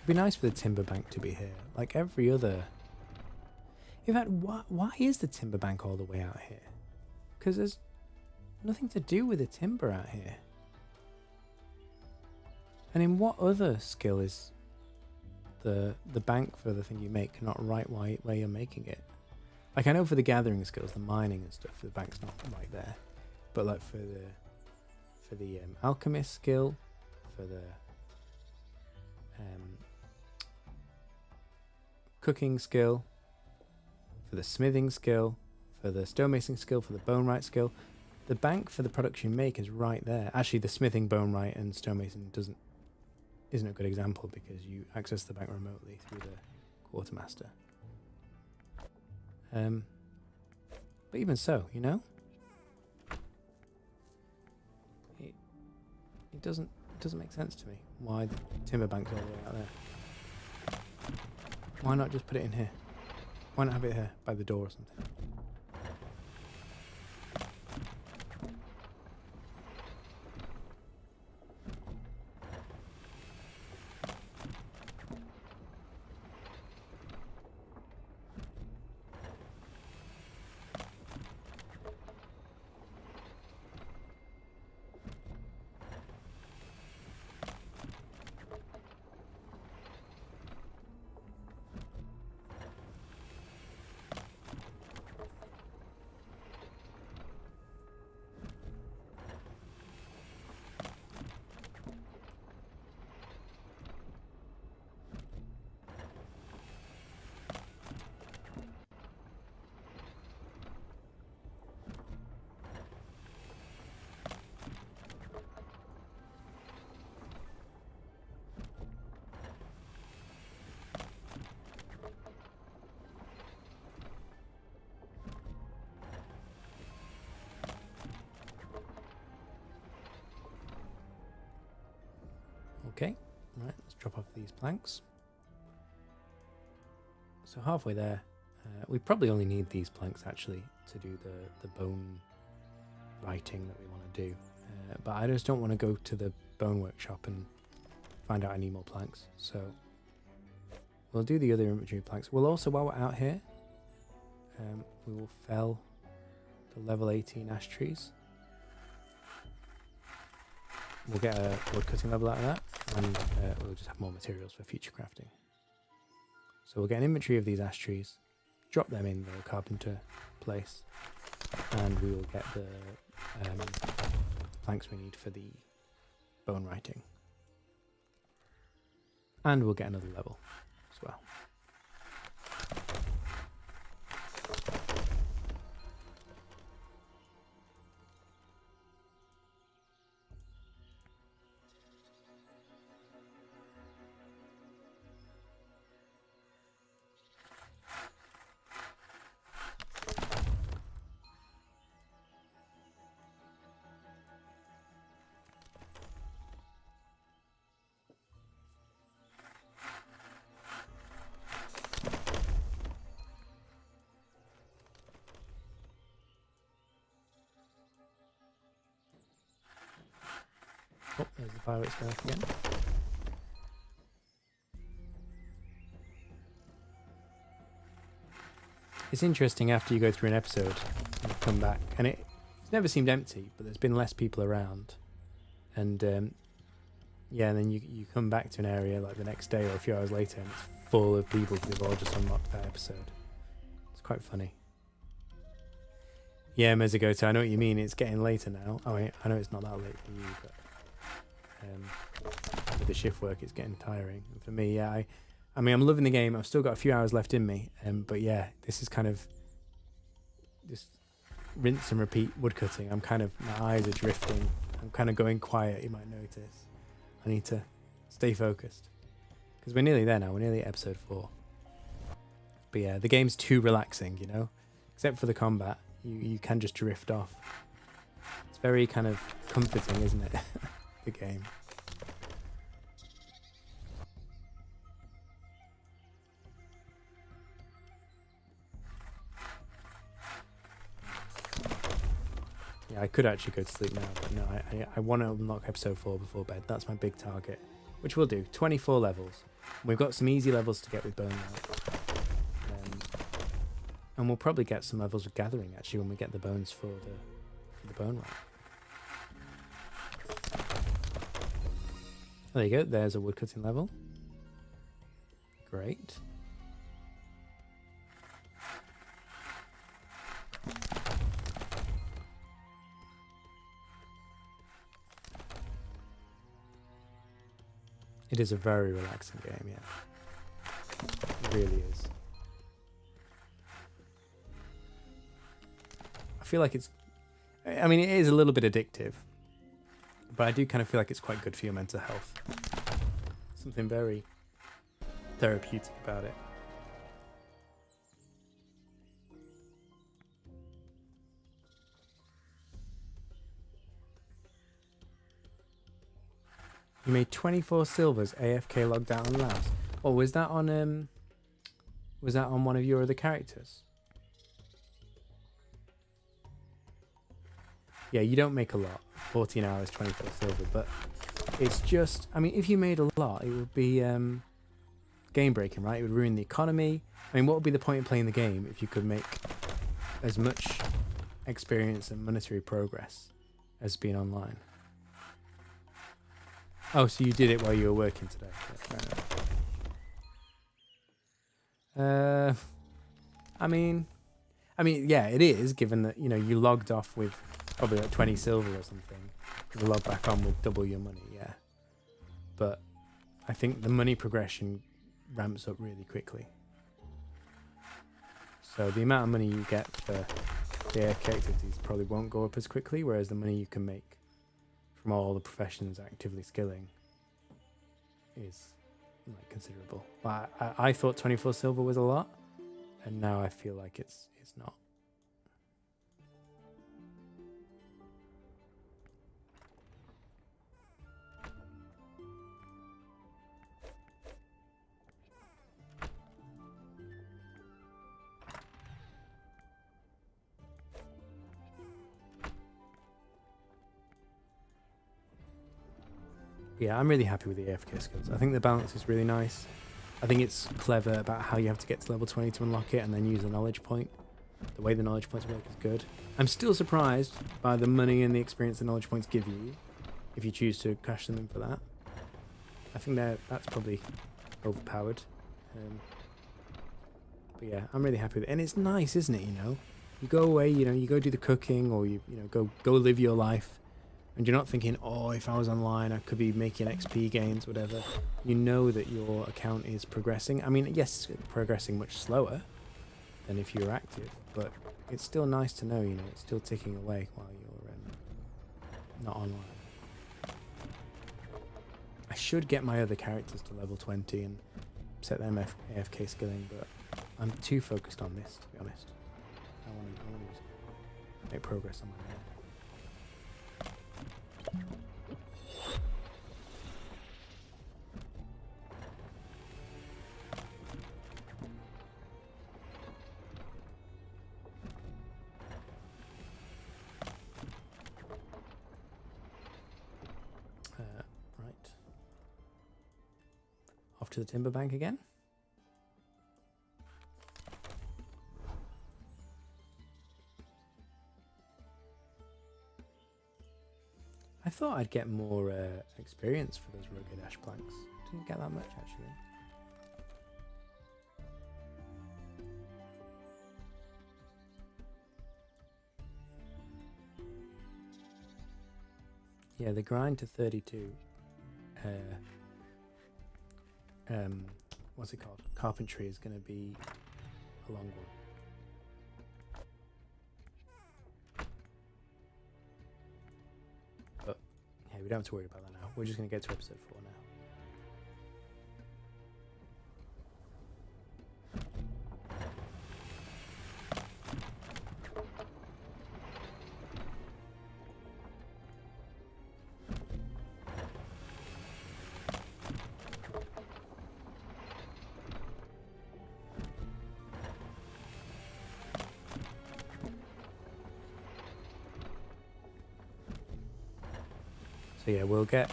It'd be nice for the timber bank to be here, like every other. In fact, why is the timber bank all the way out here? Because there's nothing to do with the timber out here. And in what other skill is the bank for the thing you make not right where you're making it? Like, I know for the gathering skills, the mining and stuff, the bank's not right there. But like for the alchemist skill, for the cooking skill, for the smithing skill, for the stonemason skill, for the bonewright skill, the bank for the products you make is right there. Actually, the smithing, bonewright, and stonemason isn't a good example because you access the bank remotely through the quartermaster. But even so, you know, it doesn't make sense to me why the timber bank's all the way out there. Why not just put it in here? Why not have it here by the door or something? Okay, right, let's drop off these planks. So halfway there, we probably only need these planks actually to do the bone writing that we want to do. But I just don't want to go to the bone workshop and find out I need more planks. So we'll do the other inventory planks. We'll also, while we're out here, we will fell the level 18 ash trees. We'll get a wood cutting level out of that, and we'll just have more materials for future crafting. So we'll get an inventory of these ash trees, drop them in the carpenter place, and we will get the planks we need for the bone writing. And we'll get another level as well. Oh, there's the fireworks going off again. It's interesting after you go through an episode and you come back, and it's never seemed empty, but there's been less people around. And yeah, and then you come back to an area like the next day or a few hours later, and it's full of people because they've all just unlocked that episode. It's quite funny. Yeah, Mezzigoto, I know what you mean. It's getting later now. Oh, I know it's not that late for you, but with the shift work, it's getting tiring. And for me, yeah, I mean, I'm loving the game. I've still got a few hours left in me, but yeah, this is kind of just rinse and repeat woodcutting. My eyes are drifting. I'm kind of going quiet, you might notice. I need to stay focused. Because we're nearly there now. We're nearly at episode 4. But yeah, the game's too relaxing, you know? Except for the combat, you can just drift off. It's very kind of comforting, isn't it? The game. Yeah, I could actually go to sleep now, but no, I want to unlock episode 4 before bed. That's my big target, which we'll do. 24 levels. We've got some easy levels to get with Bone now. And we'll probably get some levels of gathering actually when we get the bones for the bone rock. There you go. There's a woodcutting level. Great. It is a very relaxing game, yeah. It really is. I feel like it's... I mean, it is a little bit addictive. But I do kind of feel like it's quite good for your mental health. Something very therapeutic about it. You made 24 silvers AFK logged out on labs. Oh, was that on one of your other characters? Yeah, you don't make a lot. 14 hours, 24 silver, but it's just, I mean, if you made a lot, it would be game breaking, right? It would ruin the economy. I mean, what would be the point of playing the game if you could make as much experience and monetary progress as being online? Oh, so you did it while you were working today. Yeah, I mean, yeah, it is, given that, you know, you logged off with probably like 20 silver or something. You log back on with double your money, yeah. But I think the money progression ramps up really quickly. So the amount of money you get for the AFK activities probably won't go up as quickly, whereas the money you can make from all the professions actively skilling is like considerable. But I thought 24 silver was a lot, and now I feel like it's not. Yeah, I'm really happy with the AFK skills. I think the balance is really nice. I think it's clever about how you have to get to level 20 to unlock it and then use a knowledge point. The way the knowledge points work is good. I'm still surprised by the money and the experience the knowledge points give you if you choose to cash them in for that. I think that's probably overpowered. But yeah, I'm really happy with it. And it's nice, isn't it, you know? You go away, you know, you go do the cooking, or you know, go live your life. And you're not thinking, oh, if I was online, I could be making XP gains, whatever. You know that your account is progressing. I mean, yes, it's progressing much slower than if you were active, but it's still nice to know, you know, it's still ticking away while you're not online. I should get my other characters to level 20 and set them AFK skilling, but I'm too focused on this, to be honest. I want to make progress on my own. Right. Off to the timber bank again. thought I'd get more experience for those rugged ash planks. Didn't get that much actually. Yeah, the grind to 32. What's it called? Carpentry is going to be a long one. But yeah, we don't have to worry about that now. We're just going to get to episode 4 now. So yeah, we'll get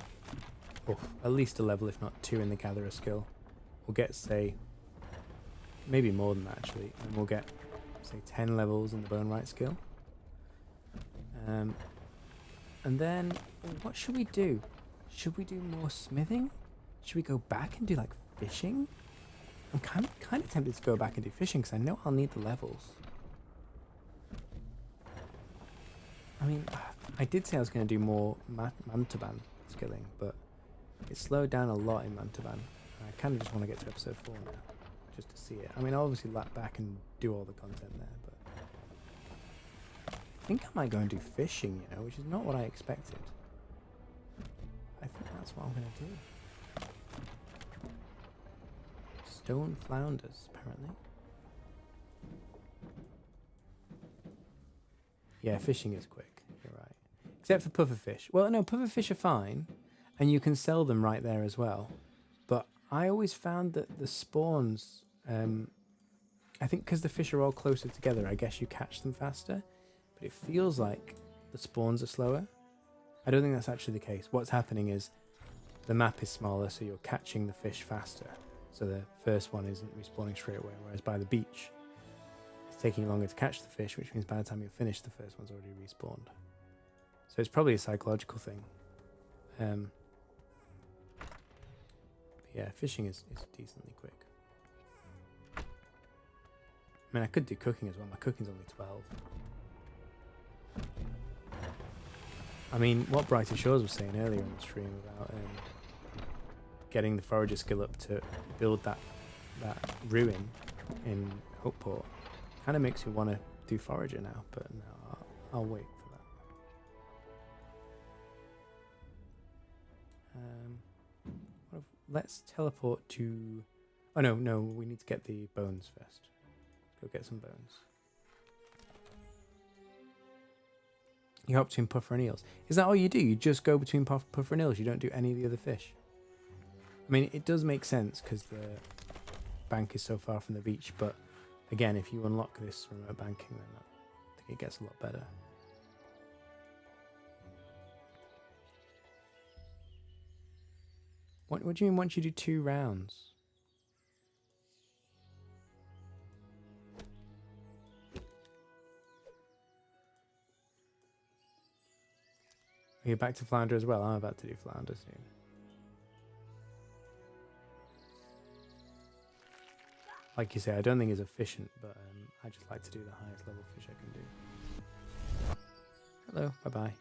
at least a level, if not 2 in the gatherer skill. We'll get, say, maybe more than that actually, and we'll get, say, 10 levels in the bone right skill. And then, what should we do? Should we do more smithing? Should we go back and do like fishing? I'm kind of tempted to go back and do fishing because I know I'll need the levels. I mean, I did say I was going to do more Mantaban skilling, but it slowed down a lot in Mantaban. I kind of just want to get to episode 4 now, just to see it. I mean, I'll obviously lap back and do all the content there, but I think I might go and do fishing, you know, which is not what I expected. I think that's what I'm going to do. Stone flounders, apparently. Yeah, fishing is quick. You're right. Except for pufferfish. Well, no, pufferfish are fine, and you can sell them right there as well. But I always found that the spawns, I think because the fish are all closer together, I guess you catch them faster. But it feels like the spawns are slower. I don't think that's actually the case. What's happening is the map is smaller, so you're catching the fish faster. So the first one isn't respawning straight away, whereas by the beach, it's taking longer to catch the fish, which means by the time you're finished, the first one's already respawned. So it's probably a psychological thing. But yeah, fishing is decently quick. I mean, I could do cooking as well. My cooking's only 12. I mean, what Brighter Shores was saying earlier in the stream about getting the forager skill up to build that ruin in Hopeport kind of makes me want to do forager now, but no, I'll wait for that. Let's teleport to... Oh no, we need to get the bones first. Go get some bones. You hop between puffer and eels. Is that all you do? You just go between puffer and eels? You don't do any of the other fish? I mean, it does make sense because the bank is so far from the beach, but again, if you unlock this remote banking, then I think it gets a lot better. What do you mean once you do 2 rounds? Are you back to flounder as well? I'm about to do flounder soon. Like you say, I don't think it's efficient, but I just like to do the highest level fish I can do. Hello, bye-bye.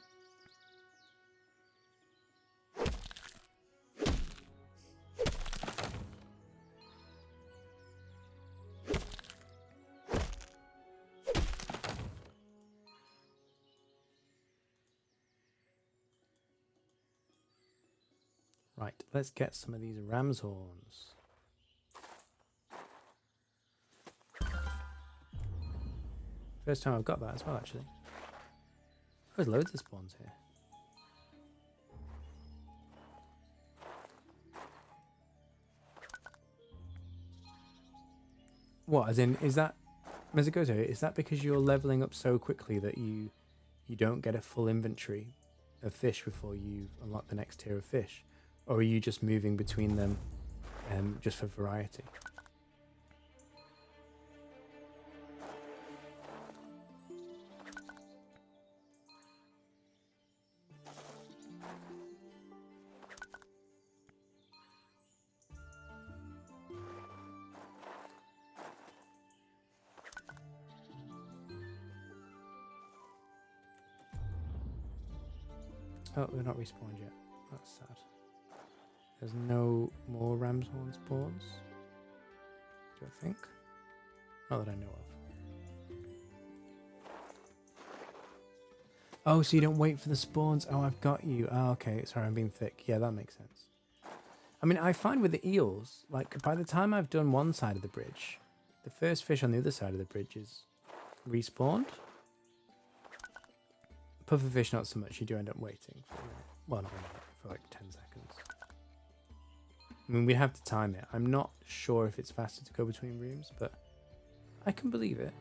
Right, let's get some of these ram's horns. First time I've got that as well, actually. There's loads of spawns here. What, as in, is that, Mezzagoto, is that because you're leveling up so quickly that you don't get a full inventory of fish before you unlock the next tier of fish? Or are you just moving between them just for variety? Oh, they're not respawned yet. That's sad. There's no more ram's horn spawns. Do I think? Not that I know of. Oh, so you don't wait for the spawns? Oh, I've got you. Oh, okay. Sorry, I'm being thick. Yeah, that makes sense. I mean, I find with the eels, like, by the time I've done one side of the bridge, the first fish on the other side of the bridge is respawned. Pufferfish, not so much. You do end up waiting for, well, not really, for like 10 seconds. I mean, we have to time it. I'm not sure if it's faster to go between rooms, but I can believe it.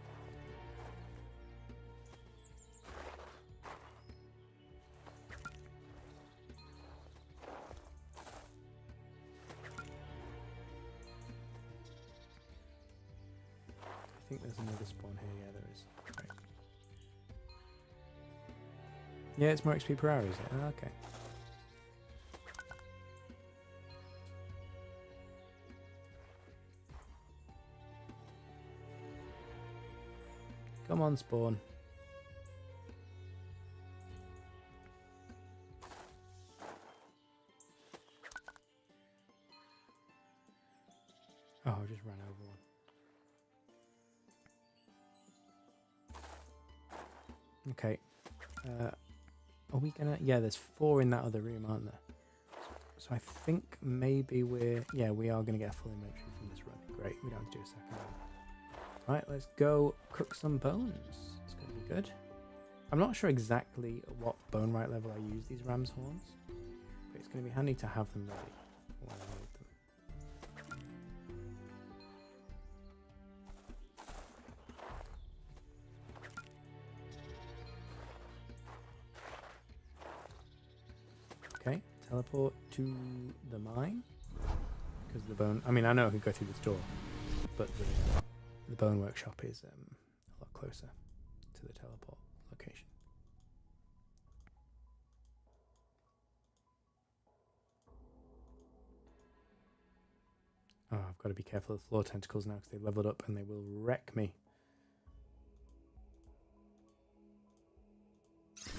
I think there's another spawn here. Yeah, there is. Right. Yeah, it's more XP per hour, is it? Oh, okay. Come on, spawn. Oh, I just ran over one. Okay. Are we gonna... Yeah, there's 4 in that other room, aren't there? So I think maybe we're... Yeah, we are going to get a full inventory from this run. Great, we don't have to do a second one. Right, let's go cook some bones. It's going to be good. I'm not sure exactly at what bone right level I use these ram's horns, but it's going to be handy to have them ready when I need them. Okay, teleport to the mine. Because the bone... I mean, I know I could go through this door, but the bone workshop is a lot closer to the teleport location. Oh, I've got to be careful of the floor tentacles now because they leveled up and they will wreck me.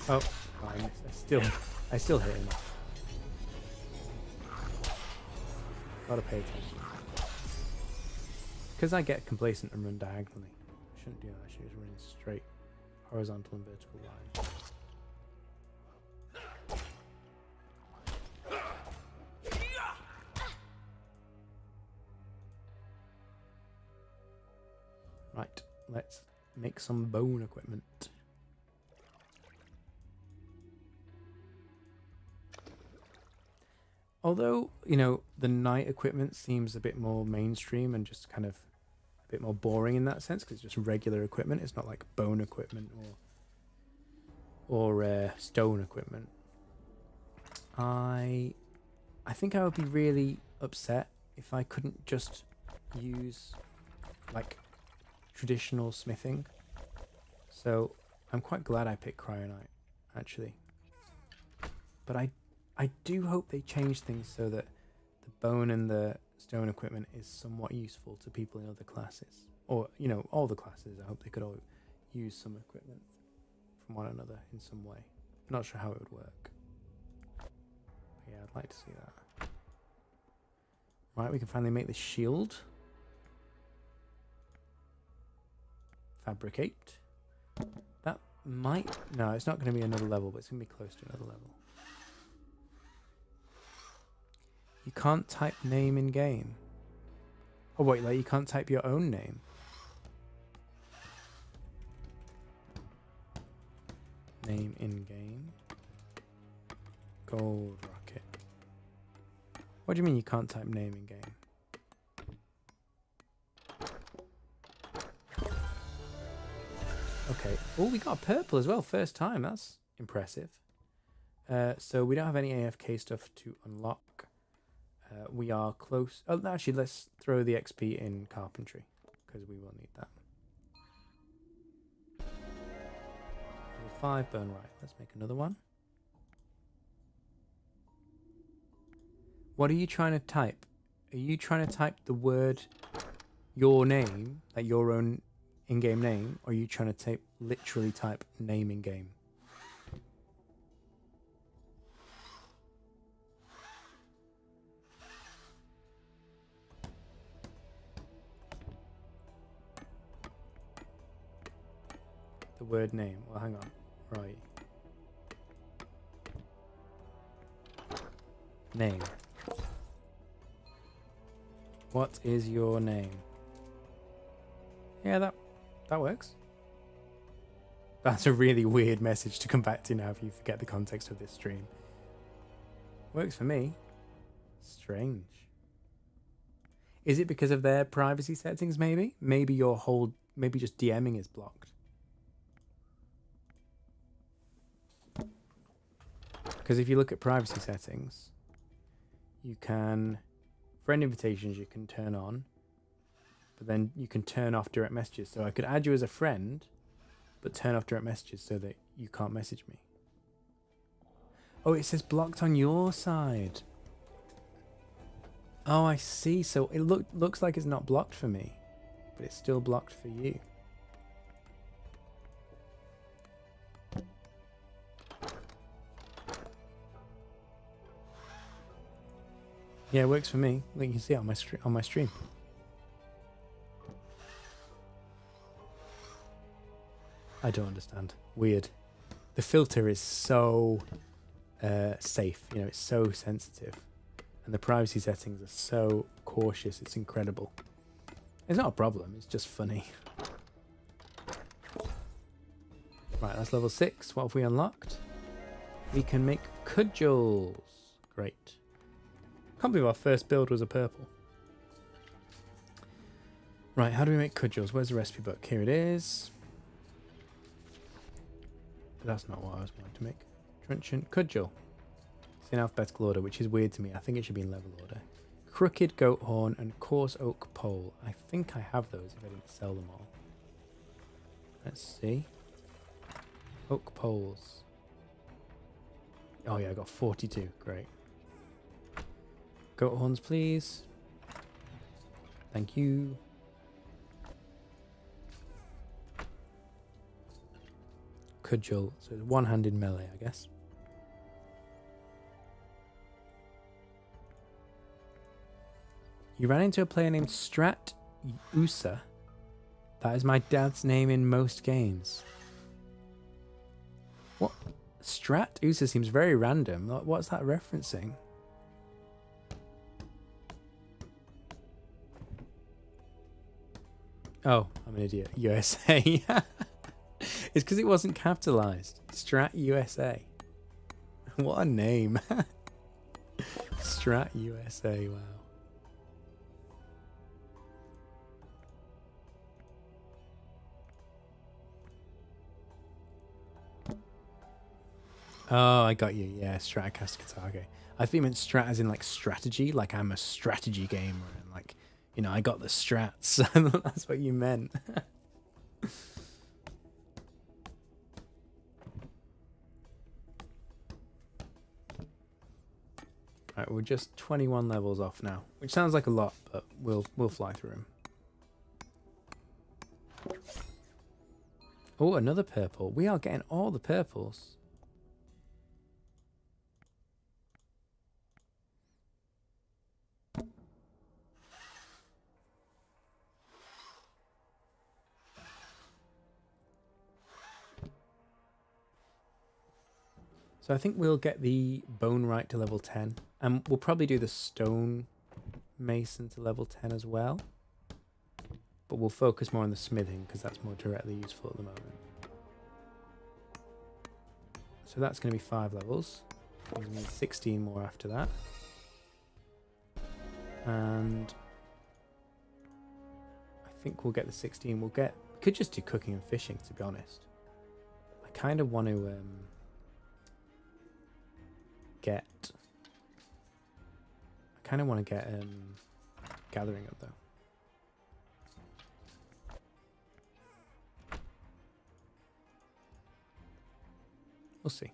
Oh, I missed. I still hit him. Gotta pay attention. Because I get complacent and run diagonally. I shouldn't do that. I should just run in straight, horizontal and vertical lines. Right, let's make some bone equipment. Although, you know, the night equipment seems a bit more mainstream and just kind of a bit more boring in that sense because it's just regular equipment. It's not like bone equipment or stone equipment. I think I would be really upset if I couldn't just use like traditional smithing. So I'm quite glad I picked cryonite, actually. But I do hope they change things so that the bone and the stone equipment is somewhat useful to people in other classes. Or, you know, all the classes. I hope they could all use some equipment from one another in some way. I'm not sure how it would work. But yeah, I'd like to see that. Right, we can finally make the shield. Fabricate. That might... No, it's not going to be another level, but it's going to be close to another level. You can't type name in game. Oh wait, like you can't type your own name. Name in game. Gold rocket. What do you mean you can't type name in game? Okay. Oh, we got a purple as well. First time. That's impressive. So we don't have any AFK stuff to unlock. We are close. Oh, actually, let's throw the XP in carpentry because we will need that. Level 5 burn right. Let's make another one. What are you trying to type? Are you trying to type the word your name, like your own in-game name, or are you trying to literally type name in game? the word name. Well, hang on. Right. Name. What is your name? Yeah, that works. That's a really weird message to come back to now if you forget the context of this stream. Works for me. Strange. Is it because of their privacy settings, maybe? Maybe maybe just DMing is blocked. Because if you look at privacy settings, you can, friend invitations you can turn on, but then you can turn off direct messages. So I could add you as a friend, but turn off direct messages so that you can't message me. Oh, it says blocked on your side. Oh, I see. So it looks like it's not blocked for me, but it's still blocked for you. Yeah, it works for me. Like you can see it on my stream. I don't understand. Weird. The filter is so safe. You know, it's so sensitive. And the privacy settings are so cautious. It's incredible. It's not a problem. It's just funny. Right, that's level 6. What have we unlocked? We can make cudgels. Great. Can't believe our first build was a purple. Right, how do we make cudgels? Where's the recipe book? Here it is. But that's not what I was wanting to make. Truncheon cudgel. It's in alphabetical order, which is weird to me. I think it should be in level order. Crooked goat horn and coarse oak pole. I think I have those if I didn't sell them all. Let's see. Oak poles. Oh yeah, I got 42. Great. Goat horns, please. Thank you. Cudgel. So it's one-handed melee, I guess. You ran into a player named Strat Usa. That is my dad's name in most games. What? Strat Usa seems very random. What's that referencing? Oh, I'm an idiot. USA. It's because it wasn't capitalized. Strat USA. What a name. Strat USA, wow. Oh, I got you. Yeah, Stratocaster Katage. I think you meant strat as in like strategy, like I'm a strategy gamer and like, you know, I got the strats. That's what you meant. Right, we're just 21 levels off now, which sounds like a lot, but we'll fly through them. Oh, another purple. We are getting all the purples. So I think we'll get the bone right to level 10. And we'll probably do the stone mason to level 10 as well. But we'll focus more on the smithing because that's more directly useful at the moment. So that's going to be 5 levels. We need 16 more after that. And I think we'll get the 16. We could just do cooking and fishing, to be honest. I kind of want to get gathering up though. We'll see.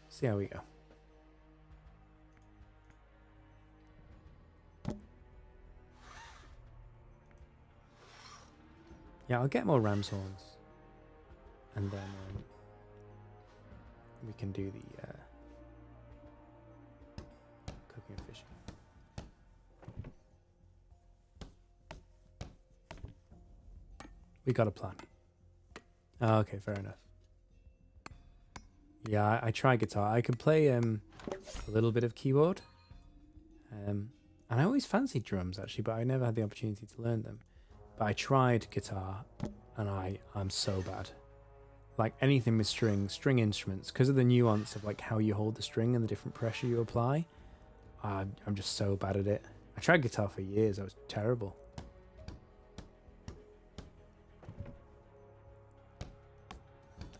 See how we go. Yeah, I'll get more ram's horns. And then we can do the cooking and fishing. We got a plan. Oh, okay, fair enough. Yeah, I try guitar. I can play a little bit of keyboard. And I always fancied drums, actually, but I never had the opportunity to learn them. But I tried guitar, and I'm so bad. Like anything with string instruments, because of the nuance of like how you hold the string and the different pressure you apply, I'm just so bad at it. I tried guitar for years. I was terrible.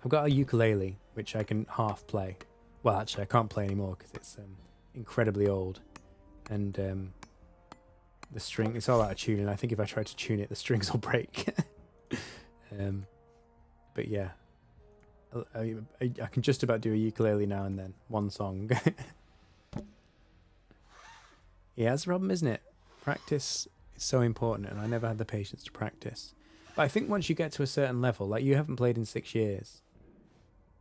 I've got a ukulele, which I can half play. Well, actually, I can't play anymore because it's incredibly old. And the string, it's all out of tune. And I think if I try to tune it, the strings will break. But yeah, I can just about do a ukulele now and then. One song. Yeah, that's the problem, isn't it? Practice is so important, and I never had the patience to practice. But I think once you get to a certain level, like you haven't played in 6 years,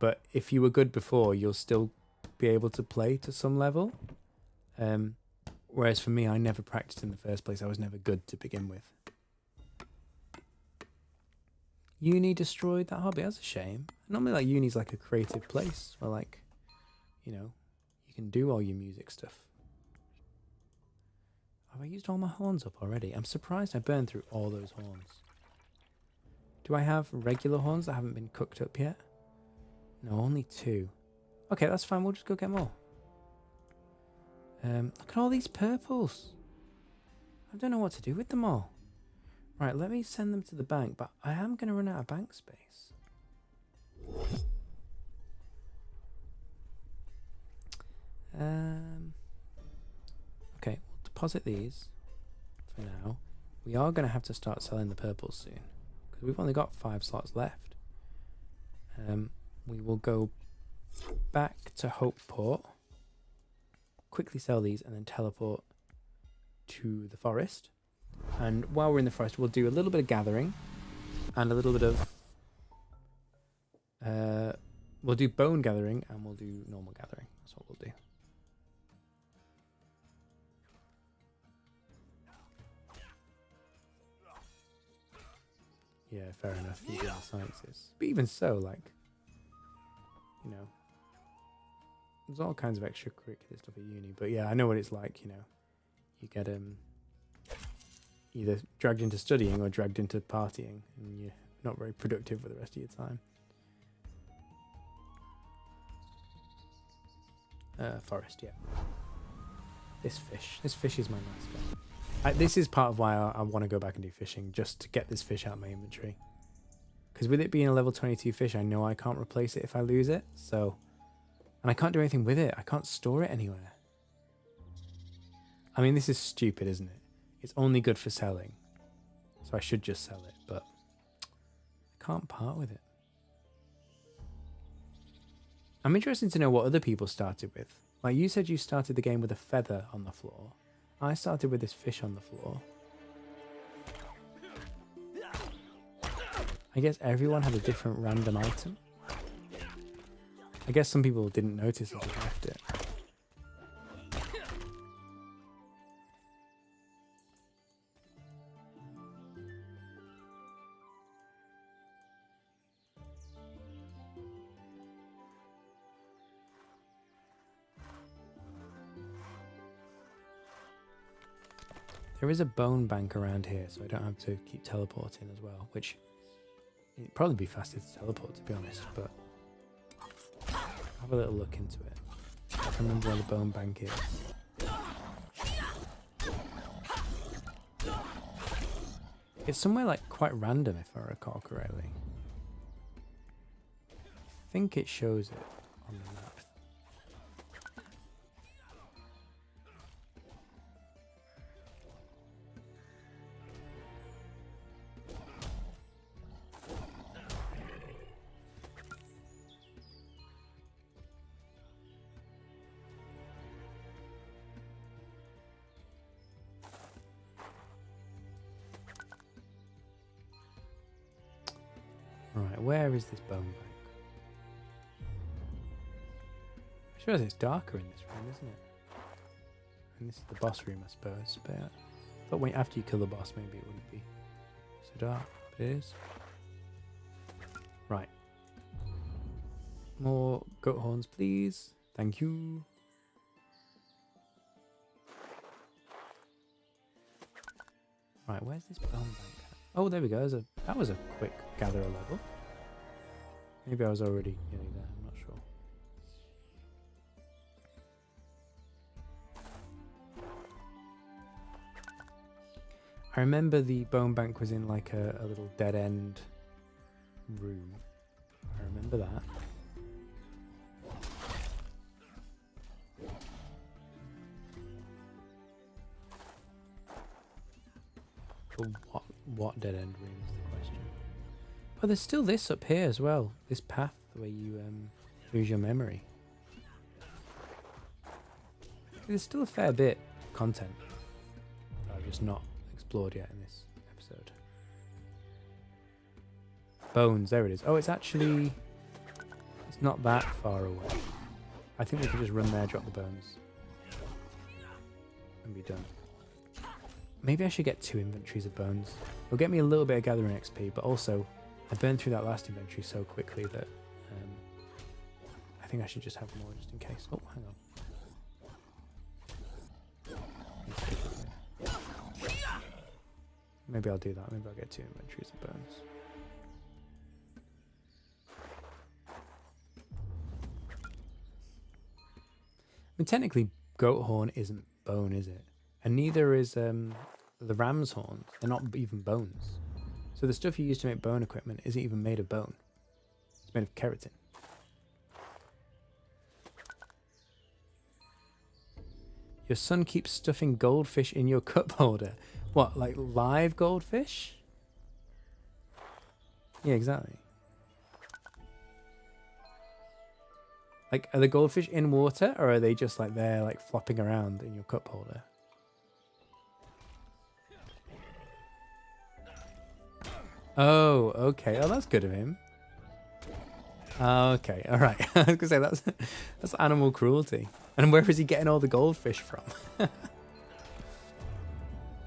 but if you were good before, you'll still be able to play to some level. Whereas for me, I never practiced in the first place. I was never good to begin with. Uni destroyed that hobby. That's a shame. Normally, like, uni's like a creative place where, like, you know, you can do all your music stuff. Have I used all my horns up already? I'm surprised I burned through all those horns. Do I have regular horns that haven't been cooked up yet? No, only 2. Okay, that's fine. We'll just go get more. Look at all these purples. I don't know what to do with them all. Right, let me send them to the bank, but I am going to run out of bank space. Okay, we'll deposit these for now. We are going to have to start selling the purples soon, because we've only got 5 slots left. We will go back to Hopeport, quickly sell these, and then teleport to the forest. And while we're in the forest, we'll do a little bit of gathering and a little bit of we'll do bone gathering and we'll do normal gathering. That's what we'll do. Yeah, fair enough. You do the sciences, but even so, like, you know, there's all kinds of extracurricular stuff at uni. But yeah, I know what it's like. You know, you get either dragged into studying or dragged into partying, and you're not very productive for the rest of your time. Forest, yeah. This fish is my mascot. This is part of why I want to go back and do fishing, just to get this fish out of my inventory. Because with it being a level 22 fish, I know I can't replace it if I lose it. So, and I can't do anything with it. I can't store it anywhere. I mean, this is stupid, isn't it? It's only good for selling, so I should just sell it, but I can't part with it. I'm interested to know what other people started with. Like, you said you started the game with a feather on the floor. I started with this fish on the floor. I guess everyone had a different random item. I guess some people didn't notice as they left it. There is a bone bank around here, so I don't have to keep teleporting as well, which it'd probably be faster to teleport, to be honest, but have a little look into it. I can't remember where the bone bank is. It's somewhere like quite random, if I recall correctly. I think it shows it on the map. Right, where is this bone bank? I suppose it's darker in this room, isn't it? And this is the boss room, I suppose. But wait, after you kill the boss, maybe it wouldn't be so dark. But it is. More goat horns, please. Thank you. Right, where's this bone bank at? Oh, there we go. That was a quick gatherer level. Maybe I was already nearly there. I'm not sure. I remember the bone bank was in like a little dead end room. I remember that. But what dead end room is the question? Oh, there's still this up here as well. This path where you lose your memory. There's still a fair bit of content that I've just not explored yet in this episode. Bones, there it is. Oh, it's not that far away. I think we can just run there, drop the bones, and be done. Maybe I should get 2 inventories of bones. It'll get me a little bit of gathering XP, but also I burned through that last inventory so quickly that I think I should just have more just in case. Oh, hang on. Maybe I'll do that. Maybe I'll get 2 inventories of bones. I mean, technically, goat horn isn't bone, is it? And neither is the ram's horns. They're not even bones. So the stuff you use to make bone equipment isn't even made of bone. It's made of keratin. Your son keeps stuffing goldfish in your cup holder. What, like live goldfish? Yeah, exactly. Like, are the goldfish in water, or are they just like there, like flopping around in your cup holder? Oh, okay. Oh, that's good of him. Okay, all right. I was gonna say that's animal cruelty. And where is he getting all the goldfish from?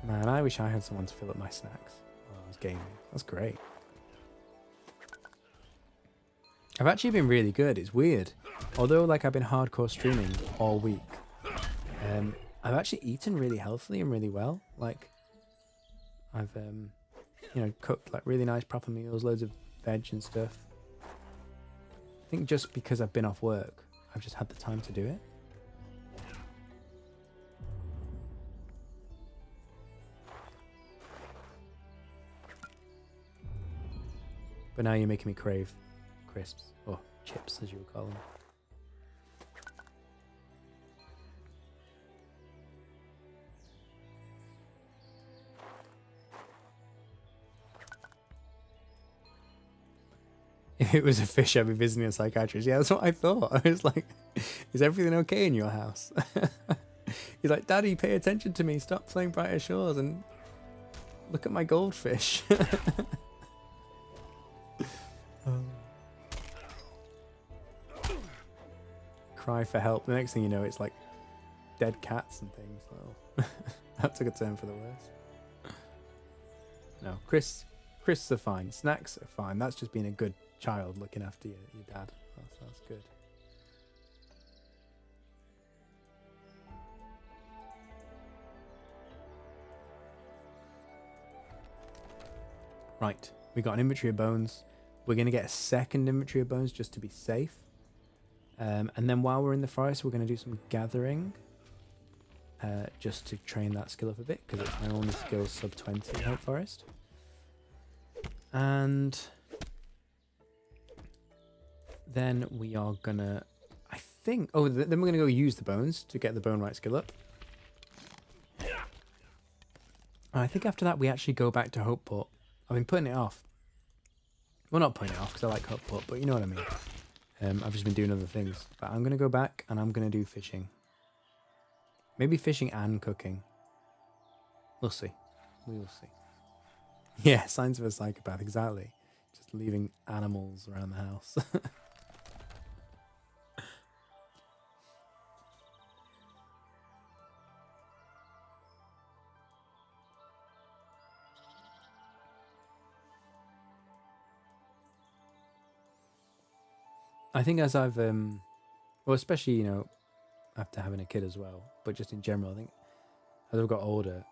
Man, I wish I had someone to fill up my snacks while I was gaming. That's great. I've actually been really good. It's weird. Although, like, I've been hardcore streaming all week, I've actually eaten really healthily and really well. Like, I've, you know, cooked, like, really nice proper meals, loads of veg and stuff. I think just because I've been off work, I've just had the time to do it. But now you're making me crave crisps, or chips as you would call them. If it was a fish, I'd be visiting a psychiatrist. Yeah, that's what I thought. I was like, is everything okay in your house? He's like, Daddy, pay attention to me. Stop playing Brighter Shores and look at my goldfish. Cry for help. The next thing you know, it's like dead cats and things. Well, that took a turn for the worse. No, crisps are fine. Snacks are fine. That's just being a good child looking after your dad. That's good. Right, we got an inventory of bones. We're going to get a second inventory of bones just to be safe. And then while we're in the forest, we're going to do some gathering. Just to train that skill up a bit, because it's my only skill sub 20 in Hope Forest. And then we are going to, I think, then we're going to go use the bones to get the bone right skill up. And I think after that, we actually go back to Hopeport. I've been putting it off. Well, not putting it off because I like Hopeport, but you know what I mean. I've just been doing other things. But I'm going to go back and I'm going to do fishing. Maybe fishing and cooking. We'll see. We will see. Yeah, signs of a psychopath, exactly. Just leaving animals around the house. I think as I've well, especially after having a kid as well, but just in general, I think as I've got older,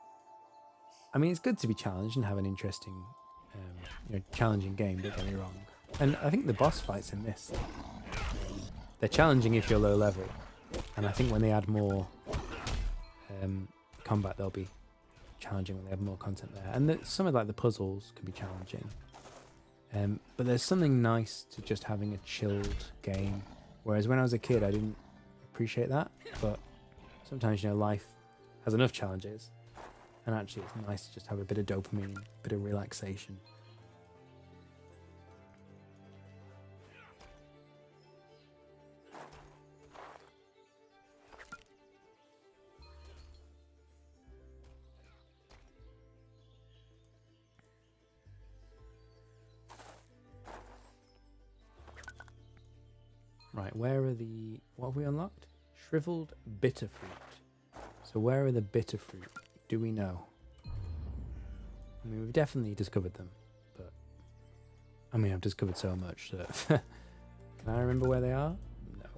I mean, it's good to be challenged and have an interesting, challenging game. Don't get me wrong. And I think the boss fights in this, they're challenging if you're low level, and I think when they add more combat, they'll be challenging when they have more content there. And some of like the puzzles can be challenging, but there's something nice to just having a chilled game. Whereas when I was a kid, I didn't appreciate that. But sometimes life has enough challenges, and actually it's nice to just have a bit of dopamine, a bit of relaxation. Right, where are what have we unlocked? Shriveled bitter fruit. So where are the bitter fruit? Do we know? I mean, we've definitely discovered them, but I mean, I've discovered so much that can I remember where they are? No.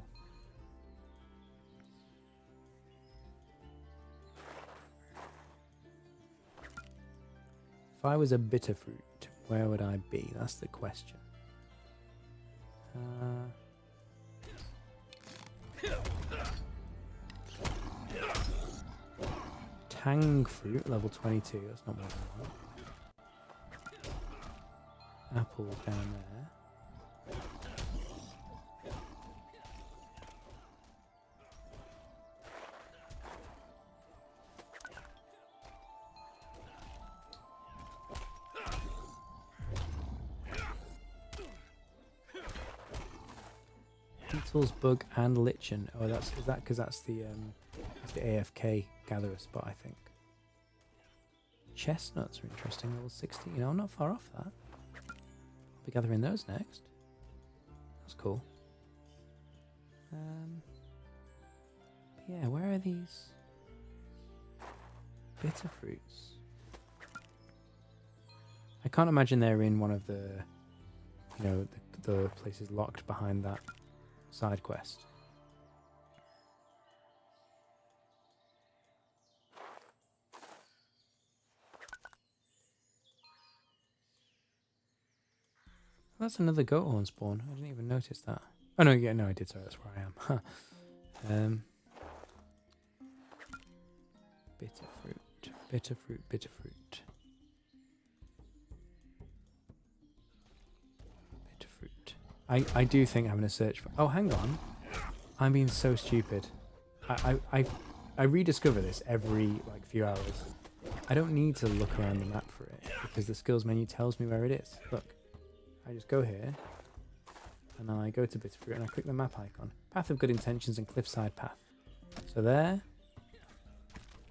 If I was a bitter fruit, where would I be? That's the question. Tang fruit, level 22. That's not more than that. Apples down there. Beetles, bug, and lichen. Oh, is that because that's the AFK gatherer spot, I think. Chestnuts are interesting, level 60. I'm not far off that. I'll be gathering those next. That's cool. Yeah, where are these bitter fruits? I can't imagine they're in one of the, the places locked behind that side quest. That's another goat horn spawn. I didn't even notice that. Oh no, yeah, no, I did. Sorry, that's where I am. Bitter fruit, bitter fruit, bitter fruit, bitter fruit. I do think having a search for. Oh, hang on. I'm being so stupid. I rediscover this every few hours. I don't need to look around the map for it because the skills menu tells me where it is. Look. I just go here, and I go to Bitterfruit, and I click the map icon. Path of Good Intentions and Cliffside Path. So there,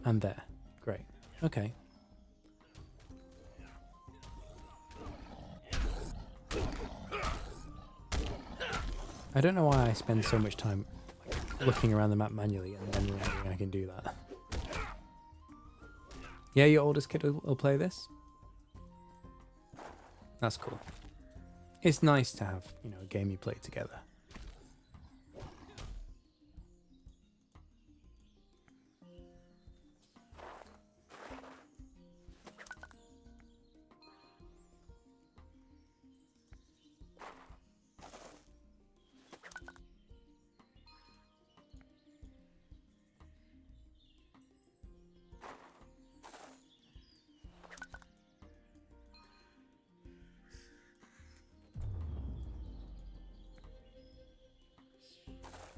and there. Great. Okay. I don't know why I spend so much time looking around the map manually, and then remembering I can do that. Yeah, your oldest kid will play this? That's cool. It's nice to have, a game you play together.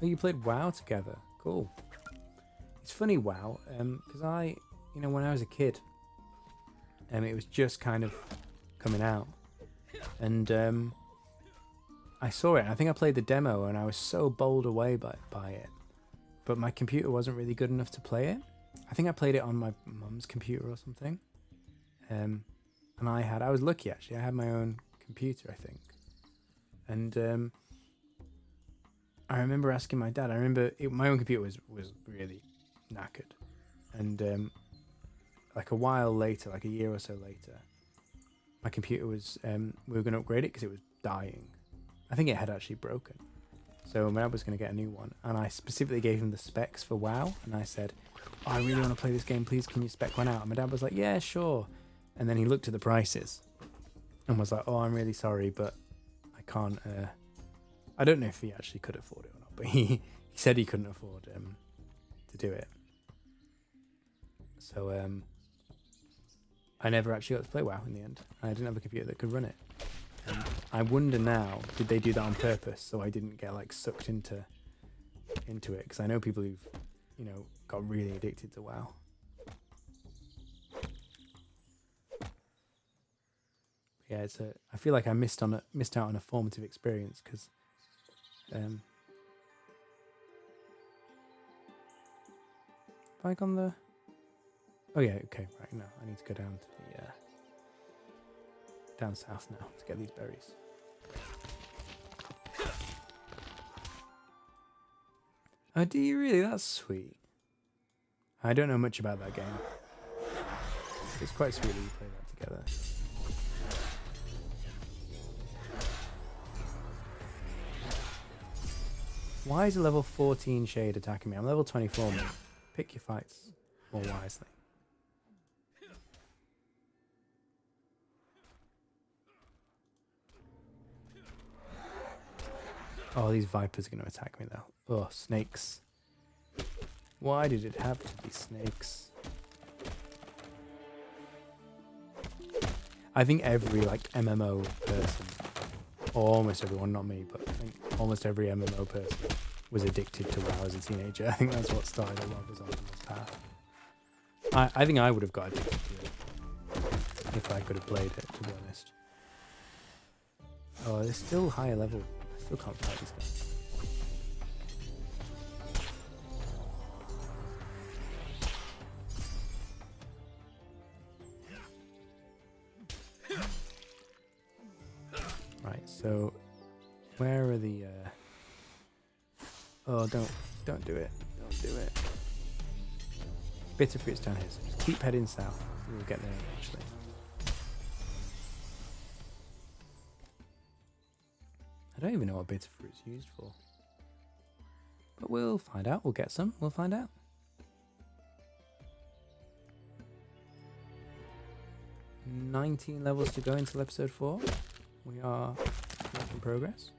Oh, you played WoW together. Cool. It's funny, WoW, because when I was a kid, it was just kind of coming out, and I saw it. And I think I played the demo, and I was so bowled away by it, but my computer wasn't really good enough to play it. I think I played it on my mum's computer or something, and I was lucky actually. I had my own computer, I think, and I remember asking my dad. My own computer was really knackered, and a while later, a year or so later, my computer was we were going to upgrade it because it was dying. I think it had actually broken, So my dad was going to get a new one, and I specifically gave him the specs for WoW, and I said, oh, I really want to play this game, please can you spec one out? And my dad was like, yeah, sure. And then he looked at the prices and was like, oh, I'm really sorry, but I can't, I don't know if he actually could afford it or not, but he said he couldn't afford to do it. So I never actually got to play WoW in the end. I didn't have a computer that could run it. I wonder now, did they do that on purpose so I didn't get like sucked into it? Because I know people who've, you know, got really addicted to WoW. Yeah, I feel like I missed out on a formative experience because like on the oh yeah, okay, right, no, I need to go down to the down south now to get these berries. Oh, do you really? That's sweet. I don't know much about that game. It's quite sweet that you play that together. Why is a level 14 shade attacking me? I'm level 24, man. Pick your fights more wisely. Oh, these vipers are going to attack me though. Oh, snakes. Why did it have to be snakes? I think every like MMO person, or almost everyone, not me, but I think almost every MMO person was addicted to WoW as a teenager. I think that's what started a lot of us on this path. I think I would have got addicted to it if I could have played it, to be honest. Oh, they're still higher level. I still can't fight these guys. Right, so where are the oh, don't do it. Don't do it. Bitter fruit's down here, so just keep heading south. We'll get there eventually. I don't even know what bitter fruit's used for. But we'll find out. We'll get some. We'll find out. "19 levels to go until episode 4. We are making progress.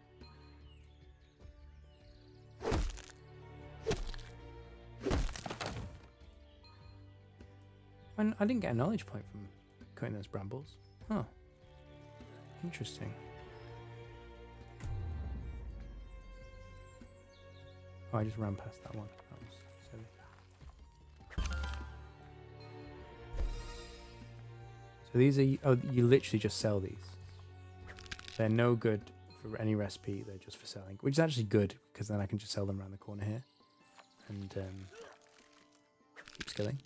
And I didn't get a knowledge point from cutting those brambles. Huh. Interesting. Oh, I just ran past that one. That was silly. So these are... Oh, you literally just sell these. They're no good for any recipe. They're just for selling. Which is actually good, because then I can just sell them around the corner here. And keep skilling.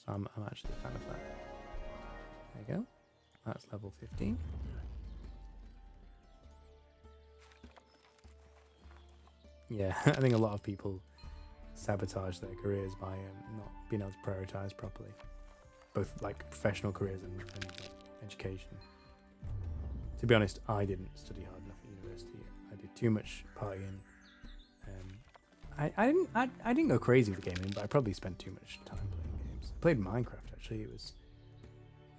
So I'm actually a fan of that. There you go. That's level 15. Yeah, I think a lot of people sabotage their careers by not being able to prioritize properly. Both like professional careers and education. To be honest, I didn't study hard enough at university. I did too much partying. I didn't go crazy with gaming, but I probably spent too much time playing games. I played Minecraft actually. It was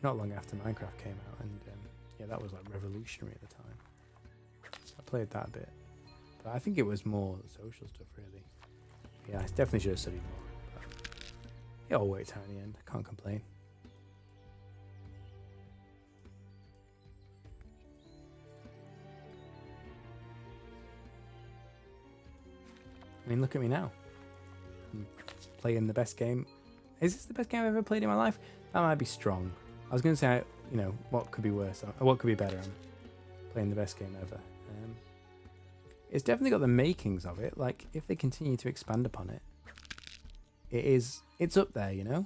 not long after Minecraft came out, and yeah, that was like revolutionary at the time. So I played that a bit, but I think it was more social stuff really. Yeah, I definitely should have studied more. But it all worked out in the end. I can't complain. I mean, look at me now. I'm playing the best game. Is this the best game I've ever played in my life? That might be strong. I was going to say, you know, what could be worse? Or what could be better? I'm playing the best game ever. It's definitely got the makings of it. Like, if they continue to expand upon it, it's up there, you know?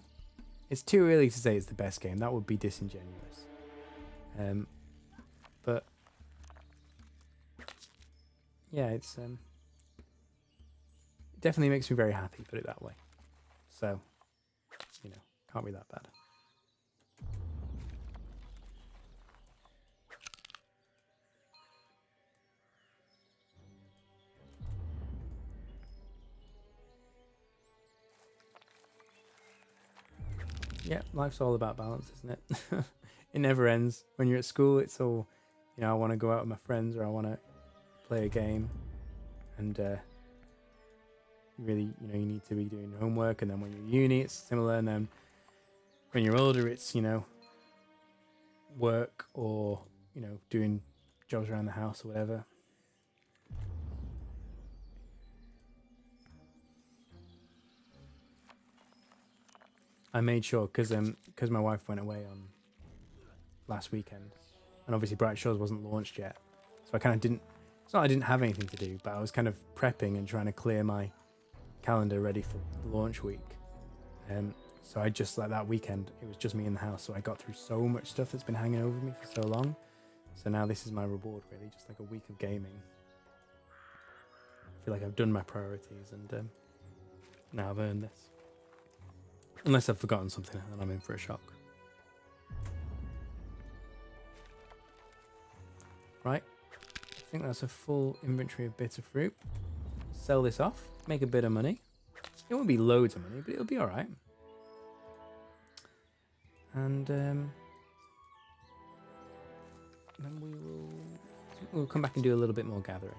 It's too early to say it's the best game. That would be disingenuous. But, yeah, it's... definitely makes me very happy, put it that way. So, you know, can't be that bad. Yeah, life's all about balance, isn't it? It never ends. When you're at school, it's all, you know, I want to go out with my friends or I want to play a game. And really, you know, you need to be doing homework. And then when you're at uni, it's similar. And then when you're older, it's, you know, work or, you know, doing jobs around the house or whatever. I made sure because my wife went away on last weekend, and obviously Bright Shores wasn't launched yet, so I kind of didn't. It's not I didn't have anything to do, but I was kind of prepping and trying to clear my calendar ready for the launch week. So I just like that weekend, it was just me in the house, so I got through so much stuff that's been hanging over me for so long. So now this is my reward, really, just like a week of gaming. I feel like I've done my priorities, and now I've earned this. Unless I've forgotten something, then I'm in for a shock. Right, I think that's a full inventory of bitter fruit. Sell this off, make a bit of money. It won't be loads of money, but it'll be all right. And then we'll come back and do a little bit more gathering.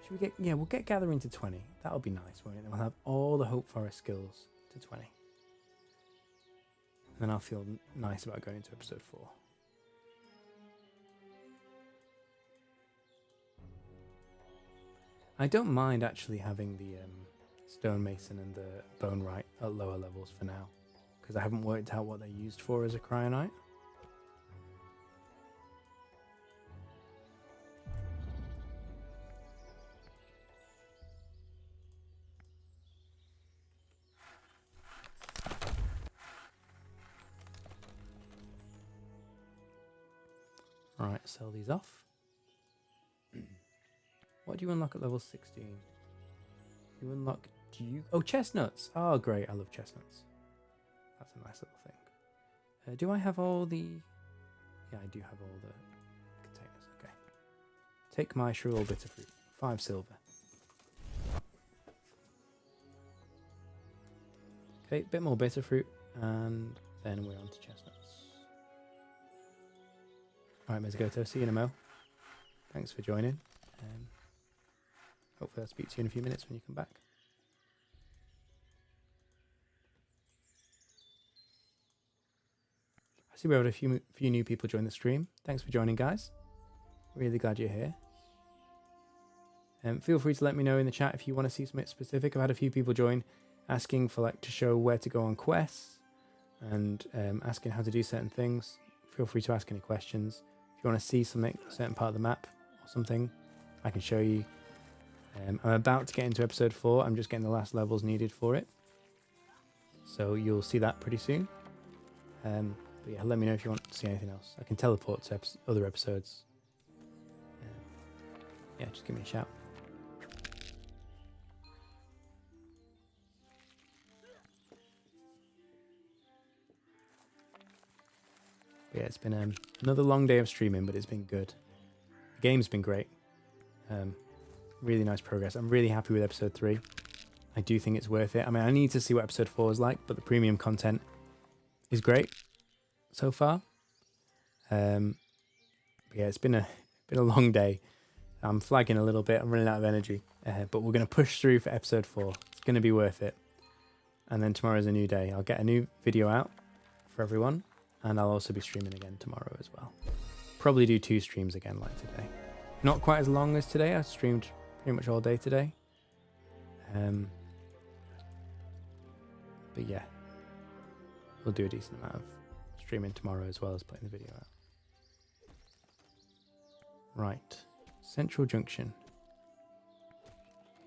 Should we get? Yeah, we'll get gathering to 20. That'll be nice, won't it? Then we'll have all the Hope Forest skills to 20. And then I'll feel nice about going into episode 4. I don't mind actually having the stonemason and the bonewright at lower levels for now, because I haven't worked out what they're used for as a cryonite. Alright, sell these off. What do you unlock at level 16? You unlock... Oh, chestnuts! Oh, great, I love chestnuts. That's a nice little thing. Do I have all the... Yeah, I do have all the containers, okay. Take my shrewel bitter fruit. 5 silver. Okay, bit more bitter fruit, and then we're on to chestnuts. Alright, Mizugoto, see you in a mo. Thanks for joining. Hopefully I'll speak to you in a few minutes when you come back. I see we have a few new people join the stream. Thanks for joining, guys. Really glad you're here. Feel free to let me know in the chat if you want to see something specific. I've had a few people join asking for to show where to go on quests and asking how to do certain things. Feel free to ask any questions. If you want to see something, a certain part of the map or something, I can show you. I'm about to get into episode 4. I'm just getting the last levels needed for it. So you'll see that pretty soon. But yeah, let me know if you want to see anything else. I can teleport to other episodes. Yeah, just give me a shout. But yeah, it's been another long day of streaming, but it's been good. The game's been great. Really nice progress. I'm really happy with episode 3. I do think it's worth it. I mean, I need to see what episode 4 is like, but the premium content is great so far. But yeah, it's been a long day. I'm flagging a little bit. I'm running out of energy, but we're going to push through for episode 4. It's going to be worth it. And then tomorrow's a new day. I'll get a new video out for everyone, and I'll also be streaming again tomorrow as well. Probably do 2 streams again like today. Not quite as long as today. I streamed pretty much all day today. But yeah, we'll do a decent amount of streaming tomorrow as well as putting the video out. Right, Central Junction.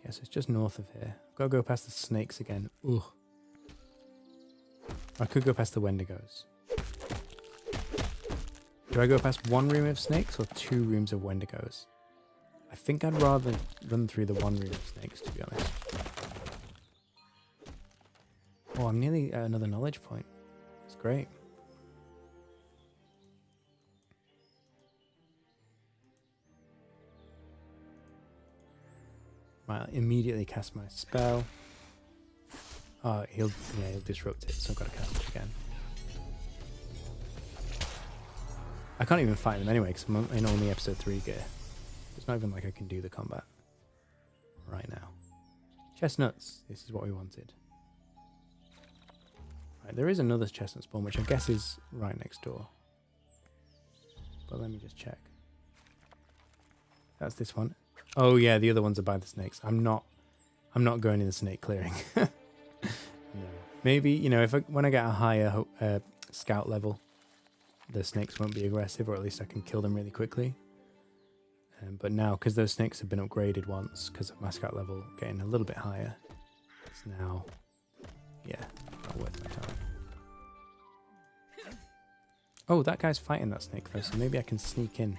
Yes, it's just north of here. I've got to go past the snakes again. Ugh. I could go past the Wendigos. Do I go past 1 room of snakes or 2 rooms of Wendigos? I think I'd rather run through the 1 room of snakes, to be honest. Oh, I'm nearly at another knowledge point. It's great. Right, I'll immediately cast my spell. Oh, he'll disrupt it, so I've got to cast it again. I can't even fight them anyway, because I'm in only episode 3 gear. It's not even like I can do the combat right now. Chestnuts, this is what we wanted. Right, there is another chestnut spawn, which I guess is right next door. But let me just check. That's this one. Oh yeah, the other ones are by the snakes. I'm not going in the snake clearing. No. Maybe, you know, when I get a higher scout level, the snakes won't be aggressive, or at least I can kill them really quickly. But now, because those snakes have been upgraded once, because of my scout level getting a little bit higher, it's now, yeah, not worth my time. Oh, that guy's fighting that snake though, so maybe I can sneak in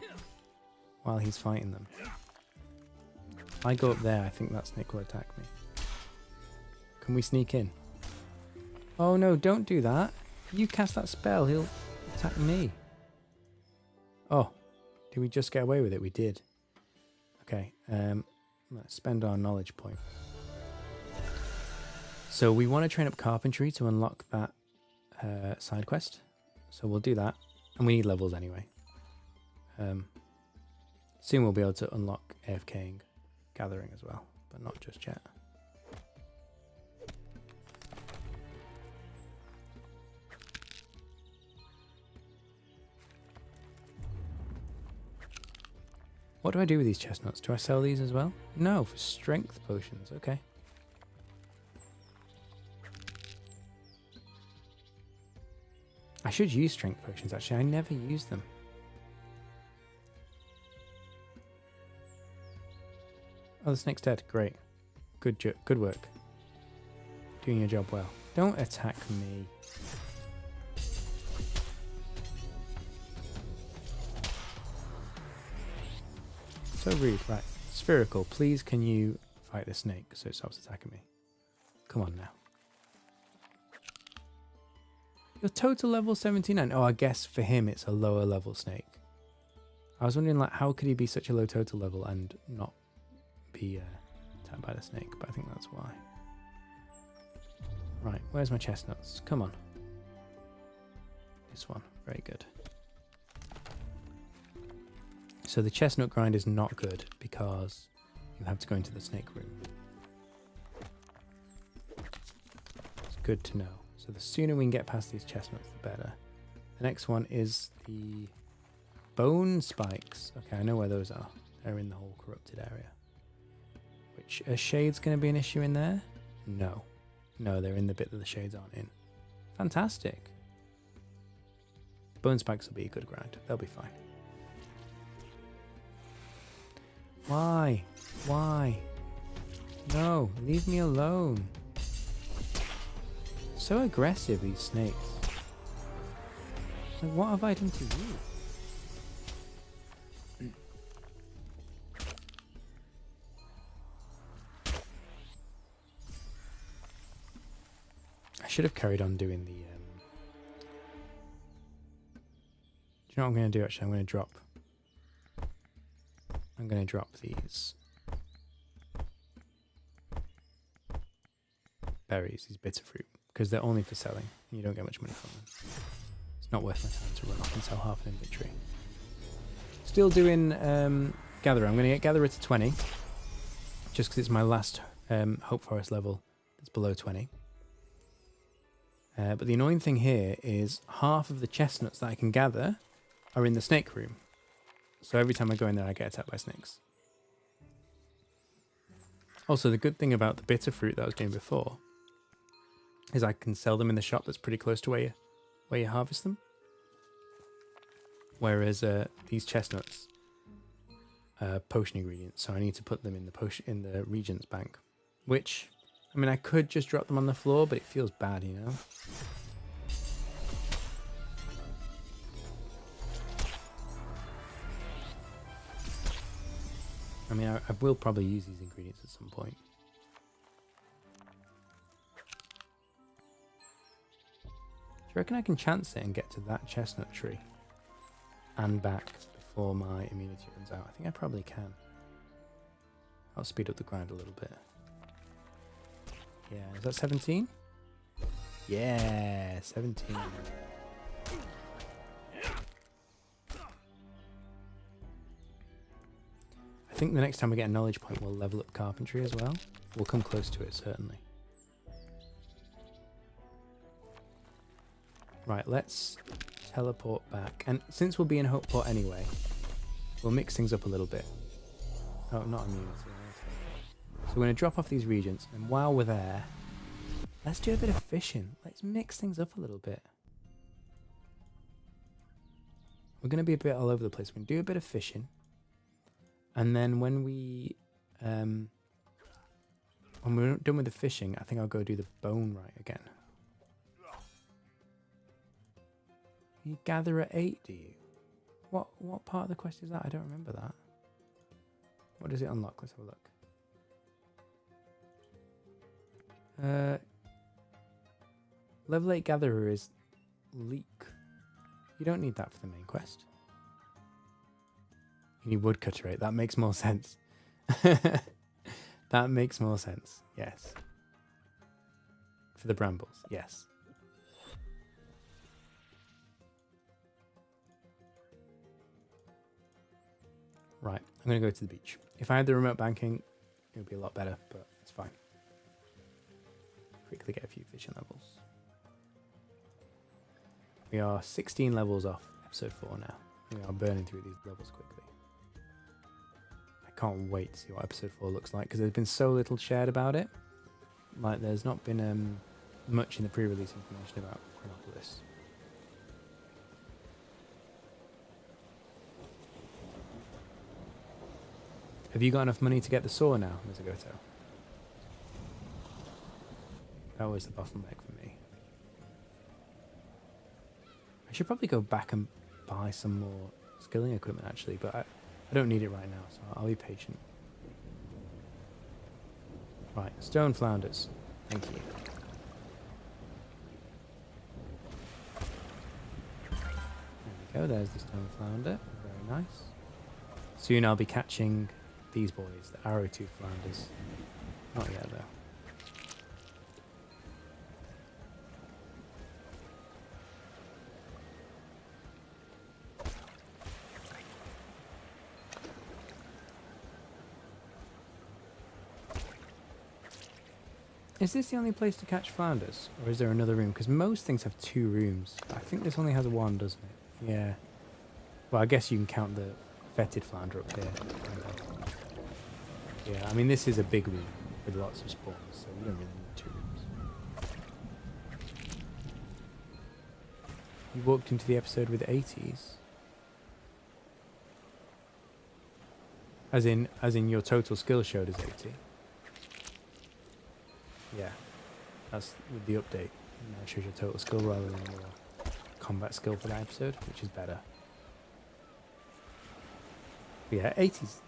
while he's fighting them. If I go up there, I think that snake will attack me. Can we sneak in? Oh no, don't do that. You cast that spell, he'll attack me. Oh, did we just get away with it? We did. Okay, let's spend our knowledge point. So we want to train up carpentry to unlock that side quest. So we'll do that. And we need levels anyway. Soon we'll be able to unlock AFKing, gathering as well, but not just yet. What do I do with these chestnuts? Do I sell these as well? No, for strength potions. Okay. I should use strength potions, actually. I never use them. Oh, the snake's dead. Great. Good work. Doing your job well. Don't attack me. So rude. Right. Spherical, please can you fight the snake so it stops attacking me? Come on now. Your total level 79. Oh, I guess for him it's a lower level snake. I was wondering, like, how could he be such a low total level and not be attacked by the snake? But I think that's why. Right, where's my chestnuts? Come on. This one. Very good. So the chestnut grind is not good because you have to go into the snake room. It's good to know. So the sooner we can get past these chestnuts, the better. The next one is the bone spikes. Okay, I know where those are. They're in the whole corrupted area. Which, are shades going to be an issue in there? No. No, they're in the bit that the shades aren't in. Fantastic. Bone spikes will be a good grind. They'll be fine. Why? Why? No, leave me alone. So aggressive, these snakes. Like, what have I done to you? I should have carried on doing the... Do you know what I'm going to do, actually? I'm going to drop these berries, these bitter fruit, because they're only for selling and you don't get much money from them. It's not worth my time to run off and sell half an inventory. Still doing Gatherer. I'm going to get Gatherer to 20 just because it's my last Hope Forest level that's below 20. But the annoying thing here is half of the chestnuts that I can gather are in the snake room. So every time I go in there, I get attacked by snakes. Also, the good thing about the bitter fruit that I was doing before is I can sell them in the shop that's pretty close to where you harvest them. Whereas these chestnuts are potion ingredients, so I need to put them in the Regent's Bank. Which, I mean, I could just drop them on the floor, but it feels bad, you know? I mean, I will probably use these ingredients at some point. Do you reckon I can chance it and get to that chestnut tree and back before my immunity runs out? I think I probably can. I'll speed up the grind a little bit. Yeah, is that 17? Yeah, 17. I think the next time we get a knowledge point, we'll level up carpentry as well. We'll come close to it, certainly. Right, let's teleport back. And since we'll be in Hopeport anyway, we'll mix things up a little bit. Oh, not immunity. So we're going to drop off these regions, and while we're there, let's do a bit of fishing. Let's mix things up a little bit. We're going to be a bit all over the place. We're going to do a bit of fishing, and then when when we're done with the fishing, I think I'll go do the bone right again. You gather at 8, do you? What part of the quest is that? I don't remember that. What does it unlock? Let's have a look. Level 8 gatherer is leek. You don't need that for the main quest. You need woodcutter 8. That makes more sense. That makes more sense. Yes. For the brambles. Yes. Right. I'm going to go to the beach. If I had the remote banking, it would be a lot better, but it's fine. Quickly get a few fishing levels. We are 16 levels off episode 4 now. We are burning through these levels quickly. I can't wait to see what episode 4 looks like because there's been so little shared about it. Like there's not been much in the pre-release information about Chronopolis. Have you got enough money to get the saw now, Mizagoto? That was the bottleneck for me. I should probably go back and buy some more skilling equipment actually, but I don't need it right now, so I'll be patient. Right, stone flounders. Thank you. There we go, there's the stone flounder. Very nice. Soon I'll be catching these boys, the arrow-tooth flounders. Not yet though. Is this the only place to catch flounders? Or is there another room? Because most things have 2 rooms. I think this only has 1, doesn't it? Yeah. Well, I guess you can count the fetid flounder up here. Yeah, I mean, this is a big room with lots of spawns, so you don't really need 2 rooms. You walked into the episode with 80s? As in your total skill showed as 80? Yeah, that's with the update. Now it shows your total skill rather than your combat skill for that episode, which is better. But yeah, 80's,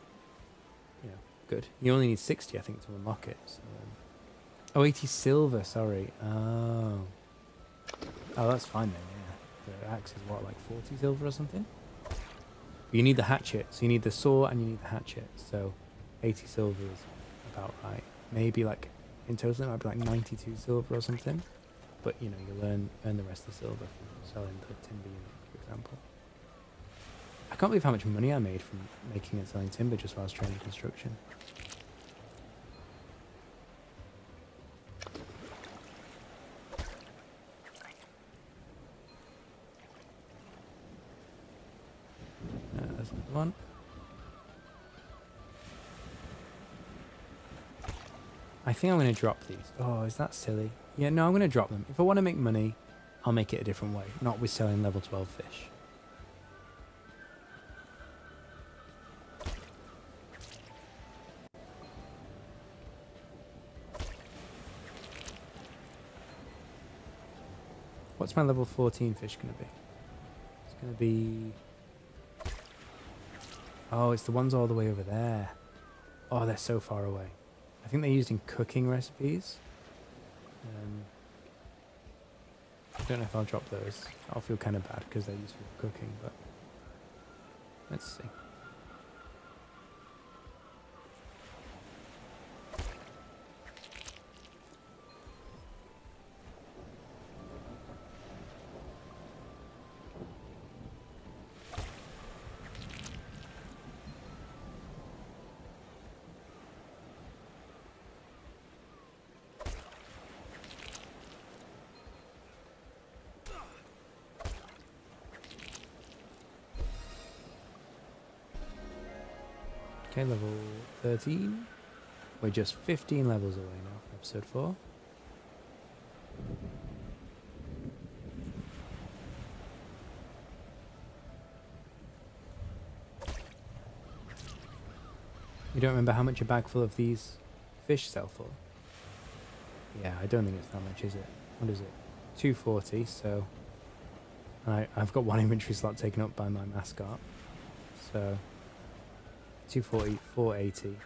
good. You only need 60, I think, to unlock it. So, oh, 80 silver, sorry. Oh, that's fine then, yeah. The axe is what, like 40 silver or something? But you need the hatchet, so you need the saw and you need the hatchet. So 80 silver is about right. Maybe like in total it might be like 92 silver or something. But you'll earn the rest of the silver from selling the timber unit, for example. I can't believe how much money I made from making and selling timber just while I was training construction. There's another one. I think I'm going to drop these. Oh, is that silly? Yeah, no, I'm going to drop them. If I want to make money, I'll make it a different way, not with selling level 12 fish. What's my level 14 fish going to be? It's going to be... Oh, it's the ones all the way over there. Oh, they're so far away. I think they're used in cooking recipes. I don't know if I'll drop those. I'll feel kind of bad because they're useful for cooking, but let's see. Okay, level 13. We're just 15 levels away now from episode 4. You don't remember how much a bag full of these fish sell for? Yeah, I don't think it's that much, is it? What is it? 240, so... I've got one inventory slot taken up by my mascot. So... 240, 480,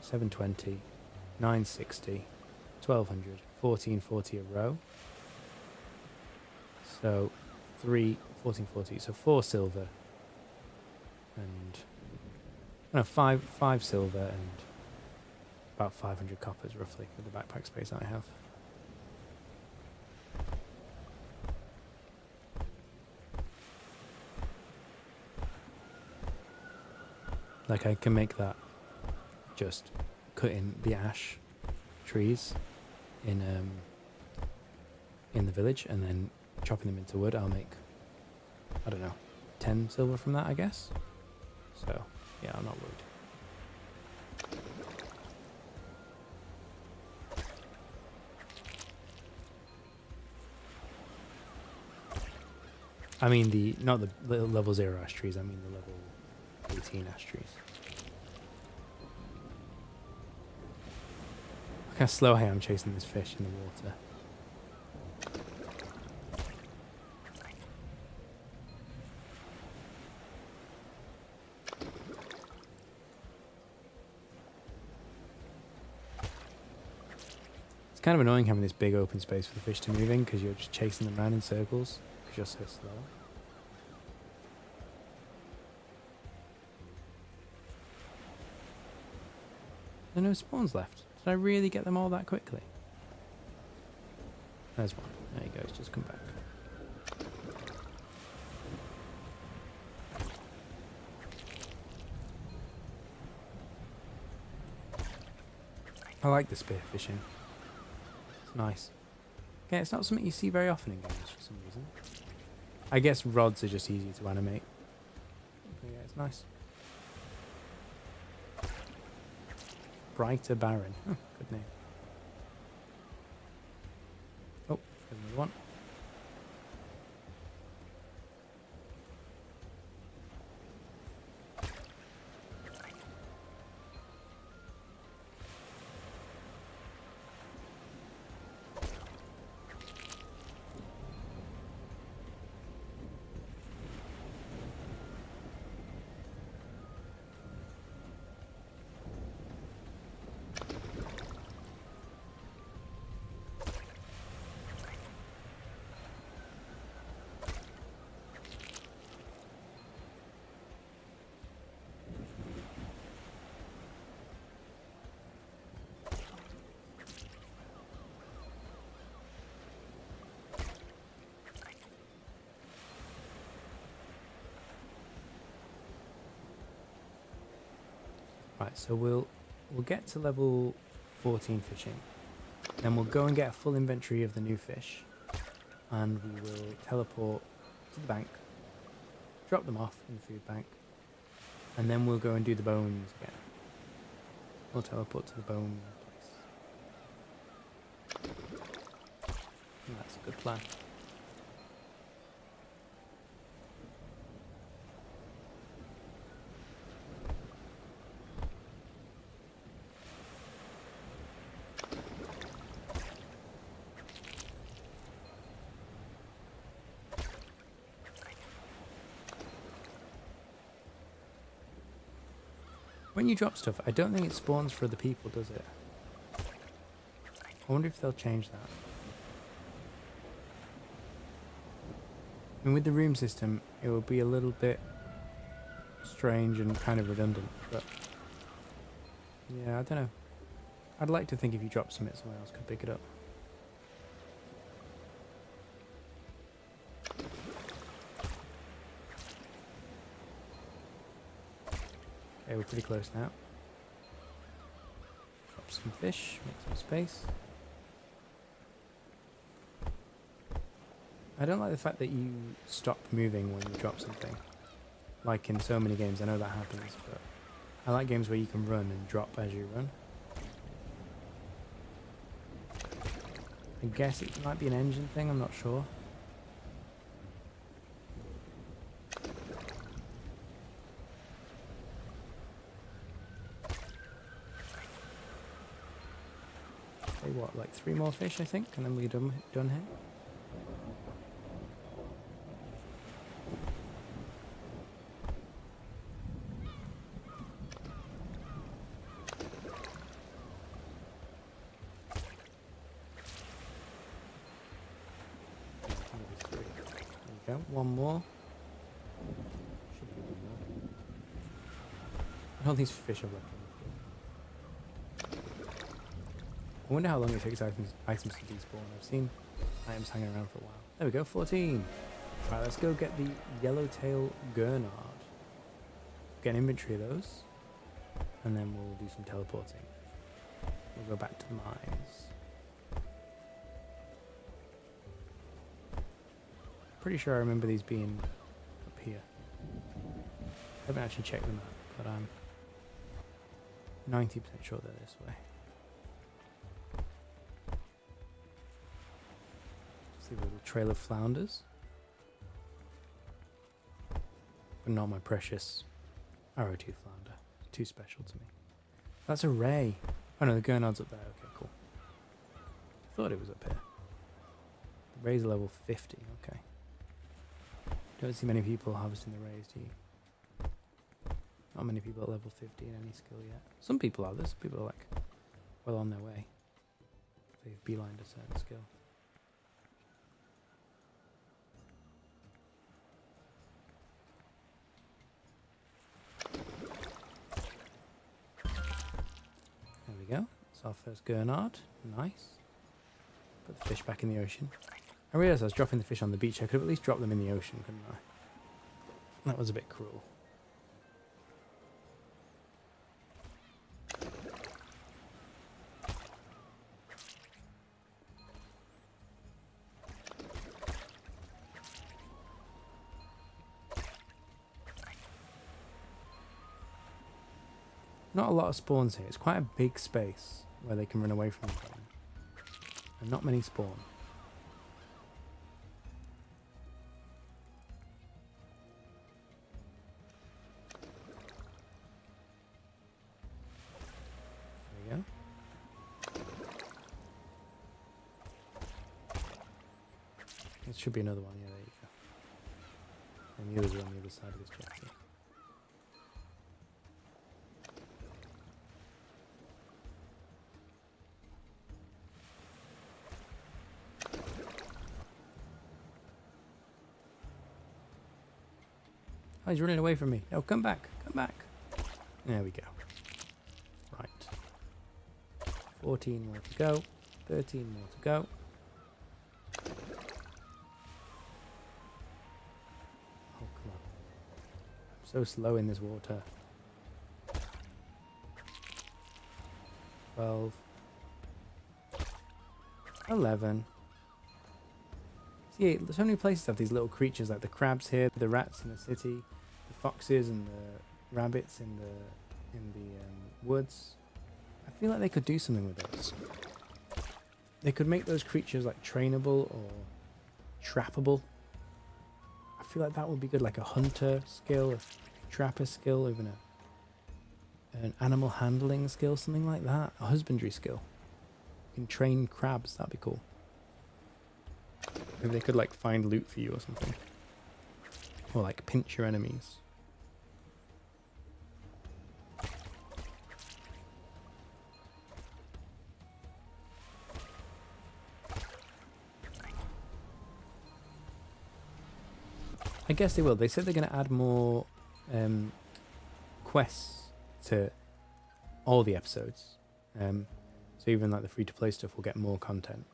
720, 960, 1200, 1440 a row. So 1440, so 4 silver and no, 5 silver and about 500 coppers roughly with the backpack space I have. Like I can make that just cutting the ash trees in the village and then chopping them into wood. I'll make, I don't know, 10 silver from that, I guess. So yeah, I'm not worried. I mean not the level 0 ash trees, I mean the level 18 ash trees. Look how slow I am chasing this fish in the water. It's kind of annoying having this big open space for the fish to move in because you're just chasing them around in circles because you're so slow. There are no spawns left. Did I really get them all that quickly? There's one. There he goes. Just come back. I like the spear fishing. It's nice. Yeah, it's not something you see very often in games for some reason. I guess rods are just easy to animate. But yeah, it's nice. Brighter Baron. Oh, good name. Oh, there's another one. Right, so we'll get to level 14 fishing. Then we'll go and get a full inventory of the new fish. And we will teleport to the bank, drop them off in the food bank, and then we'll go and do the bones again. We'll teleport to the bone place. And that's a good plan. When you drop stuff, I don't think it spawns for other people, does it? I wonder if they'll change that. I mean, with the room system, it will be a little bit strange and kind of redundant, but yeah, I don't know. I'd like to think if you drop something, someone else could pick it up. Okay, we're pretty close now. Drop some fish, make some space. I don't like the fact that you stop moving when you drop something. Like in so many games, I know that happens, but I like games where you can run and drop as you run. I guess it might be an engine thing, I'm not sure. Okay, what, like 3 more fish, I think, and then we're done here. One more. Should be one more. I don't think these fish are left on the field. I wonder how long it takes items to despawn. I've seen items hanging around for a while. There we go, 14. Right, let's go get the yellowtail gurnard. Get an inventory of those. And then we'll do some teleporting. We'll go back to the mines. Pretty sure I remember these being up here. I haven't actually checked them out, but I'm 90% sure they're this way. See a little trail of flounders. But not my precious arrowtooth flounder. It's too special to me. That's a ray. Oh no, the gurnard's up there. Okay, cool. Thought it was up here. The ray's level 50. Okay. Don't see many people harvesting the rays, do you? Not many people at level 50 in any skill yet. Some people are. There's people are like well on their way. They've beelined a certain skill. There we go. That's our first gurnard. Nice. Put the fish back in the ocean. I realised I was dropping the fish on the beach. I could have at least dropped them in the ocean, couldn't I? That was a bit cruel. Not a lot of spawns here. It's quite a big space where they can run away from them. And not many spawn. There should be another one, yeah, there you go. And the others are on the other side of this chest here. Oh, he's running away from me. No, come back, come back. There we go. Right. 14 more to go. 13 more to go. So slow in this water. 12. 11. See, so many places have these little creatures like the crabs here, the rats in the city, the foxes and the rabbits in the woods. I feel like they could do something with those. They could make those creatures like trainable or trappable. I feel like that would be good, like a hunter skill, a trapper skill, even an animal handling skill, something like that. A husbandry skill. You can train crabs, that'd be cool. Maybe they could like find loot for you or something. Or like pinch your enemies. I guess they will. They said they're going to add more quests to all the episodes. So even like the free-to-play stuff will get more content.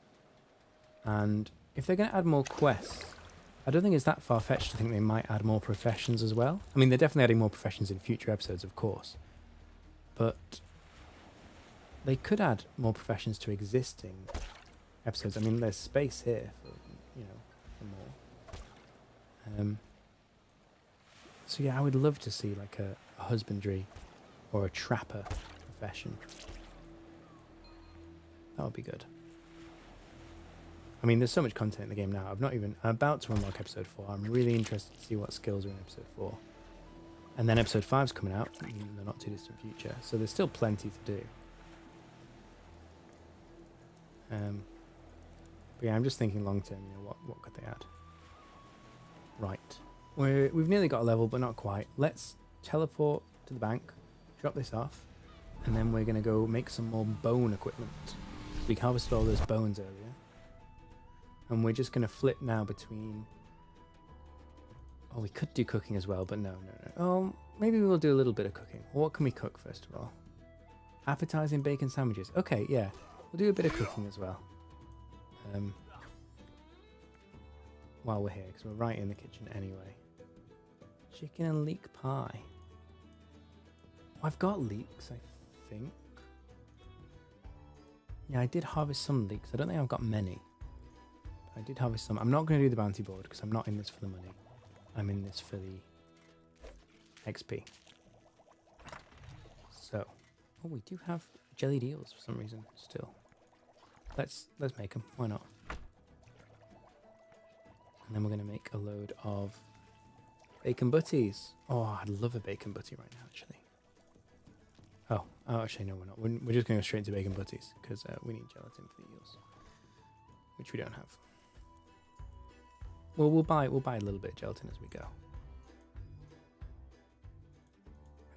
And if they're going to add more quests, I don't think it's that far-fetched to think they might add more professions as well. I mean, they're definitely adding more professions in future episodes, of course. But they could add more professions to existing episodes. I mean, there's space here for, for more. So yeah, I would love to see like a husbandry or a trapper profession. That would be good. I mean, there's so much content in the game now. I'm about to unlock episode 4. I'm really interested to see what skills are in episode 4. And then episode 5's coming out in the not too distant future. So there's still plenty to do. But yeah, I'm just thinking long term, you know, what could they add? Right. We've nearly got a level, but not quite. Let's teleport to the bank, drop this off, and then we're going to go make some more bone equipment. We harvested all those bones earlier. And we're just going to flip now between... Oh, we could do cooking as well, but no. Oh, maybe we'll do a little bit of cooking. What can we cook, first of all? Appetizing bacon sandwiches. Okay, yeah. We'll do a bit of cooking as well. While we're here, because we're right in the kitchen anyway. Chicken and leek pie. Oh, I've got leeks, I think. Yeah, I did harvest some leeks. I don't think I've got many. But I did harvest some. I'm not going to do the bounty board, because I'm not in this for the money. I'm in this for the XP. So, oh, we do have jellied eels for some reason still. Let's make them. Why not? And then we're going to make a load of bacon butties. Oh, I'd love a bacon butty right now, actually. Oh, actually, no, we're not. We're just going to go straight to bacon butties because we need gelatin for the eels, which we don't have. Well, we'll buy a little bit of gelatin as we go.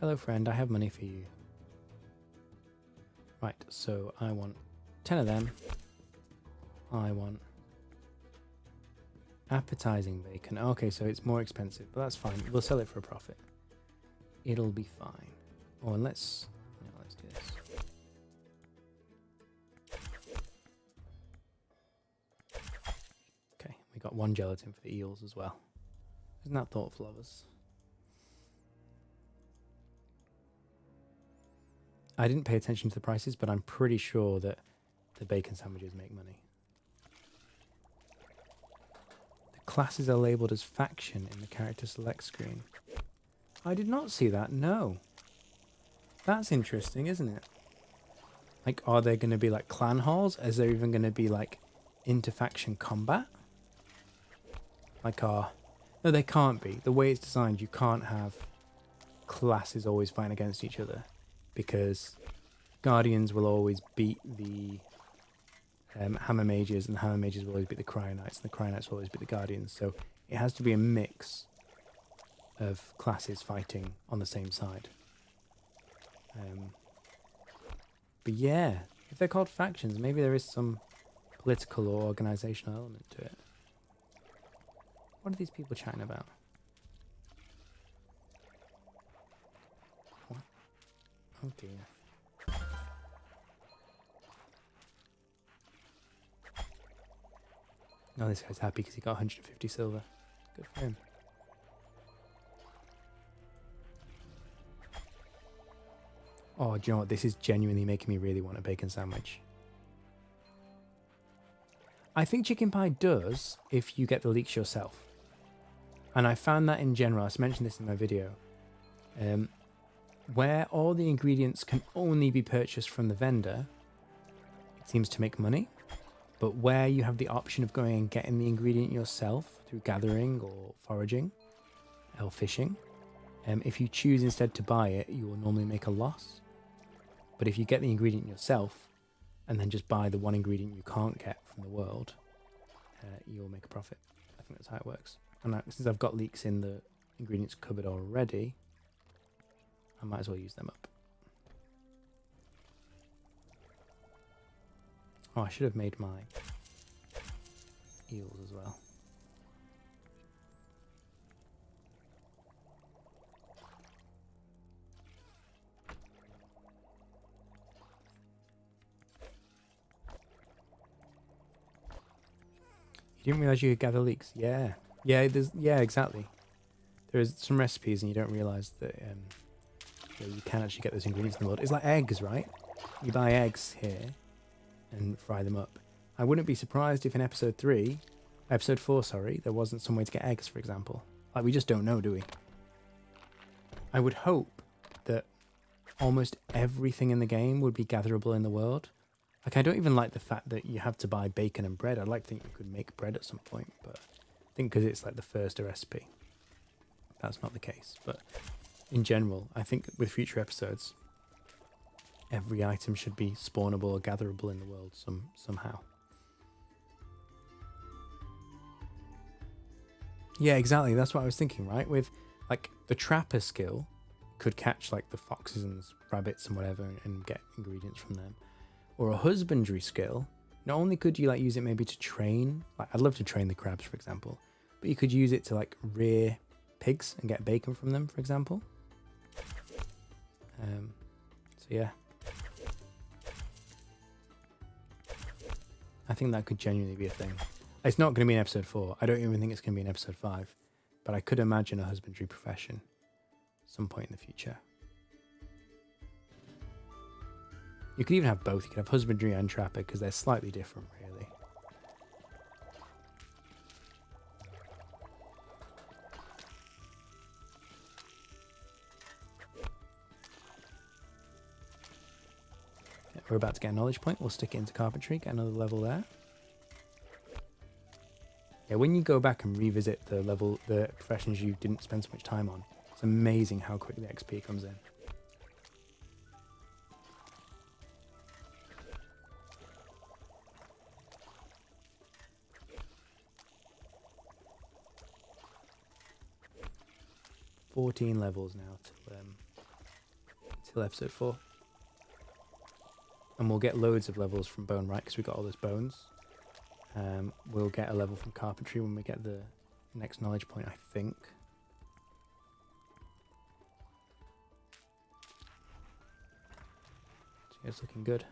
Hello, friend. I have money for you. Right, so I want 10 of them. I want appetizing bacon. Okay, so it's more expensive, but that's fine. We'll sell it for a profit. It'll be fine. Oh, and let's do this. Okay, we got 1 gelatin for the eels as well. Isn't that thoughtful of us? I didn't pay attention to the prices, but I'm pretty sure that the bacon sandwiches make money. The classes are labeled as faction in the character select screen. I did not see that, no. That's interesting, isn't it? Like, are there going to be like clan halls? Is there even going to be like inter-faction combat? Like, no, they can't be. The way it's designed, you can't have classes always fighting against each other. Because Guardians will always beat the Hammer Mages, and the Hammer Mages will always beat the Cryonites, and the Cryonites will always beat the Guardians. So it has to be a mix of classes fighting on the same side. But yeah, if they're called factions, maybe there is some political or organizational element to it. What are these people chatting about? What? Oh dear. Oh, this guy's happy because he got 150 silver. Good for him. Oh, do you know what? This is genuinely making me really want a bacon sandwich. I think chicken pie does if you get the leeks yourself. And I found that in general, I mentioned this in my video, where all the ingredients can only be purchased from the vendor, it seems to make money. But where you have the option of going and getting the ingredient yourself through gathering or foraging or fishing, if you choose instead to buy it, you will normally make a loss. But if you get the ingredient yourself and then just buy the one ingredient you can't get from the world, you'll make a profit. I think that's how it works. And since I've got leeks in the ingredients cupboard already, I might as well use them up. Oh, I should have made my eels as well. You didn't realize you could gather leeks? Yeah. Yeah, exactly. There's some recipes and you don't realize that you can actually get those ingredients in the world. It's like eggs, right? You buy eggs here and fry them up. I wouldn't be surprised if in episode 4, there wasn't some way to get eggs, for example. Like, we just don't know, do we? I would hope that almost everything in the game would be gatherable in the world. Like, I don't even like the fact that you have to buy bacon and bread. I'd like to think you could make bread at some point, but I think because it's like the first recipe, that's not the case. But in general, I think with future episodes, every item should be spawnable or gatherable in the world somehow. Yeah, exactly. That's what I was thinking, right? With like the trapper skill could catch like the foxes and rabbits and whatever and get ingredients from them. Or a husbandry skill, not only could you like use it maybe to train, like I'd love to train the crabs, for example, but you could use it to like rear pigs and get bacon from them, for example. So yeah. I think that could genuinely be a thing. It's not going to be in episode 4. I don't even think it's going to be in episode 5. But I could imagine a husbandry profession some point in the future. You could even have both. You could have husbandry and trapper because they're slightly different, really. Yeah, we're about to get a knowledge point. We'll stick it into carpentry, get another level there. Yeah, when you go back and revisit the professions you didn't spend so much time on, it's amazing how quick the XP comes in. $14 levels now till episode 4. And we'll get loads of levels from bone, right? Because we got all those bones. We'll get a level from carpentry when we get the next knowledge point, I think. So yeah, it's looking good.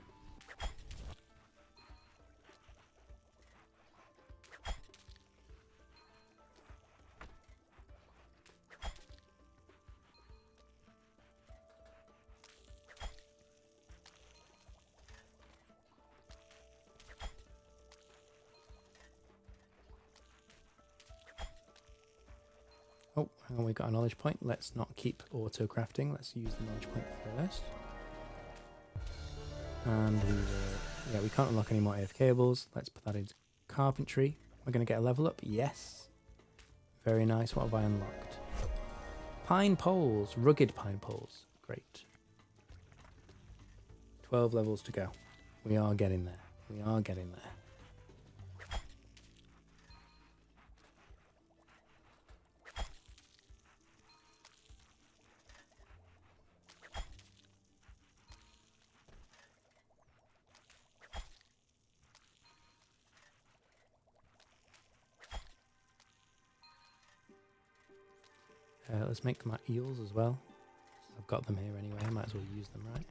Oh, hang on, we got a knowledge point. Let's not keep auto crafting. Let's use the knowledge point first. And we can't unlock any more AF cables. Let's put that into carpentry. We're going to get a level up. Yes. Very nice. What have I unlocked? Pine poles. Rugged pine poles. Great. 12 levels to go. We are getting there. We are getting there. Let's make my eels as well. I've got them here anyway, I might as well use them, right?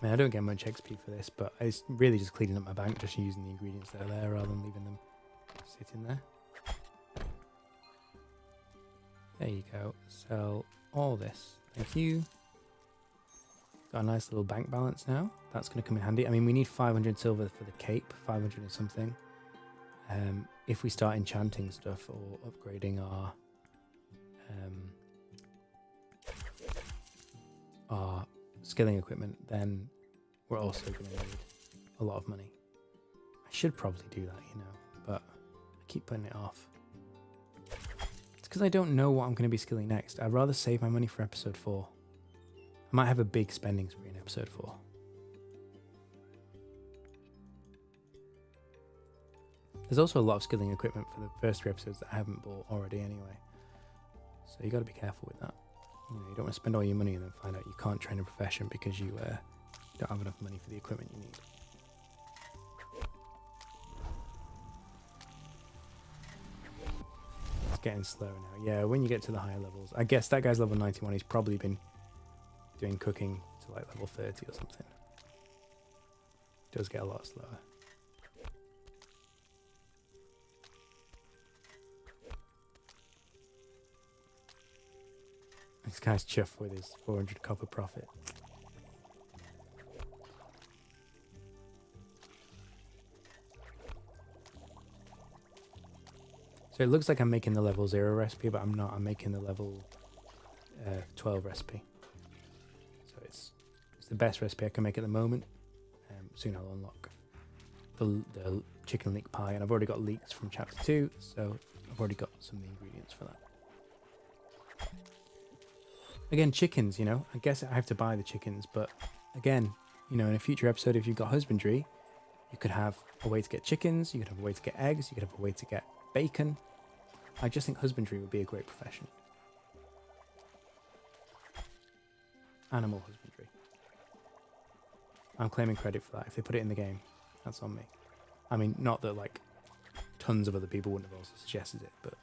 I mean, I don't get much XP for this, but it's really just cleaning up my bank, just using the ingredients that are there rather than leaving them sitting there. There you go. Sell all this. Thank you. Got a nice little bank balance now. That's going to come in handy. I mean, we need 500 silver for the cape, 500 or something. If we start enchanting stuff or upgrading our skilling equipment, then we're also going to need a lot of money. I should probably do that, you know, but I keep putting it off. It's because I don't know what I'm going to be skilling next. I'd rather save my money for episode 4. I might have a big spending spree in episode 4. There's also a lot of skilling equipment for the first 3 episodes that I haven't bought already anyway. So you got to be careful with that. You know, you don't want to spend all your money and then find out you can't train a profession because you don't have enough money for the equipment you need. It's getting slow now. Yeah, when you get to the higher levels. I guess that guy's level 91. He's probably been doing cooking to like level 30 or something. It does get a lot slower. This guy's chuffed with his 400 copper profit. So it looks like I'm making the level 0 recipe, but I'm not. I'm making the level 12 recipe. So it's the best recipe I can make at the moment. Soon I'll unlock the chicken leek pie, and I've already got leeks from chapter 2, so I've already got some of the ingredients for that. Again, chickens, you know, I guess I have to buy the chickens, but again, you know, in a future episode, if you've got husbandry, you could have a way to get chickens, you could have a way to get eggs, you could have a way to get bacon. I just think husbandry would be a great profession. Animal husbandry. I'm claiming credit for that. If they put it in the game, that's on me. I mean, not that like tons of other people wouldn't have also suggested it, but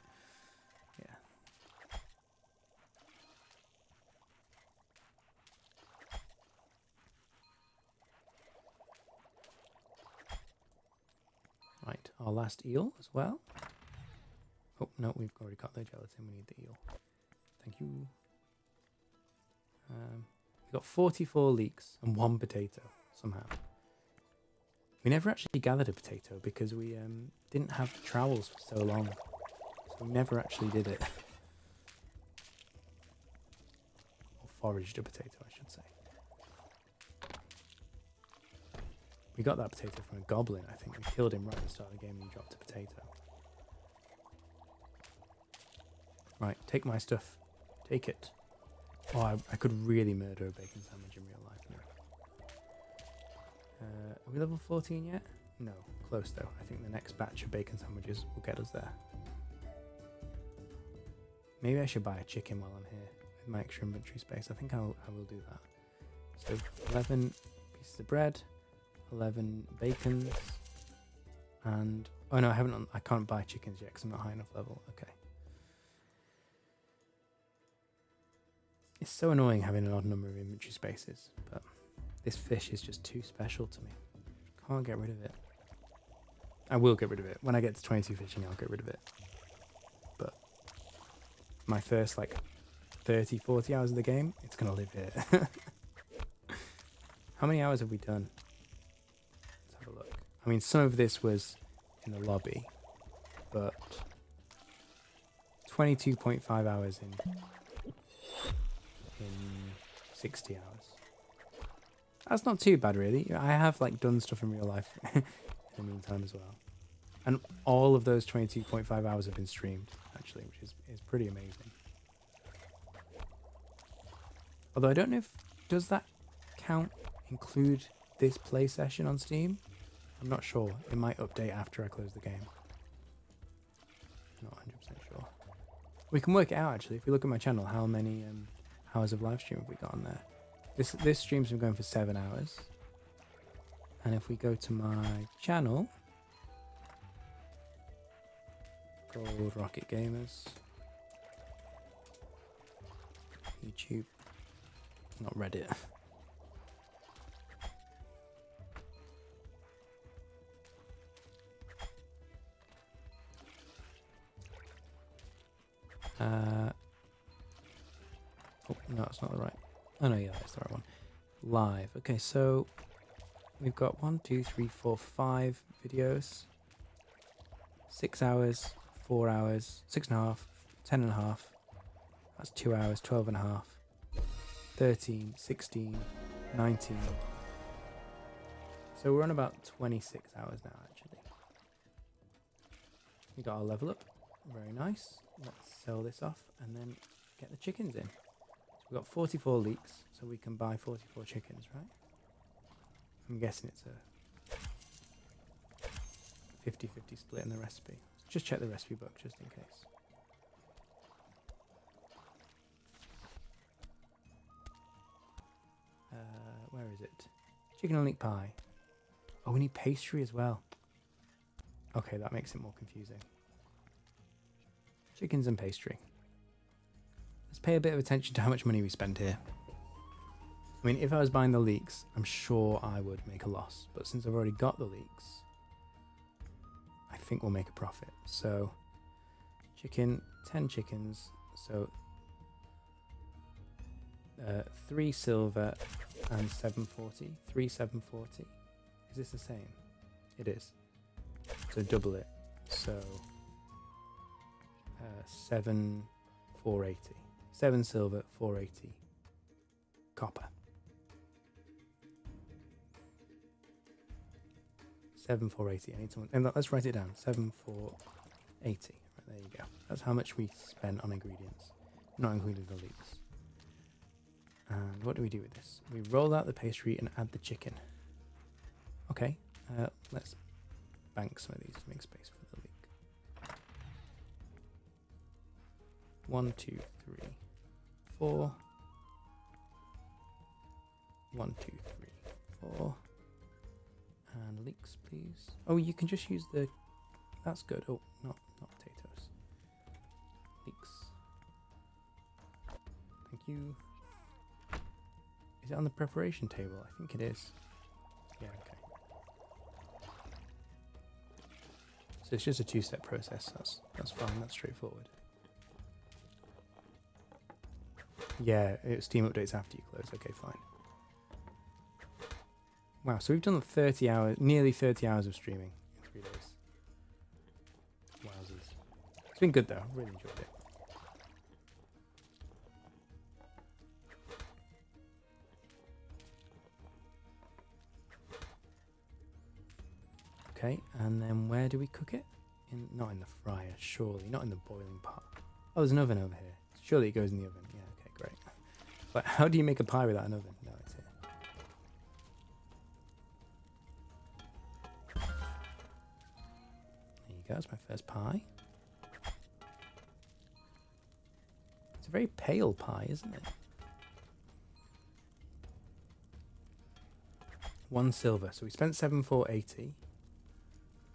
yeah. Right, our last eel as well. Oh, no, we've already got the gelatin. We need the eel. Thank you. We've got 44 leeks and 1 potato, somehow. We never actually gathered a potato because we didn't have trowels for so long. So we never actually did it. Or foraged a potato, I should say. We got that potato from a goblin, I think. We killed him right at the start of the game and he dropped a potato. Right, take my stuff. Take it. Oh, I could really murder a bacon sandwich in real life now. Are we level 14 yet? No, close though. I think the next batch of bacon sandwiches will get us there. Maybe I should buy a chicken while I'm here with my extra inventory space. I think I will do that. So 11 pieces of bread, 11 bacons, and oh no, I can't buy chickens yet because I'm not high enough level. Okay. It's so annoying having an odd number of inventory spaces, but this fish is just too special to me. Can't get rid of it. I will get rid of it. When I get to 22 fishing, I'll get rid of it. But my first, like, 30, 40 hours of the game, it's going to live here. How many hours have we done? Let's have a look. I mean, some of this was in the lobby, but 22.5 hours in 60 hours. That's not too bad, really. I have like done stuff in real life in the meantime as well, and all of those 22.5 hours have been streamed actually, which is pretty amazing. Although I don't know if does that count include this play session on Steam. I'm not sure. It might update after I close the game. Not 100% sure. We can work it out actually if we look at my channel. How many hours of live stream have we got on there? This stream's been going for 7 hours. And if we go to my channel, Gold Rocket Gamers, YouTube, not Reddit. Oh, no, it's not the right. Oh, no, yeah, that's the right one. Live. Okay, so we've got 1, 2, 3, 4, 5 videos. 6 hours, 4 hours, 6.5, 10.5. That's 2 hours, 12.5. 13, 16, 19. So we're on about 26 hours now, actually. We got our level up. Very nice. Let's sell this off and then get the chickens in. So we've got 44 leeks, so we can buy 44 chickens, right? I'm guessing it's a 50-50 split in the recipe. Just check the recipe book, just in case. Where is it? Chicken and leek pie. Oh, we need pastry as well. Okay, that makes it more confusing. Chickens and pastry. Let's pay a bit of attention to how much money we spend here. I mean, if I was buying the leeks, I'm sure I would make a loss. But since I've already got the leeks, I think we'll make a profit. So, chicken, 10 chickens. So, 3 silver and 740. 3 740. Is this the same? It is. So double it. So 7, 480. 7 silver, 480 copper. 7, 480. I need someone. And let's write it down. 7, 480. Right, there you go. That's how much we spent on ingredients, not including the leeks. And what do we do with this? We roll out the pastry and add the chicken. Okay, let's bank some of these to make space for the leek. 1, 2, 3, 4. 1, 2, 3, 4. And leeks, please. Oh, you can just use the... That's good. Oh, not potatoes. Leeks. Thank you. Is it on the preparation table? I think it is. Yeah, okay. So it's just a 2-step process. That's fine. That's straightforward. Yeah, Steam updates after you close. Okay, fine. Wow, so we've done 30 hours, nearly 30 hours of streaming in 3 days. Wowzers. It's been good though. I've really enjoyed it. Okay, and then where do we cook it? Not in the fryer, surely. Not in the boiling pot. Oh, there's an oven over here. Surely it goes in the oven. Yeah, okay, great. But how do you make a pie without an oven? No, it's here. There you go, that's my first pie. It's a very pale pie, isn't it? 1 silver. So we spent 7,480.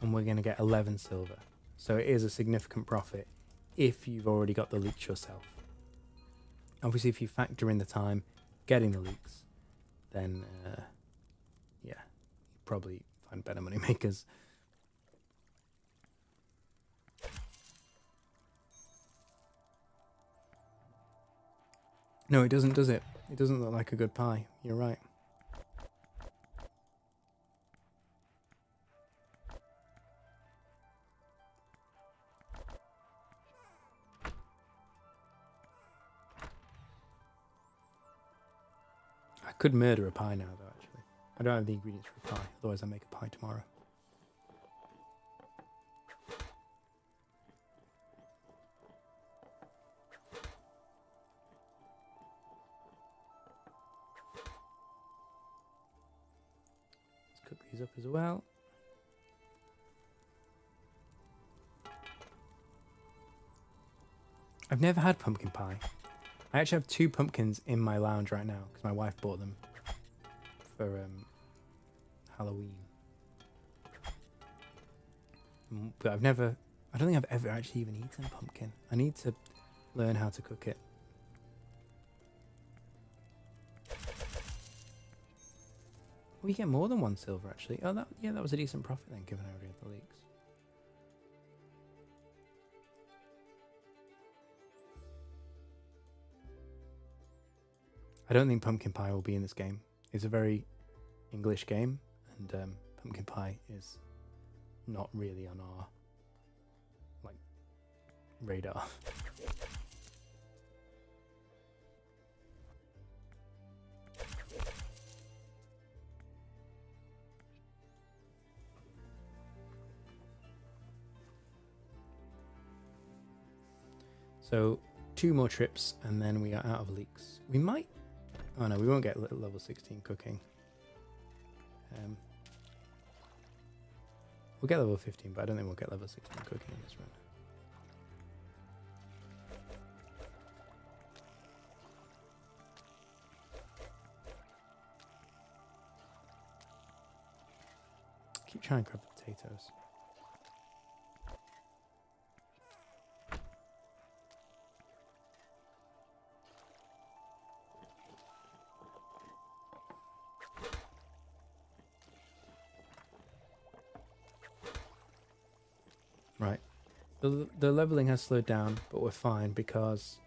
And we're going to get 11 silver. So it is a significant profit if you've already got the leeks yourself. Obviously, if you factor in the time getting the leeks, then yeah, you probably find better money makers. No, it doesn't, does it? It doesn't look like a good pie. You're right. I could murder a pie now, though, actually. I don't have the ingredients for a pie, otherwise I'll make a pie tomorrow. Let's cook these up as well. I've never had pumpkin pie. I actually have 2 pumpkins in my lounge right now because my wife bought them for Halloween. But I don't think I've ever actually even eaten pumpkin. I need to learn how to cook it. We get more than 1 silver actually. Oh, that was a decent profit then, given I already had the leeks. I don't think pumpkin pie will be in this game. It's a very English game, and pumpkin pie is not really on our radar. So 2 more trips, and then we are out of leeks. We might. Oh no, we won't get level 16 cooking. We'll get level 15, but I don't think we'll get level 16 cooking in this run. Keep trying to grab the potatoes. Right, the leveling has slowed down, but we're fine because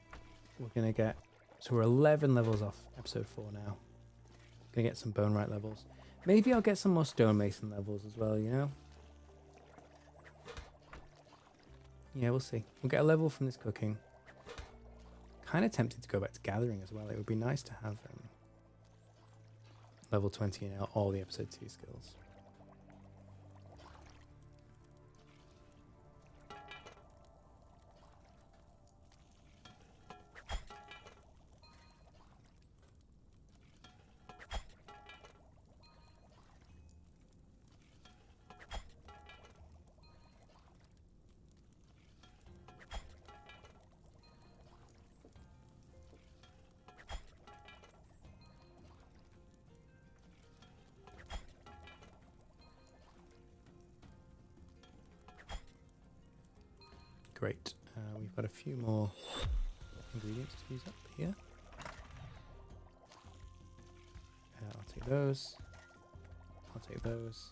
we're gonna get, so we're 11 levels off episode 4 now. Gonna get some bone right levels. Maybe I'll get some more stonemason levels as well, you know? Yeah, we'll see. We'll get a level from this cooking. Kind of tempted to go back to gathering as well. It would be nice to have level 20 in all the episode 2 skills. Great. We've got a few more ingredients to use up here. I'll take those. I'll take those.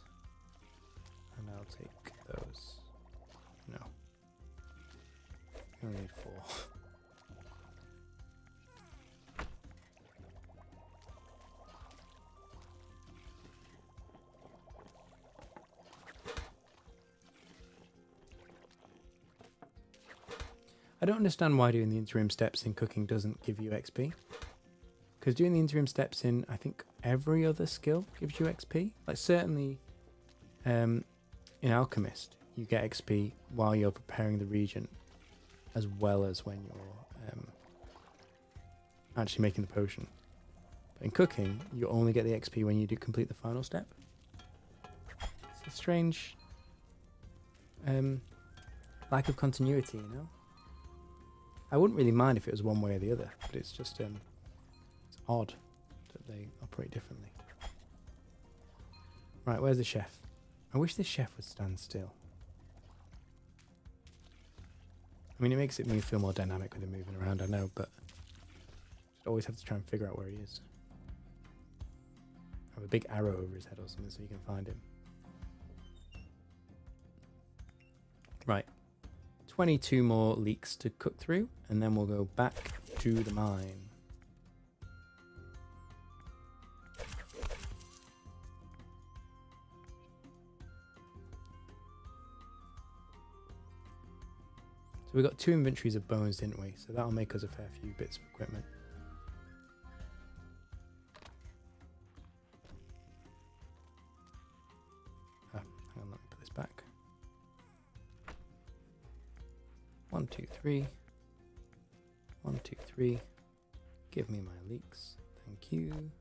And I'll take those. No. We only need 4. I don't understand why doing the interim steps in cooking doesn't give you XP. Because doing the interim steps in, I think, every other skill gives you XP. Like, certainly in Alchemist, you get XP while you're preparing the region, as well as when you're actually making the potion. But in cooking, you only get the XP when you do complete the final step. It's a strange lack of continuity, you know? I wouldn't really mind if it was one way or the other, but it's just it's odd that they operate differently. Right, where's the chef? I wish this chef would stand still. I mean, it makes me feel more dynamic with him moving around, I know, but I always have to try and figure out where he is. Have a big arrow over his head or something so you can find him. Right. 22 more leeks to cook through, and then we'll go back to the mine. So we got 2 inventories of bones, didn't we? So that'll make us a fair few bits of equipment. Hang on, let me put this back. 1, 2, 3. 1, 2, 3. Give me my leeks. Thank you.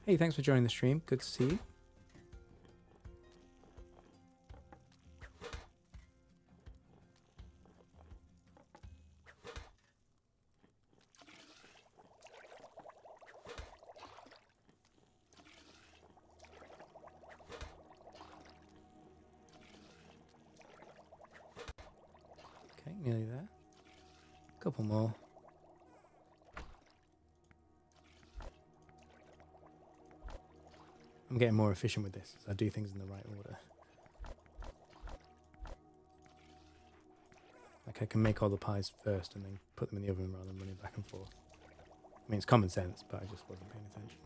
Hey, thanks for joining the stream. Good to see you. Okay, nearly there. Couple more. I'm getting more efficient with this, so I do things in the right order. Like I can make all the pies first and then put them in the oven rather than running back and forth. I mean, it's common sense, but I just wasn't paying attention.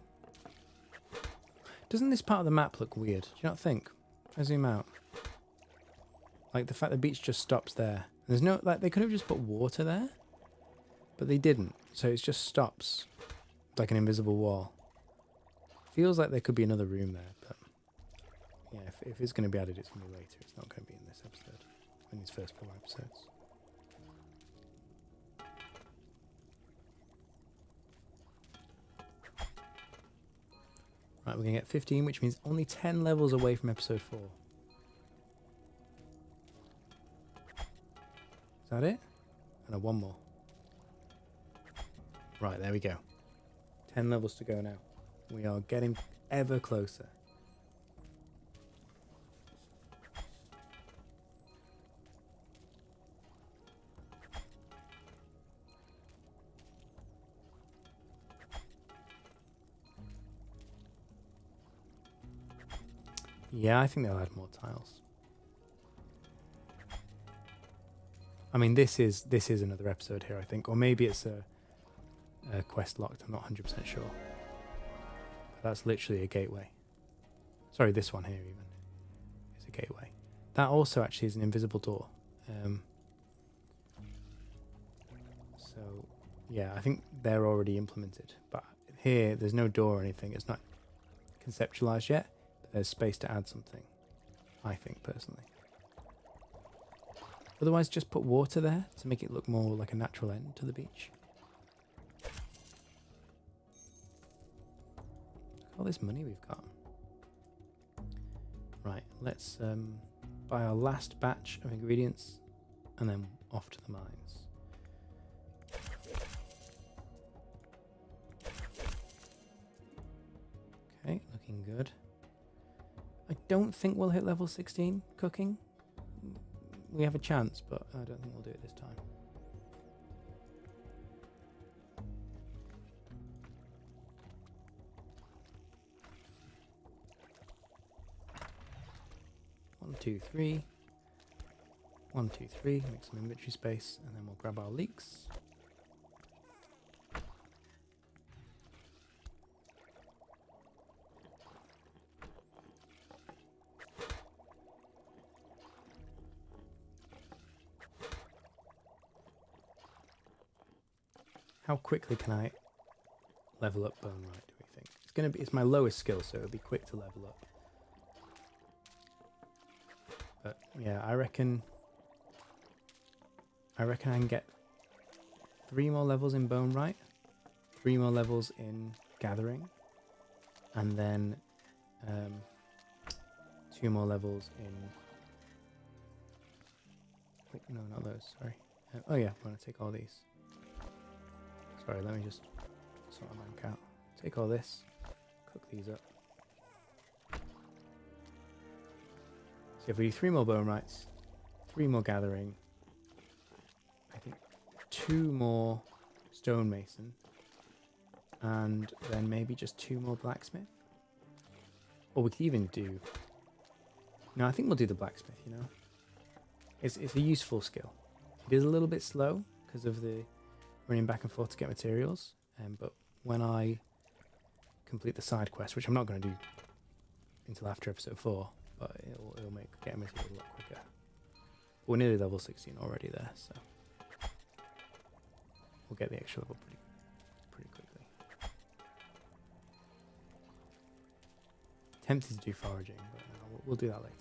Doesn't this part of the map look weird? Do you not think? I zoom out. Like the fact the beach just stops there. There's no, like they could have just put water there, but they didn't. So it just stops like an invisible wall. Feels like there could be another room there, but yeah, if it's going to be added, it's going to be later. It's not going to be in this episode, in these first 4 episodes. Right, we're going to get 15, which means only 10 levels away from episode 4. Is that it? Oh, no, 1 more. Right, there we go. 10 levels to go now. We are getting ever closer. Yeah, I think they'll add more tiles. I mean, this is another episode here, I think, or maybe it's quest locked. I'm not 100% sure. But that's literally a gateway. Sorry, this one here even is a gateway. That also actually is an invisible door. So, yeah, I think they're already implemented. But here, there's no door or anything. It's not conceptualized yet. But there's space to add something, I think, personally. Otherwise, just put water there to make it look more like a natural end to the beach. Look at all this money we've got. Right, let's buy our last batch of ingredients and then off to the mines. Okay, looking good. I don't think we'll hit level 16 cooking. We have a chance, but I don't think we'll do it this time. One, two, three. 1, 2, 3. Make some inventory space, and then we'll grab our leeks. How quickly can I level up bone right, do we think? It's my lowest skill, so it'll be quick to level up. But yeah, I reckon I can get 3 more levels in bone right, 3 more levels in gathering, and then 2 more levels in... Wait, no, not those, sorry. Oh yeah, I'm going to take all these. Sorry, let me just sort of rank out. Take all this, cook these up. So if we do 3 more bone rights, 3 more gathering, I think 2 more stonemason, and then maybe just 2 more blacksmith. Or we could even do... No, I think we'll do the blacksmith, you know. It's a useful skill. It is a little bit slow because of the running back and forth to get materials, but when I complete the side quest, which I'm not going to do until after episode 4, but it'll make getting materials a lot quicker. We're nearly level 16 already there, so we'll get the extra level pretty quickly. Tempted to do foraging, but no, we'll do that later.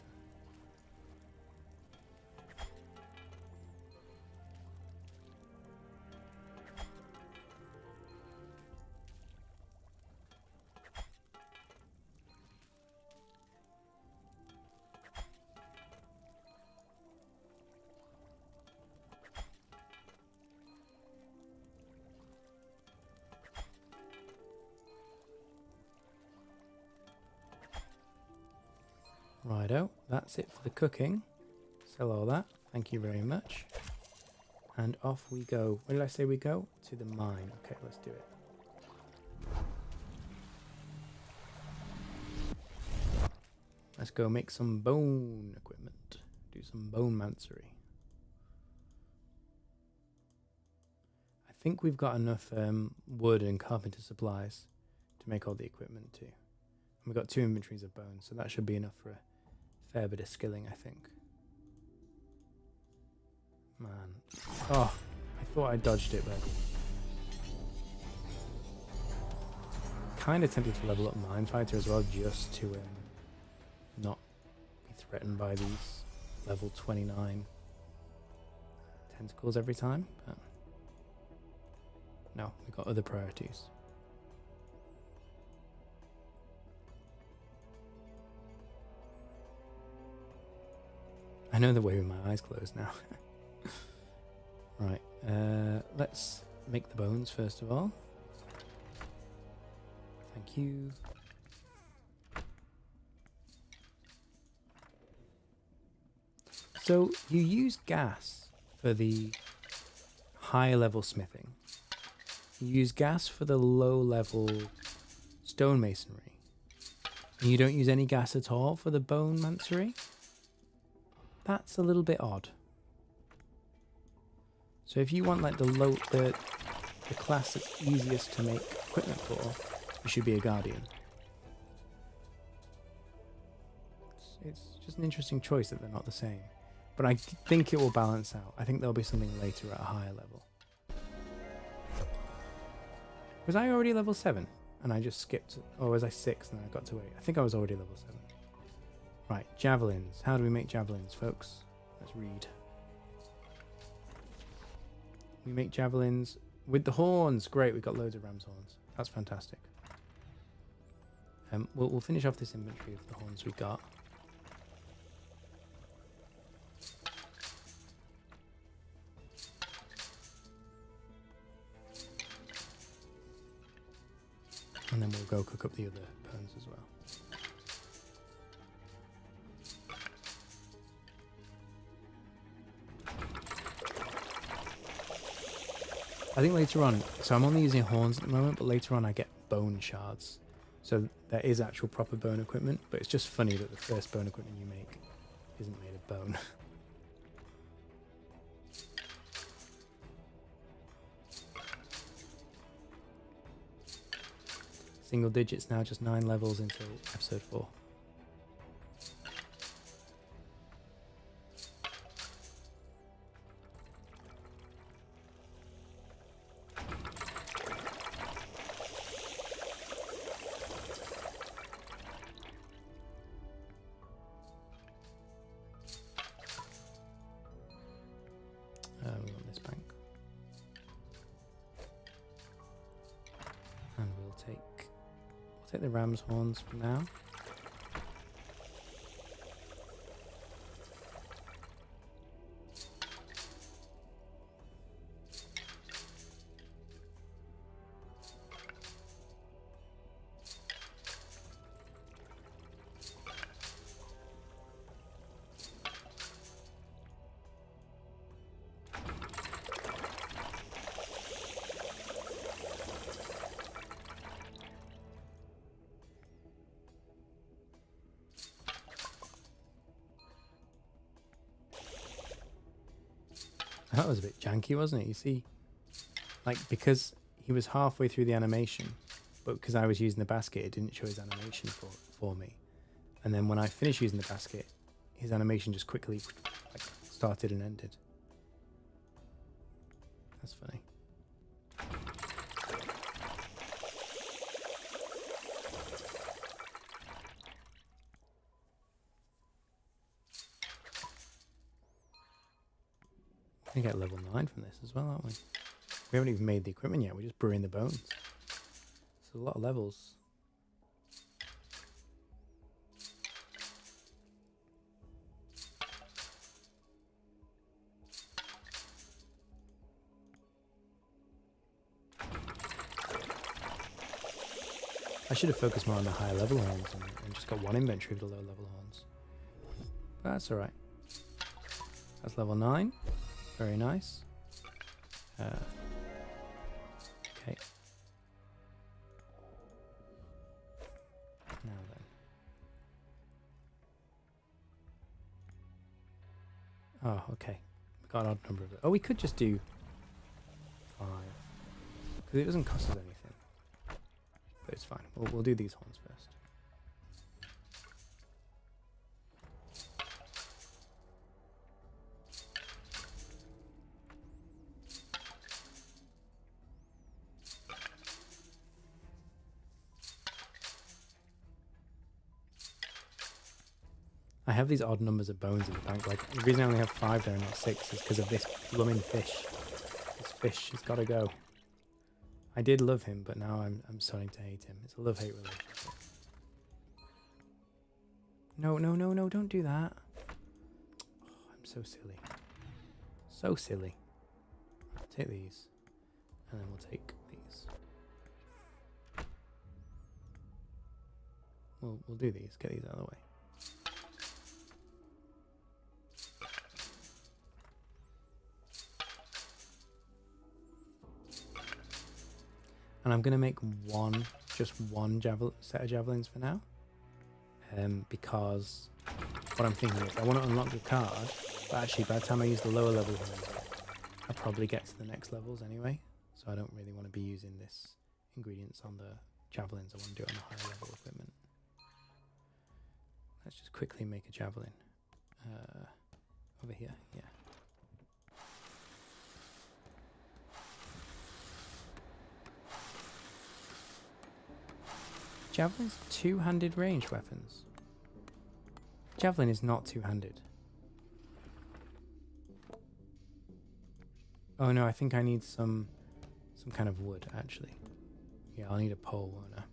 Righto, that's it for the cooking. Sell all that. Thank you very much. And off we go. Where did I say we go? To the mine. Okay, let's do it. Let's go make some bone equipment. Do some bone mancery. I think we've got enough wood and carpenter supplies to make all the equipment too. And we've got 2 inventories of bone, so that should be enough for a fair bit of skilling, I think. Man. Oh, I thought I dodged it, but kind of tempted to level up Minefighter as well, just to not be threatened by these level 29 tentacles every time. But no, we've got other priorities. I know the way with my eyes closed now. Right, let's make the bones first of all. Thank you. So you use gas for the higher level smithing. You use gas for the low level stonemasonry. And you don't use any gas at all for the bone mancery? That's a little bit odd. So if you want like the the class that's easiest to make equipment for, you should be a guardian. It's just an interesting choice that they're not the same. But I think it will balance out. I think there'll be something later at a higher level. Was I already level 7? And I just skipped, or was I 6 and then I got to 8? I think I was already level 7. Right, javelins. How do we make javelins, folks? Let's read. We make javelins with the horns. Great, we've got loads of ram's horns. That's fantastic. We'll finish off this inventory of the horns we got. And then we'll go cook up the other bones as well. I think later on, so I'm only using horns at the moment, but later on I get bone shards. So there is actual proper bone equipment, but it's just funny that the first bone equipment you make isn't made of bone. Single digits now, just 9 levels until episode 4. We want this bank. And we'll take the ram's horns for now. That was a bit janky, wasn't it? You see, like, because he was halfway through the animation, but because I was using the basket, it didn't show his animation for me. And then when I finished using the basket, his animation just quickly like started and ended. That's funny. We get level 9 from this as well, aren't we? We haven't even made the equipment yet, we're just brewing the bones. It's a lot of levels. I should have focused more on the higher level horns and just got one inventory of the low level horns. But that's alright. That's level 9. Very nice. Okay. Now then. Oh, okay. We got an odd number of it. Oh, we could just do 5. Because it doesn't cost us anything. But it's fine. We'll do these horns first. I have these odd numbers of bones in the bank. Like, the reason I only have 5 there and not 6 is because of this blooming fish. This fish has got to go. I did love him, but now I'm starting to hate him. It's a love-hate relationship. No, no, no, no, don't do that. Oh, I'm so silly. So silly. Take these. And then we'll take these. We'll do these. Get these out of the way. And I'm going to make just one set of javelins for now. Because what I'm thinking is I want to unlock the card, but actually by the time I use the lower level ones, I'll probably get to the next levels anyway. So I don't really want to be using this ingredients on the javelins. I want to do it on the higher level equipment. Let's just quickly make a javelin. Over here, yeah. Javelin's two-handed ranged weapons. Javelin is not two-handed. Oh no, I think I need some kind of wood, actually. Yeah, I'll need a pole, won't I?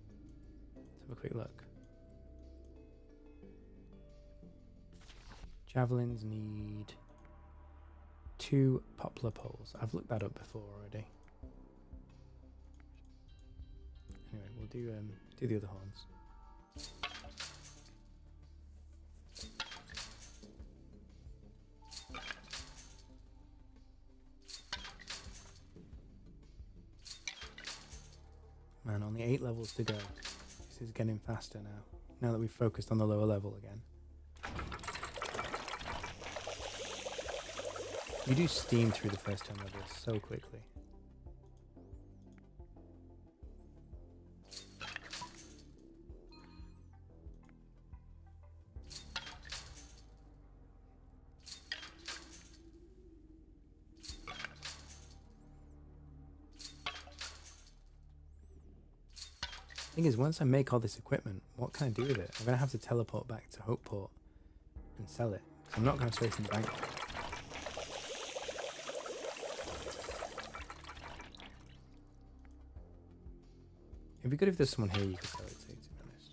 Let's have a quick look. Javelins need 2 poplar poles. I've looked that up before already. Anyway, we'll do the other horns. Man, only 8 levels to go. This is getting faster now that we've focused on the lower level again. You do steam through the first 10 levels so quickly. Thing is, once I make all this equipment, what can I do with it? I'm going to have to teleport back to Hopeport and sell it. I'm not going to throw it in the bank. It'd be good if there's someone here you could sell it to be honest.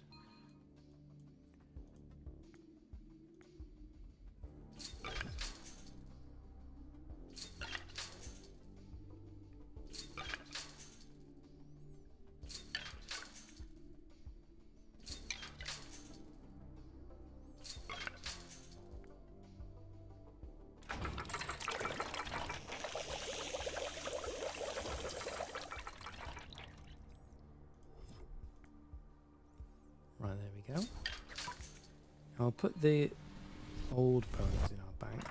Right, there we go. I'll put the old bones in our bank.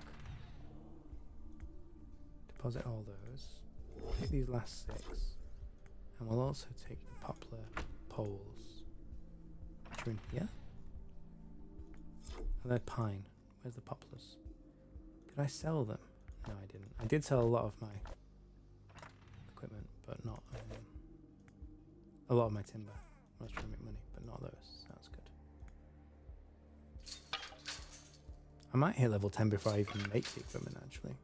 Deposit all those. Take these last 6. And we'll also take the poplar poles. Which are in here. Oh, they're pine. Where's the poplars? Did I sell them? No, I didn't. I did sell a lot of my equipment, but not a lot of my timber. I was trying to make money, but not those. Sounds good. I might hit level 10 before I even make the equipment, actually.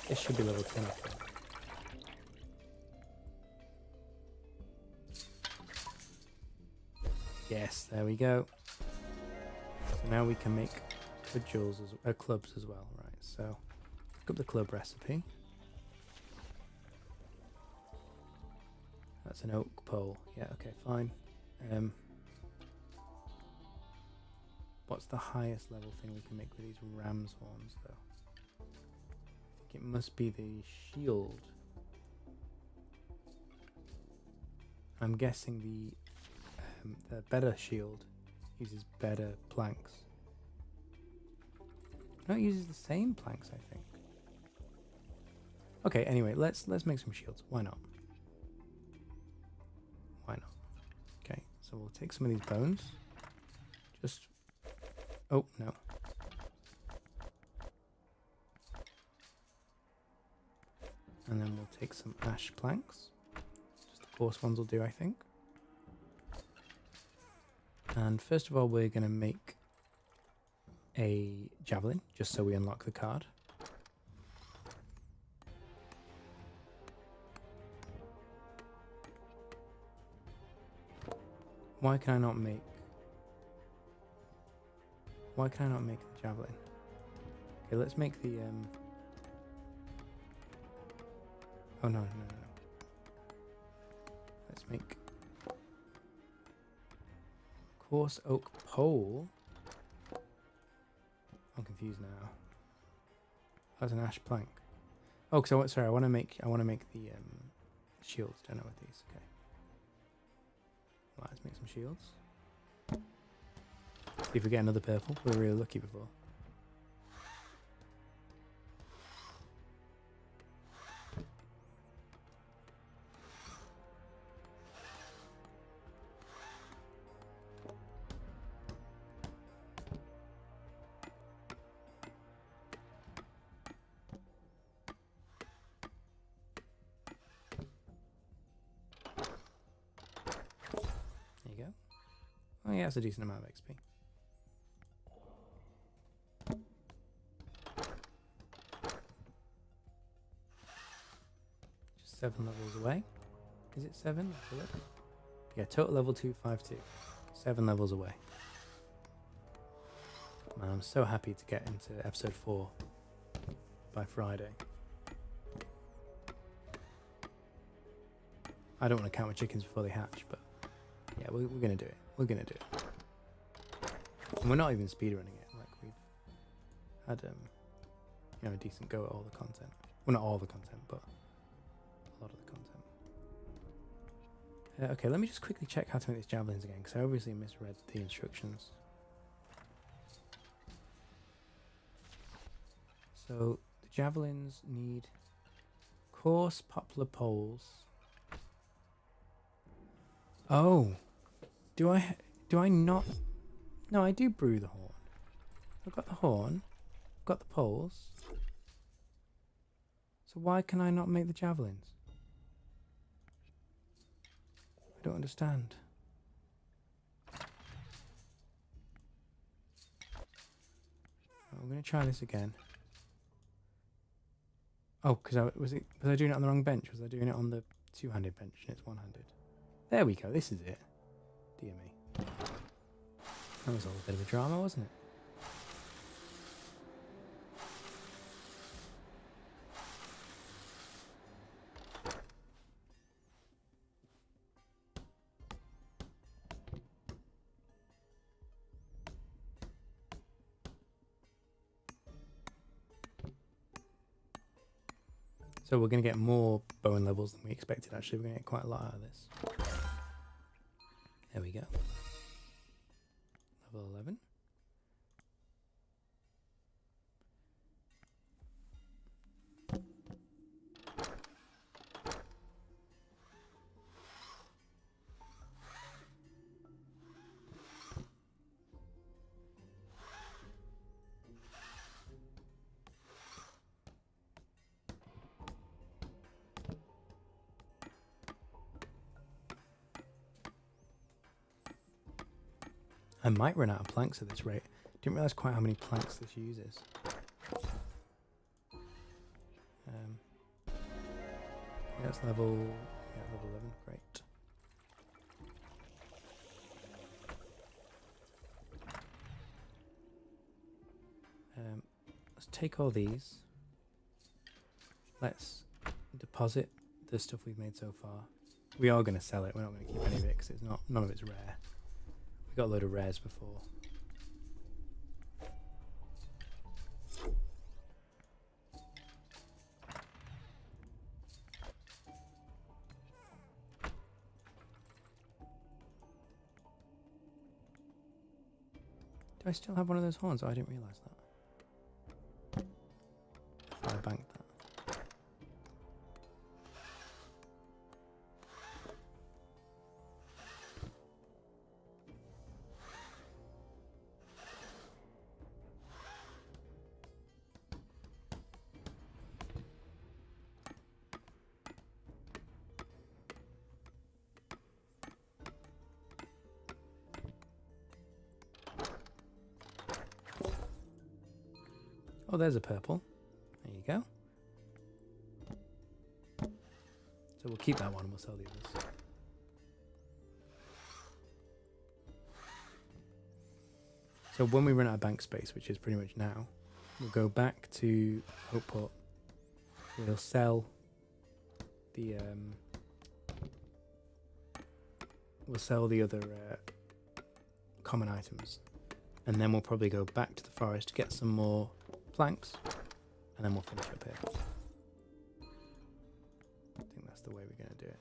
This should be level 10, I think. Yes, there we go. So now we can make cudgels clubs as well, right? So look up the club recipe. That's an oak pole. Yeah, okay, fine. What's the highest level thing we can make with these ram's horns, though? I think it must be the shield. I'm guessing the better shield uses better planks. No, it uses the same planks, I think. Okay, anyway, let's make some shields. Why not? Why not? Okay, so we'll take some of these bones. Just... Oh, no. And then we'll take some ash planks. Just the coarse ones will do, I think. And first of all, we're going to make a javelin, just so we unlock the card. Why can I not make the javelin? Okay, let's make the oh no. Let's make coarse oak pole. I'm confused now. That's an ash plank. Oh, sorry. I want to make the Shields, don't know what these. Okay. Right, let's make some shields. See if we get another purple. We were really lucky before. There you go. Oh yeah, that's a decent amount of XP. Just 7 levels away. Is it 7? Let's have a look. Yeah, total level 252. 7 levels away. Man, I'm so happy to get into episode 4 by Friday. I don't want to count my chickens before they hatch, but yeah, we're going to do it. We're going to do it. And we're not even speedrunning it. Like, we've had you know, a decent go at all the content. Well, not all the content, but a lot of the content. Okay, let me just quickly check how to make these javelins again, because I obviously misread the instructions. So the javelins need coarse poplar poles. Oh, do I not? No, I do brew the horn. I've got the horn. I've got the poles. So why can I not make the javelins? I don't understand. I'm going to try this again. Oh, because was I doing it on the wrong bench? Was I doing it on the two-handed bench and it's one-handed? There we go. This is it. Dear me. That was all a bit of a drama, wasn't it? So we're going to get more bone levels than we expected, actually. We're going to get quite a lot out of this. There we go. Level 11. I might run out of planks at this rate. Didn't realise quite how many planks this uses. Yeah, it's level 11, great. Let's take all these. Let's deposit the stuff we've made so far. We are going to sell it. We're not going to keep any of it because it's not. None of it's rare. We got a load of rares before. Do I still have one of those horns? Oh, I didn't realise that. I banked that. Oh, there's a purple. There you go. So we'll keep that one and we'll sell the others. So when we run out of bank space, which is pretty much now, we'll go back to Hopeport. We'll sell the other common items, and then we'll probably go back to the forest to get some more planks, and then we'll finish up here. I think that's the way we're going to do it.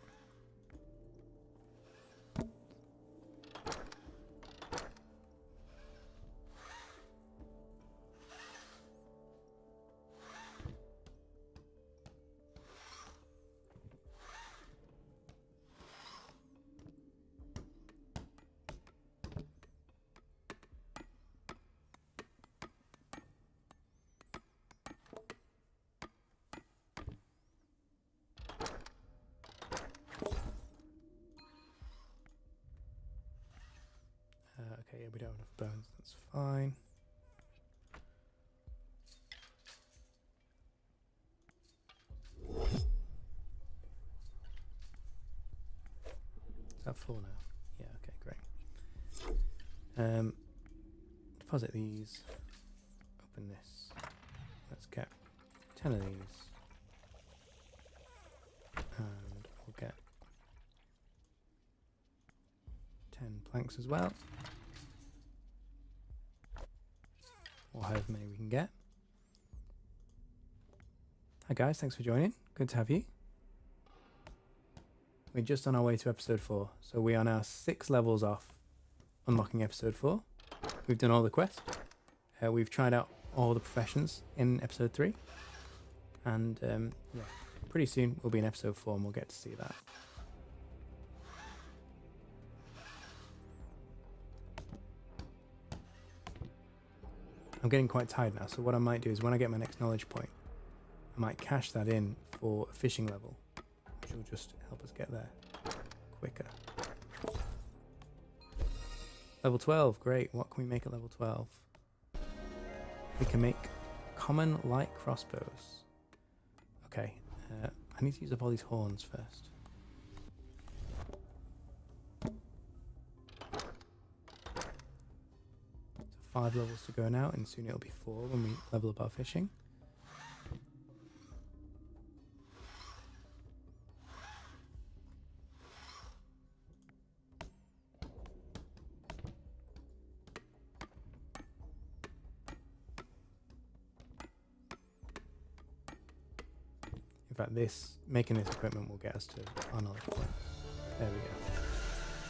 Okay, yeah, we don't have enough bones, that's fine. Is that full now? Yeah, okay, great. Deposit these. Open this. Let's get 10 of these. And we'll get 10 planks as well. Or however many we can get. Hi guys, thanks for joining. Good to have you. We're just on our way to episode 4. So we are now 6 levels off unlocking episode 4. We've done all the quests. We've tried out all the professions in episode 3. And yeah, pretty soon we'll be in episode 4 and we'll get to see that. I'm getting quite tired now, so what I might do is when I get my next knowledge point, I might cash that in for a fishing level, which will just help us get there quicker. Level 12, great. What can we make at level 12? We can make common light crossbows. Okay, I need to use up all these horns first. 5 levels to go now, and soon it'll be 4 when we level up our fishing. In fact, making this equipment will get us to our knowledge point. There we go.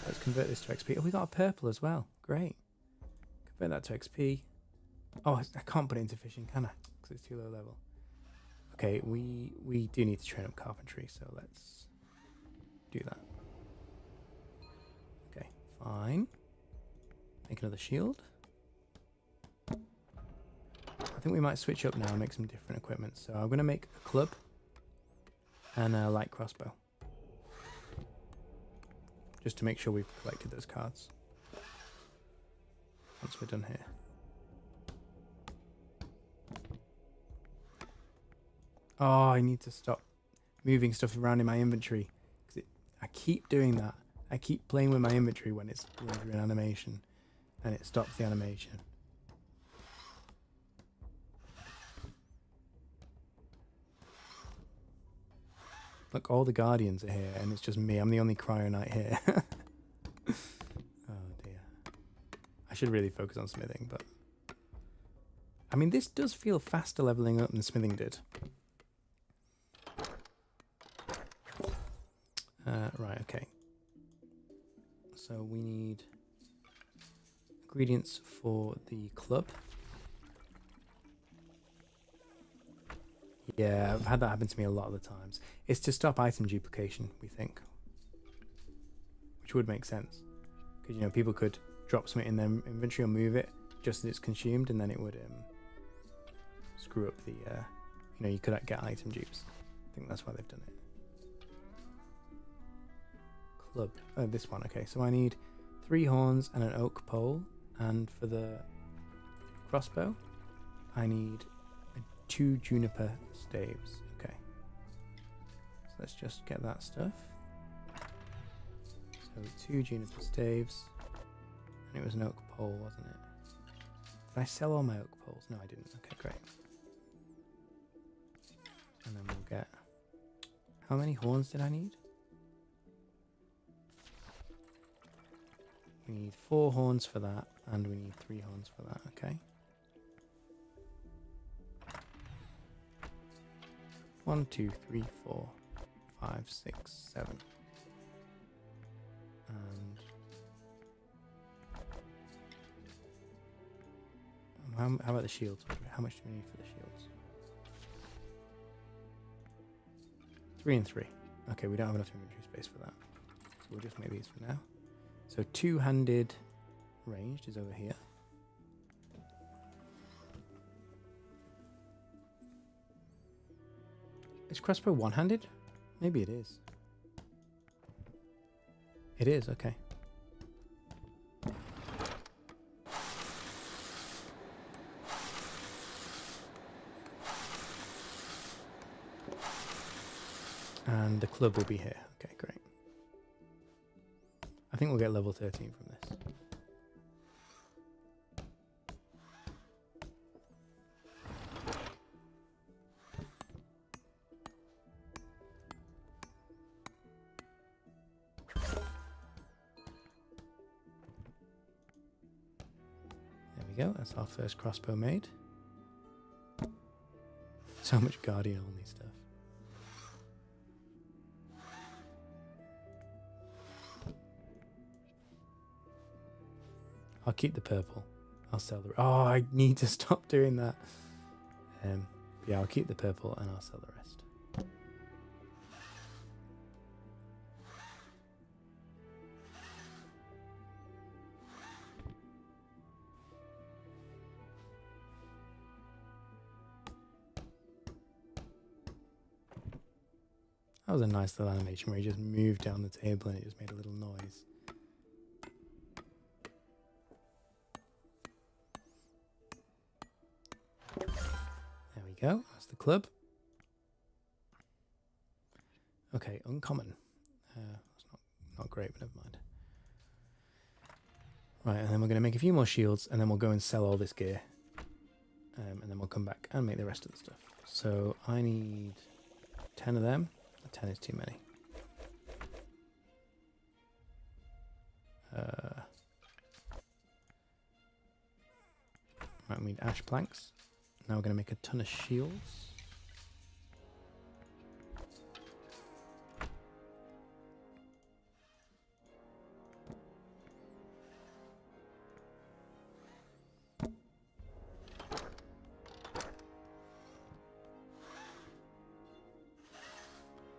Let's convert this to XP. Oh, we got a purple as well. Great. Convert that to XP. Oh, I can't put it into fishing, can I? Because it's too low level. Okay, we do need to train up carpentry, so let's do that. Okay, fine. Make another shield. I think we might switch up now and make some different equipment. So I'm going to make a club and a light crossbow. Just to make sure we've collected those cards. Once we're done here. Oh, I need to stop moving stuff around in my inventory. I keep doing that. I keep playing with my inventory when it's going through an animation. And it stops the animation. Look, all the guardians are here, and it's just me. I'm the only cryonite here. Oh dear. I should really focus on smithing, but... I mean, this does feel faster leveling up than smithing did. Right, okay. So we need ingredients for the club. Yeah, I've had that happen to me a lot of the times. It's to stop item duplication, we think. Which would make sense. Because, you know, people could drop something in their inventory or move it just as it's consumed, and then it would screw up the, you know, you could get item dupes. I think that's why they've done it. Club. Oh, this one. Okay, so I need 3 horns and an oak pole. And for the crossbow, I need 2 juniper staves. Okay. So let's just get that stuff. So 2 juniper staves. And it was an oak pole, wasn't it? Did I sell all my oak poles? No, I didn't. Okay, great. And then we'll get... How many horns did I need? We need 4 horns for that, and we need 3 horns for that, okay? 1, 2, 3, 4, 5, 6, 7. And how about the shields? How much do we need for the shields? 3 and 3. Okay, we don't have enough inventory space for that. So we'll just make these for now. So two-handed ranged is over here. Is crossbow one-handed? Maybe it is. It is, okay. And the club will be here. Okay, great. I think we'll get level 13 from this. There we go. That's our first crossbow made. So much guardian only stuff. I'll keep the purple. I'll sell the... Oh, I need to stop doing that. Yeah, I'll keep the purple and I'll sell the rest. That was a nice little animation where he just moved down the table and it just made a little noise. There we go. That's the club. Okay, uncommon. That's not great, but never mind. Right, and then we're going to make a few more shields, and then we'll go and sell all this gear. And then we'll come back and make the rest of the stuff. So I need 10 of them. 10 is too many. Right, we need ash planks. Now we're going to make a ton of shields.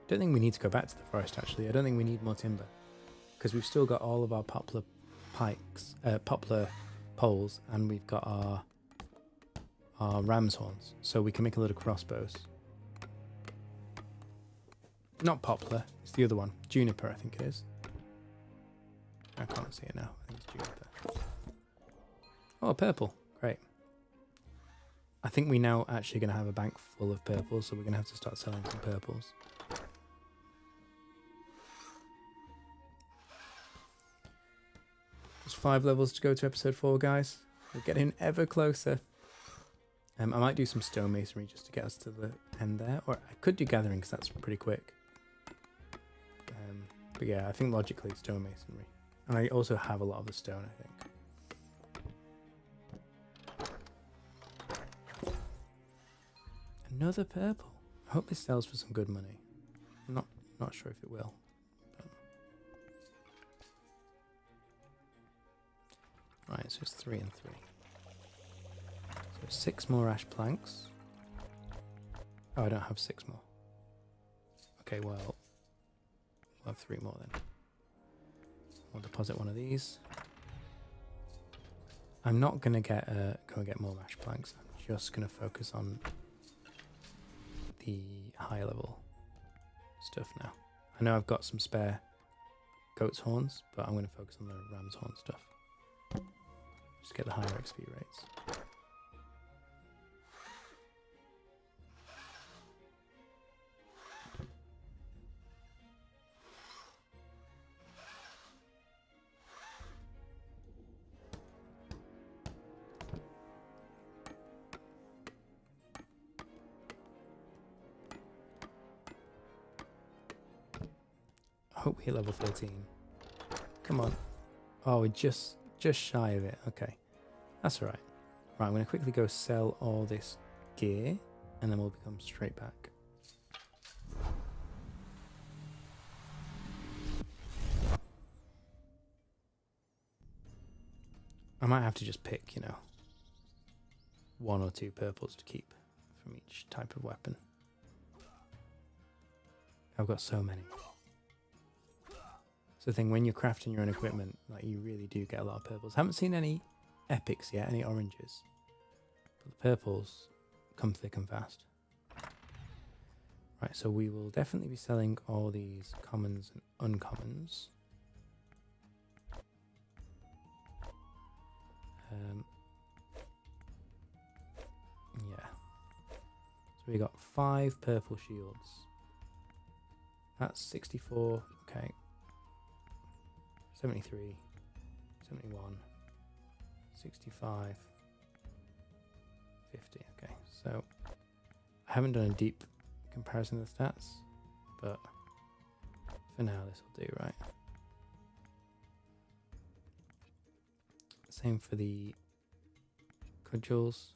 I don't think we need to go back to the forest, actually. I don't think we need more timber, because we've still got all of our poplar pikes, poplar poles, and we've got our ram's horns, so we can make a lot of crossbows. Not poplar, it's the other one. Juniper, I think it is. I can't see it now. I think it's juniper. Oh, purple. Great. I think we now actually going to have a bank full of purples, so we're going to have to start selling some purples. There's 5 levels to go to episode 4, guys. We're getting ever closer. I might do some stonemasonry just to get us to the end there. Or I could do gathering because that's pretty quick. But yeah, I think logically stonemasonry. And I also have a lot of the stone, I think. Another purple. I hope this sells for some good money. I'm not sure if it will. Right, so it's 3 and 3. So 6 more ash planks. Oh, I don't have 6 more. Okay, well, we'll have 3 more then. We'll deposit one of these. I'm not going to go and get more ash planks. I'm just going to focus on the higher level stuff now. I know I've got some spare goat's horns, but I'm going to focus on the ram's horn stuff. Just get the higher XP rates. I hope we hit level 13. Come on. Oh, we're just shy of it. Okay, that's all right. Right, I'm going to quickly go sell all this gear, and then we'll come straight back. I might have to just pick, you know, 1 or 2 purples to keep from each type of weapon. I've got so many. It's the thing, when you're crafting your own equipment, like, you really do get a lot of purples. Haven't seen any epics yet, any oranges. But the purples come thick and fast. Right, so we will definitely be selling all these commons and uncommons. Yeah. So we got 5 purple shields. That's 64, okay. 73, 71, 65, 50, okay. So I haven't done a deep comparison of the stats, but for now this will do, right? Same for the cudgels.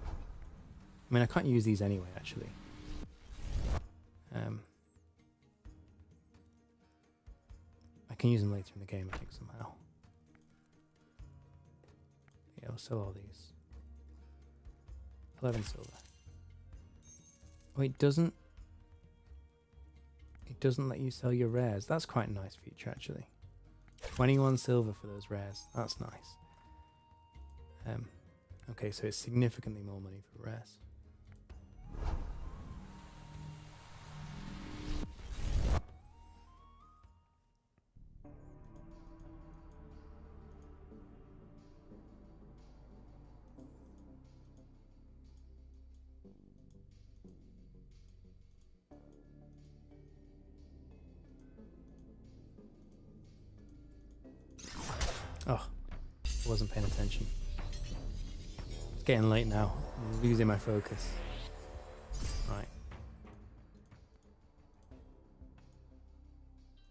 I mean, I can't use these anyway, actually. I can use them later in the game, I think, somehow. Yeah, we'll sell all these. 11 silver. Oh, it doesn't let you sell your rares. That's quite a nice feature, actually. 21 silver for those rares. That's nice. Okay, so it's significantly more money for rares. Oh, I wasn't paying attention. It's getting late now. I'm losing my focus. Right.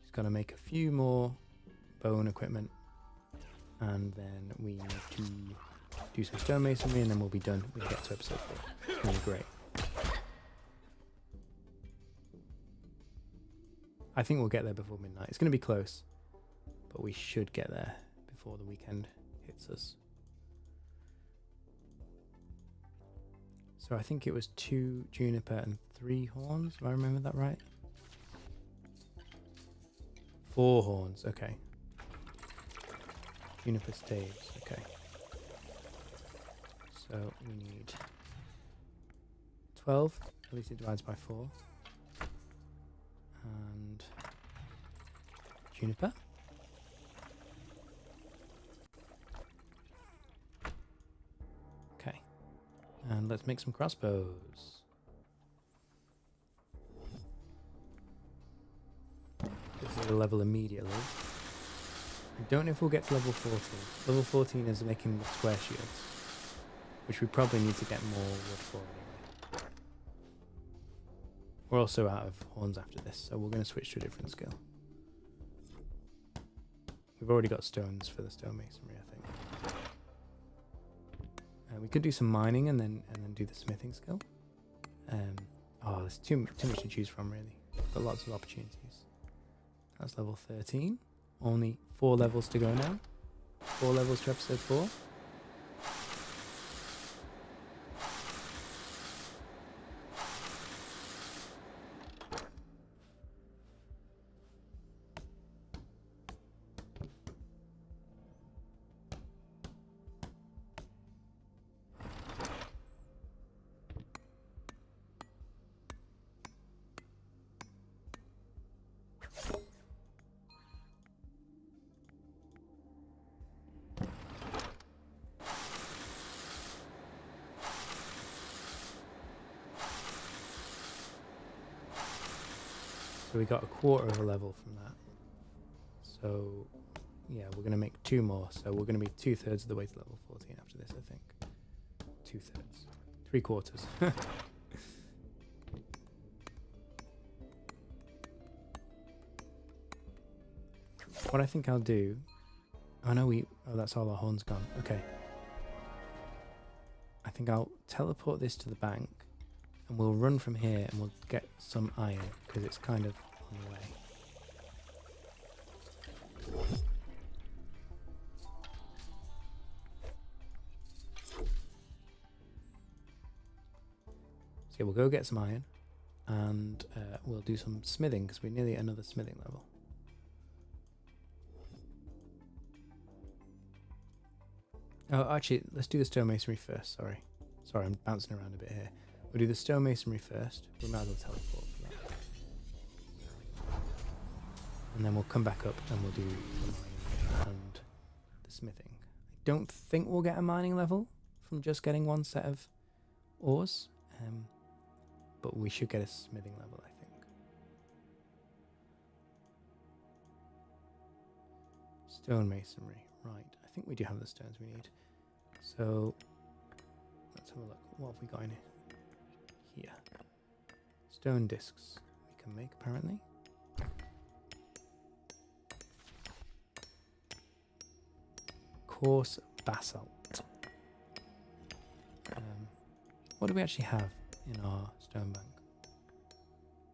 Just gotta make a few more bone equipment. And then we need to do some stonemasonry and then we'll be done. We'll get to episode 4. It's gonna be great. I think we'll get there before midnight. It's gonna be close, but we should get there before the weekend hits us. So I think it was 2 juniper and 3 horns, if I remember that right. 4 horns, okay. Juniper staves, okay. So we need 12, at least it divides by 4. And juniper. Okay. And let's make some crossbows. This is a level immediately. I don't know if we'll get to level 14. Level 14 is making the square shields, which we probably need to get more wood for anyway. We're also out of horns after this, so we're going to switch to a different skill. We've already got stones for the stonemasonry, I think. We could do some mining and then do the smithing skill. Oh, there's too much to choose from, really. Got lots of opportunities. That's level 13. Only 4 levels to go now. 4 levels to episode 4. So we got a quarter of a level from that. So yeah, we're going to make 2 more. So we're going to be 2/3 of the way to level 14 after this, I think. 2/3. 3/4. What I think I'll do... Oh no, that's all our horns gone. Okay. I think I'll teleport this to the bank. And we'll run from here and we'll get some iron, because it's kind of on the way. yeah, we'll go get some iron, and we'll do some smithing because we're nearly at another smithing level. Oh, actually, let's do the stonemasonry first. Sorry, I'm bouncing around a bit here. We'll do the stonemasonry first. We might as well teleport for that, and then we'll come back up and we'll do the mining and the smithing. I don't think we'll get a mining level from just getting one set of ores, but we should get a smithing level, I think. Stonemasonry, right. I think we do have the stones we need. So let's have a look. What have we got in here? Stone discs we can make, apparently. Coarse basalt. What do we actually have in our stone bank?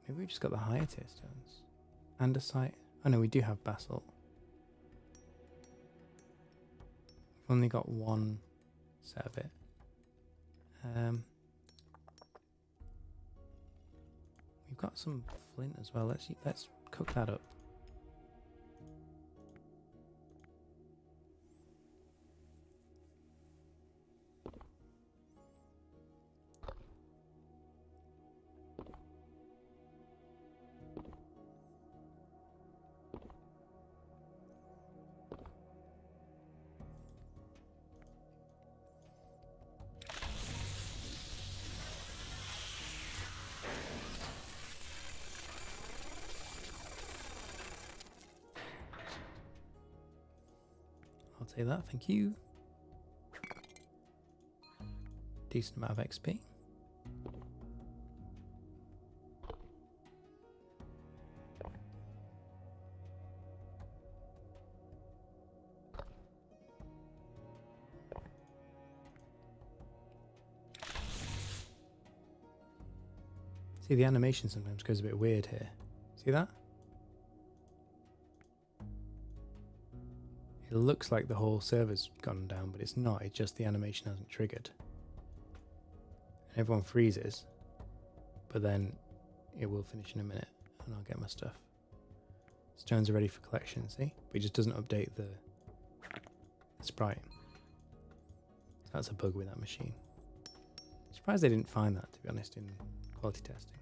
Maybe we just got the higher tier stones. Andesite. Oh no, we do have basalt. We've only got one set of it. We've got some flint as well. Let's cook that up. I'll take that, thank you. Decent amount of XP. See, the animation sometimes goes a bit weird here. See that? It looks like the whole server's gone down, but it's not. It's just the animation hasn't triggered. And everyone freezes, but then it will finish in a minute and I'll get my stuff. Stones are ready for collection, see? But it just doesn't update the sprite. So that's a bug with that machine. Surprised they didn't find that, to be honest, in quality testing.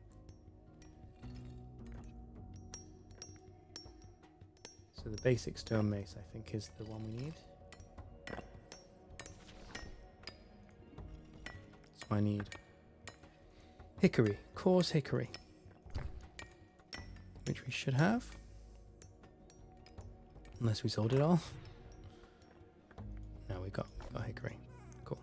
So the basic stone mace, I think, is the one we need. So I need hickory, coarse hickory, which we should have, unless we sold it all. No, we got hickory. Cool.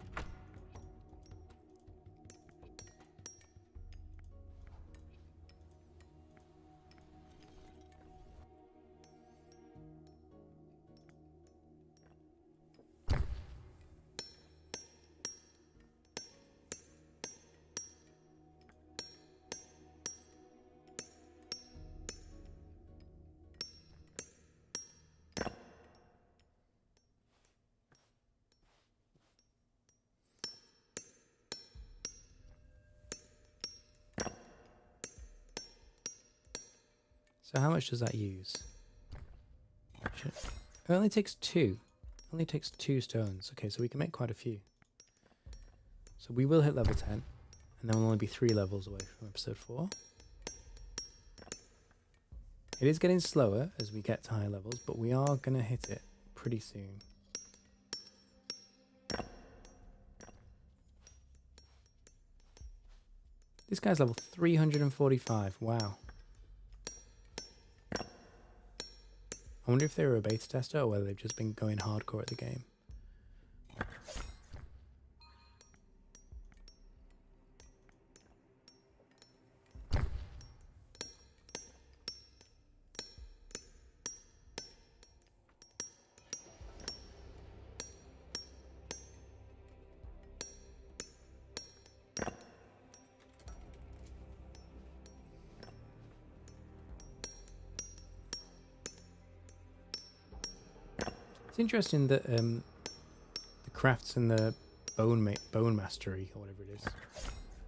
So how much does that use? It only takes two. It only takes 2 stones. Okay, so we can make quite a few. So we will hit level 10, and then we'll only be 3 levels away from episode 4. It is getting slower as we get to higher levels, but we are going to hit it pretty soon. This guy's level 345. Wow. I wonder if they were a beta tester or whether they've just been going hardcore at the game. It's interesting that the crafts and the bone mastery, or whatever it is,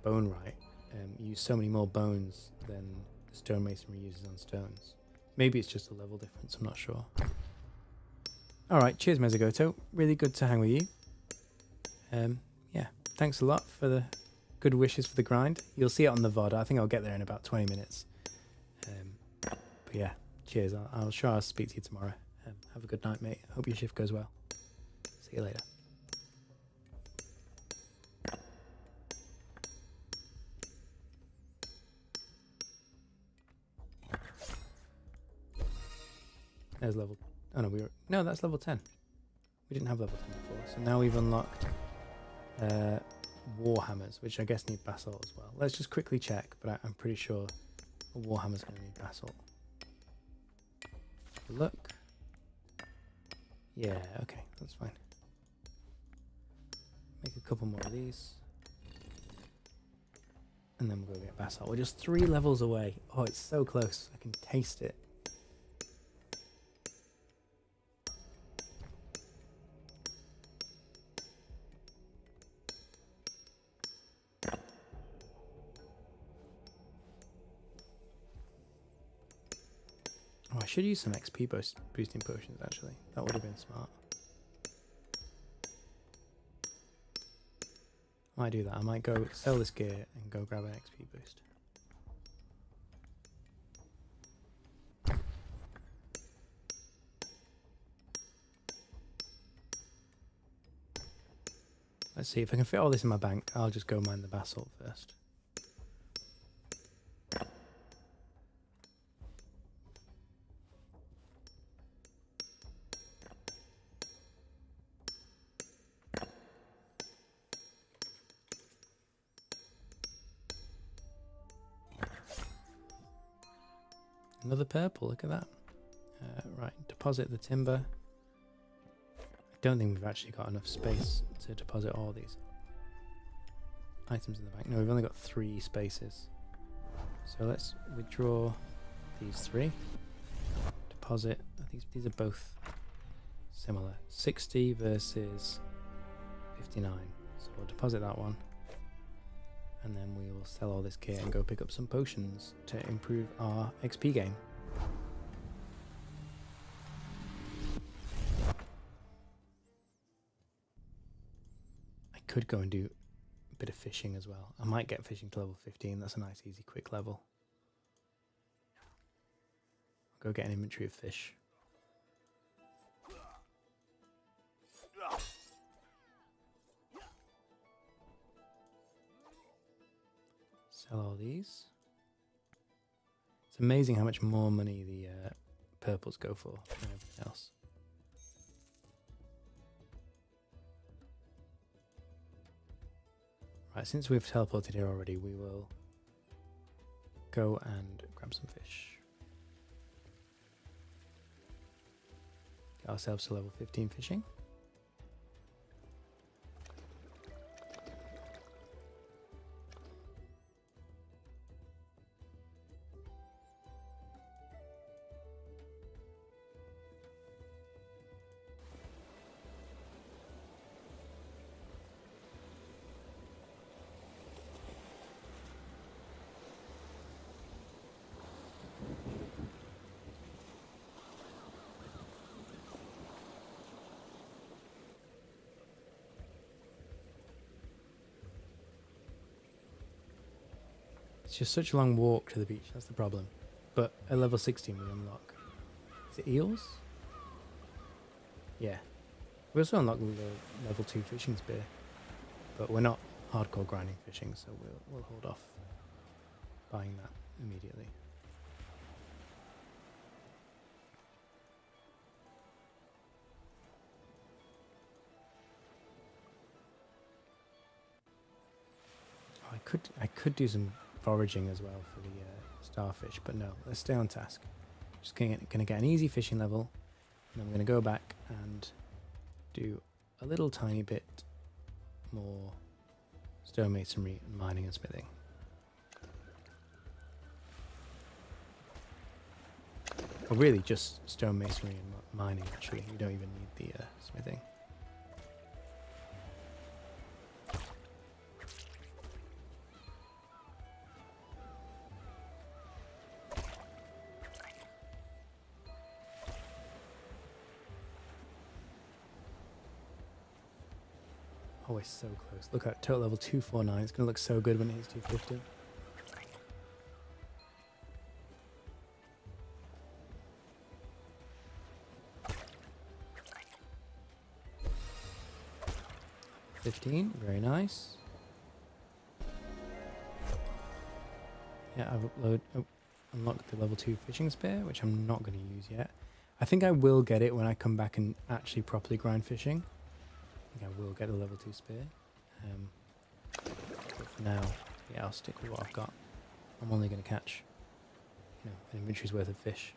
bone right, use so many more bones than the stonemasonry uses on stones. Maybe it's just a level difference, I'm not sure. Alright, cheers Mezagoto. Really good to hang with you. Yeah, thanks a lot for the good wishes for the grind. You'll see it on the VOD. I think I'll get there in about 20 minutes. But yeah, cheers. I'll sure I'll speak to you tomorrow. Have a good night, mate. Hope your shift goes well. See you later. There's level... Oh no, no, that's level 10. We didn't have level 10 before. So now we've unlocked Warhammers, which I guess need basalt as well. Let's just quickly check, but I'm pretty sure a Warhammer's going to need basalt. Look. Yeah, okay, that's fine. Make a couple more of these. And then we'll go get basalt. We're just 3 levels away. Oh, it's so close. I can taste it. Oh, I should use some XP boosting potions, actually. That would have been smart. I might do that. I might go sell this gear and go grab an XP boost. Let's see if I can fit all this in my bank. I'll just go mine the basalt first. Another purple, look at that. Right, deposit the timber. I don't think we've actually got enough space to deposit all these items in the bank. No, we've only got 3 spaces. So let's withdraw these 3. Deposit. These are both similar. 60 versus 59. So we'll deposit that one. And then we will sell all this gear and go pick up some potions to improve our XP gain. I could go and do a bit of fishing as well. I might get fishing to level 15. That's a nice, easy, quick level. I'll go get an inventory of fish. Sell all these. It's amazing how much more money the purples go for than everything else. Right, since we've teleported here already, we will go and grab some fish. Get ourselves to level 15 fishing. It's just such a long walk to the beach, that's the problem. But at level 16 we unlock... Is it eels? Yeah. We also unlock the level 2 fishing spear. But we're not hardcore grinding fishing, so we'll hold off buying that immediately. Oh, I could do some foraging as well for the starfish, but no, let's stay on task. Just gonna get an easy fishing level, and then we're gonna go back and do a little tiny bit more stonemasonry, mining and smithing. Or really just stonemasonry and mining actually, you don't even need the smithing. Oh, we're so close. Look at total level 249. It's going to look so good when it hits 250. $15, very nice. Yeah, I've unlocked the level 2 fishing spear, which I'm not going to use yet. I think I will get it when I come back and actually properly grind fishing. I think I will get the level 2 spear. But for now, yeah, I'll stick with what I've got. I'm only going to catch, you know, an inventory's worth of fish.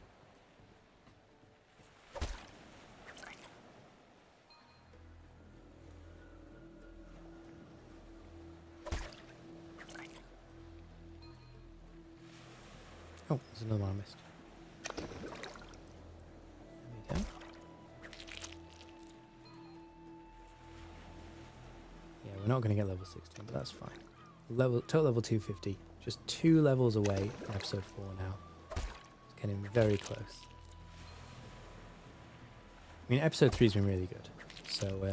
Oh, there's another one I missed. There we go. Yeah, we're not going to get level 16, but that's fine. Total level 250. Just 2 levels away from episode 4 now. It's getting very close. I mean, episode 3's been really good. So,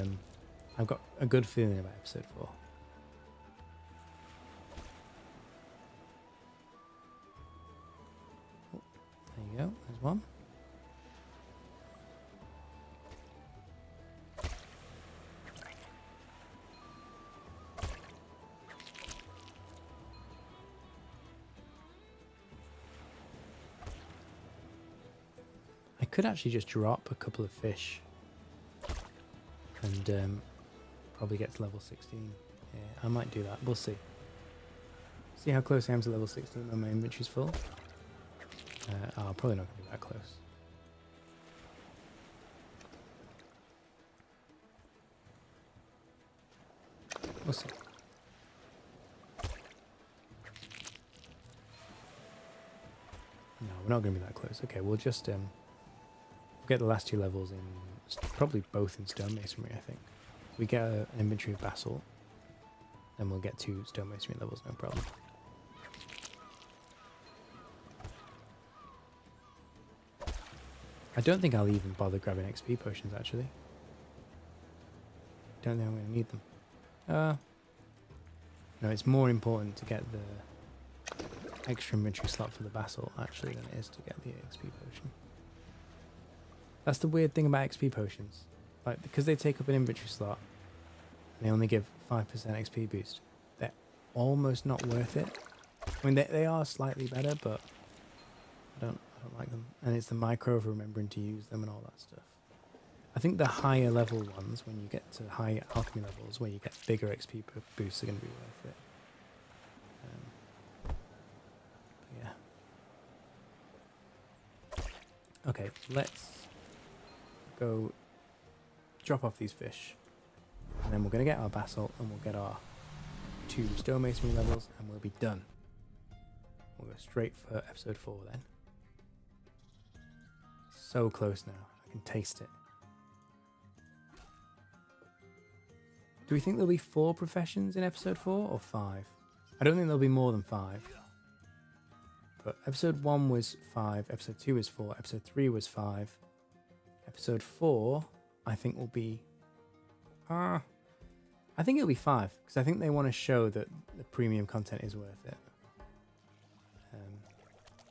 I've got a good feeling about episode 4. There you go, there's one. I could actually just drop a couple of fish and probably get to level 16. Yeah, I might do that, we'll see. See how close I am to level 16 when my inventory's full. I'm probably not going to be that close. We'll see. No, we're not going to be that close. Okay, we'll just get the last 2 levels in, probably both in stonemasonry, I think. We get an inventory of basalt, then we'll get 2 stonemasonry levels, no problem. I don't think I'll even bother grabbing XP potions, actually. Don't think I'm going to need them. No, it's more important to get the extra inventory slot for the basalt, actually, than it is to get the XP potion. That's the weird thing about XP potions. Like, because they take up an inventory slot, and they only give 5% XP boost, they're almost not worth it. I mean, they are slightly better, but I don't like them. And it's the micro of remembering to use them and all that stuff. I think the higher level ones, when you get to high alchemy levels, where you get bigger XP boosts, are going to be worth it. Yeah. Okay, let's go drop off these fish. And then we're going to get our basalt and we'll get our 2 stonemasonry levels and we'll be done. We'll go straight for episode 4 then. So close now. I can taste it. Do we think there'll be 4 professions in episode 4 or 5? I don't think there'll be more than 5. But episode 1 was 5, episode 2 was 4, episode 3 was 5. Episode 4, I think will be... I think it'll be 5, because I think they want to show that the premium content is worth it.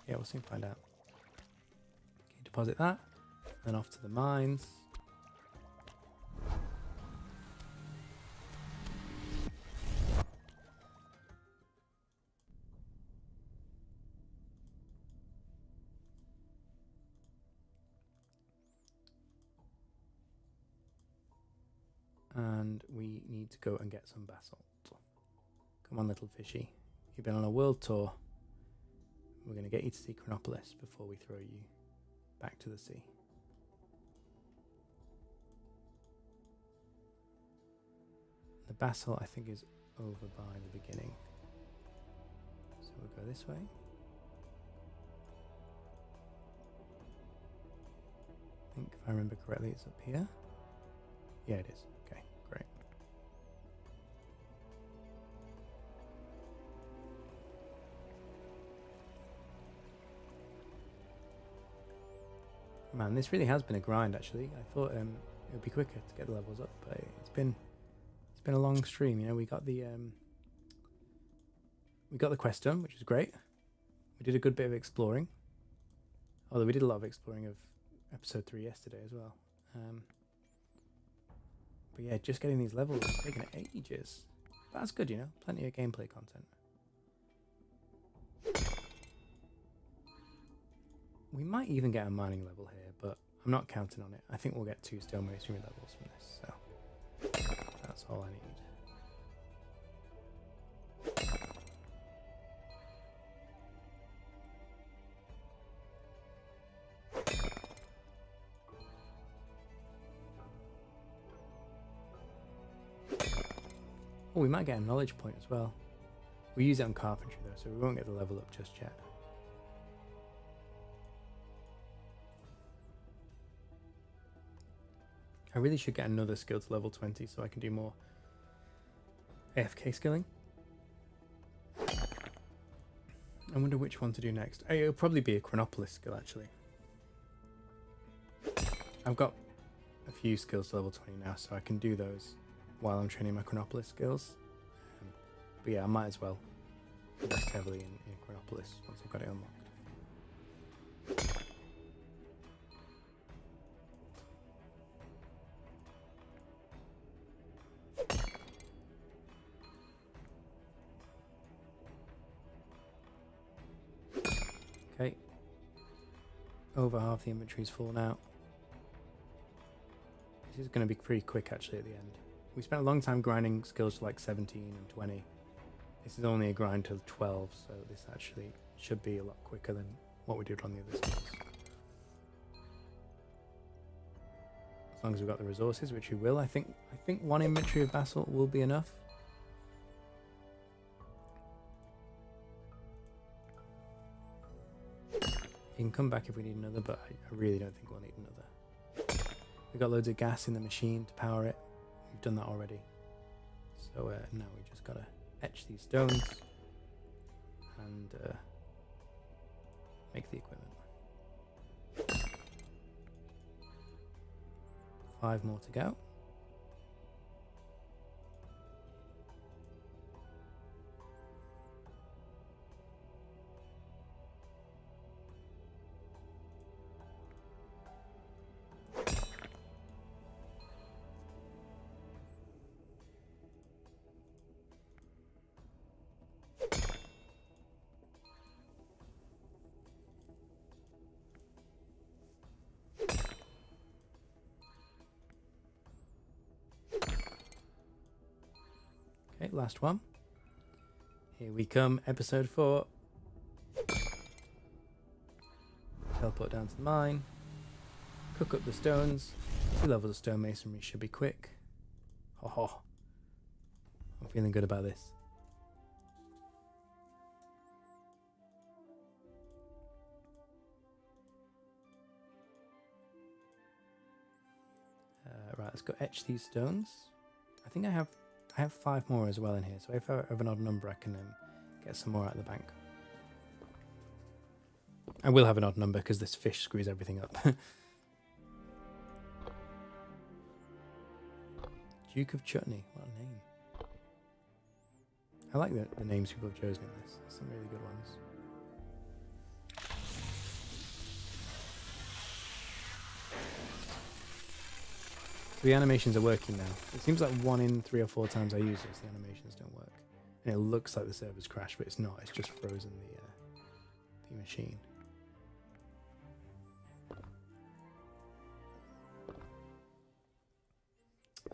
Yeah, we'll soon find out. Okay, deposit that, then off to the mines. And we need to go and get some basalt. Come on, little fishy. You've been on a world tour. We're going to get you to see Chronopolis before we throw you back to the sea. The basalt, I think, is over by the beginning. So we'll go this way. I think, if I remember correctly, it's up here. Yeah, it is. Okay, great. Man, this really has been a grind, actually. I thought it would be quicker to get the levels up, but it's been It's been a long stream. You know, we got the quest done, which is great. We did a good bit of exploring. Although we did a lot of exploring of episode 3 yesterday as well. But yeah, just getting these levels is taking ages. But that's good, you know. Plenty of gameplay content. We might even get a mining level here, but I'm not counting on it. I think we'll get 2 stonemasonry levels from this, so that's all I need. Oh, we might get a knowledge point as well. We use it on carpentry though, so we won't get the level up just yet. I really should get another skill to level 20 so I can do more AFK skilling. I wonder which one to do next. It'll probably be a chronopolis skill actually. I've got a few skills to level 20 now, so I can do those while I'm training my chronopolis skills. But yeah, I might as well invest heavily in chronopolis once I've got it unlocked. Okay, over half the inventory is full now. This is going to be pretty quick actually at the end. We spent a long time grinding skills to like 17 and 20. This is only a grind to 12, so this actually should be a lot quicker than what we did on the other skills. As long as we've got the resources, which we will. I think 1 inventory of basalt will be enough. You can come back if we need another, but I really don't think we'll need another. We've got loads of gas in the machine to power it. We've done that already. So now we just gotta etch these stones and make the equipment. 5 more to go. Okay, last one. Here we come, episode 4. Teleport down to the mine. Cook up the stones. 2 levels of stone masonry should be quick. Ho ho. I'm feeling good about this. Right, let's go etch these stones. I think I have 5 more as well in here, so if I have an odd number I can get some more out of the bank. I will have an odd number because this fish screws everything up. Duke of Chutney, what a name. I like the names people have chosen in this. There's some really good ones. So the animations are working now. It seems like 1 in 3 or 4 times I use this, the animations don't work. And it looks like the server's crashed, but it's not. It's just frozen the machine.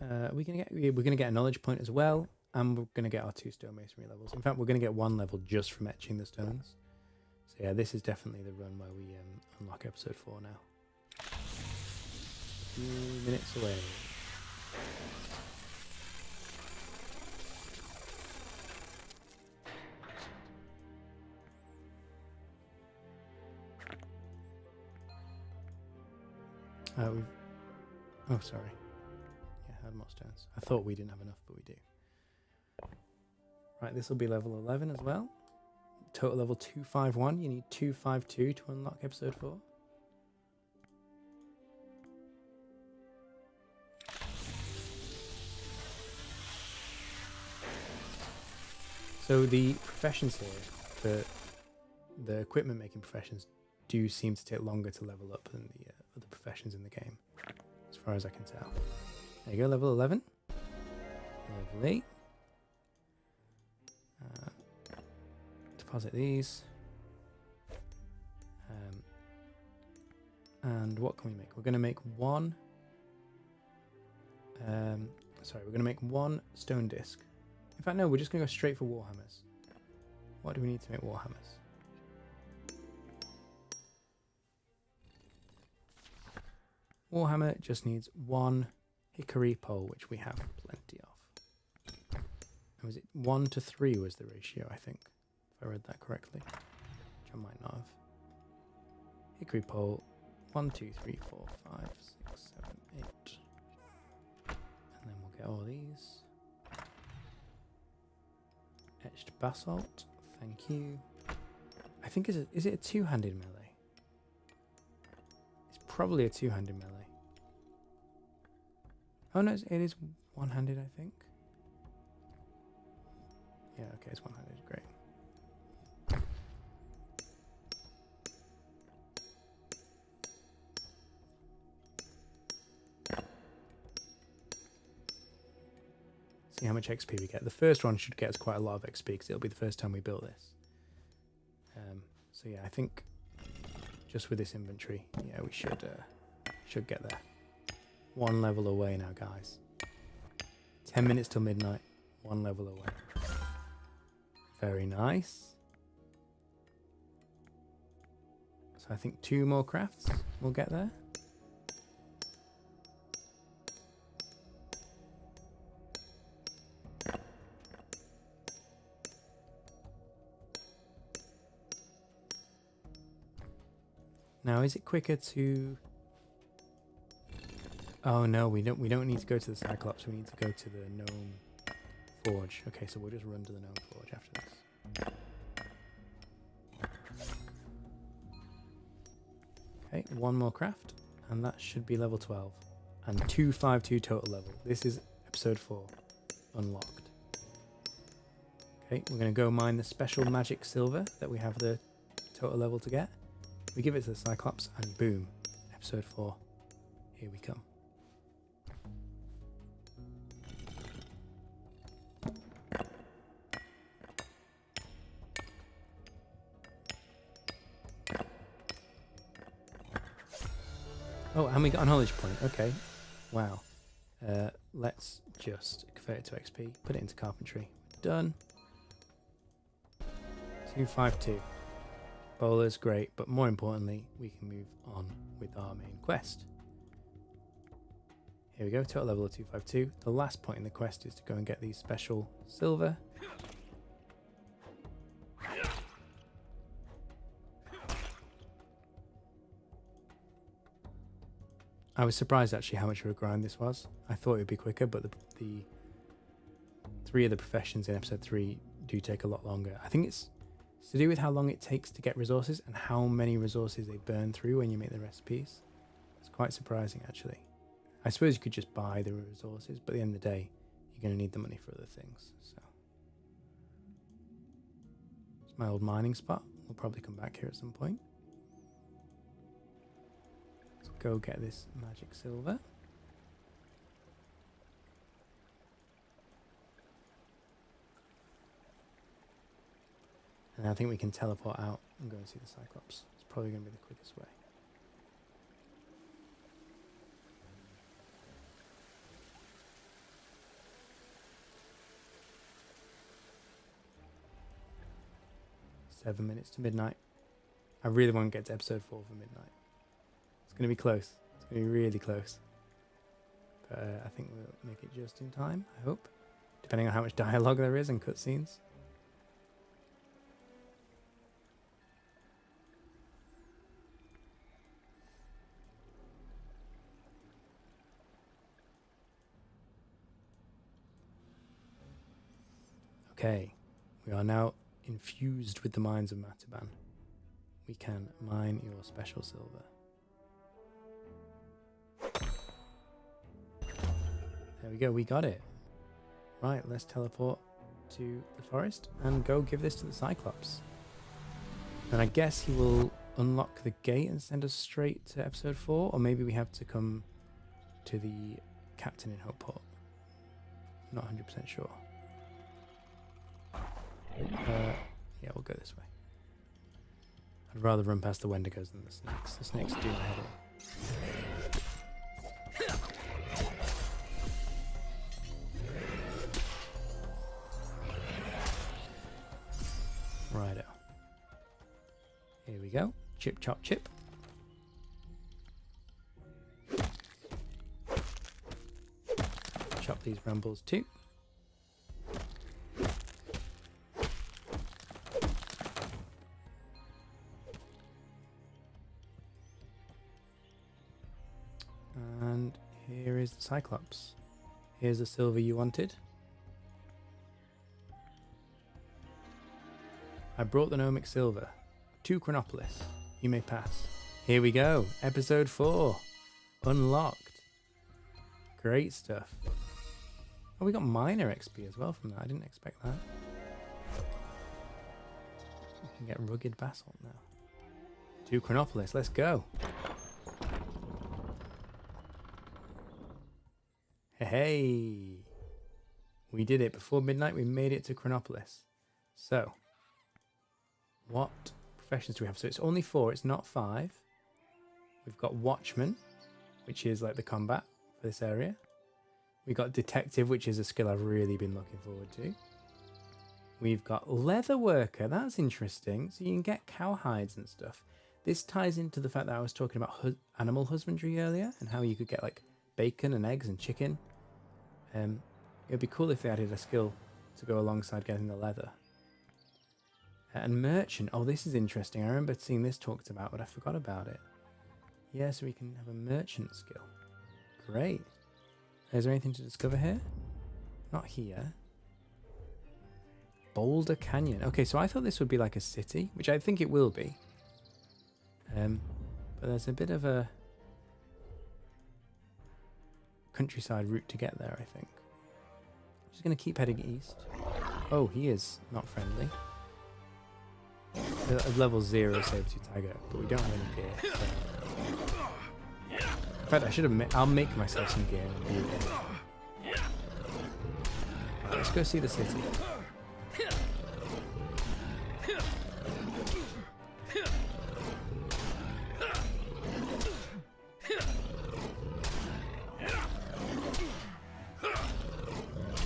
We're gonna get a knowledge point as well, and we're gonna get our 2 stone masonry levels. In fact, we're gonna get 1 level just from etching the stones. So yeah, this is definitely the run where we unlock episode 4 now. 2 minutes away. Oh, sorry. Yeah, I had more stones. I thought we didn't have enough, but we do. Right, this will be level 11 as well. Total level 251. You need 252 to unlock episode 4. So the professions here, the equipment making professions, do seem to take longer to level up than the other professions in the game, as far as I can tell. There you go, level 11. Lovely. Deposit these. And what can we make? We're going to make one. Sorry, we're going to make one stone disc. In fact, no, we're just going to go straight for warhammers. What do we need to make warhammers? Warhammer just needs one hickory pole, which we have plenty of. And was it 1 to 3 was the ratio, I think, if I read that correctly, which I might not have. Hickory pole, 1, 2, 3, 4, 5, 6, 7, 8. And then we'll get all these. Etched basalt, thank you. I think, is it a two-handed melee? It's probably a two-handed melee. Oh no, it is one-handed, I think. Yeah, okay, it's one-handed, great. See how much XP we get. The first one should get us quite a lot of XP because it'll be the first time we build this. So yeah, I think just with this inventory, yeah, we should get there. One level away now, guys. 10 minutes till midnight. One level away. Very nice. So I think 2 more crafts will get there. Now, is it quicker to... Oh no, we don't need to go to the Cyclops. We need to go to the gnome forge. Okay, so we'll just run to the gnome forge after this. Okay, 1 more craft, and that should be level 12. And 252 total level. This is episode 4, unlocked. Okay, we're going to go mine the special magic silver that we have the total level to get. We give it to the Cyclops, and boom, episode 4. Here we come. Oh, and we got a knowledge point. Okay. Wow. Let's just convert it to XP. Put it into carpentry. Done. 252. Bowler's great, but more importantly, we can move on with our main quest. Here we go, total level of 252. The last point in the quest is to go and get these special silver. I was surprised actually how much of a grind this was. I thought it would be quicker, but the 3 of the professions in episode 3 do take a lot longer. I think it's to do with how long it takes to get resources and how many resources they burn through when you make the recipes. It's quite surprising actually. I suppose you could just buy the resources, but at the end of the day, you're going to need the money for other things. So it's my old mining spot. We'll probably come back here at some point. Let's go get this magic silver. And I think we can teleport out and go and see the Cyclops. It's probably going to be the quickest way. Seven minutes to midnight. I really want to get to episode 4 for midnight. It's going to be close. It's going to be really close. But I think we'll make it just in time, I hope. Depending on how much dialogue there is and cutscenes. Okay, we are now infused with the mines of Mataban. We can mine your special silver. There we go, we got it. Right, let's teleport to the forest and go give this to the Cyclops. And I guess he will unlock the gate and send us straight to episode 4, or maybe we have to come to the captain in Hopeport. Not 100% sure. Yeah, we'll go this way. I'd rather run past the Wendigos than the snakes. The snakes do my head in. Righto. Here we go. Chip, chop, chip. Chop these rambles too. And here is the Cyclops. Here's the silver you wanted. I brought the gnomic silver to Chronopolis. You may pass. Here we go. Episode 4. Unlocked. Great stuff. Oh, we got minor XP as well from that. I didn't expect that. We can get rugged basalt now. To Chronopolis. Let's go. Hey. We did it. Before midnight, we made it to Chronopolis. So, what professions do we have? So it's only 4, it's not 5. We've got Watchman, which is like the combat for this area. We've got Detective, which is a skill I've really been looking forward to. We've got Leather Worker, that's interesting. So you can get cowhides and stuff. This ties into the fact that I was talking about animal husbandry earlier and how you could get like bacon and eggs and chicken. It would be cool if they added a skill to go alongside getting the leather. And merchant. Oh, this is interesting. I remember seeing this talked about, but I forgot about it. Yeah, so we can have a merchant skill. Great. Is there anything to discover here? Not here. Boulder Canyon. Okay, so I thought this would be like a city, which I think it will be. But there's a bit of a countryside route to get there, I think. I'm just going to keep heading east. Oh, he is not friendly. Level 0 saber-tooth tiger, but we don't have any gear. So. In fact, I should have. I'll make myself some gear and do it. Right, let's go see the city.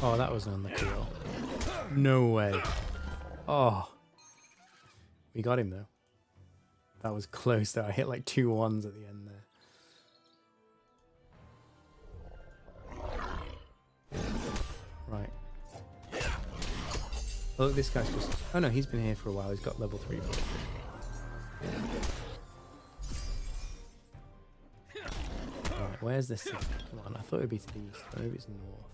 Oh, that was an unlucky roll. No way. Oh. We got him though. That was close though. I hit like 2 1s at the end there. Right. Oh, look, this guy's just... Oh no, he's been here for a while. He's got level 3. Right, where's this city? Come on, I thought it would be to the east, but maybe it's north.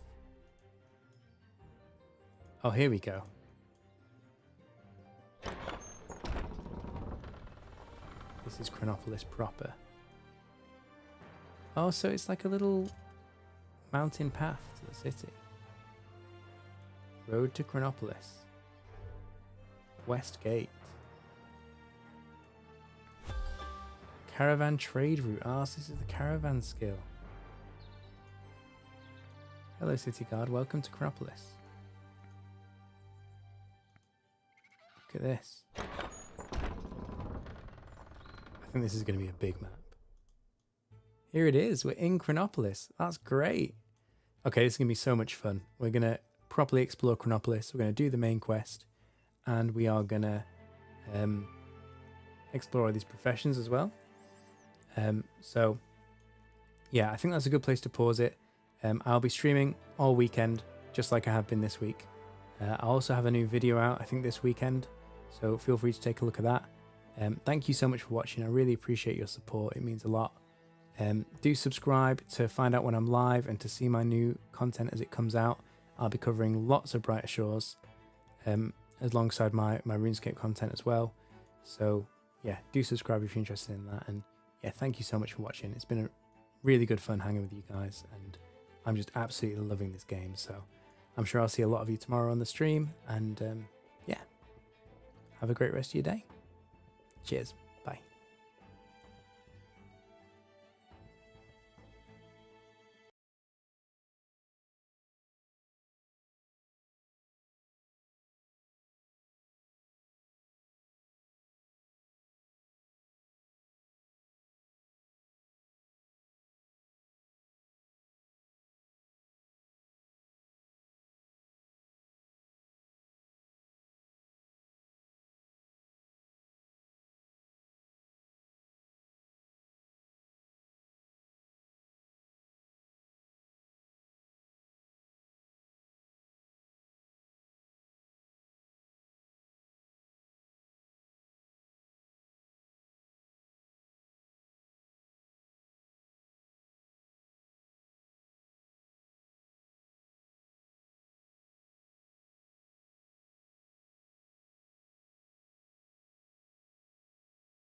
Oh, here we go. This is Chronopolis proper. Oh, so it's like a little mountain path to the city. Road to Chronopolis. West Gate. Caravan trade route. Ah, so this is the caravan skill. Hello, city guard. Welcome to Chronopolis. Look at this. I think this is going to be a big map. Here it is. We're in Chronopolis. That's great. Okay, this is going to be so much fun. We're going to properly explore Chronopolis. We're going to do the main quest. And we are going to explore all these professions as well. So, yeah, I think that's a good place to pause it. I'll be streaming all weekend, just like I have been this week. I also have a new video out, I think, this weekend. So feel free to take a look at that. Thank you so much for watching. I really appreciate your support. It means a lot. Do subscribe to find out when I'm live and to see my new content as it comes out. I'll be covering lots of Brighter Shores alongside my RuneScape content as well. So yeah, do subscribe if you're interested in that. And yeah, thank you so much for watching. It's been a really good fun hanging with you guys, and I'm just absolutely loving this game. So I'm sure I'll see a lot of you tomorrow on the stream. And yeah, have a great rest of your day. Cheers.